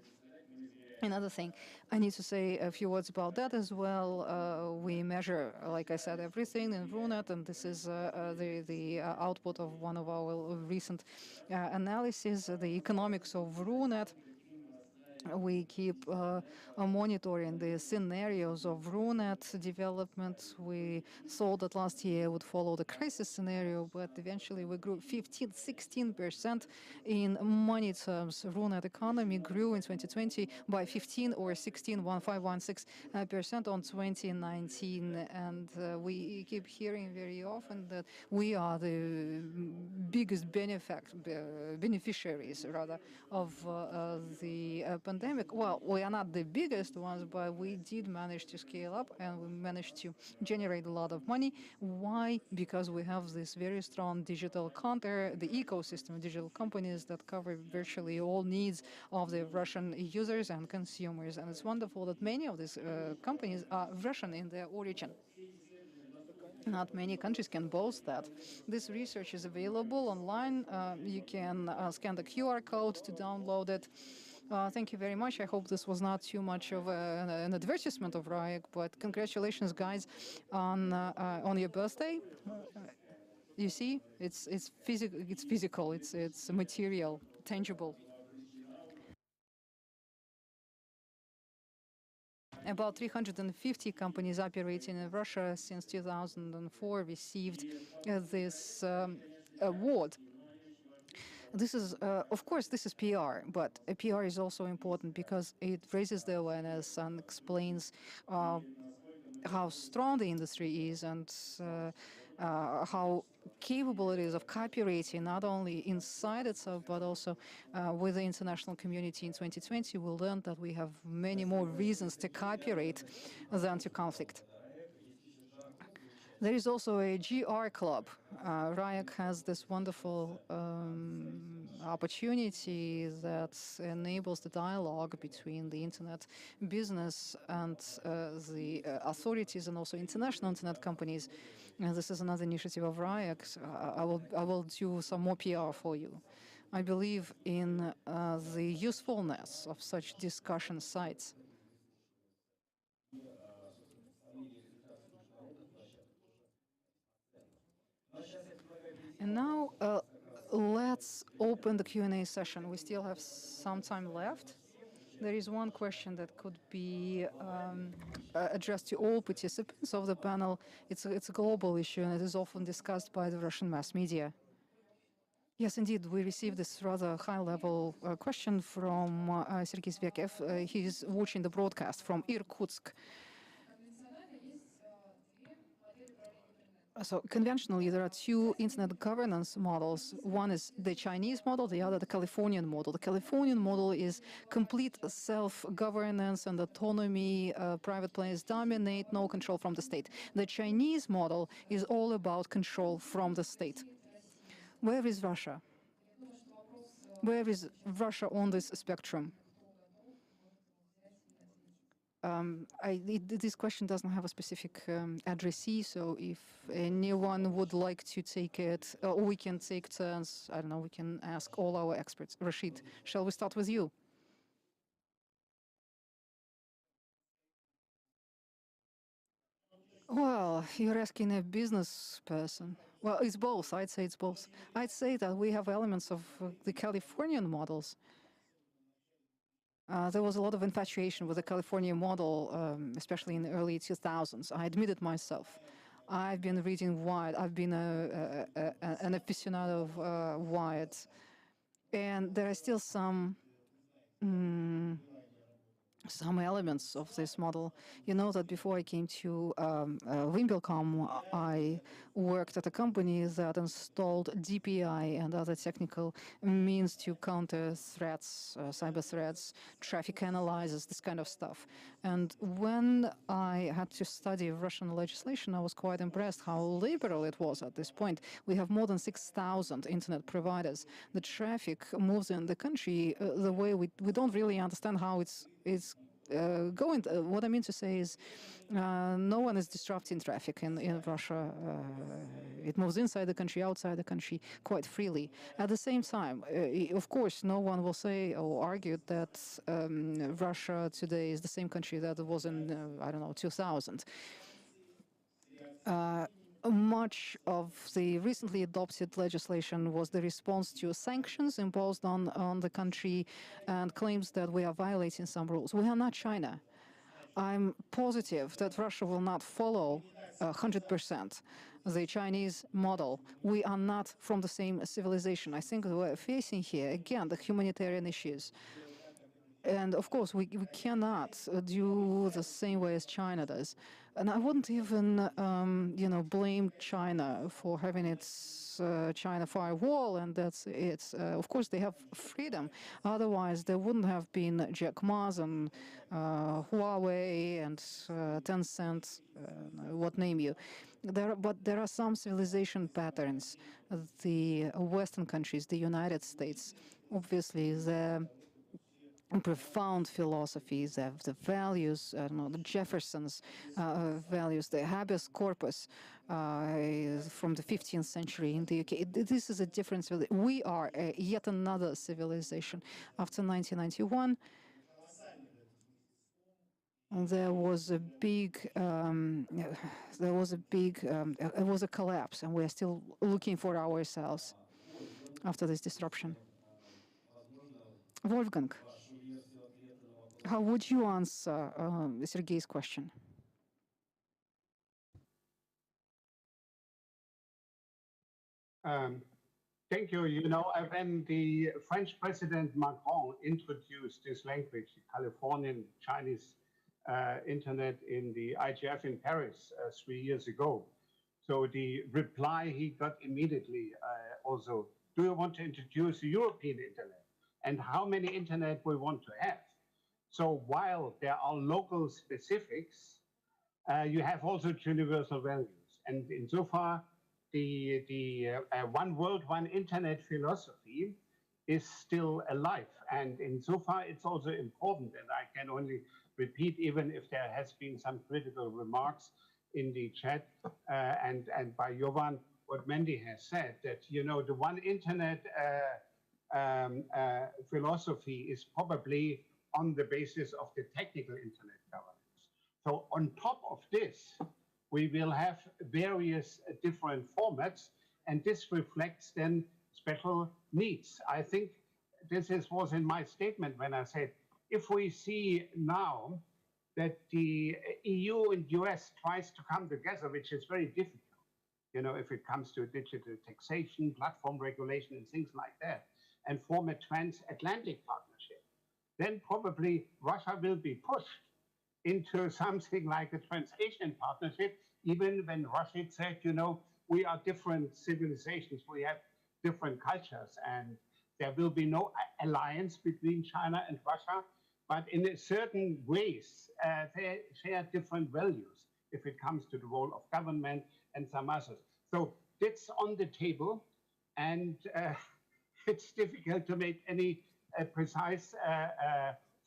Another thing, I need to say a few words about that as well. We measure, like I said, everything in RUNET, and this is the output of one of our recent analyses, the economics of RUNET. We keep monitoring the scenarios of RUNET development. We thought that last year would follow the crisis scenario, but eventually we grew 16% in money terms. RUNET economy grew in 2020 by 15 or 16% on 2019. And we keep hearing very often that we are the biggest beneficiaries, rather, of the pandemic. Well, we are not the biggest ones, but we did manage to scale up and we managed to generate a lot of money. Why? Because we have this very strong digital counter, the ecosystem of digital companies that cover virtually all needs of the Russian users and consumers. And it's wonderful that many of these companies are Russian in their origin. Not many countries can boast that. This research is available online. You can scan the QR code to download it. Thank you very much. I hope this was not too much of an advertisement of RAIC, but congratulations, guys, on your birthday. You see, it's physical, it's material, tangible. About 350 companies operating in Russia since 2004 received this award. This is, of course, this is PR, but PR is also important because it raises the awareness and explains how strong the industry is and how capable it is of cooperating not only inside itself but also with the international community. In 2020, we learned that we have many more reasons to cooperate than to conflict. There is also a GR club. RIAC has this wonderful opportunity that enables the dialogue between the internet business and the authorities and also international internet companies. And this is another initiative of RIAC. I will do some more PR for you. I believe in the usefulness of such discussion sites. And now let's open the Q&A session. We still have some time left. There is one question that could be addressed to all participants of the panel. It's a global issue and it is often discussed by the Russian mass media. Yes, indeed, we received this rather high-level question from Sergei Zvyakev. He's watching the broadcast from Irkutsk. So conventionally, there are two internet governance models. One is the Chinese model, the other the Californian model. The Californian model is complete self-governance and autonomy, private players dominate, no control from the state. The Chinese model is all about control from the state. Where is Russia? Where is Russia on this spectrum? This question doesn't have a specific addressee, so if anyone would like to take it, or we can take turns, I don't know, we can ask all our experts. Rashid, shall we start with you? Well, you're asking a business person. Well, it's both. I'd say it's both. I'd say that we have elements of the Californian models. There was a lot of infatuation with the California model, especially in the early 2000s. I admit it myself. I've been reading Wired. I've been an aficionado of Wired. And there are still some elements of this model. You know that before I came to Wimbledon, I worked at a company that installed DPI and other technical means to counter threats, cyber threats, traffic analyzers, this kind of stuff. And when I had to study Russian legislation, I was quite impressed how liberal it was at this point. We have more than 6,000 internet providers. The traffic moves in the country the way we don't really understand how it's going. What I mean to say is no one is disrupting traffic in Russia. It moves inside the country, outside the country quite freely. At the same time, of course, no one will say or argue that Russia today is the same country that it was in, I don't know, 2000. Much of the recently adopted legislation was the response to sanctions imposed on the country and claims that we are violating some rules. We are not China. I'm positive that Russia will not follow 100% the Chinese model. We are not from the same civilization. I think we're facing here, again, the humanitarian issues. And of course, we cannot do the same way as China does. And I wouldn't even, blame China for having its China firewall, and that's it. Of course, they have freedom. Otherwise, there wouldn't have been Jack Ma's and Huawei and Tencent, what name you. But there are some civilization patterns. The Western countries, the United States, obviously, the profound philosophies of the values, the Jefferson's values, the habeas corpus from the 15th century in the UK. This is a difference. We are yet another civilization. After 1991, there was a big, it was a collapse, and we are still looking for ourselves after this disruption. Wolfgang, how would you answer Sergei's question? Thank you. You know, when the French President Macron introduced this language, the Californian Chinese internet in the IGF in Paris 3 years ago. So the reply he got immediately also, do you want to introduce the European internet? And how many internet we want to have? So while there are local specifics, you have also universal values. And insofar, the one world, one internet philosophy is still alive. And insofar, it's also important, and I can only repeat, even if there has been some critical remarks in the chat and by Jovan, what Mandy has said, that, you know, the one internet philosophy is probably on the basis of the technical internet governance. So on top of this, we will have various different formats, and this reflects then special needs. I think this was in my statement when I said, if we see now that the EU and US tries to come together, which is very difficult, you know, if it comes to digital taxation, platform regulation, and things like that, and form a transatlantic partnership, then probably Russia will be pushed into something like a Trans-Asian partnership, even when Russia said, you know, we are different civilizations, we have different cultures, and there will be no alliance between China and Russia, but in a certain ways, they share different values if it comes to the role of government and some others. So that's on the table, and it's difficult to make any precise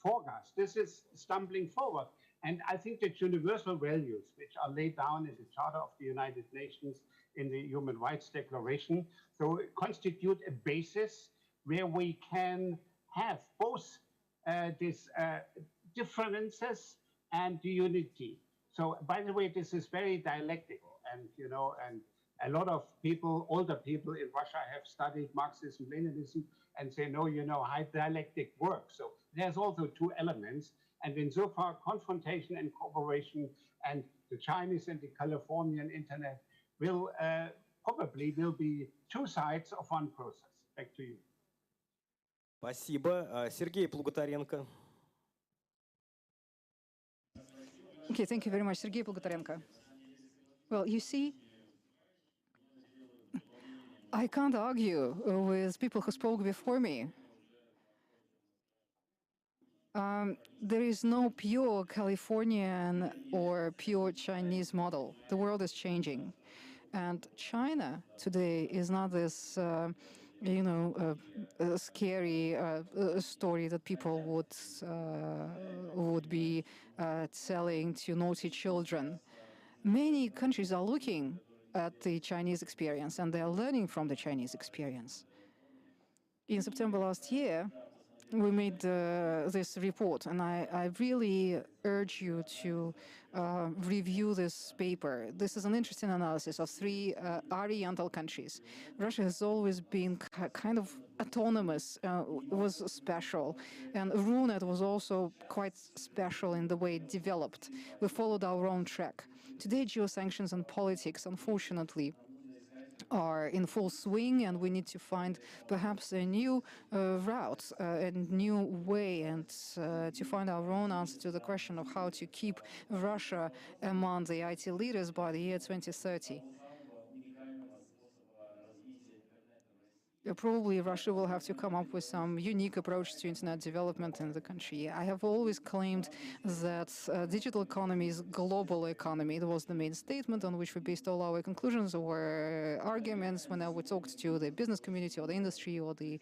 forecast. This is stumbling forward. And I think that universal values, which are laid down in the Charter of the United Nations, in the Human Rights Declaration, so constitute a basis where we can have both these differences and the unity. So, by the way, this is very dialectical, and you know, and a lot of people, older people in Russia, have studied Marxism, Leninism, and say, no, you know, how dialectic works. So there's also two elements. And insofar, confrontation and cooperation, and the Chinese and the Californian internet will probably be two sides of one process. Back to you. Спасибо. Сергей Плуготаренко. Okay, thank you very much, Sergei Plugotarenko. Well, you see, I can't argue with people who spoke before me. There is no pure Californian or pure Chinese model. The world is changing. And China today is not this, you know, scary story that people would be telling to naughty children. Many countries are looking at the Chinese experience, and they are learning from the Chinese experience. In September last year, we made this report, and I really urge you to review this paper. This is an interesting analysis of three Oriental countries. Russia has always been kind of autonomous, was special, and RUNET was also quite special in the way it developed. We followed our own track. Today, geosanctions and politics, unfortunately, are in full swing, and we need to find perhaps a new route, a new way, and to find our own answer to the question of how to keep Russia among the IT leaders by the year 2030. Probably Russia will have to come up with some unique approach to internet development in the country. I have always claimed that digital economy is global economy. That was the main statement on which we based all our conclusions or arguments when we talked to the business community or the industry or the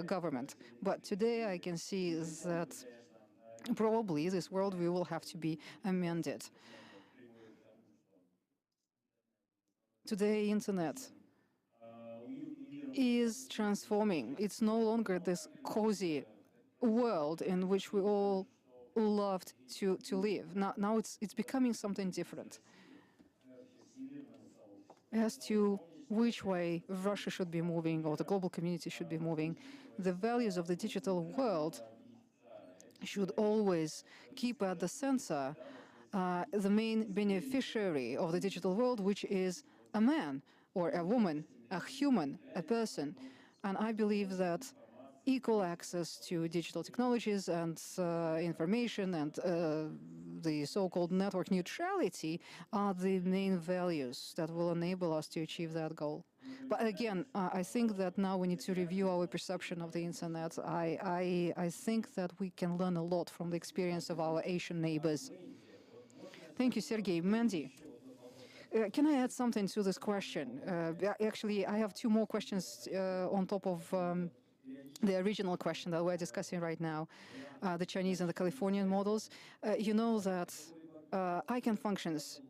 government. But today I can see that probably this world will have to be amended. Today, internet is transforming. It's no longer this cozy world in which we all loved to live. Now it's becoming something different. As to which way Russia should be moving or the global community should be moving, the values of the digital world should always keep at the center the main beneficiary of the digital world, which is a man or a woman, a human, a person. And I believe that equal access to digital technologies and information and the so-called network neutrality are the main values that will enable us to achieve that goal. But again, I think that now we need to review our perception of the internet. I think that we can learn a lot from the experience of our Asian neighbors. Thank you, Sergey. Mandy, can I add something to this question? Actually, I have two more questions on top of the original question that we're discussing right now, the Chinese and the Californian models. You know that ICANN functions,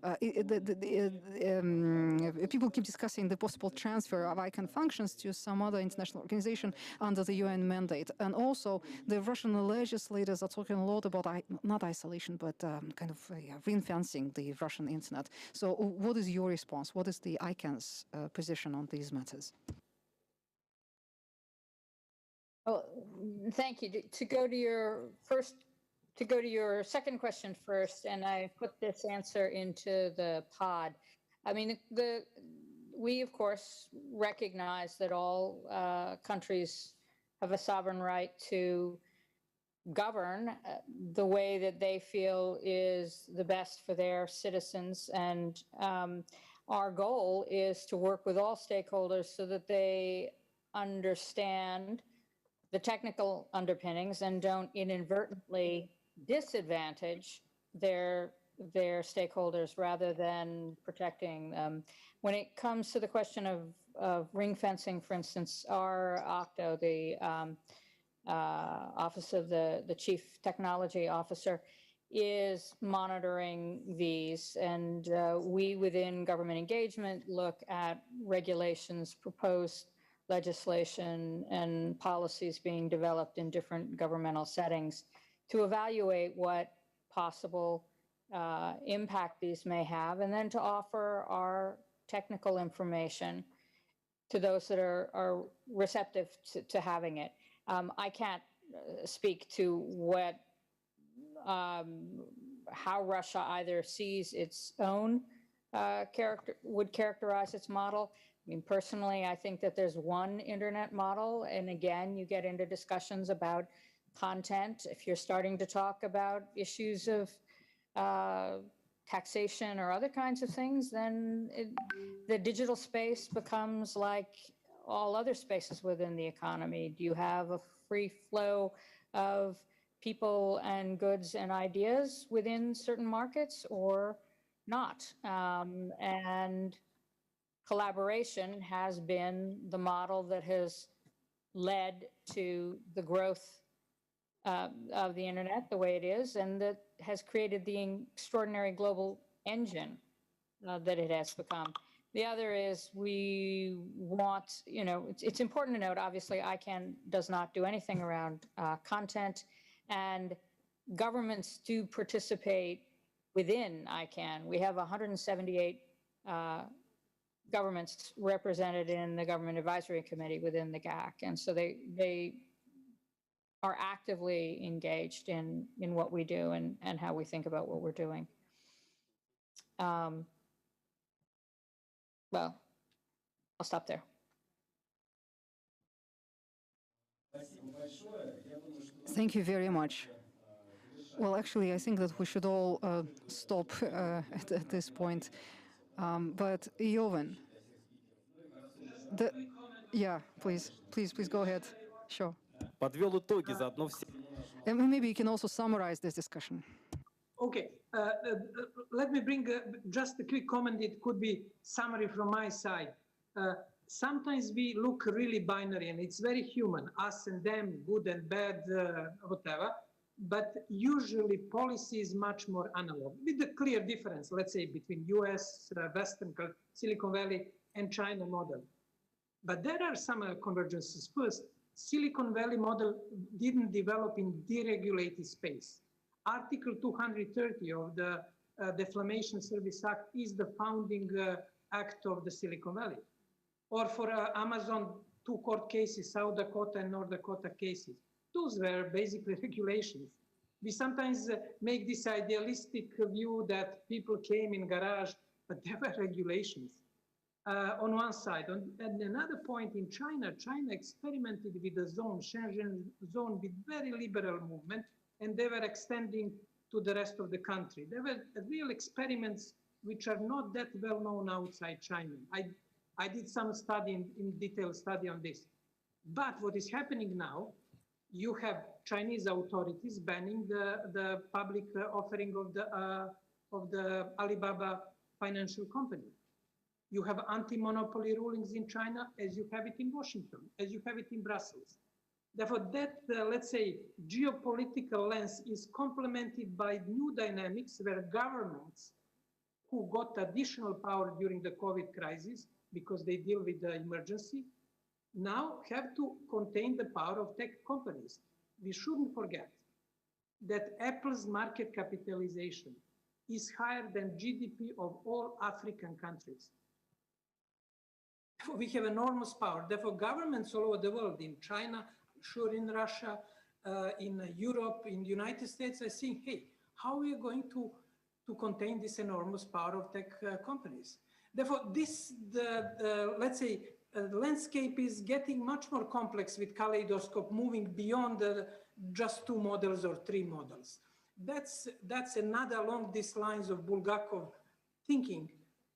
people keep discussing the possible transfer of ICANN functions to some other international organization under the UN mandate. And also, the Russian legislators are talking a lot about, not isolation, but kind of ring-fencing the Russian internet. So what is your response? What is the ICANN's position on these matters? Well, thank you. To go to your second question first, and I put this answer into the pod. I mean, we of course recognize that all countries have a sovereign right to govern the way that they feel is the best for their citizens, and our goal is to work with all stakeholders so that they understand the technical underpinnings and don't inadvertently disadvantage their stakeholders rather than protecting them. When it comes to the question of ring fencing, for instance, our OCTO, the Office of the Chief Technology Officer, is monitoring these, and we within government engagement look at regulations, proposed legislation, and policies being developed in different governmental settings to evaluate what possible impact these may have, and then to offer our technical information to those that are receptive to having it. I can't speak to what how Russia either sees its own would characterize its model. I mean, personally, I think that there's one internet model, and again, you get into discussions about content. If you're starting to talk about issues of taxation or other kinds of things, then the digital space becomes like all other spaces within the economy. Do you have a free flow of people and goods and ideas within certain markets or not? And collaboration has been the model that has led to the growth of the internet the way it is, and that has created the extraordinary global engine that it has become. The other is we want, you know, it's important to note, obviously, ICANN does not do anything around content, and governments do participate within ICANN. We have 178 governments represented in the Government Advisory Committee within the GAC, and so they are actively engaged in what we do and how we think about what we're doing. Well, I'll stop there. Thank you very much. Well, actually, I think that we should all stop at this point. But Jovan, yeah, please go ahead. Sure. Подвел итоги, заодно все. And maybe you can also summarize this discussion. Okay, let me bring just a quick comment. It could be summary from my side. Sometimes we look really binary, and it's very human, us and them, good and bad, whatever. But usually policy is much more analog, with a clear difference, let's say, between US, Western, Silicon Valley, and China model. But there are some convergences. First, Silicon Valley model didn't develop in deregulated space. Article 230 of the Defamation Service Act is the founding act of the Silicon Valley. Or for Amazon, 2 court cases, South Dakota and North Dakota cases. Those were basically regulations. We sometimes make this idealistic view that people came in garage, but there were regulations on one side. And another point in China, China experimented with the zone, Shenzhen zone, with very liberal movement, and they were extending to the rest of the country. There were real experiments which are not that well known outside China. I did some study, in detailed study on this. But what is happening now, you have Chinese authorities banning the public offering of the Alibaba financial company. You have anti-monopoly rulings in China as you have it in Washington, as you have it in Brussels. Therefore, that, let's say, geopolitical lens is complemented by new dynamics where governments who got additional power during the COVID crisis because they deal with the emergency, now have to contain the power of tech companies. We shouldn't forget that Apple's market capitalization is higher than GDP of all African countries. We have enormous power. Therefore, governments all over the world, in China, sure in Russia, in Europe, in the United States, are saying, hey, how are we going to contain this enormous power of tech companies? Therefore, let's say, the landscape is getting much more complex with kaleidoscope moving beyond just 2 models or 3 models. That's another along these lines of Bulgakov thinking,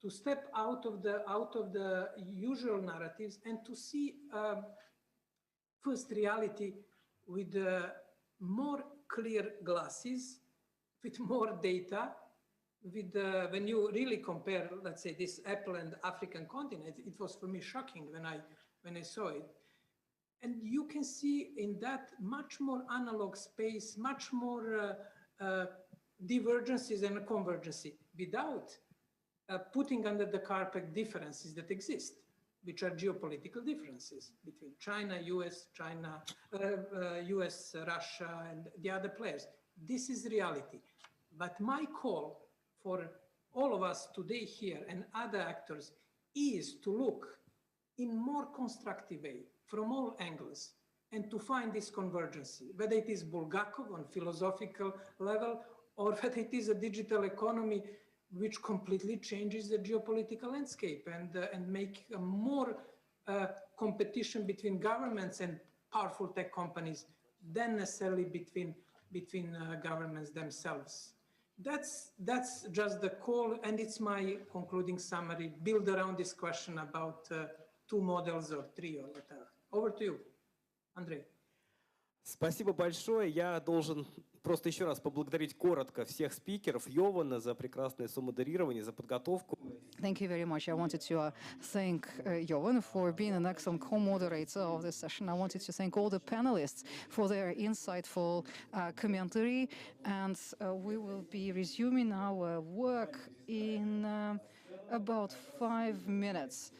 to step out of the usual narratives and to see first reality with more clear glasses, with more data, with when you really compare, let's say, this Apple and African continent, it was for me shocking when I saw it. And you can see in that much more analog space, much more divergences and convergency without putting under the carpet differences that exist, which are geopolitical differences between China, US, US, Russia, and the other players. This is reality. But my call for all of us today here and other actors is to look in more constructive way from all angles and to find this convergence, whether it is Bulgakov on philosophical level or whether it is a digital economy which completely changes the geopolitical landscape and make more competition between governments and powerful tech companies than necessarily between governments themselves. That's just the call, and it's my concluding summary, build around this question about 2 models or 3 or whatever. Over to you, Andrei. Спасибо большое. Я должен просто еще раз поблагодарить коротко всех спикеров, Йована за прекрасное сомодерирование, за подготовку. Thank you very much. I wanted to thank Jovan for being an excellent co-moderator of this session. I wanted to thank all the panelists for their insightful commentary. And we will be resuming our work in about 5 minutes.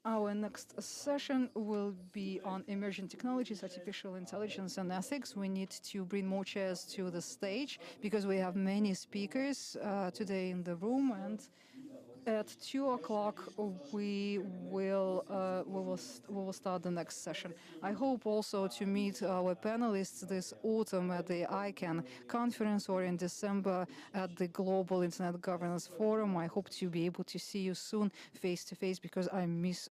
Our next session will be on emerging technologies, artificial intelligence, and ethics. We need to bring more chairs to the stage because we have many speakers today in the room. And at 2 o'clock, we will start the next session. I hope also to meet our panelists this autumn at the ICANN conference or in December at the Global Internet Governance Forum. I hope to be able to see you soon face to face because I miss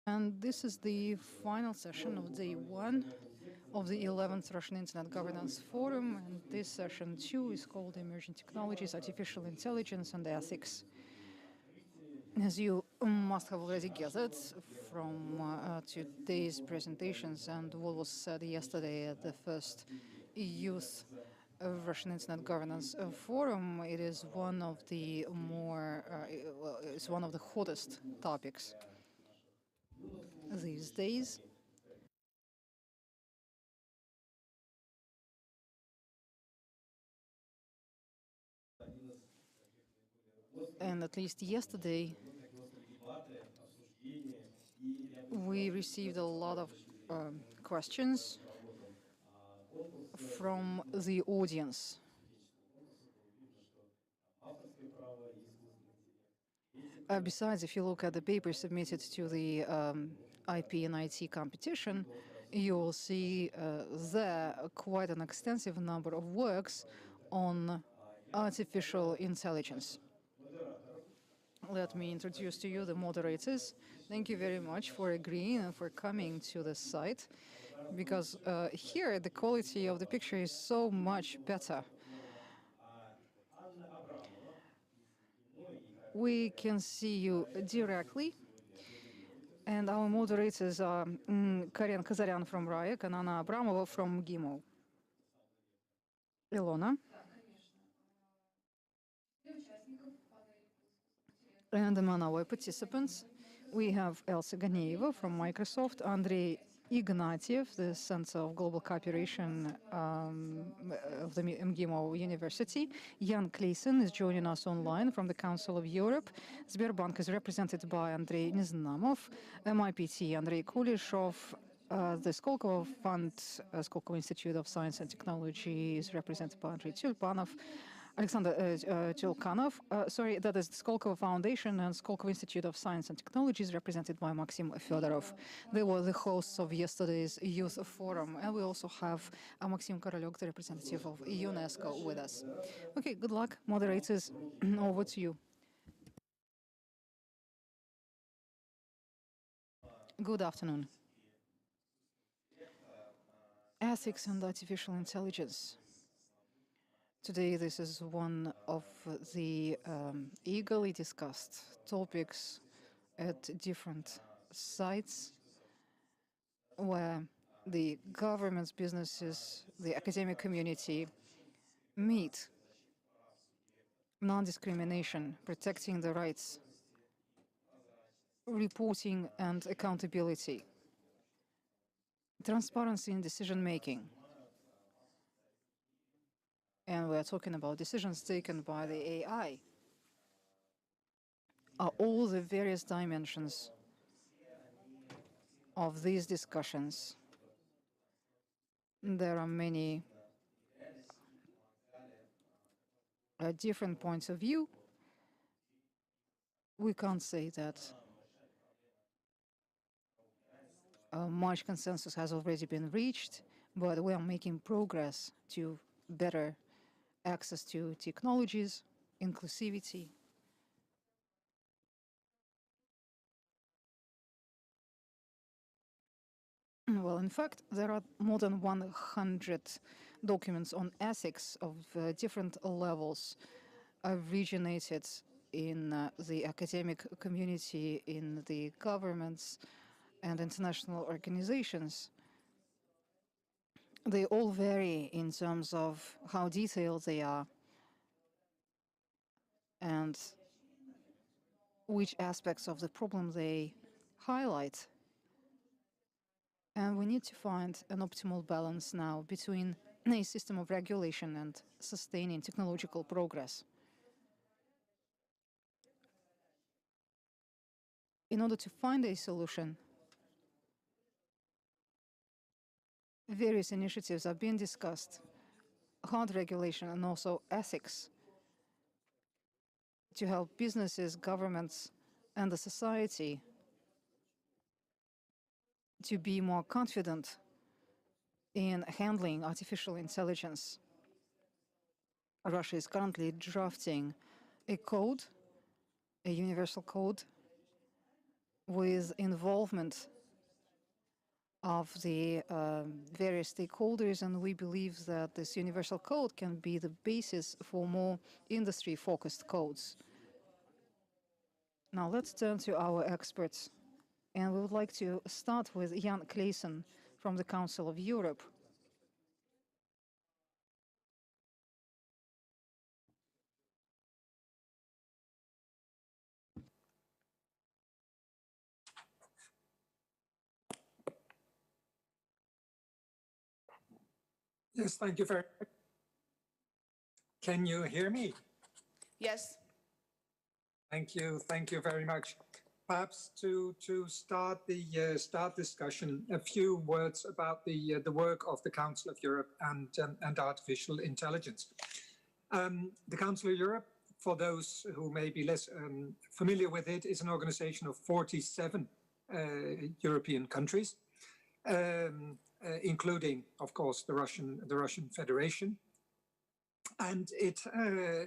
And this is the final session of day 1 of the 11th Russian Internet Governance Forum. And this session 2 is called Emerging Technologies, Artificial Intelligence and Ethics. As you must have already gathered from today's presentations and what was said yesterday at the first Youth Russian Internet Governance Forum, it is one of the it's one of the hottest topics these days. And at least yesterday, we received a lot of questions from the audience. Besides, if you look at the paper submitted to the IP and IT competition, you will see there quite an extensive number of works on artificial intelligence. Let me introduce to you the moderators. Thank you very much for agreeing and for coming to the site, because here the quality of the picture is so much better. We can see you directly. And our moderators are Karen Kazaryan from RAIC and Anna Abramova from GIMO. Ilona. And among our participants, we have Elsa Ganeva from Microsoft, Andrei Ignatiev, the Center of Global Cooperation of the MGIMO University. Jan Kleysen is joining us online from the Council of Europe. Sberbank is represented by Andrei Neznamov, MIPT Andrei Kulishov, the Skolkovo Fund, Skolkovo Institute of Science and Technology is represented by Andrei Tulpanov. Alexander Tulkanov, that is the Skolkovo Foundation, and Skolkovo Institute of Science and Technology is represented by Maxim Fedorov. They were the hosts of yesterday's Youth Forum, and we also have Maxim Korolyuk, the representative of UNESCO, with us. Okay, good luck, moderators. Over to you. Good afternoon. Ethics and artificial intelligence. Today, this is one of the eagerly discussed topics at different sites where the governments, businesses, the academic community meet. Non-discrimination, protecting the rights, reporting and accountability, transparency in decision-making. And we're talking about decisions taken by the AI, are all the various dimensions of these discussions. There are many different points of view. We can't say that much consensus has already been reached, but we are making progress to better access to technologies, inclusivity. Well, in fact, there are more than 100 documents on ethics of different levels originated in the academic community, in the governments and international organizations. They all vary in terms of how detailed they are and which aspects of the problem they highlight. And we need to find an optimal balance now between a system of regulation and sustaining technological progress. In order to find a solution, various initiatives are being discussed, hard regulation and also ethics, to help businesses, governments, and the society to be more confident in handling artificial intelligence. Russia is currently drafting a code, a universal code, with involvement of the various stakeholders, and we believe that this universal code can be the basis for more industry-focused codes. Now let's turn to our experts, and we would like to start with Jan Claesen from the Council of Europe. Yes, thank you very much. Can you hear me? Yes. Thank you very much. Perhaps to start the discussion, a few words about the work of the Council of Europe and artificial intelligence. The Council of Europe, for those who may be less familiar with it, is an organization of 47 European countries, including, of course, the Russian Federation. And it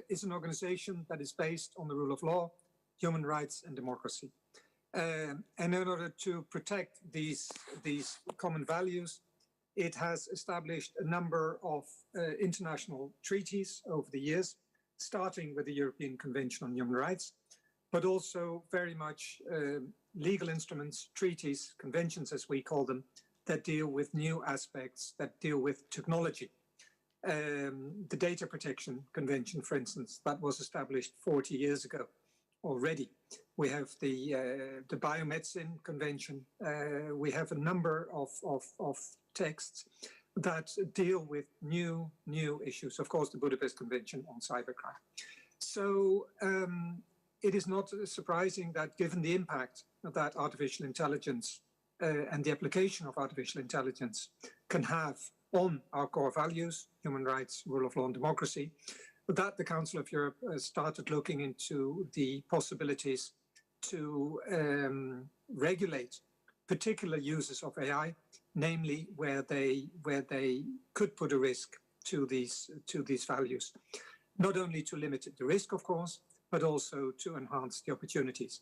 is an organization that is based on the rule of law, human rights, and democracy. And in order to protect these common values, it has established a number of international treaties over the years, starting with the European Convention on Human Rights, but also very much legal instruments, treaties, conventions, as we call them, that deal with new aspects, that deal with technology. The Data Protection Convention, for instance, that was established 40 years ago already. We have the Biomedicine Convention. We have a number of texts that deal with new issues. Of course, the Budapest Convention on cybercrime. So it is not surprising that, given the impact that artificial intelligence and the application of artificial intelligence can have on our core values, human rights, rule of law, and democracy, that the Council of Europe started looking into the possibilities to regulate particular uses of AI, namely where they could put a risk to these values, not only to limit the risk, of course, but also to enhance the opportunities,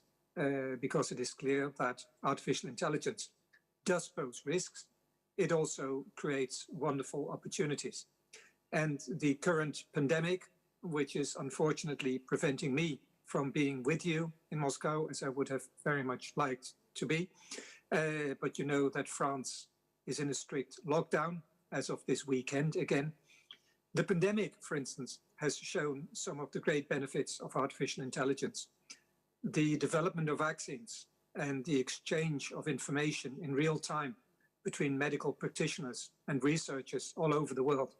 because it is clear that artificial intelligence does pose risks. It also creates wonderful opportunities. And the current pandemic, which is unfortunately preventing me from being with you in Moscow, as I would have very much liked to be. But you know that France is in a strict lockdown as of this weekend again. The pandemic, for instance, has shown some of the great benefits of artificial intelligence. The development of vaccines and the exchange of information in real time between medical practitioners and researchers all over the world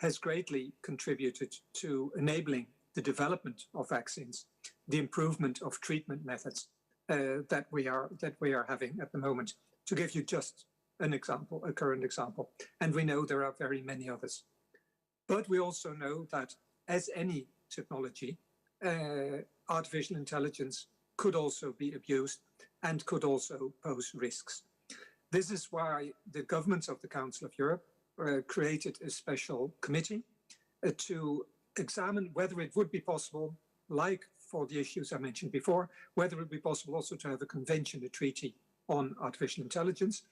has greatly contributed to enabling the development of vaccines, the improvement of treatment methods that we are having at the moment. To give you just an example, a current example, and we know there are very many others. But we also know that, as any technology, artificial intelligence could also be abused and could also pose risks. This is why the governments of the Council of Europe created a special committee to examine whether it would be possible, like for the issues I mentioned before, whether it would be possible also to have a convention, a treaty on artificial intelligence,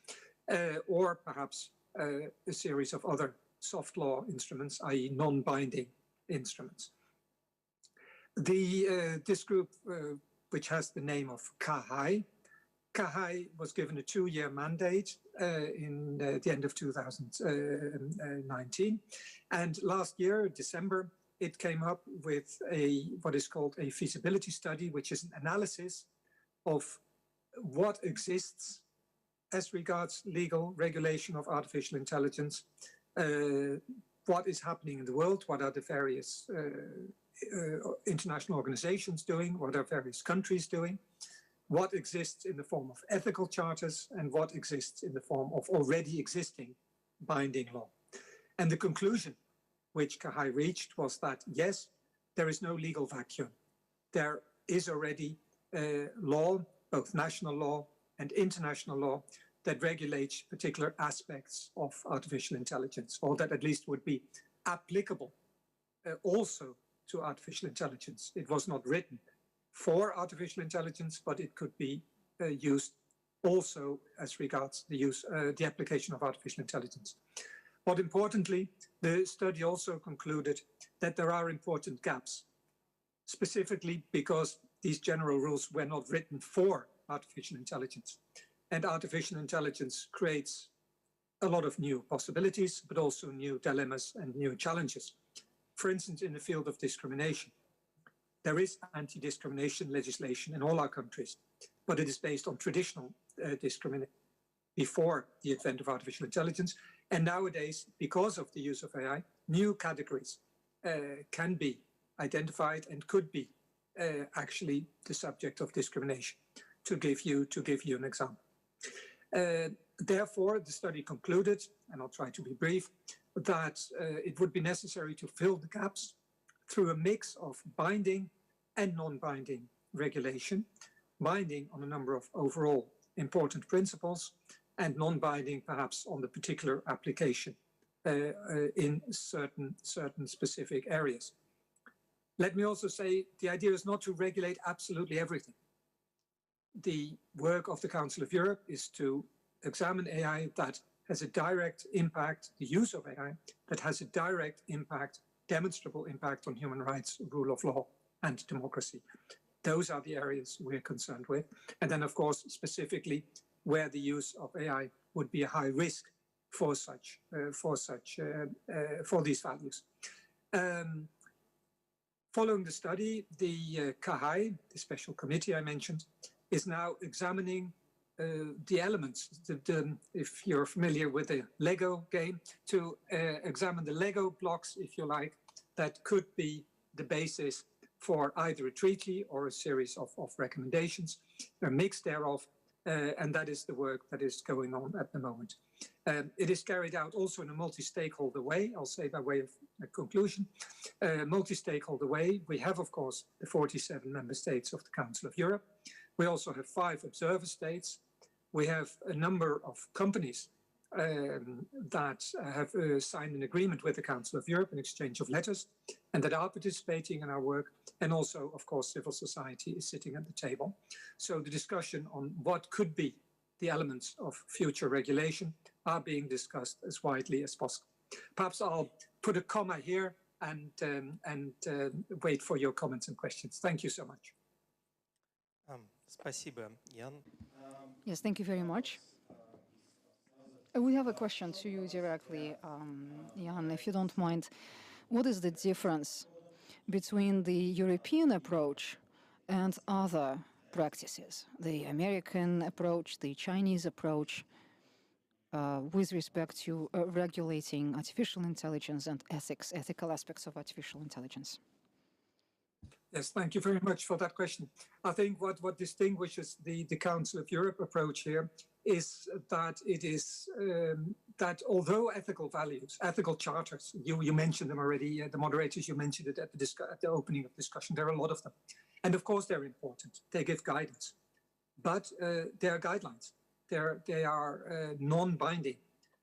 or perhaps a series of other soft law instruments, i.e. non-binding instruments. This group, which has the name of KAHAI, was given a 2-year mandate in the end of 2019. And last year, December, it came up with what is called a feasibility study, which is an analysis of what exists as regards legal regulation of artificial intelligence, what is happening in the world, what are the various international organizations doing, what are various countries doing, what exists in the form of ethical charters, and what exists in the form of already existing binding law. And the conclusion which KAHAI reached was that, yes, there is no legal vacuum. There is already law, both national law and international law, that regulates particular aspects of artificial intelligence, or that at least would be applicable also to artificial intelligence. It was not written for artificial intelligence, but it could be used also as regards the application of artificial intelligence. But importantly, the study also concluded that there are important gaps, specifically because these general rules were not written for artificial intelligence. And artificial intelligence creates a lot of new possibilities, but also new dilemmas and new challenges. For instance, in the field of discrimination, there is anti-discrimination legislation in all our countries, but it is based on traditional discrimination before the advent of artificial intelligence. And nowadays, because of the use of AI, new categories can be identified and could be actually the subject of discrimination. To give you an example. Therefore, the study concluded, and I'll try to be brief, that it would be necessary to fill the gaps through a mix of binding and non-binding regulation, binding on a number of overall important principles, and non-binding perhaps on the particular application in certain specific areas. Let me also say the idea is not to regulate absolutely everything. The work of the Council of Europe is to examine AI that has a direct impact, the use of AI that has a direct impact, demonstrable impact on human rights, rule of law, and democracy. Those are the areas we're concerned with. And then, of course, specifically where the use of AI would be a high risk for these values. Following the study, the CAHI, the special committee I mentioned, is now examining the elements, if you're familiar with the Lego game, to examine the Lego blocks, if you like, that could be the basis for either a treaty or a series of recommendations, a mix thereof, and that is the work that is going on at the moment. It is carried out also in a multi-stakeholder way, I'll say by way of a conclusion. Multi-stakeholder way, we have, of course, the 47 member states of the Council of Europe. We also have 5 observer states. We have a number of companies that have signed an agreement with the Council of Europe in exchange of letters and that are participating in our work. And also, of course, civil society is sitting at the table. So the discussion on what could be the elements of future regulation are being discussed as widely as possible. Perhaps I'll put a comma here and wait for your comments and questions. Thank you so much. Yes, thank you very much. We have a question to you directly, Jan, if you don't mind. What is the difference between the European approach and other practices, the American approach, the Chinese approach, with respect to regulating artificial intelligence and ethical aspects of artificial intelligence? Yes, thank you very much for that question. I think what distinguishes the Council of Europe approach here is that it is that although ethical values, ethical charters, you mentioned them already, the moderators, you mentioned it at the opening of discussion, there are a lot of them. And of course they're important, they give guidance, but they are guidelines. They are non-binding,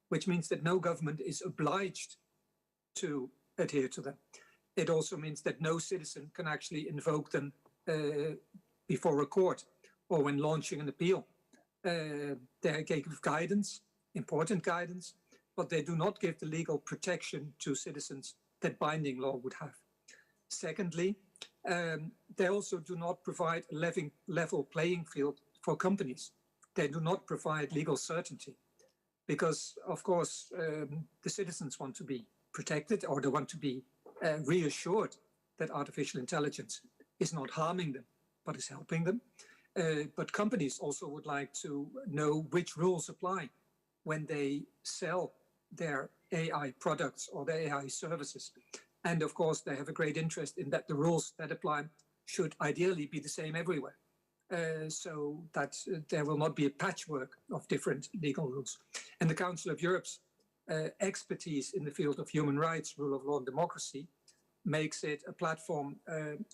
which means that no government is obliged to adhere to them. It also means that no citizen can actually invoke them before a court or when launching an appeal. They give guidance, important guidance, but they do not give the legal protection to citizens that binding law would have. Secondly, they also do not provide a level playing field for companies. They do not provide legal certainty because, of course, the citizens want to be protected or they want to be reassured that artificial intelligence is not harming them, but is helping them. But companies also would like to know which rules apply when they sell their AI products or their AI services. And of course, they have a great interest in that the rules that apply should ideally be the same everywhere. So that there will not be a patchwork of different legal rules. And the Council of Europe's expertise in the field of human rights, rule of law and democracy makes it a platform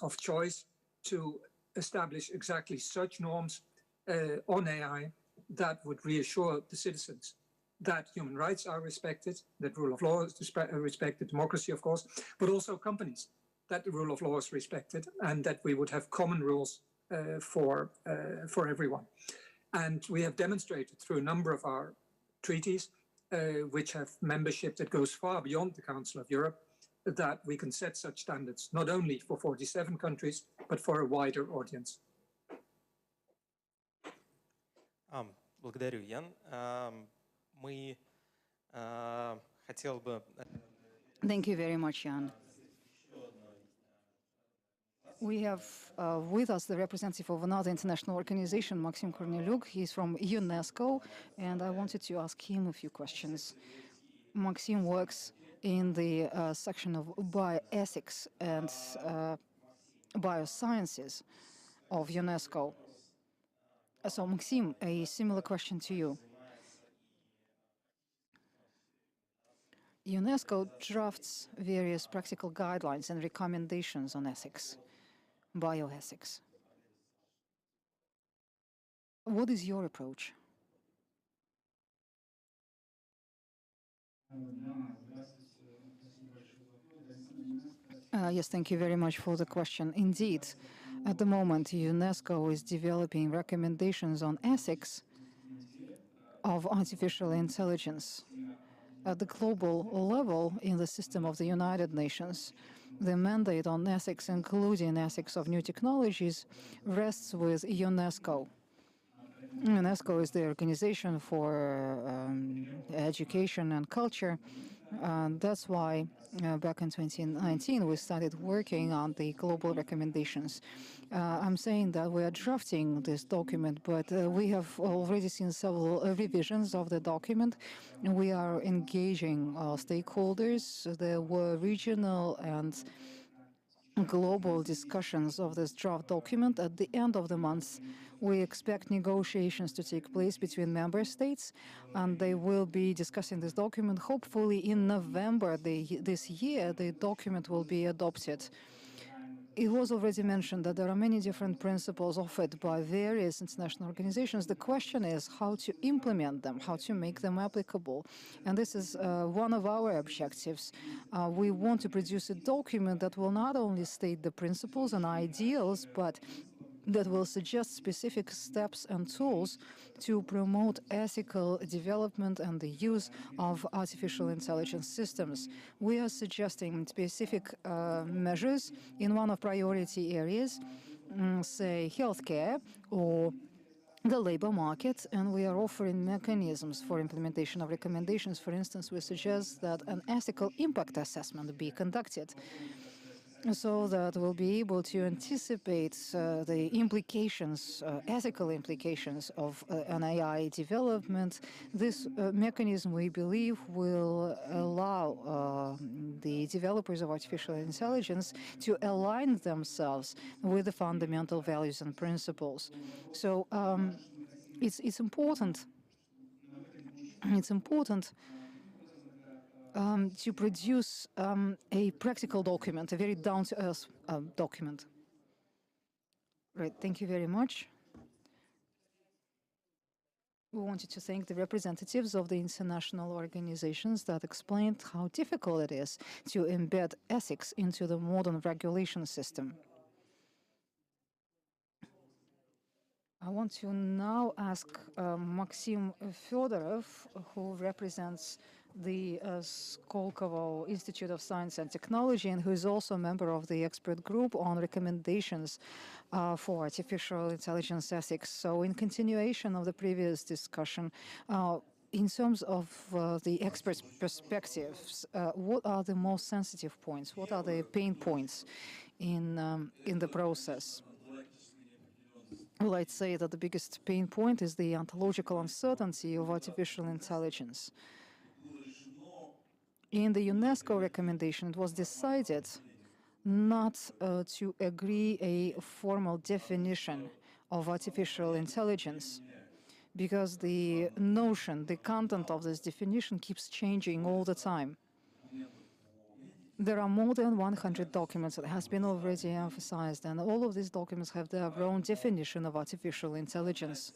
of choice to establish exactly such norms on AI that would reassure the citizens that human rights are respected, that rule of law is respected, democracy, of course, but also companies, that the rule of law is respected and that we would have common rules for everyone. And we have demonstrated through a number of our treaties, which have membership that goes far beyond the Council of Europe, that we can set such standards, not only for 47 countries, but for a wider audience. Благодарю, Ян. Мы хотел бы... Thank you very much, Jan. We have with us the representative of another international organization, Maxim Korneliuk. He's from UNESCO, and I wanted to ask him a few questions. Maxim works in the section of bioethics and biosciences of UNESCO. So, Maxim, a similar question to you. UNESCO drafts various practical guidelines and recommendations on ethics, bioethics. What is your approach? Yes, thank you very much for the question. Indeed, at the moment, UNESCO is developing recommendations on ethics of artificial intelligence. At the global level, in the system of the United Nations, the mandate on ethics, including ethics of new technologies, rests with UNESCO. UNESCO is the organization for education and culture. That's why back in 2019 we started working on the global recommendations. I'm saying that we are drafting this document, but we have already seen several revisions of the document. We are engaging stakeholders. There were regional and global discussions of this draft document. At the end of the month, we expect negotiations to take place between member states, and they will be discussing this document. Hopefully in November this year, the document will be adopted. It was already mentioned that there are many different principles offered by various international organizations. The question is how to implement them, how to make them applicable. And this is one of our objectives. We want to produce a document that will not only state the principles and ideals, but that will suggest specific steps and tools to promote ethical development and the use of artificial intelligence systems. We are suggesting specific measures in one of priority areas, say healthcare or the labor market, and we are offering mechanisms for implementation of recommendations. For instance, we suggest that an ethical impact assessment be conducted, so that we'll be able to anticipate the implications, ethical implications of an AI development. This mechanism, we believe, will allow the developers of artificial intelligence to align themselves with the fundamental values and principles. So it's important. It's important to produce a practical document, a very down-to-earth document. Right, thank you very much. We wanted to thank the representatives of the international organizations that explained how difficult it is to embed ethics into the modern regulation system. I want to now ask Maxim Fedorov, who represents the Skolkovo Institute of Science and Technology, and who is also a member of the expert group on recommendations for artificial intelligence ethics. So in continuation of the previous discussion, in terms of the experts' perspectives, what are the most sensitive points? What are the pain points in the process? Well, I'd say that the biggest pain point is the ontological uncertainty of artificial intelligence. In the UNESCO recommendation, it was decided not to agree a formal definition of artificial intelligence, because the notion, the content of this definition keeps changing all the time. There are more than 100 documents that has been already emphasized, and all of these documents have their own definition of artificial intelligence.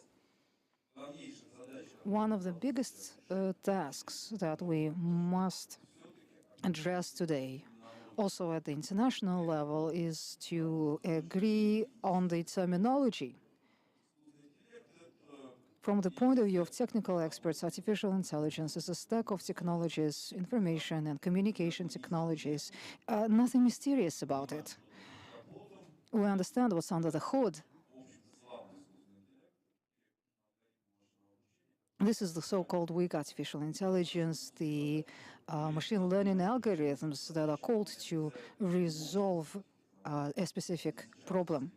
One of the biggest tasks that we must address today, also at the international level, is to agree on the terminology. from the point of view of technical experts, artificial intelligence is a stack of technologies, information and communication technologies. Nothing mysterious about it. We understand what's under the hood. This is the so-called weak artificial intelligence, the machine learning algorithms that are called to resolve a specific problem.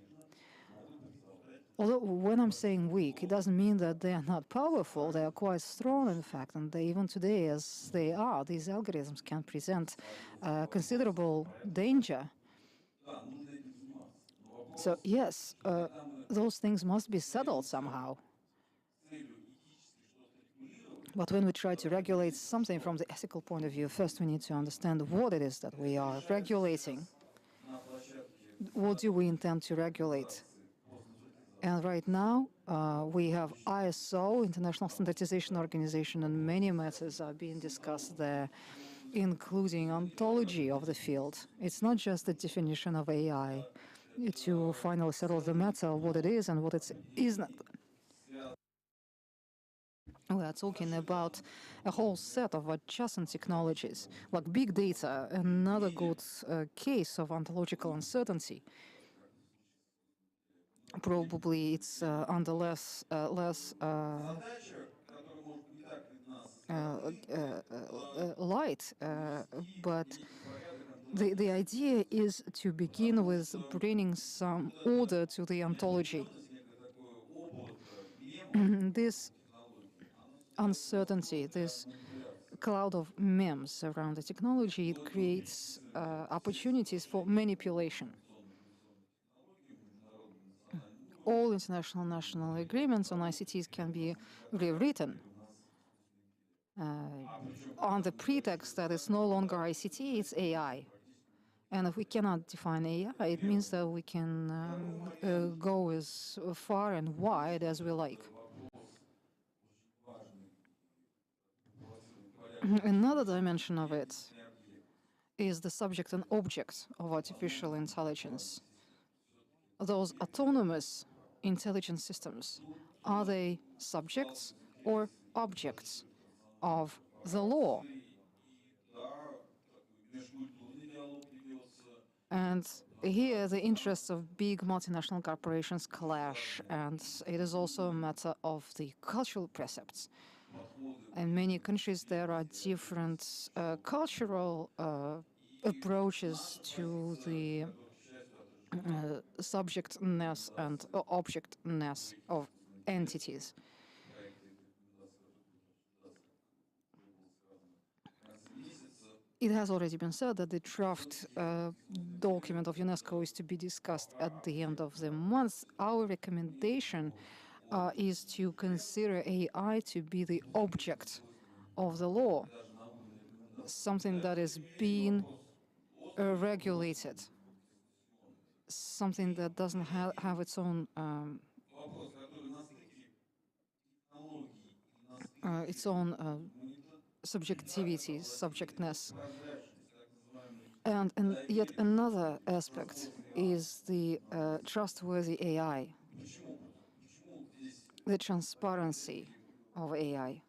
Although when I'm saying weak, it doesn't mean that they are not powerful. They are quite strong, in fact, and even today, as they are, these algorithms can present considerable danger. So yes, those things must be settled somehow. But when we try to regulate something from the ethical point of view, first we need to understand what it is that we are regulating. What do we intend to regulate? And right now, we have ISO, International Standardization Organization, and many matters are being discussed there, including ontology of the field. It's not just the definition of AI to finally settle the matter of what it is and what it is not. We are talking about a whole set of adjacent technologies, like big data, another good case of ontological uncertainty. Probably it's under less light, but the idea is to begin with bringing some order to the ontology. This uncertainty, this cloud of memes around the technology, it creates opportunities for manipulation. All international national agreements on ICTs can be rewritten on the pretext that it's no longer ICT, it's AI. And if we cannot define AI, it means that we can go as far and wide as we like. Another dimension of it is the subject and object of artificial intelligence. Those autonomous intelligent systems, are they subjects or objects of the law? And here the interests of big multinational corporations clash, and it is also a matter of the cultural precepts. In many countries, there are different cultural approaches to the subjectness and objectness of entities. It has already been said that the draft document of UNESCO is to be discussed at the end of the month. Our recommendation is to consider AI to be the object of the law, something that is being regulated, something that doesn't have its own subjectivity, subjectness. And yet another aspect is the trustworthy AI, the transparency of AI.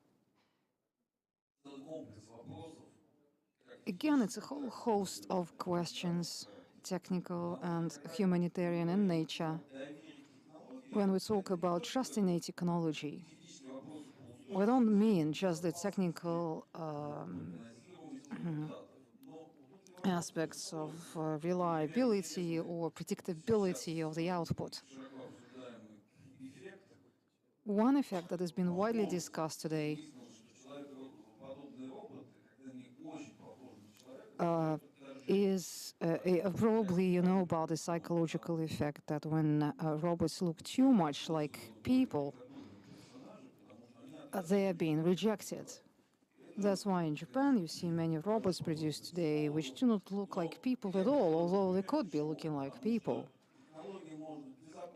Again, it's a whole host of questions, technical and humanitarian in nature. When we talk about trusting a technology, we don't mean just the technical aspects of reliability or predictability of the output. One effect that has been widely discussed today is probably you know about the psychological effect that when robots look too much like people, they are being rejected. That's why in Japan you see many robots produced today which do not look like people at all, although they could be looking like people.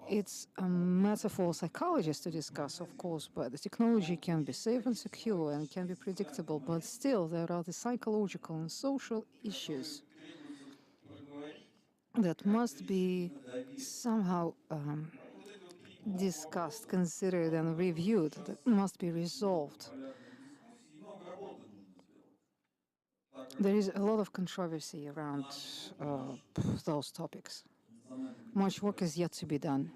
It's a matter for psychologists to discuss, of course, but the technology can be safe and secure and can be predictable, but still there are the psychological and social issues that must be somehow discussed, considered, and reviewed, that must be resolved. There is a lot of controversy around those topics. Much work is yet to be done.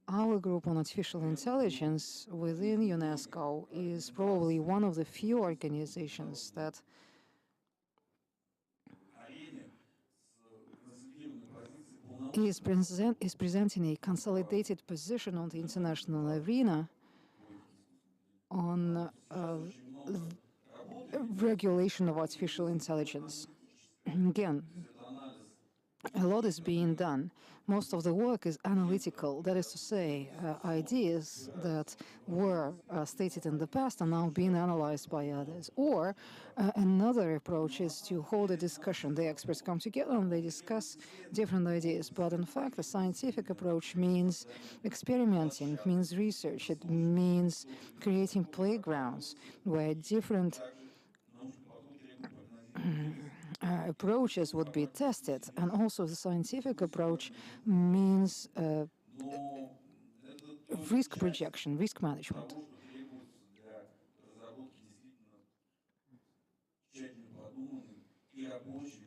Our group on artificial intelligence within UNESCO is probably one of the few organizations that is presenting a consolidated position on the international arena on regulation of artificial intelligence. Again, a lot is being done. Most of the work is analytical, that is to say, ideas that were stated in the past are now being analyzed by others. Or another approach is to hold a discussion. The experts come together and they discuss different ideas. But in fact, the scientific approach means experimenting, it means research, it means creating playgrounds where different approaches would be tested, and also the scientific approach means risk projection, risk management.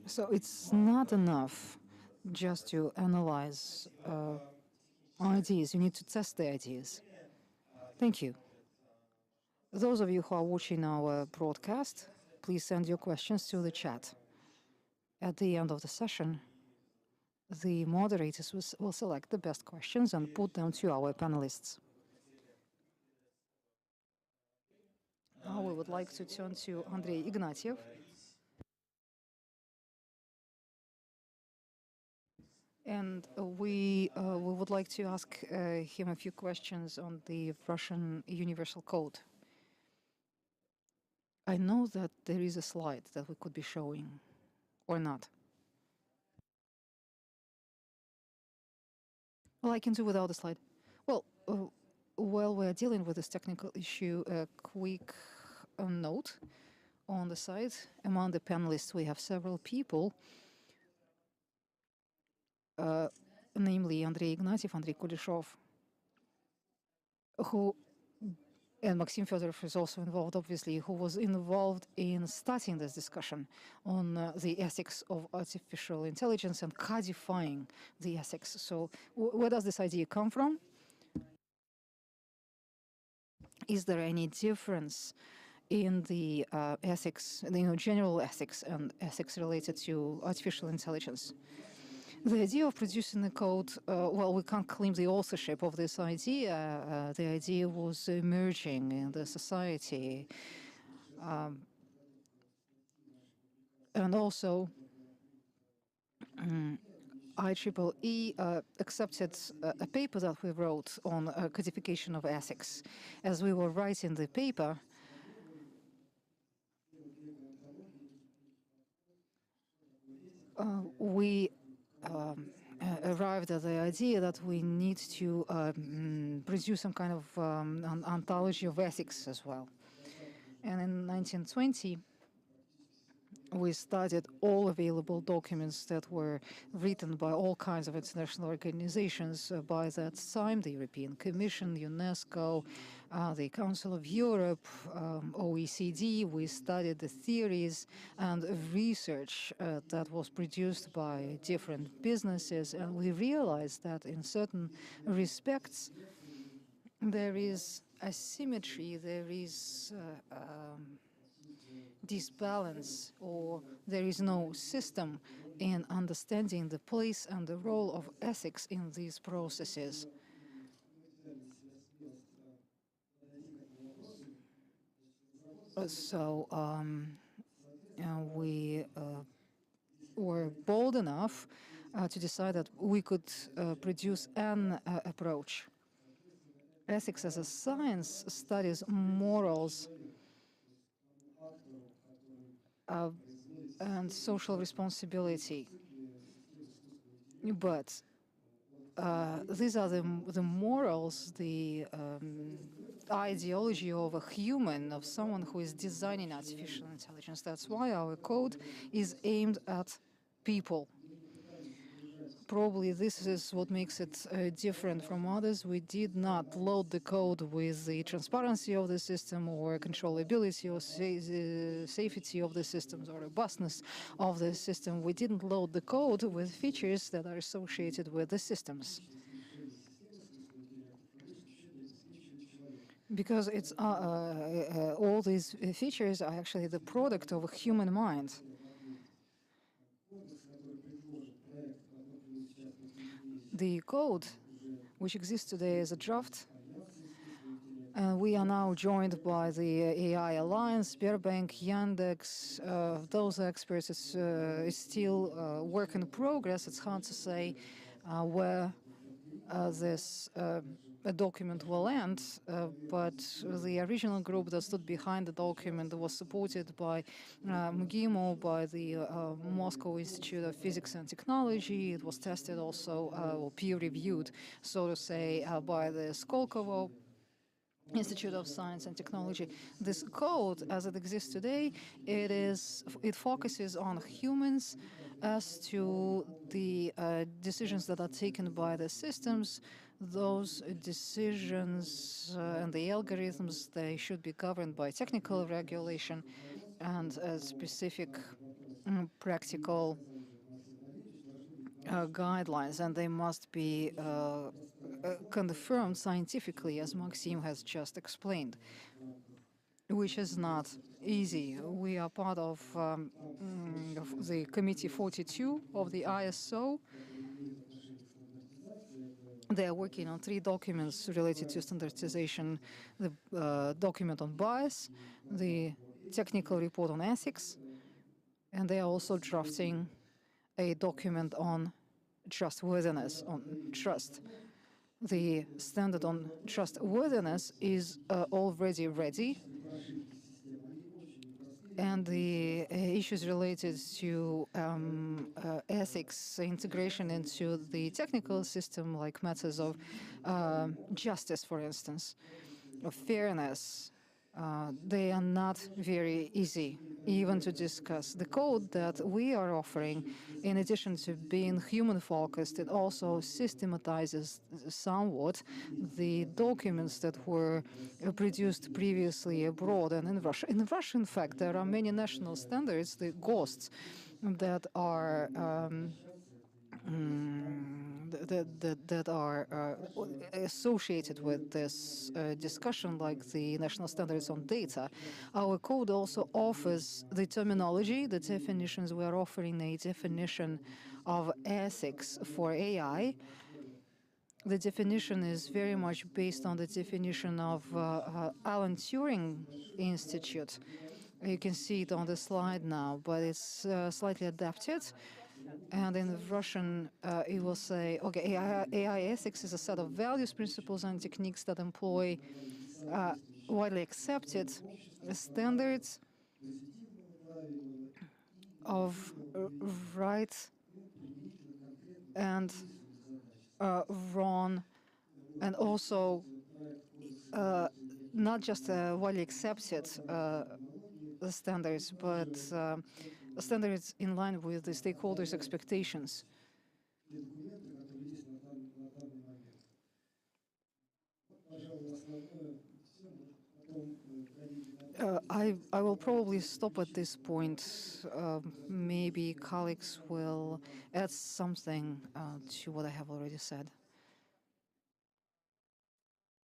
So it's not enough just to analyze ideas, you need to test the ideas. Thank you. Those of you who are watching our broadcast, please send your questions to the chat. At the end of the session, the moderators will select the best questions and put them to our panelists. Now we would like to turn to Andrei Ignatiev. And we would like to ask him a few questions on the Russian Universal Code. I know that there is a slide that we could be showing, or not. Well, I can do without the slide. Well, while we're dealing with this technical issue, a quick note on the side. Among the panelists, we have several people, namely Andrei Ignatiev, Andrei Kuleshov, and Maxim Fedorov is also involved, obviously, who was involved in starting this discussion on the ethics of artificial intelligence and codifying the ethics. So where does this idea come from? Is there any difference in the ethics, general ethics and ethics related to artificial intelligence? The idea of producing the code, well, we can't claim the authorship of this idea. The idea was emerging in the society. And also, IEEE accepted a paper that we wrote on codification of ethics. As we were writing the paper, we arrived at the idea that we need to produce some kind of an ontology of ethics as well. And in 1920, we studied all available documents that were written by all kinds of international organizations. By that time, the European Commission, UNESCO, the Council of Europe, OECD. We studied the theories and research that was produced by different businesses, and we realized that in certain respects, there is asymmetry, there is disbalance, or there is no system in understanding the place and the role of ethics in these processes. So we were bold enough to decide that we could produce an approach. Ethics as a science studies morals and social responsibility. But these are the morals, the ideology of a human, of someone who is designing artificial intelligence. That's why our code is aimed at people. probably this is what makes it different from others. We did not load the code with the transparency of the system or controllability or safety of the systems or robustness of the system. We didn't load the code with features that are associated with the systems. Because it's all these features are actually the product of a human mind. The code, which exists today as a draft, and we are now joined by the AI Alliance, Sberbank, Yandex, those experts. It's still work in progress. It's hard to say where this document will end, but the original group that stood behind the document was supported by MGIMO, by the Moscow Institute of Physics and Technology. It was tested also, or peer-reviewed, so to say, by the Skolkovo Institute of Science and Technology. This code, as it exists today, it focuses on humans as to the decisions that are taken by the systems. Those decisions and the algorithms, they should be governed by technical regulation and specific practical guidelines, and they must be confirmed scientifically, as Maxim has just explained, which is not easy. We are part of the Committee 42 of the ISO. They are working on 3 documents related to standardization: the document on bias, the technical report on ethics, and they are also drafting a document on trustworthiness, on trust. The standard on trustworthiness is already ready, and the issues related to ethics, integration into the technical system, like matters of justice, for instance, of fairness, they are not very easy even to discuss. The code that we are offering, in addition to being human-focused, it also systematizes somewhat the documents that were produced previously abroad and in Russia. In Russia, in fact, there are many national standards, the GOSTs, that are that are associated with this discussion, like the national standards on data. Our code also offers the terminology, the definitions. We are offering a definition of ethics for AI. The definition is very much based on the definition of Alan Turing Institute. You can see it on the slide now, but it's slightly adapted. And in Russian, it will say, okay, AI ethics is a set of values, principles, and techniques that employ widely accepted standards of right and wrong, and also not just widely accepted standards, but standards in line with the stakeholders' expectations. I will probably stop at this point. Maybe colleagues will add something to what I have already said.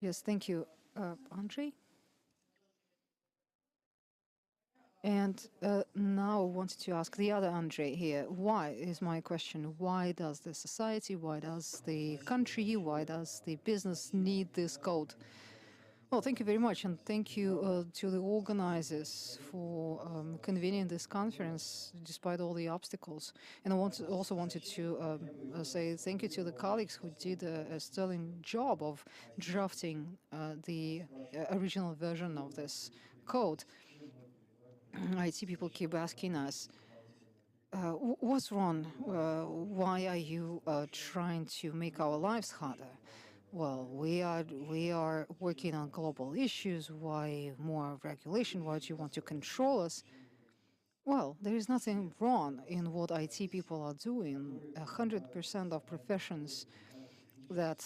Yes, thank you. Andrei? And now I wanted to ask the other Andrei here, why is my question, why does the society, why does the country, why does the business need this code? Well, thank you very much, and thank you to the organizers for convening this conference despite all the obstacles. And I also wanted to say thank you to the colleagues who did a sterling job of drafting the original version of this code. IT people keep asking us, what's wrong? Why are you trying to make our lives harder? Well, we are working on global issues. Why more regulation? Why do you want to control us? Well, there is nothing wrong in what IT people are doing. 100% of professions that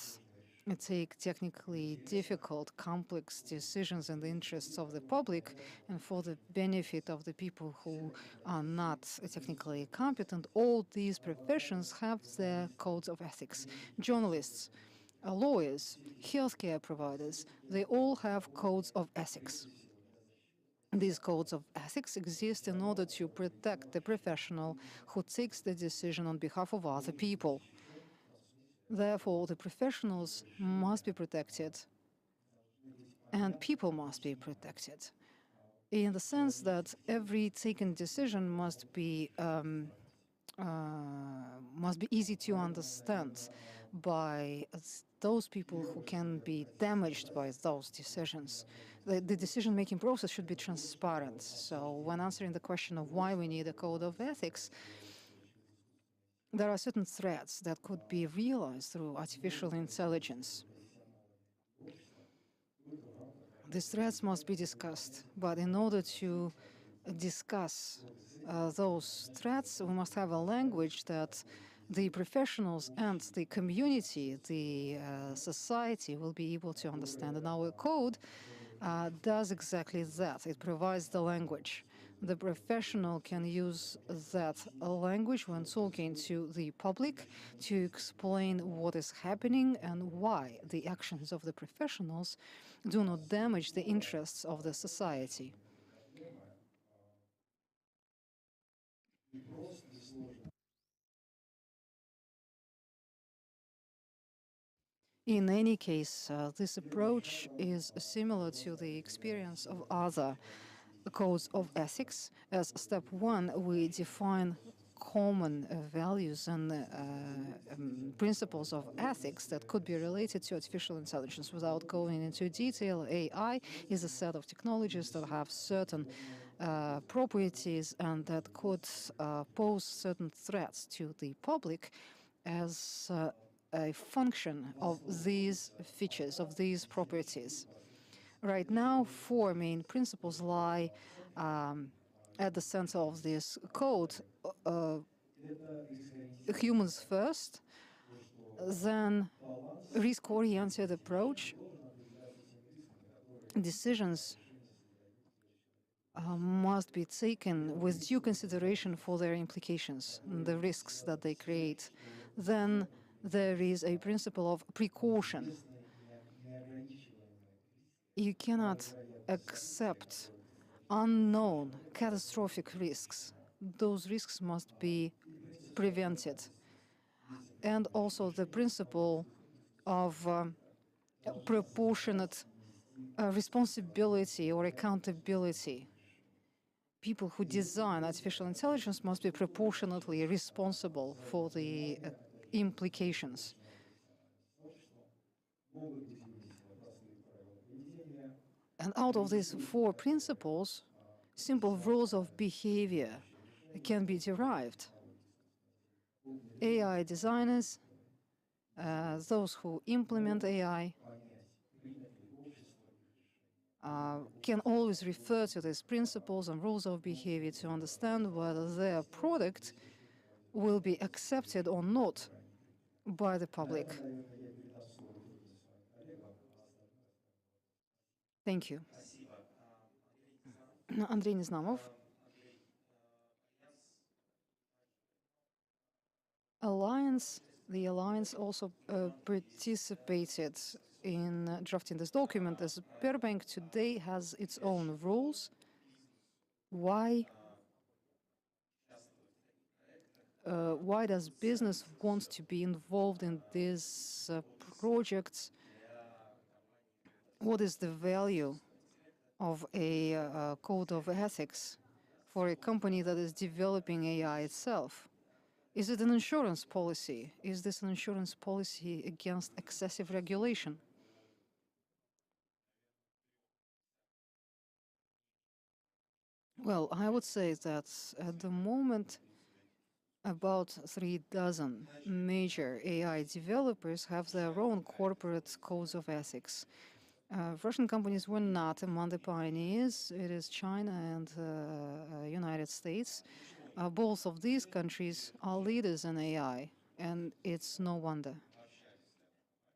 take technically difficult, complex decisions in the interests of the public and for the benefit of the people who are not technically competent, all these professions have their codes of ethics. Journalists, lawyers, healthcare providers, they all have codes of ethics. These codes of ethics exist in order to protect the professional who takes the decision on behalf of other people. Therefore, the professionals must be protected and people must be protected in the sense that every taken decision must be easy to understand by those people who can be damaged by those decisions. The decision-making process should be transparent. So when answering the question of why we need a code of ethics, there are certain threats that could be realized through artificial intelligence. These threats must be discussed, but in order to discuss those threats, we must have a language that the professionals and the community, the society will be able to understand. And our code does exactly that. It provides the language. The professional can use that language when talking to the public to explain what is happening and why the actions of the professionals do not damage the interests of the society. In any case, this approach is similar to the experience of other codes of ethics. As step one, we define common values and principles of ethics that could be related to artificial intelligence. Without going into detail, AI is a set of technologies that have certain properties and that could pose certain threats to the public as a function of these features, of these properties. Right now, four main principles lie at the center of this code. Humans first, then risk-oriented approach, decisions must be taken with due consideration for their implications, the risks that they create. Then there is a principle of precaution. You cannot accept unknown catastrophic risks. Those risks must be prevented. And also the principle of proportionate responsibility or accountability. People who design artificial intelligence must be proportionately responsible for the implications. And out of these four principles, simple rules of behavior can be derived. AI designers, those who implement AI, can always refer to these principles and rules of behavior to understand whether their product will be accepted or not by the public. Thank you. Andrei Neznamov. The Alliance also participated in drafting this document, as Sberbank today has its own rules. Why does business want to be involved in these projects? What is the value of a code of ethics for a company that is developing AI itself? Is it an insurance policy? Is this an insurance policy against excessive regulation? Well, I would say that at the moment, about 36 major AI developers have their own corporate codes of ethics. Russian companies were not among the pioneers. It is China and United States. Both of these countries are leaders in AI, and it's no wonder.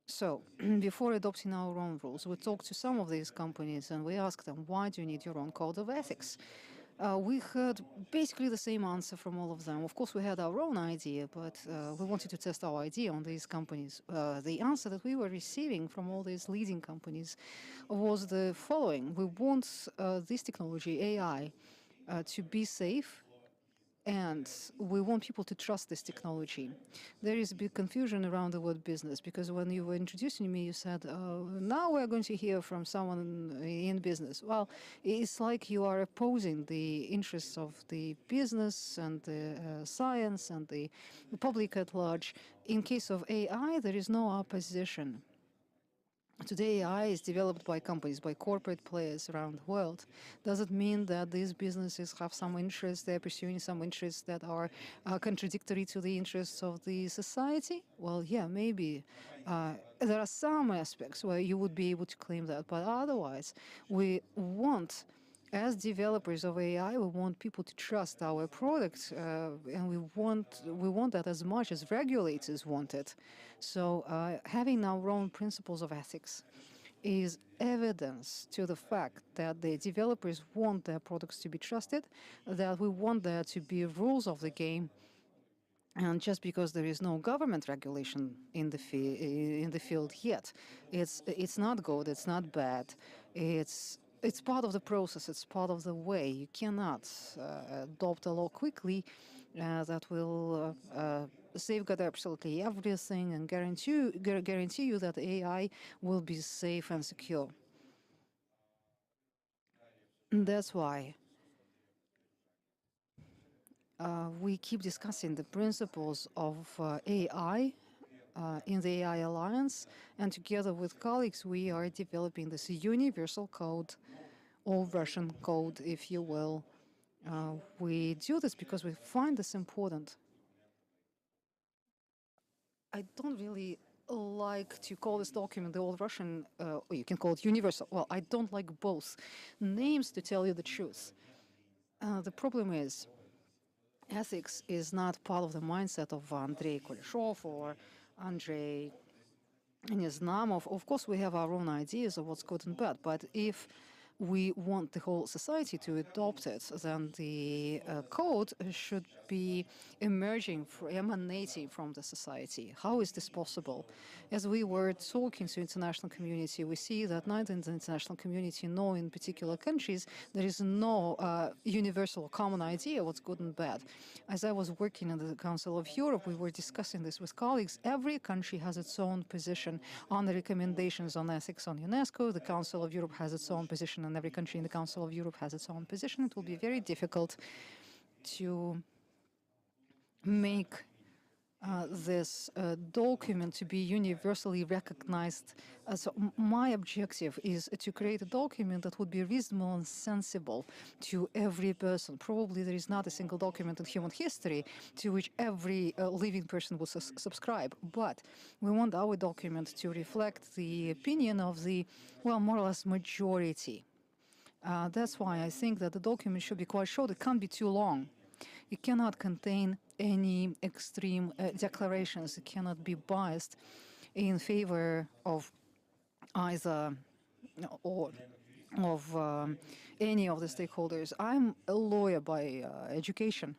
So, before adopting our own rules, we talked to some of these companies and we asked them, why do you need your own code of ethics? We heard basically the same answer from all of them. Of course, we had our own idea, but we wanted to test our idea on these companies. The answer that we were receiving from all these leading companies was the following. We want this technology, AI, to be safe, and we want people to trust this technology. There is a big confusion around the word business, because when you were introducing me, you said, now we're going to hear from someone in business. Well, it's like you are opposing the interests of the business and the science and the public at large. In case of AI, there is no opposition. Today, AI is developed by companies, by corporate players around the world. Does it mean that these businesses have some interests, they're pursuing some interests that are contradictory to the interests of the society? Well, yeah, maybe. There are some aspects where you would be able to claim that, but otherwise, we want, as developers of AI, we want people to trust our products, and we want that as much as regulators want it. So having our own principles of ethics is evidence to the fact that the developers want their products to be trusted, that we want there to be rules of the game. And just because there is no government regulation in the field yet, it's not good, it's not bad, it's part of the process, it's part of the way. You cannot adopt a law quickly that will safeguard absolutely everything and guarantee you that AI will be safe and secure. And that's why we keep discussing the principles of AI in the AI Alliance, and together with colleagues, we are developing this universal code, or Russian code, if you will. We do this because we find this important. I don't really like to call this document the old Russian, or you can call it universal. Well, I don't like both names, to tell you the truth. The problem is, ethics is not part of the mindset of Andrei Kuleshov or Andrei Neznamov. Of course, we have our own ideas of what's good and bad, but if we want the whole society to adopt it, then the code should be emanating from the society. How is this possible? As we were talking to international community, we see that neither in the international community nor in particular countries, there is no universal common idea what's good and bad. As I was working in the Council of Europe, we were discussing this with colleagues. Every country has its own position on the recommendations on ethics on UNESCO. The Council of Europe has its own position, and every country in the Council of Europe has its own position. It will be very difficult to make this document to be universally recognized. So my objective is to create a document that would be reasonable and sensible to every person. Probably there is not a single document in human history to which every living person would subscribe, but we want our document to reflect the opinion of the, well, more or less majority. That's why I think that the document should be quite short. It can't be too long. It cannot contain any extreme declarations. It cannot be biased in favor of either or of any of the stakeholders. I'm a lawyer by education.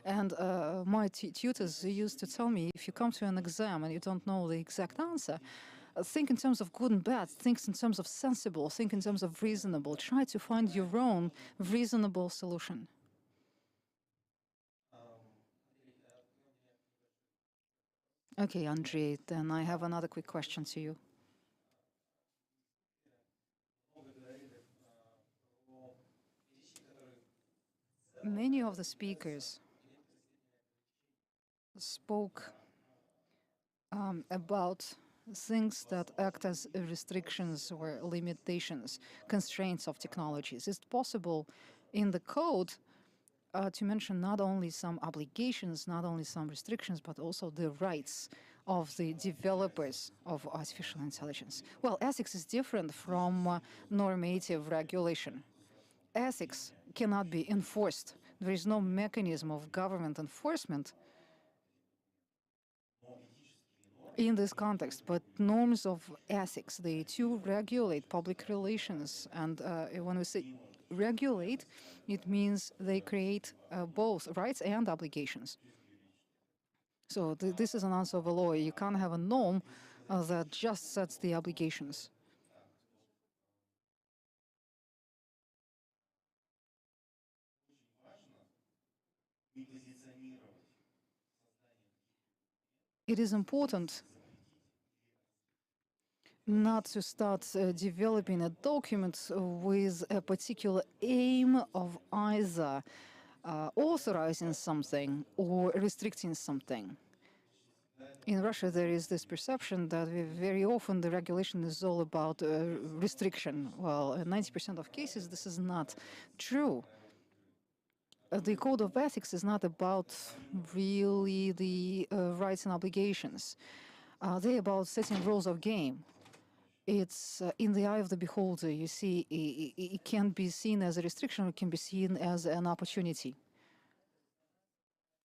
And my tutors used to tell me, if you come to an exam and you don't know the exact answer, think in terms of good and bad, think in terms of sensible, think in terms of reasonable. Try to find your own reasonable solution. Okay, Andrei, then I have another quick question to you. Many of the speakers spoke about things that act as restrictions or limitations, constraints of technologies. Is it possible in the code to mention not only some obligations, not only some restrictions, but also the rights of the developers of artificial intelligence? Well, ethics is different from normative regulation. Ethics cannot be enforced. There is no mechanism of government enforcement in this context, but norms of ethics, they too regulate public relations. And when we say regulate, it means they create both rights and obligations. So this is an answer of a law. You can't have a norm that just sets the obligations. It is important not to start developing a document with a particular aim of either authorizing something or restricting something. In Russia, there is this perception that very often the regulation is all about restriction. Well, in 90% of cases, this is not true. The code of ethics is not about really the rights and obligations. They're about setting rules of game. It's in the eye of the beholder. You see, it can be seen as a restriction, or it can be seen as an opportunity.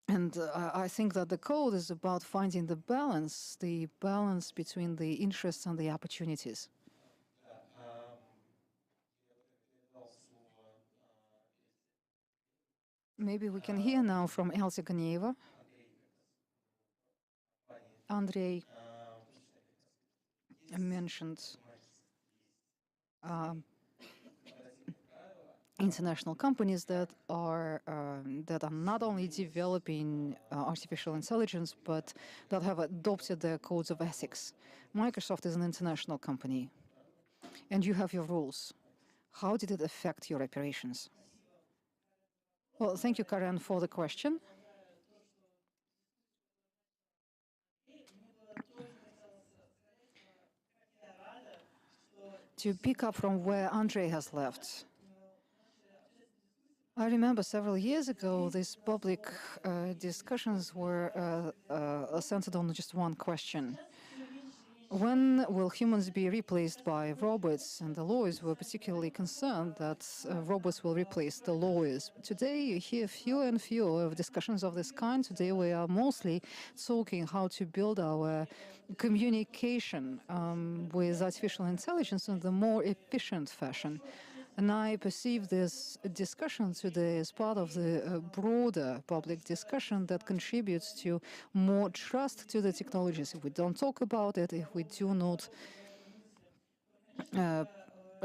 And I think that the code is about finding the balance between the interests and the opportunities. Maybe we can hear now from Elsa Ganieva. Andrei mentioned international companies that are not only developing artificial intelligence, but that have adopted their codes of ethics. Microsoft is an international company, and you have your rules. How did it affect your operations? Well, thank you, Karen, for the question. To pick up from where Andrei has left, I remember several years ago, these public discussions were centered on just one question. When will humans be replaced by robots? And the lawyers were particularly concerned that robots will replace the lawyers. Today, you hear fewer and fewer of discussions of this kind. Today, we are mostly talking how to build our communication with artificial intelligence in the more efficient fashion. And I perceive this discussion today as part of the broader public discussion that contributes to more trust to the technologies. If we don't talk about it, if we do not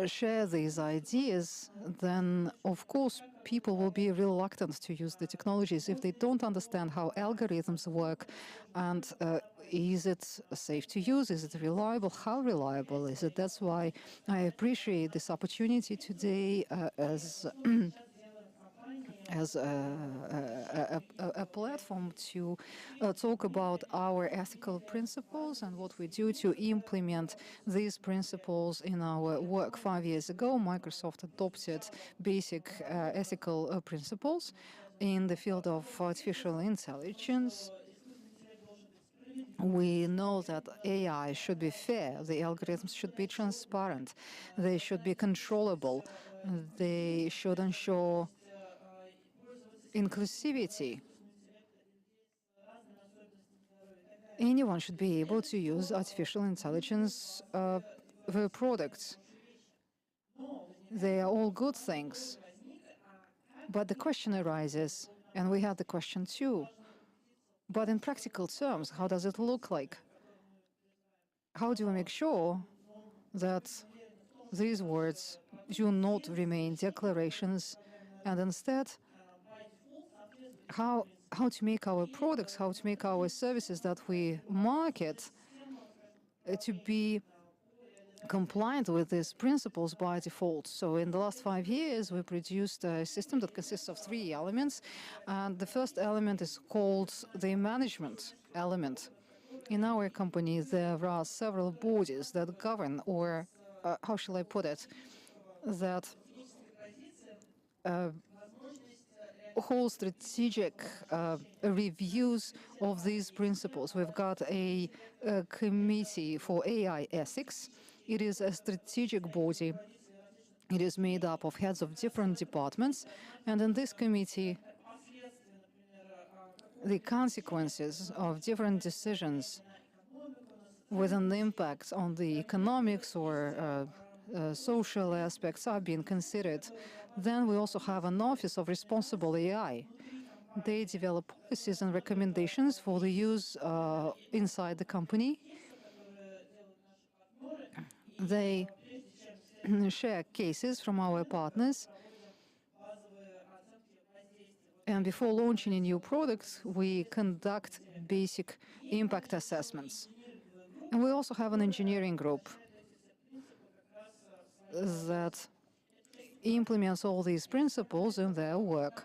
share these ideas, then of course people will be reluctant to use the technologies if they don't understand how algorithms work and is it safe to use? Is it reliable? How reliable is it? That's why I appreciate this opportunity today as a platform to talk about our ethical principles and what we do to implement these principles in our work. 5 years ago, Microsoft adopted basic ethical principles in the field of artificial intelligence. We know that AI should be fair, the algorithms should be transparent, they should be controllable, they should ensure inclusivity. Anyone should be able to use artificial intelligence products. They are all good things. But the question arises, and we had the question too, but in practical terms, how does it look like? How do we make sure that these words do not remain declarations, and instead how to make our products, how to make our services that we market to be compliant with these principles by default. So in the last 5 years, we produced a system that consists of 3 elements. And the first element is called the management element. In our company, there are several bodies that govern, or how shall I put it, that whole strategic reviews of these principles. We've got a committee for AI ethics. It is a strategic body. It is made up of heads of different departments, and in this committee, the consequences of different decisions with an impact on the economics or social aspects are being considered. Then we also have an Office of Responsible AI. They develop policies and recommendations for the use inside the company. They share cases from our partners. And before launching a new product, we conduct basic impact assessments. And we also have an engineering group that implements all these principles in their work.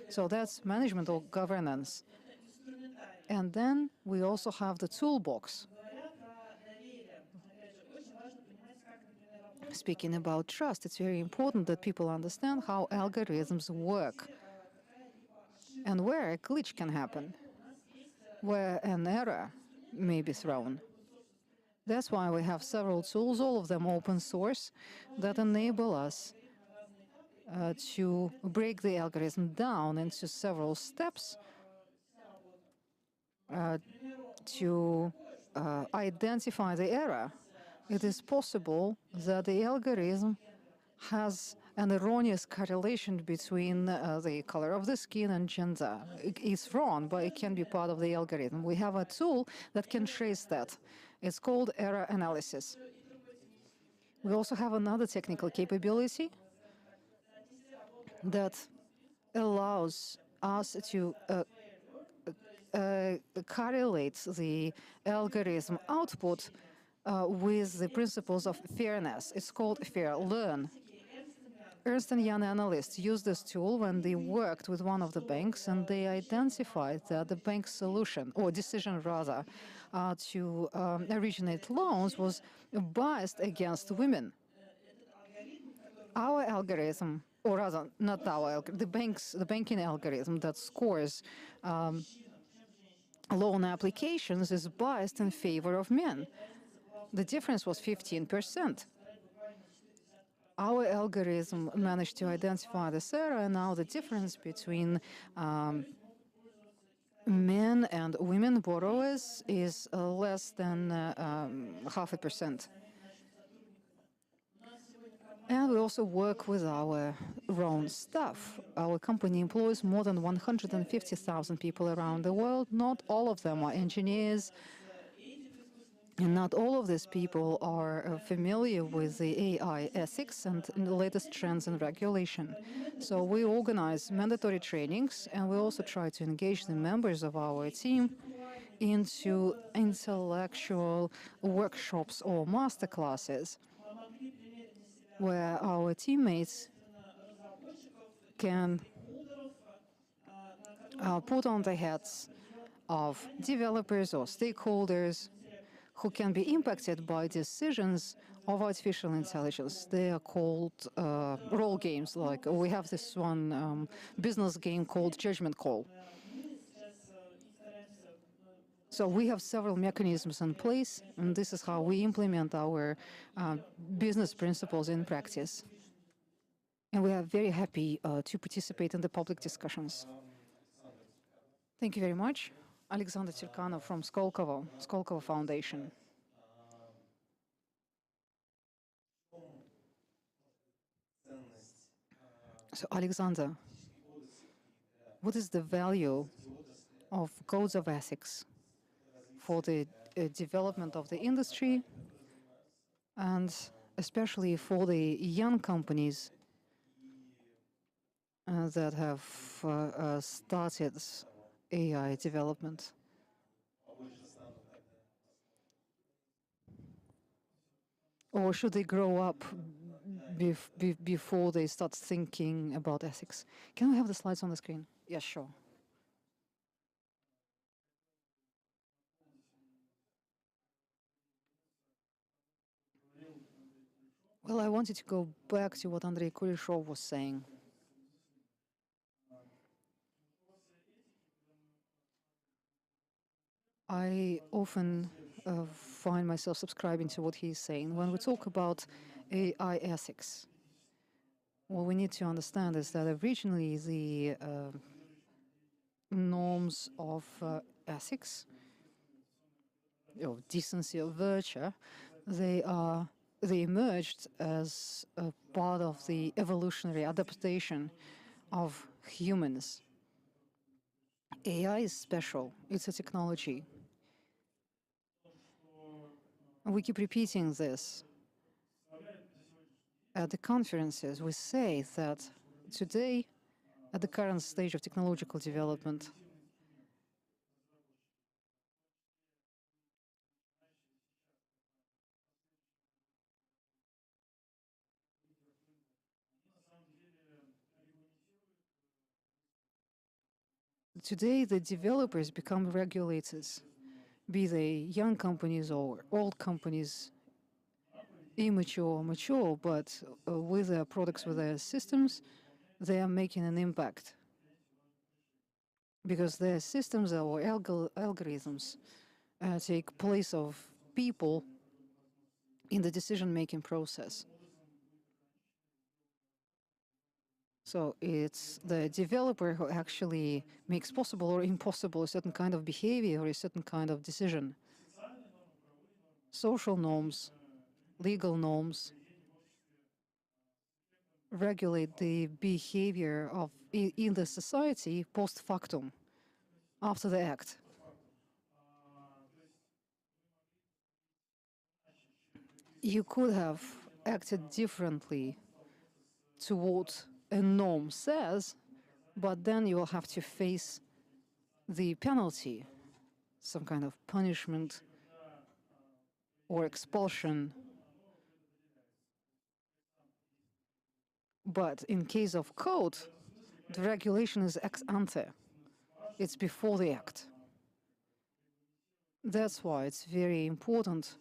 So that's management or governance. And then we also have the toolbox. Speaking about trust, it's very important that people understand how algorithms work and where a glitch can happen, where an error may be thrown. That's why we have several tools, all of them open source, that enable us to break the algorithm down into several steps to identify the error. It is possible that the algorithm has an erroneous correlation between the color of the skin and gender. It's wrong, but it can be part of the algorithm. We have a tool that can trace that. It's called error analysis. We also have another technical capability that allows us to correlate the algorithm output with the principles of fairness. It's called FairLearn. Ernst & Young analysts used this tool when they worked with one of the banks, and they identified that the bank's solution, or decision rather, to originate loans was biased against women. Our algorithm, or rather, not our algorithm, the banking algorithm that scores loan applications is biased in favor of men. The difference was 15%. Our algorithm managed to identify this error, and now the difference between men and women borrowers is less than 0.5%. And we also work with our own staff. Our company employs more than 150,000 people around the world. Not all of them are engineers, and not all of these people are familiar with the AI ethics and the latest trends and regulation. So we organize mandatory trainings, and we also try to engage the members of our team into intellectual workshops or masterclasses, where our teammates can put on the hats of developers or stakeholders who can be impacted by decisions of artificial intelligence. They are called role games. Like we have this one business game called Judgment Call. So we have several mechanisms in place, and this is how we implement our business principles in practice. And we are very happy to participate in the public discussions. Thank you very much. Alexander Tyrkanov from Skolkovo Foundation. So, Alexander, what is the value of codes of ethics for the development of the industry, and especially for the young companies that have started AI development? Or should they grow up before they start thinking about ethics? Can we have the slides on the screen? Yes, sure. Well, I wanted to go back to what Andrei Kuleshov was saying. I often find myself subscribing to what he's saying. When we talk about AI ethics, what we need to understand is that originally the norms of ethics, of decency, of virtue, they emerged as a part of the evolutionary adaptation of humans. AI is special. It's a technology. And we keep repeating this. At the conferences, we say that today, at the current stage of technological development, today the developers become regulators, be they young companies or old companies, immature or mature, but with their products, with their systems, they are making an impact. Because their systems or algorithms take place of people in the decision-making process. So it's the developer who actually makes possible or impossible a certain kind of behavior or a certain kind of decision. Social norms, legal norms regulate the behavior of in the society post factum, after the act. You could have acted differently to what a norm says, but then you will have to face the penalty, some kind of punishment or expulsion. But in case of code, the regulation is ex ante. It's before the act. That's why it's very important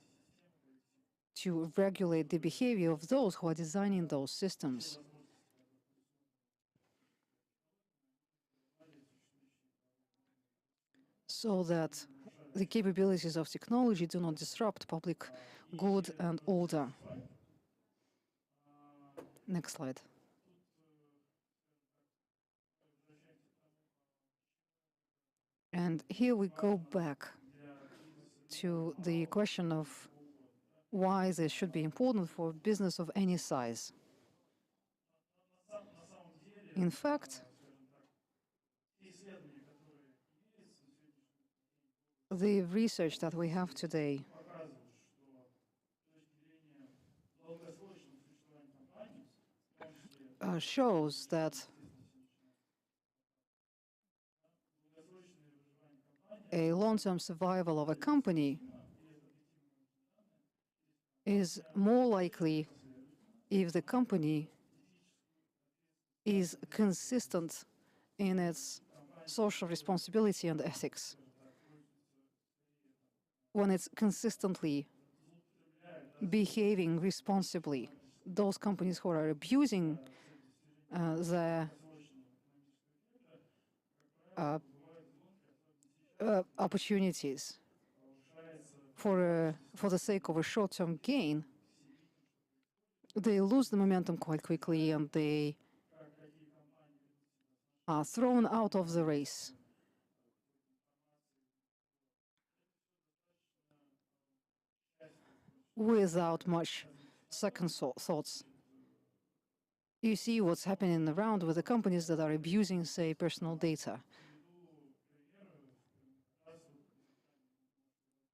to regulate the behavior of those who are designing those systems. So that the capabilities of technology do not disrupt public good and order. Next slide. And here we go back to the question of why this should be important for business of any size. In fact, the research that we have today shows that a long-term survival of a company is more likely if the company is consistent in its social responsibility and ethics. When it's consistently behaving responsibly, those companies who are abusing the opportunities for the sake of a short-term gain, they lose the momentum quite quickly and they are thrown out of the race. Without much second thoughts. You see what's happening around with the companies that are abusing, say, personal data.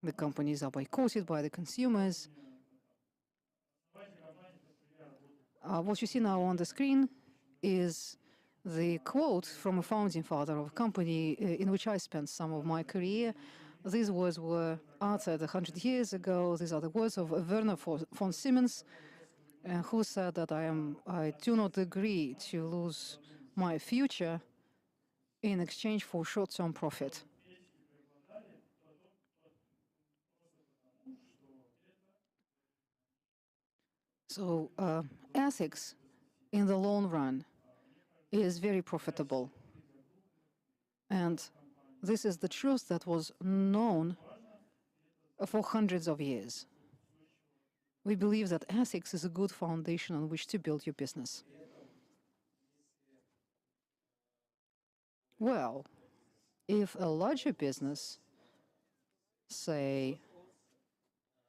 The companies are boycotted by the consumers. What you see now on the screen is the quote from a founding father of a company in which I spent some of my career. These words were uttered 100 years ago. These are the words of Werner von Siemens, who said that I do not agree to lose my future in exchange for short-term profit. So ethics in the long run is very profitable. And this is the truth that was known for hundreds of years. We believe that ethics is a good foundation on which to build your business. Well, if a larger business, say,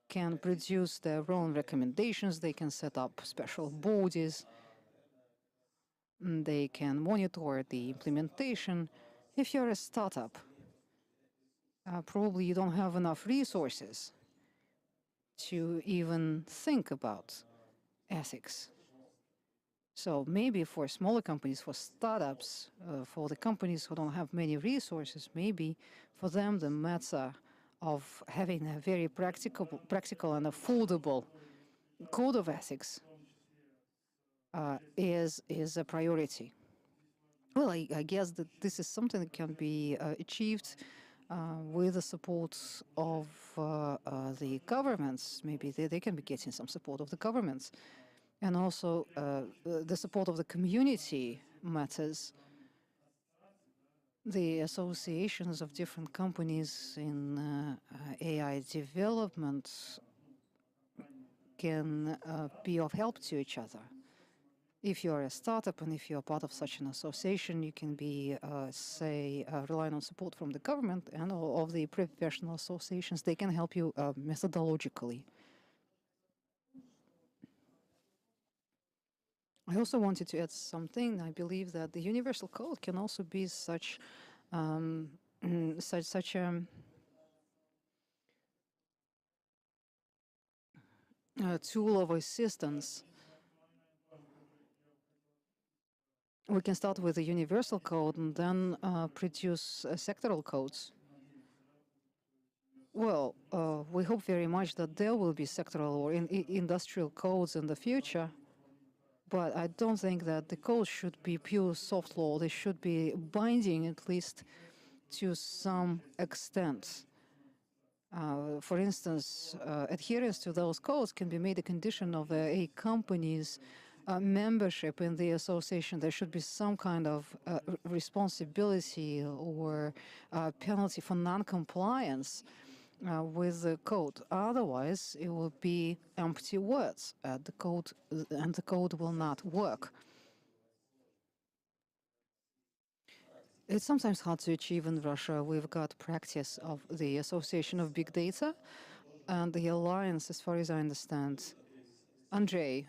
can produce their own recommendations, they can set up special bodies, they can monitor the implementation. If you're a startup, probably you don't have enough resources to even think about ethics. So maybe for smaller companies, for startups, for the companies who don't have many resources, maybe for them the matter of having a very practical and affordable code of ethics is a priority. Well, I guess that this is something that can be achieved with the support of the governments. Maybe they can be getting some support of the governments. And also the support of the community matters. The associations of different companies in AI development can be of help to each other. If you're a startup and if you're part of such an association, you can be, relying on support from the government and all of the professional associations. They can help you methodologically. I also wanted to add something. I believe that the universal code can also be such such a tool of assistance. We can start with a universal code and then produce sectoral codes. Well, we hope very much that there will be sectoral or industrial codes in the future. But I don't think that the code should be pure soft law. They should be binding, at least to some extent. For instance, adherence to those codes can be made a condition of a company's membership in the association. There should be some kind of responsibility or penalty for non-compliance with the code. Otherwise, it will be empty words. The code will not work. It's sometimes hard to achieve in Russia. We've got practice of the Association of Big Data and the alliance, as far as I understand. Andrei,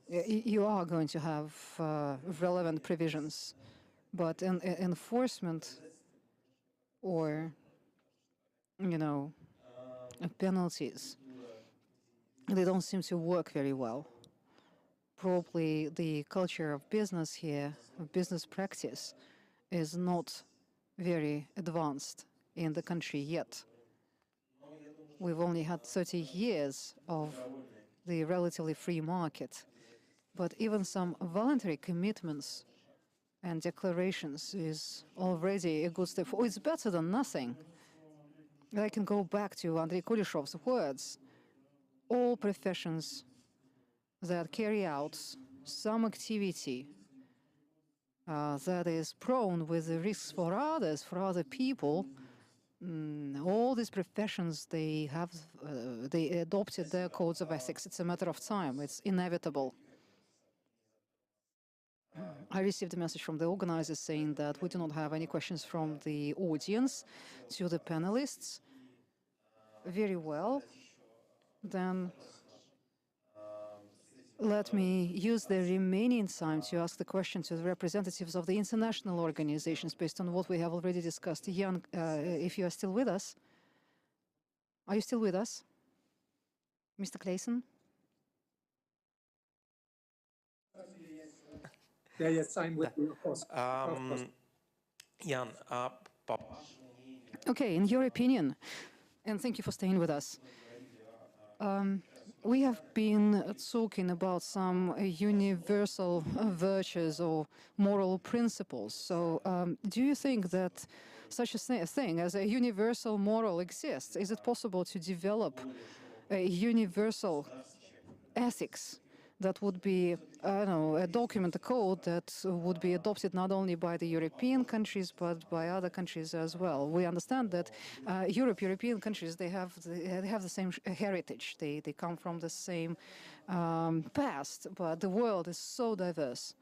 you are going to have relevant provisions, but in enforcement or penalties, they don't seem to work very well. Probably the culture of business here, of business practice, is not very advanced in the country yet. We've only had 30 years of the relatively free market, but even some voluntary commitments and declarations is already a good step forward. It's better than nothing. I can go back to Andrei Kuleshev's words. All professions that carry out some activity that is prone with the risks for others, for other people, all these professions, they adopted their codes of ethics. It's a matter of time. It's inevitable. I received a message from the organizers saying that we do not have any questions from the audience to the panelists. Very well. Then let me use the remaining time to ask the question to the representatives of the international organizations based on what we have already discussed. Jan, if you are still with us. Are you still with us? Mr. Clayson? Yes, I'm with you, of course. Jan, Okay, in your opinion, and thank you for staying with us. We have been talking about some universal virtues or moral principles. So do you think that such a thing as a universal moral exists? Is it possible to develop a universal ethics that would be, I don't know, a document, a code that would be adopted not only by the European countries, but by other countries as well. We understand that European countries, they have the same heritage. They come from the same past, but the world is so diverse.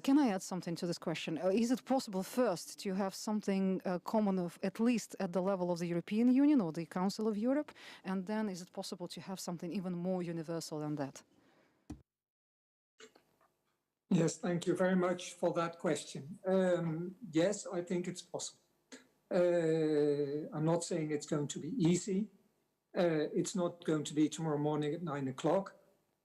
Can I add something to this question? Is it possible first to have something common, at least at the level of the European Union or the Council of Europe? And then is it possible to have something even more universal than that? Yes, thank you very much for that question. Yes, I think it's possible. I'm not saying it's going to be easy. It's not going to be tomorrow morning at 9 o'clock.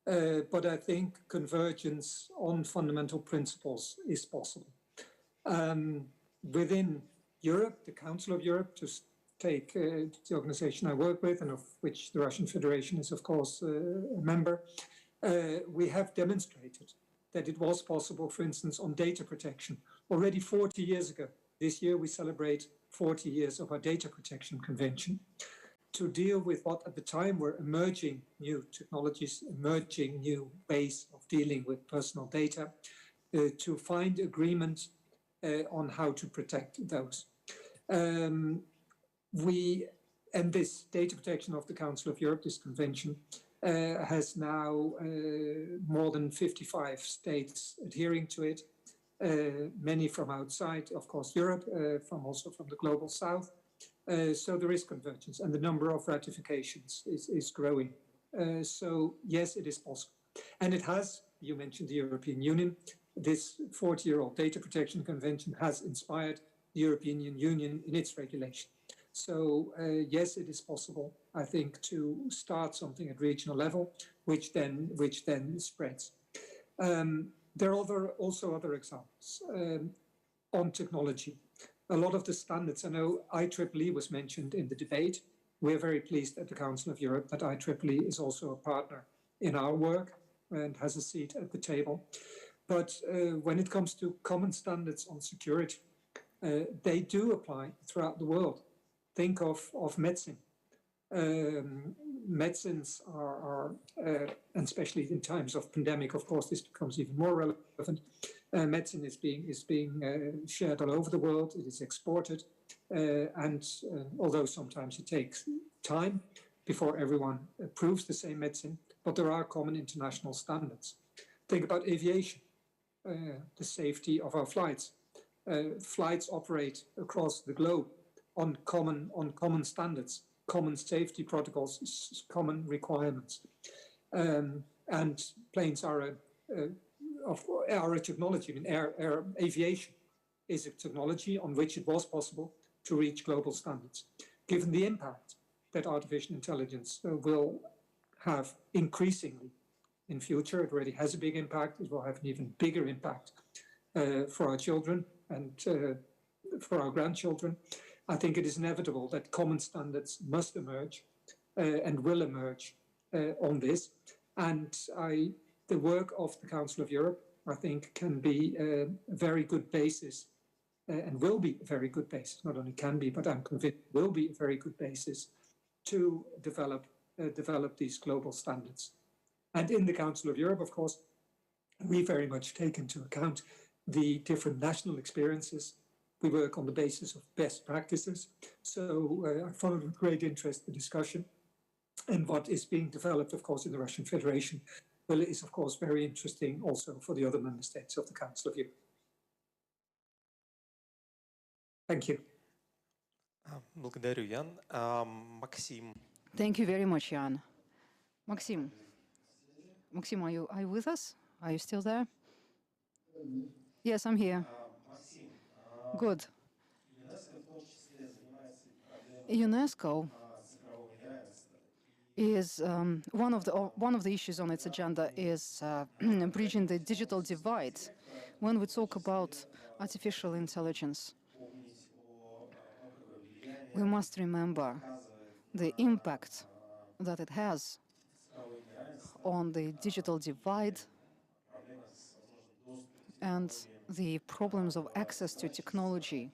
But I think convergence on fundamental principles is possible. Within Europe, the Council of Europe, to take the organization I work with and of which the Russian Federation is, of course, a member, we have demonstrated that it was possible, for instance, on data protection. Already 40 years ago, this year we celebrate 40 years of our Data Protection Convention, to deal with what at the time were emerging new technologies, emerging new ways of dealing with personal data, to find agreement on how to protect those. And this data protection of the Council of Europe, this convention, has now more than 55 states adhering to it, many from outside, of course, Europe, also from the global south. So there is convergence, and the number of ratifications is growing. So yes, it is possible. And it has, you mentioned the European Union, this 40-year-old Data Protection Convention has inspired the European Union in its regulation. So yes, it is possible, I think, to start something at regional level, which then spreads. There are also other examples on technology. A lot of the standards, I know IEEE was mentioned in the debate. We're very pleased at the Council of Europe that IEEE is also a partner in our work and has a seat at the table. But when it comes to common standards on security, they do apply throughout the world. Think of medicine. Medicines are and especially in times of pandemic, of course, this becomes even more relevant. Medicine is being shared all over the world. It is exported, and although sometimes it takes time before everyone approves the same medicine, but there are common international standards. Think about aviation, the safety of our flights. Flights operate across the globe on common standards, common safety protocols, common requirements, and planes are a technology. I mean, air aviation is a technology on which it was possible to reach global standards. Given the impact that artificial intelligence will have increasingly in future, it already has a big impact. It will have an even bigger impact for our children and for our grandchildren. I think it is inevitable that common standards must emerge and will emerge on this. And the work of the Council of Europe, I think, can be a very good basis and will be a very good basis, not only can be, but I'm convinced will be a very good basis to develop these global standards. And in the Council of Europe, of course, we very much take into account the different national experiences. We work on the basis of best practices. So I followed with great interest the discussion, and what is being developed, of course, in the Russian Federation is, of course, very interesting also for the other member states of the Council of Europe. Thank you. Благодарю, Ян. Максим. Thank you very much, Jan. Maxim, are you with us? Are you still there? Yes, I'm here. Good. UNESCO is one of the issues on its agenda is bridging the digital divide. When we talk about artificial intelligence, we must remember the impact that it has on the digital divide and the problems of access to technology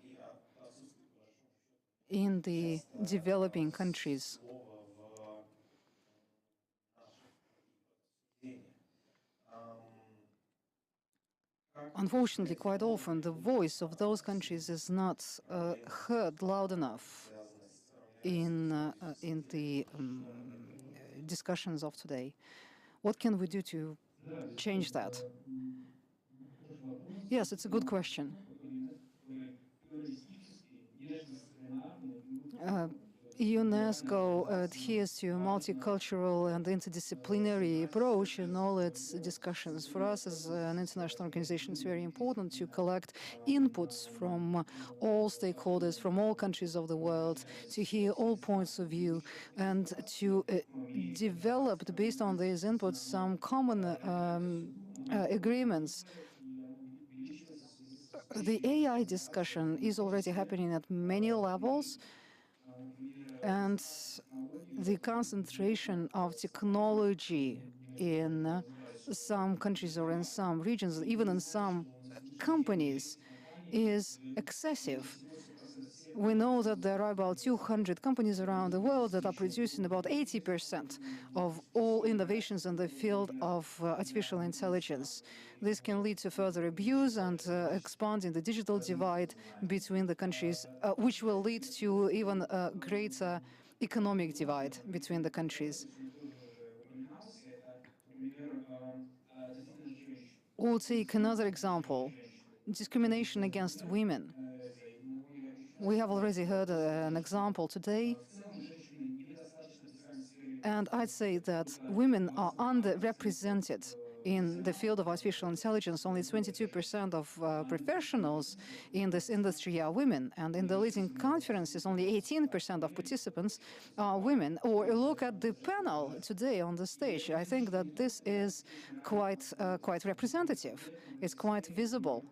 in the developing countries. Unfortunately, quite often, the voice of those countries is not heard loud enough in the discussions of today. What can we do to change that? Yes, it's a good question. UNESCO adheres to a multicultural and interdisciplinary approach in all its discussions. For us as an international organization, it's very important to collect inputs from all stakeholders, from all countries of the world, to hear all points of view, and to develop, based on these inputs, some common agreements. The AI discussion is already happening at many levels, and the concentration of technology in some countries or in some regions, even in some companies, is excessive. We know that there are about 200 companies around the world that are producing about 80% of all innovations in the field of artificial intelligence. This can lead to further abuse and expanding the digital divide between the countries, which will lead to even a greater economic divide between the countries. We'll take another example, discrimination against women. We have already heard an example today, and I'd say that women are underrepresented in the field of artificial intelligence. Only 22% of professionals in this industry are women, and in the leading conferences, only 18% of participants are women. Or look at the panel today on the stage. I think that this is quite representative. It's quite visible.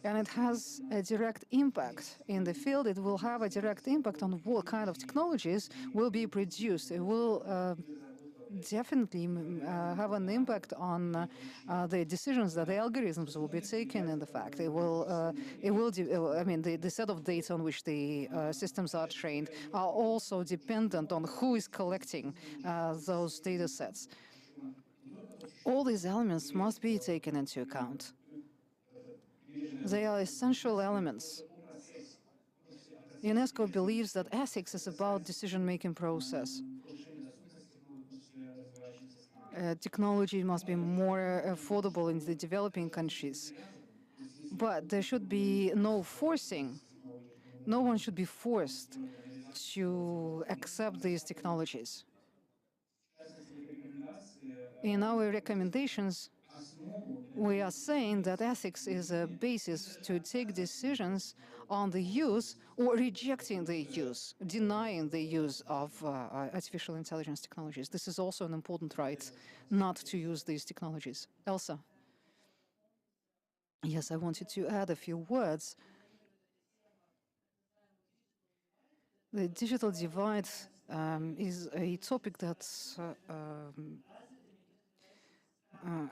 And it has a direct impact in the field. It will have a direct impact on what kind of technologies will be produced. It will definitely have an impact on the decisions that the algorithms will be taken. In the fact, I mean, the set of data on which the systems are trained are also dependent on who is collecting those data sets. All these elements must be taken into account. They are essential elements. UNESCO believes that ethics is about decision-making process. Technology must be more affordable in the developing countries. But there should be no forcing. No one should be forced to accept these technologies. In our recommendations, we are saying that ethics is a basis to take decisions on the use or rejecting the use, denying the use of artificial intelligence technologies. This is also an important right, not to use these technologies. Elsa? Yes, I wanted to add a few words. The digital divide is a topic that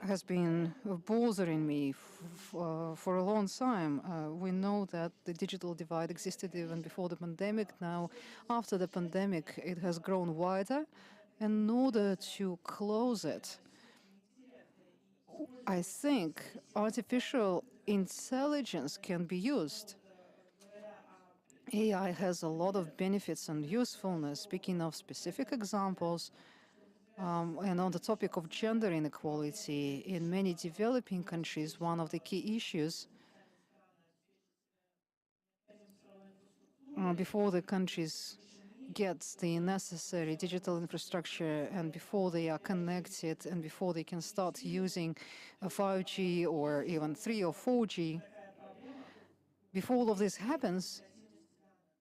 has been bothering me for a long time. We know that the digital divide existed even before the pandemic. Now, after the pandemic, it has grown wider. In order to close it, I think artificial intelligence can be used. AI has a lot of benefits and usefulness. Speaking of specific examples, and on the topic of gender inequality, in many developing countries, one of the key issues before the countries get the necessary digital infrastructure and before they are connected and before they can start using 5G or even 3 or 4G, before all of this happens,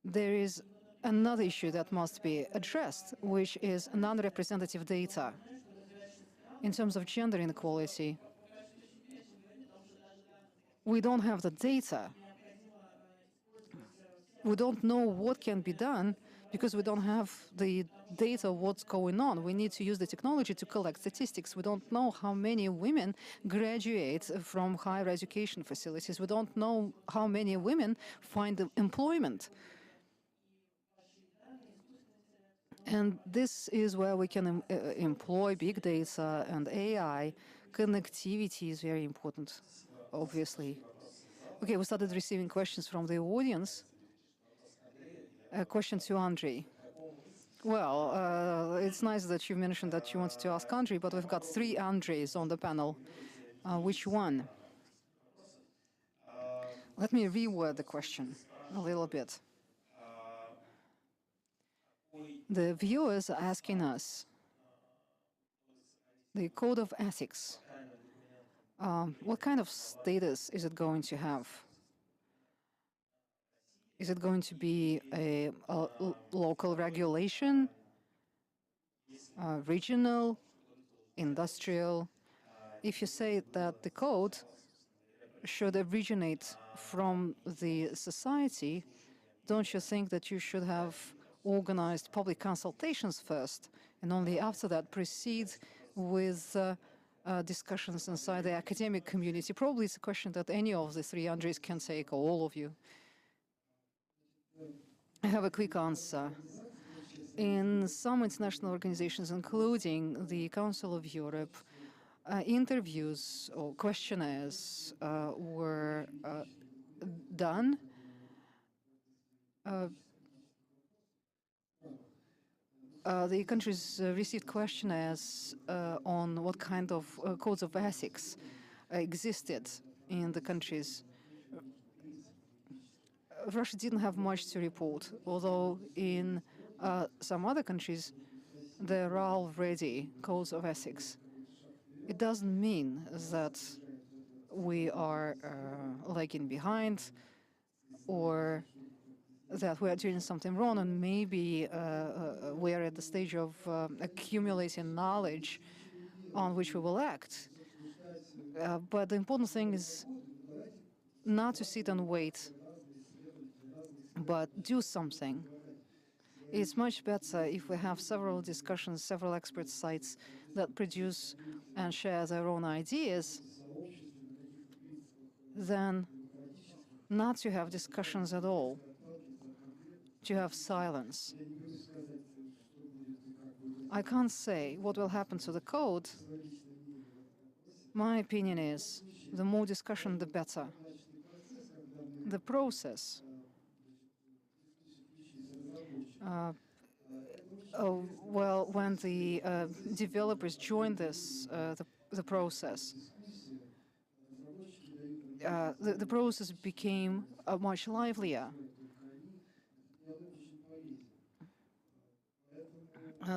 there is another issue that must be addressed, which is non-representative data. In terms of gender inequality, we don't have the data. We don't know what can be done because we don't have the data of what's going on. We need to use the technology to collect statistics. We don't know how many women graduate from higher education facilities. We don't know how many women find employment. And this is where we can employ big data and AI. Connectivity is very important. obviously. Okay, we started receiving questions from the audience. A question to Andrei. Well, it's nice that you mentioned that you wanted to ask Andrei, but we've got 3 Andreis on the panel. Which one? Let me reword the question a little bit. The viewers are asking us, the code of ethics, what kind of status is it going to have? Is it going to be a local regulation, regional, industrial? If you say that the code should originate from the society, don't you think that you should have organized public consultations first, and only after that proceed with discussions inside the academic community? Probably it's a question that any of the 3 Andreis can take, or all of you. I have a quick answer. In some international organizations, including the Council of Europe, interviews or questionnaires were done. The countries received questionnaires on what kind of codes of ethics existed in the countries. Russia didn't have much to report, although in some other countries there are already codes of ethics. It doesn't mean that we are lagging behind or that we are doing something wrong, and maybe we are at the stage of accumulating knowledge on which we will act. But the important thing is not to sit and wait, but do something. It's much better if we have several discussions, several expert sites that produce and share their own ideas, than not to have discussions at all, to have silence. I can't say what will happen to the code. My opinion is the more discussion, the better. The process well, when the developers joined this, the process, the process became much livelier.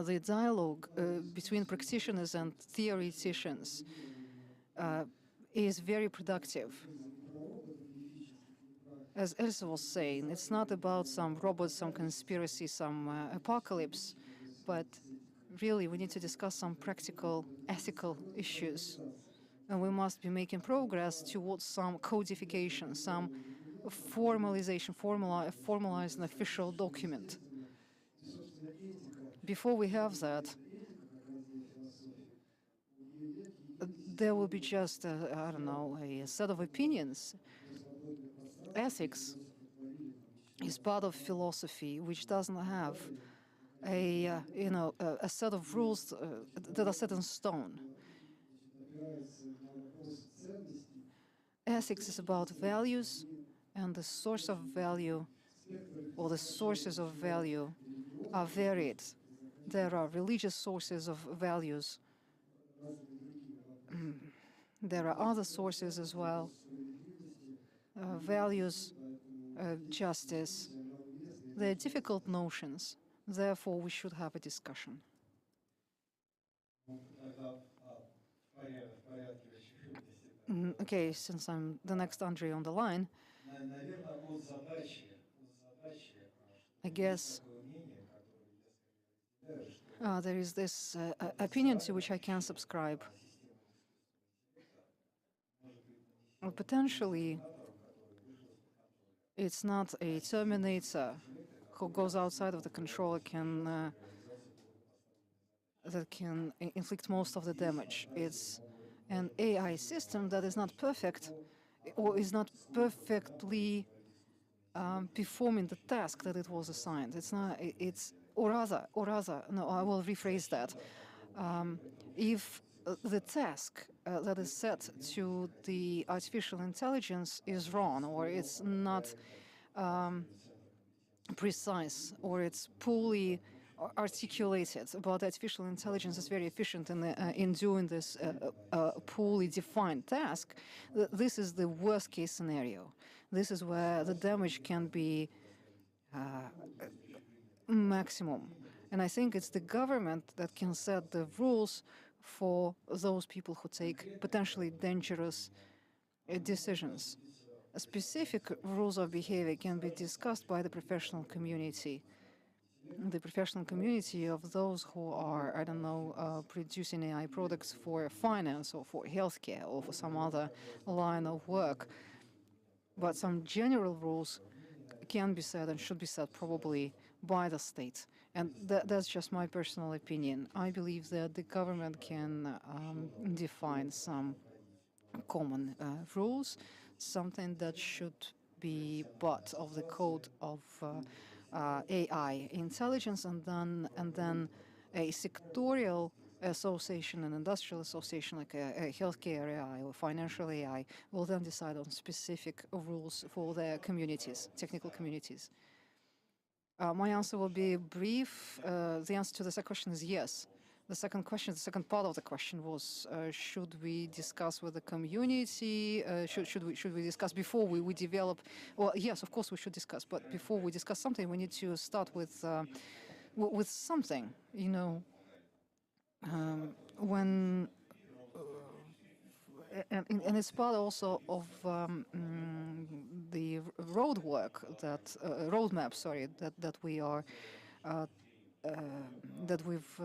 The dialogue between practitioners and theoreticians is very productive. As Elsa was saying, it's not about some robots, some conspiracy, some apocalypse, but really we need to discuss some practical, ethical issues. And we must be making progress towards some codification, some formalization, formalize an official document. Before we have that, there will be just, I don't know, a set of opinions. Ethics is part of philosophy, which doesn't have a set of rules that are set in stone. Ethics is about values, and the source of value, or the sources of value, are varied. There are religious sources of values. There are other sources as well. Values, justice. They're difficult notions. Therefore, we should have a discussion. Okay, since I'm the next Andrei on the line, I guess there is this opinion to which I can subscribe. Potentially, it's not a Terminator who goes outside of the control that can inflict most of the damage. It's an AI system that is not perfect, or is not perfectly performing the task that it was assigned. It's not. Or rather, no, I will rephrase that. If the task that is set to the artificial intelligence is wrong, or it's not precise, or it's poorly articulated. But artificial intelligence is very efficient in doing this poorly defined task. This is the worst case scenario. This is where the damage can be maximum. And I think it's the government that can set the rules for those people who take potentially dangerous decisions. Specific rules of behavior can be discussed by the professional community. The professional community of those who are, I don't know, producing AI products for finance or for healthcare or for some other line of work. But some general rules can be set and should be set probably by the state. And that's just my personal opinion. I believe that the government can define some common rules, something that should be part of the code of AI intelligence, and then a sectorial association, an industrial association like a healthcare AI or financial AI will then decide on specific rules for their communities, technical communities. My answer will be brief. The answer to the second question is yes. The second part of the question was, should we discuss with the community? Should we discuss before we develop? Well, yes, of course we should discuss. But before we discuss something, we need to start with something. You know, when and it's part also of the roadmap. Sorry, that we are. That we've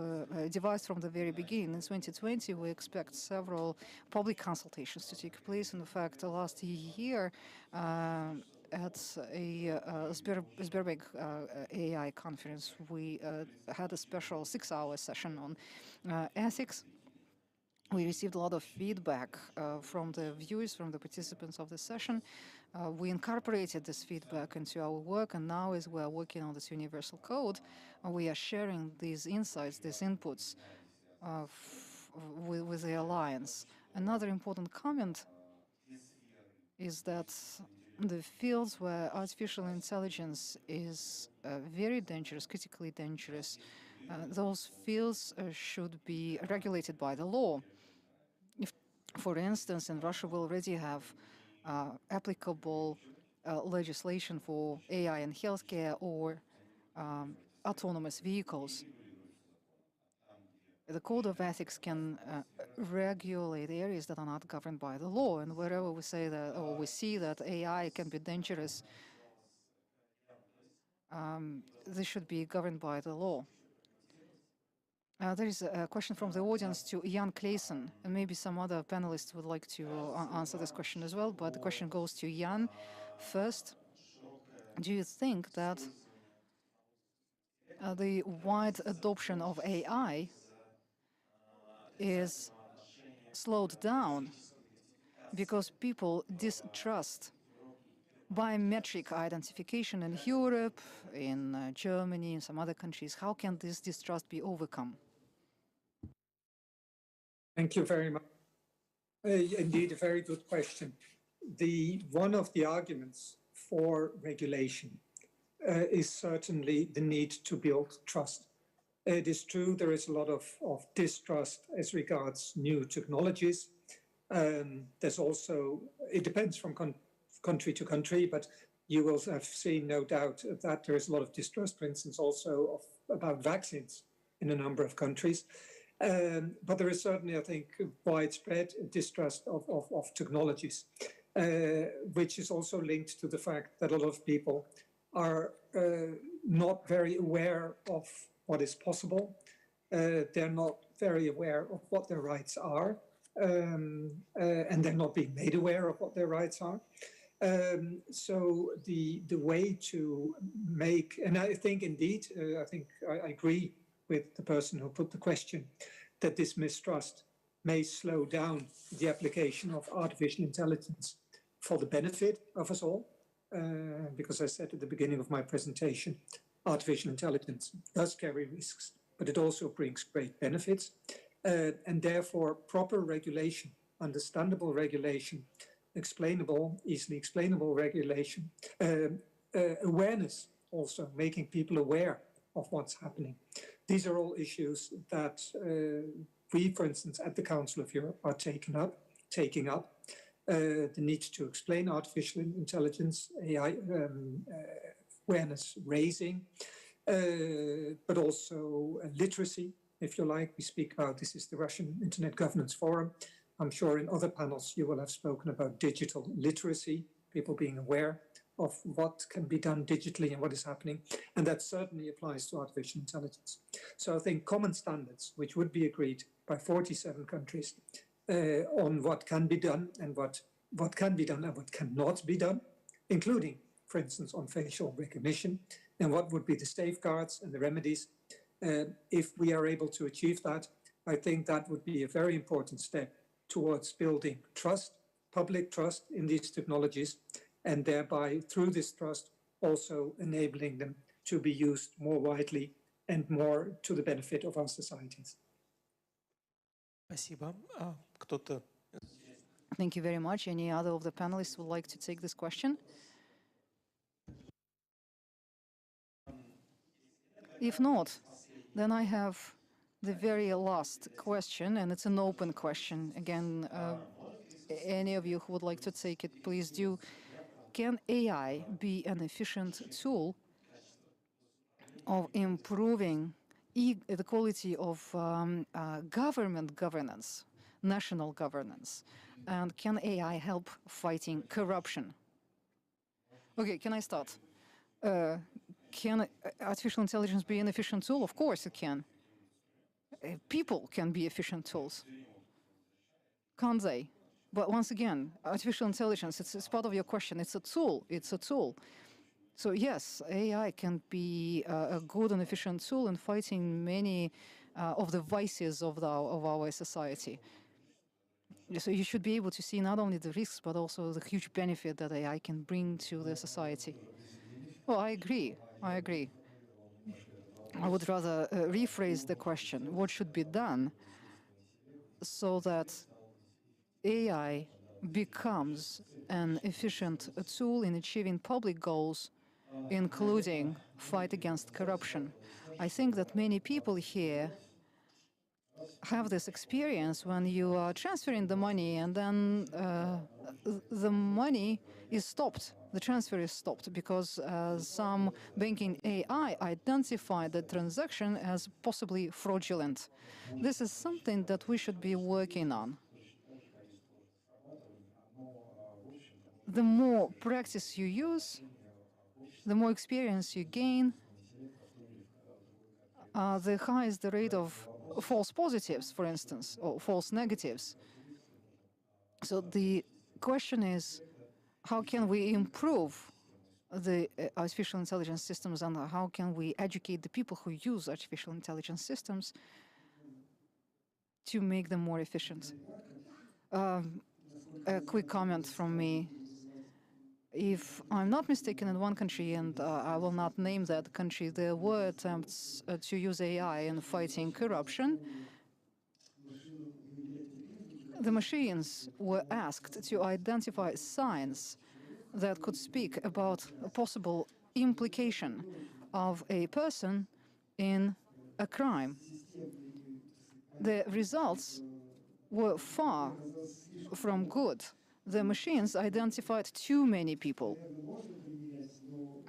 devised from the very beginning. In 2020, we expect several public consultations to take place. In fact, last year at a Sberbank AI conference, we had a special 6-hour session on ethics. We received a lot of feedback from the viewers, from the participants of the session. We incorporated this feedback into our work, and now as we're working on this universal code, we are sharing these insights, these inputs with the Alliance. Another important comment is that the fields where artificial intelligence is very dangerous, critically dangerous, those fields should be regulated by the law. If, for instance, in Russia, we already have applicable legislation for AI in healthcare or autonomous vehicles. The Code of Ethics can regulate areas that are not governed by the law, and wherever we say that, or we see that AI can be dangerous, this should be governed by the law. There is a question from the audience to Jan Claesen, and maybe some other panelists would like to answer this question as well, but the question goes to Jan first. Do you think that the wide adoption of AI is slowed down because people distrust biometric identification in Europe, in Germany, in some other countries? How can this distrust be overcome? Thank you very much. Indeed, a very good question. One of the arguments for regulation is certainly the need to build trust. It is true there is a lot of distrust as regards new technologies. There's also, it depends from country to country, but you will have seen, no doubt, that there is a lot of distrust, for instance, also about vaccines in a number of countries. But there is certainly, I think, widespread distrust of technologies, which is also linked to the fact that a lot of people are not very aware of what is possible. They're not very aware of what their rights are, and they're not being made aware of what their rights are. So the way to make, and I think indeed, I agree with the person who put the question, that this mistrust may slow down the application of artificial intelligence for the benefit of us all. Because I said at the beginning of my presentation, artificial intelligence does carry risks, but it also brings great benefits. And therefore, proper regulation understandable regulation, explainable, easily explainable regulation, awareness also, making people aware of what's happening. These are all issues that we, for instance, at the Council of Europe are taking up. The need to explain artificial intelligence, AI awareness raising, but also literacy, if you like. We speak about, this is the Russian Internet Governance Forum. I'm sure in other panels you will have spoken about digital literacy, people being aware of what can be done digitally and what is happening. And that certainly applies to artificial intelligence. So I think common standards, which would be agreed by 47 countries on what can be done and what can be done and what cannot be done, including, for instance, on facial recognition, and what would be the safeguards and the remedies. If we are able to achieve that, I think that would be a very important step towards building trust, public trust in these technologies, and thereby, through this trust, also enabling them to be used more widely and more to the benefit of our societies. Спасибо. Кто-то? Thank you very much. Any other of the panelists would like to take this question? If not, then I have the very last question, and it's an open question. Again, any of you who would like to take it, please do. Can AI be an efficient tool of improving the quality of government governance, national governance? And can AI help fighting corruption? Okay, can I start? Can artificial intelligence be an efficient tool? Of course it can. People can be efficient tools, can't they? But once again, artificial intelligence, it's part of your question. It's a tool. It's a tool. So yes, AI can be a good and efficient tool in fighting many of the vices of our society. So you should be able to see not only the risks, but also the huge benefit that AI can bring to the society. Well, I agree. I agree. I would rather rephrase the question. What should be done so that AI becomes an efficient tool in achieving public goals, including fight against corruption? I think that many people here have this experience when you are transferring the money and then the money is stopped. The transfer is stopped because some banking AI identified the transaction as possibly fraudulent. This is something that we should be working on. The more practice you use, the more experience you gain, the higher is the rate of false positives, for instance, or false negatives. So the question is, how can we improve the artificial intelligence systems, and how can we educate the people who use artificial intelligence systems to make them more efficient? A quick comment from me. If I'm not mistaken, in one country, and I will not name that country, there were attempts to use AI in fighting corruption. The machines were asked to identify signs that could speak about a possible implication of a person in a crime. The results were far from good. The machines identified too many people.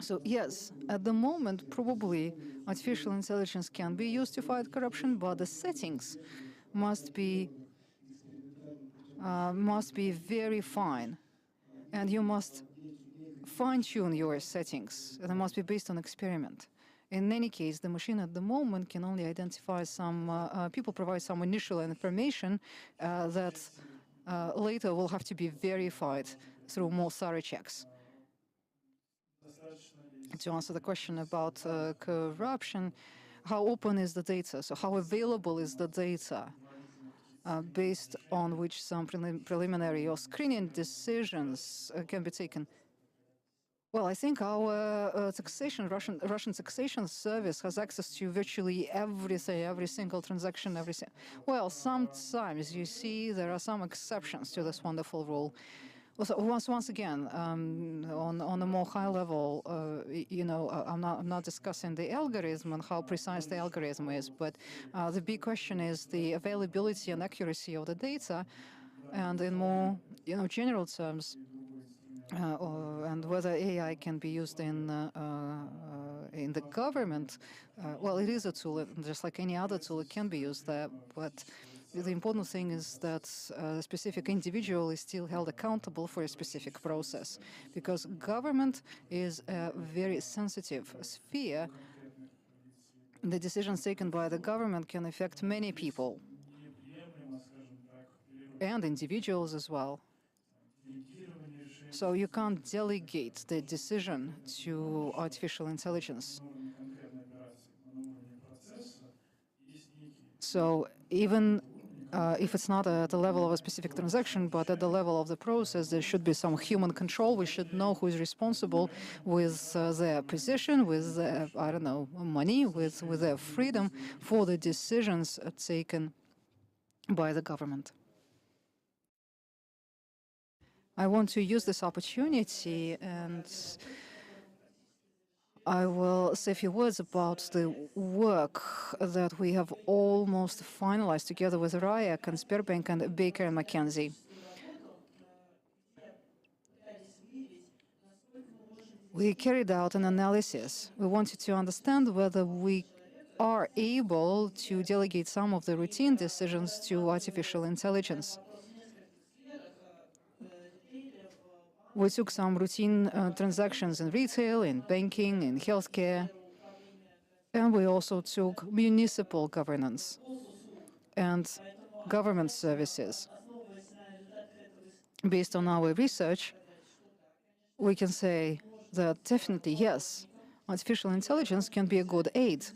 So yes, at the moment, probably artificial intelligence can be used to fight corruption, but the settings must be very fine, and you must fine-tune your settings. They must be based on experiment. In any case, the machine at the moment can only identify some people, provide some initial information that later will have to be verified through more thorough checks. To answer the question about corruption, how open is the data? So how available is the data based on which some preliminary or screening decisions can be taken? Well, I think our Russian taxation service has access to virtually everything, every single transaction, everything. Well, sometimes you see there are some exceptions to this wonderful rule. Also, once again, on a more high level, I'm not discussing the algorithm and how precise the algorithm is, but the big question is the availability and accuracy of the data, and in more general terms. And whether AI can be used in the government. Well, it is a tool, just like any other tool, it can be used there. But the important thing is that a specific individual is still held accountable for a specific process, because government is a very sensitive sphere. The decisions taken by the government can affect many people and individuals as well. So you can't delegate the decision to artificial intelligence. So even if it's not at the level of a specific transaction, but at the level of the process, there should be some human control. We should know who is responsible with their position, with their, I don't know, money, with their freedom for the decisions taken by the government. I want to use this opportunity, and I will say a few words about the work that we have almost finalized together with RIAC and Sberbank and Baker and McKenzie. We carried out an analysis. We wanted to understand whether we are able to delegate some of the routine decisions to artificial intelligence. We took some routine transactions in retail, in banking, in healthcare, and we also took municipal governance and government services. Based on our research, we can say that definitely, yes, artificial intelligence can be a good aid,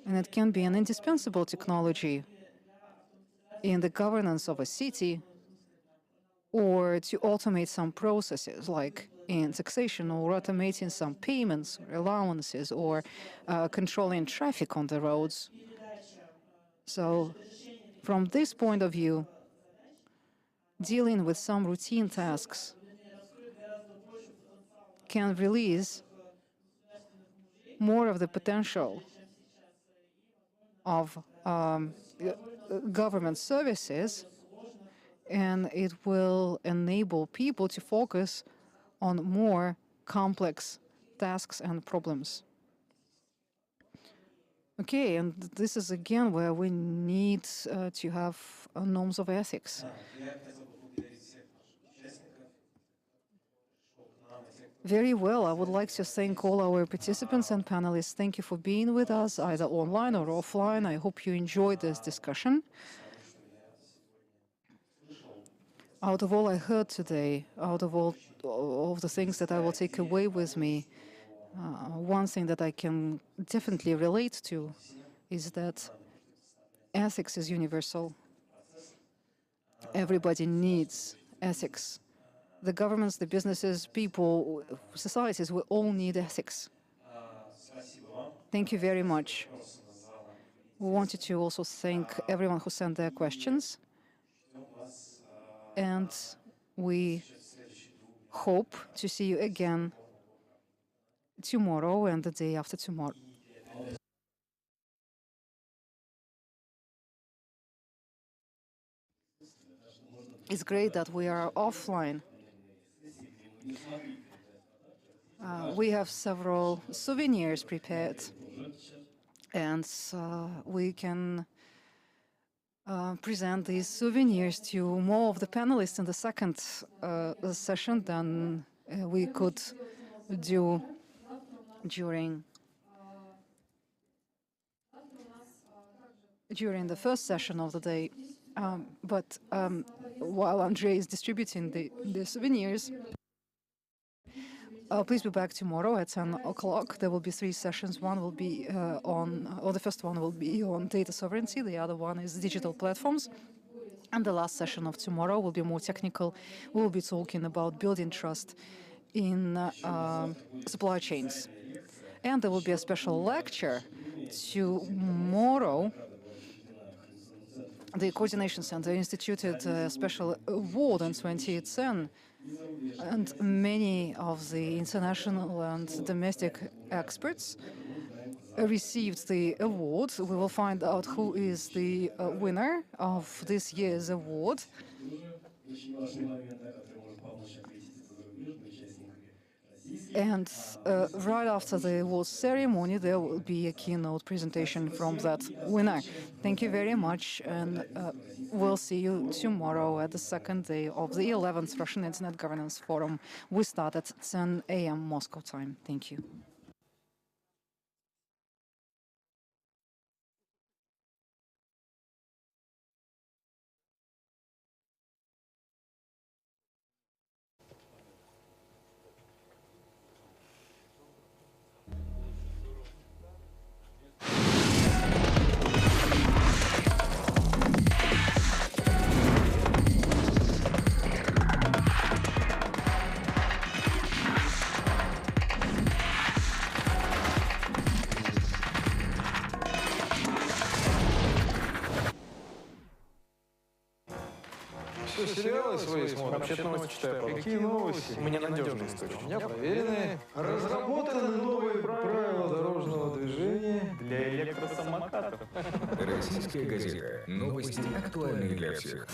and it can be an indispensable technology in the governance of a city, or to automate some processes like in taxation, or automating some payments or allowances, or controlling traffic on the roads. So from this point of view, dealing with some routine tasks can release more of the potential of government services, and it will enable people to focus on more complex tasks and problems. Okay, and this is again where we need to have norms of ethics. Very well, I would like to thank all our participants and panelists. Thank you for being with us, either online or offline. I hope you enjoyed this discussion. Out of all I heard today, out of all of the things that I will take away with me, one thing that I can definitely relate to is that ethics is universal. Everybody needs ethics. The governments, the businesses, people, societies, we all need ethics. Thank you very much. We wanted to also thank everyone who sent their questions. And we hope to see you again tomorrow and the day after tomorrow. It's great that we are offline. We have several souvenirs prepared, and we can present these souvenirs to more of the panelists in the second session than we could do during the first session of the day. But while Andrei is distributing the souvenirs, please be back tomorrow at 10 o'clock. There will be 3 sessions. One will be the first one will be on data sovereignty. The other one is digital platforms. And the last session of tomorrow will be more technical. We will be talking about building trust in supply chains. And there will be a special lecture tomorrow. The Coordination Center instituted a special award in 2010, and many of the international and domestic experts received the award. We will find out who is the winner of this year's award. And right after the awards ceremony, there will be a keynote presentation from that winner. Thank you very much, and we'll see you tomorrow at the second day of the 11th Russian Internet Governance Forum. We start at 10 a.m. Moscow time. Thank you. Что, сериалы свои смотришь? Вообще-то новости читаю. Какие новости? У меня надежный источник. У меня проверенные. Разработаны новые правила дорожного движения Для электросамокатов. Российская газета. Новости актуальные для всех.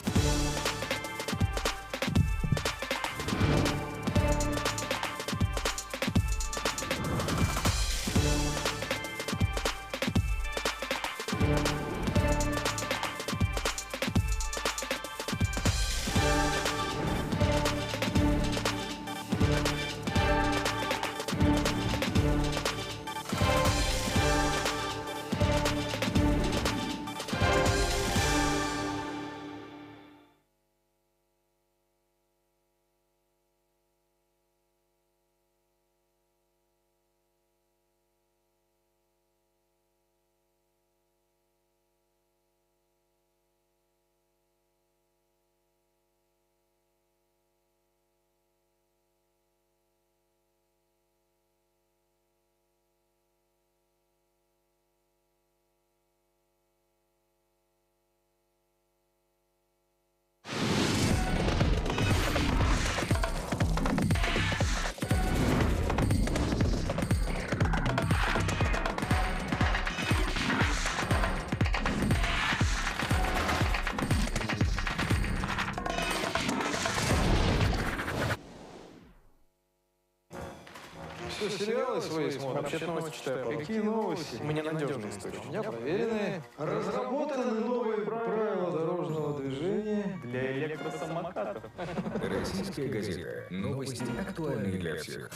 Что, сериалы свои смотришь? Вообще-то новости читаю. Какие новости? У меня надежный источник. У меня проверенные. Разработаны новые правила дорожного движения Для электросамокатов. Российская газета. Новости актуальные для всех.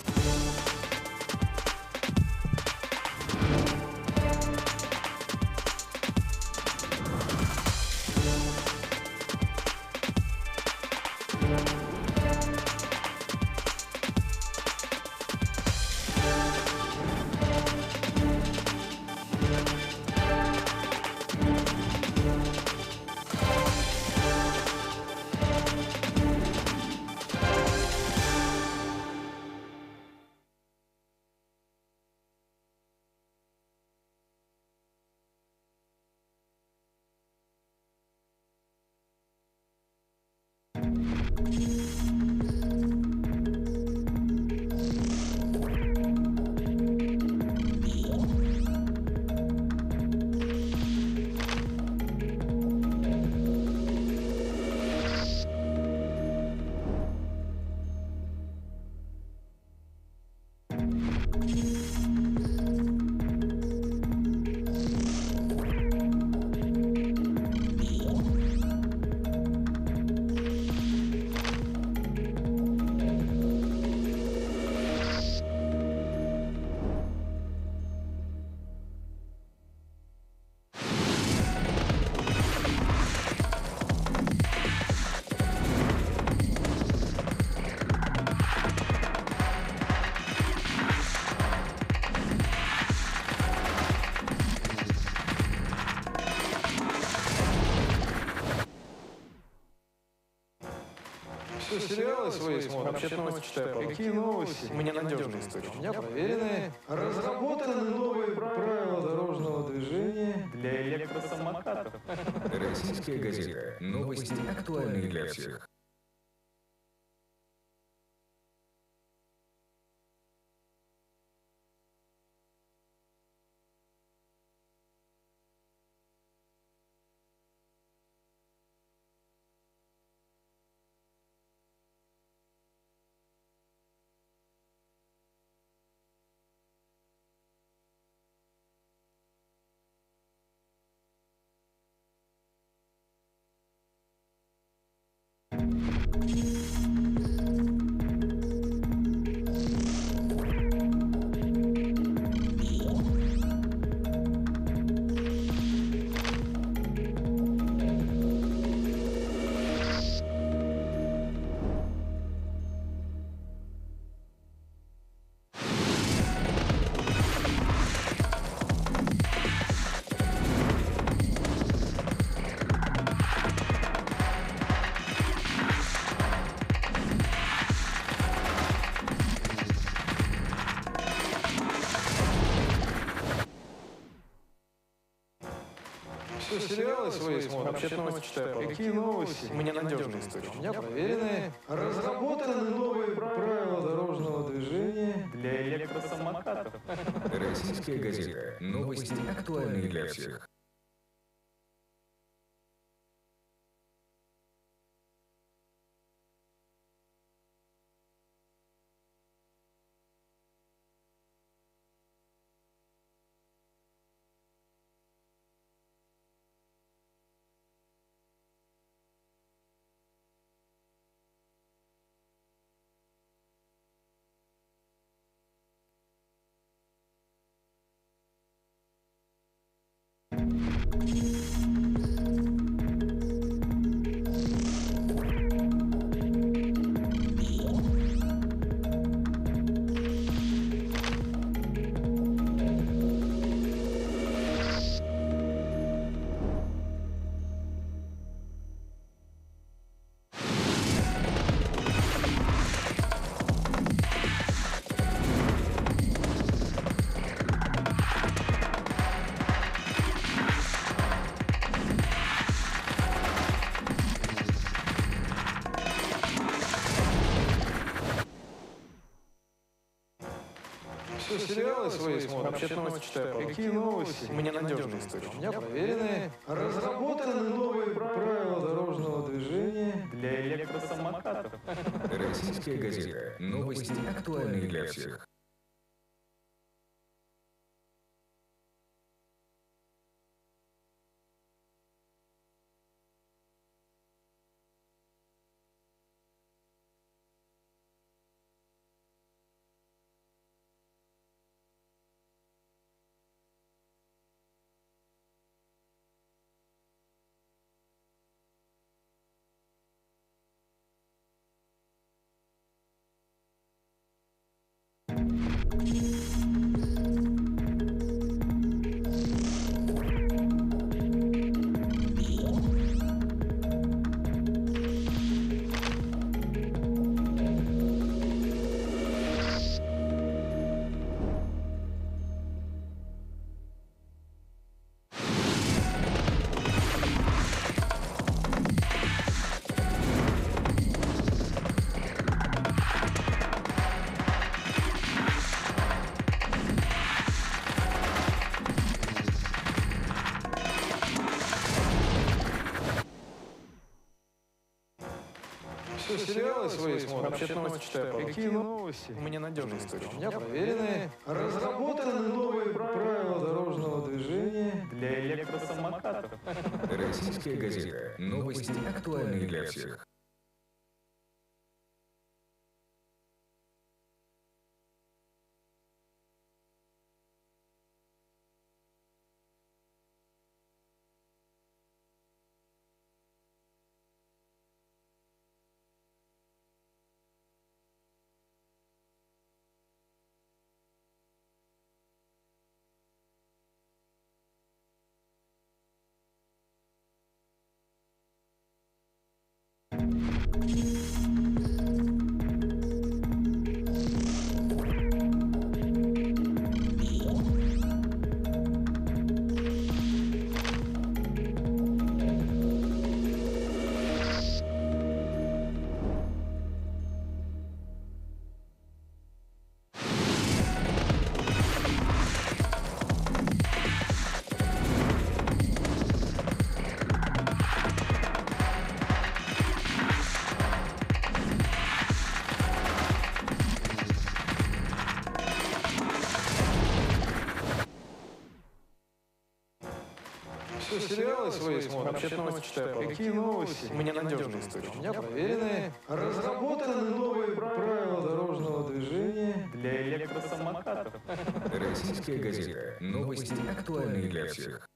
Что, сериалы свои смотрим? Вообще-то новости читаю. Какие новости? У меня надежный источник. У меня проверенные. Разработаны новые правила дорожного движения Для электросамокатов. Российская газета. Новости актуальные для всех. Что, сериалы свои смотрим? Вообще-то новости читаю. Какие новости? У меня надежный источник. У меня проверенные. Разработаны новые правила дорожного движения Для электросамокатов. Российская газета. Новости актуальные для всех. Что, сериалы свои смотрим? Вообще-то новости читаю. Какие новости? У меня надежный источник. У меня проверенные. Разработаны новые правила дорожного движения Для электросамокатов. Российская газета. Новости актуальные для всех. Что, сериалы свои смотрим? Вообще-то новости читаю. Какие новости? У меня надежный источник. У меня проверенные. Разработаны новые правила дорожного движения Для электросамокатов. Российская газета. Новости актуальные для всех. сериалы свои смотрим? Вообще-то новости читаю. Какие новости? У меня надежные истории. У меня проверенные. Разработаны новые правила дорожного движения Для электросамокатов. Российская газета. Новости актуальные для всех.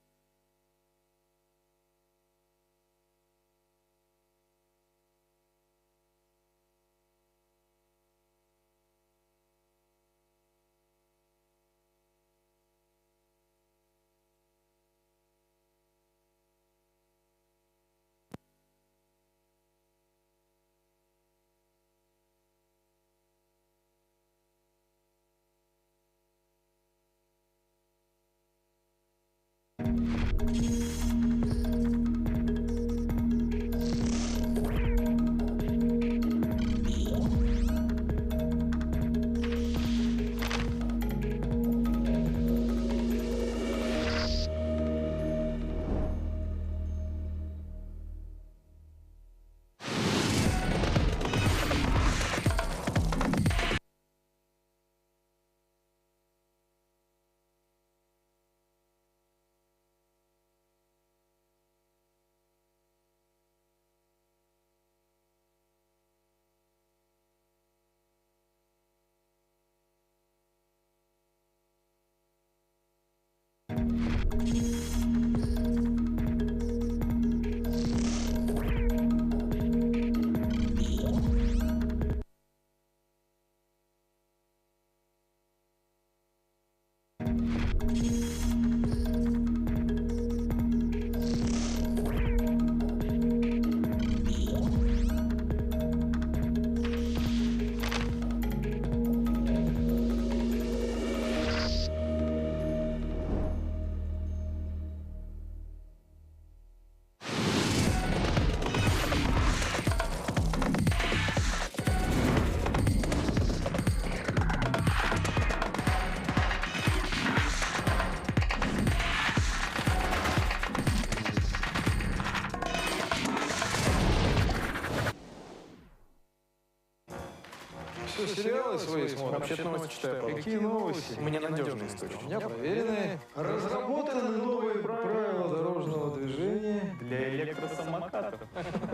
Что, сериалы свои смотрим? Вообще-то новости читаю. Какие новости? У меня надежные истории. У меня проверенные. Разработаны новые правила дорожного движения Для электросамокатов.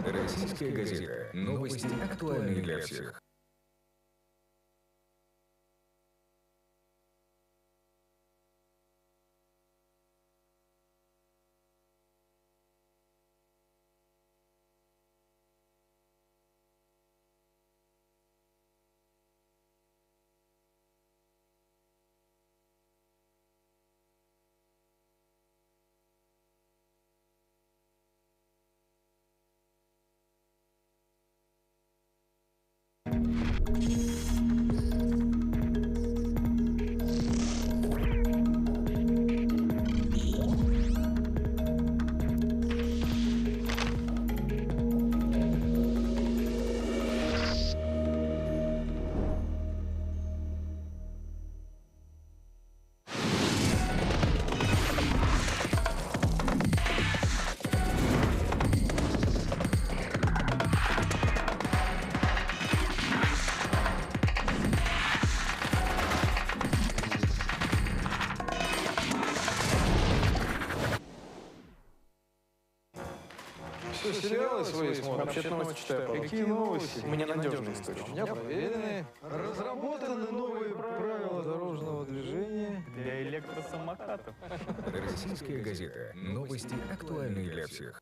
Российская газета. Новости актуальные для всех. Что, сериалы свои смотрим? Вообще-то новости читаю. Какие новости? У меня надежные истории. У меня проверенные. Разработаны новые правила дорожного движения Для электросамокатов. Российская газета. Новости актуальные для всех.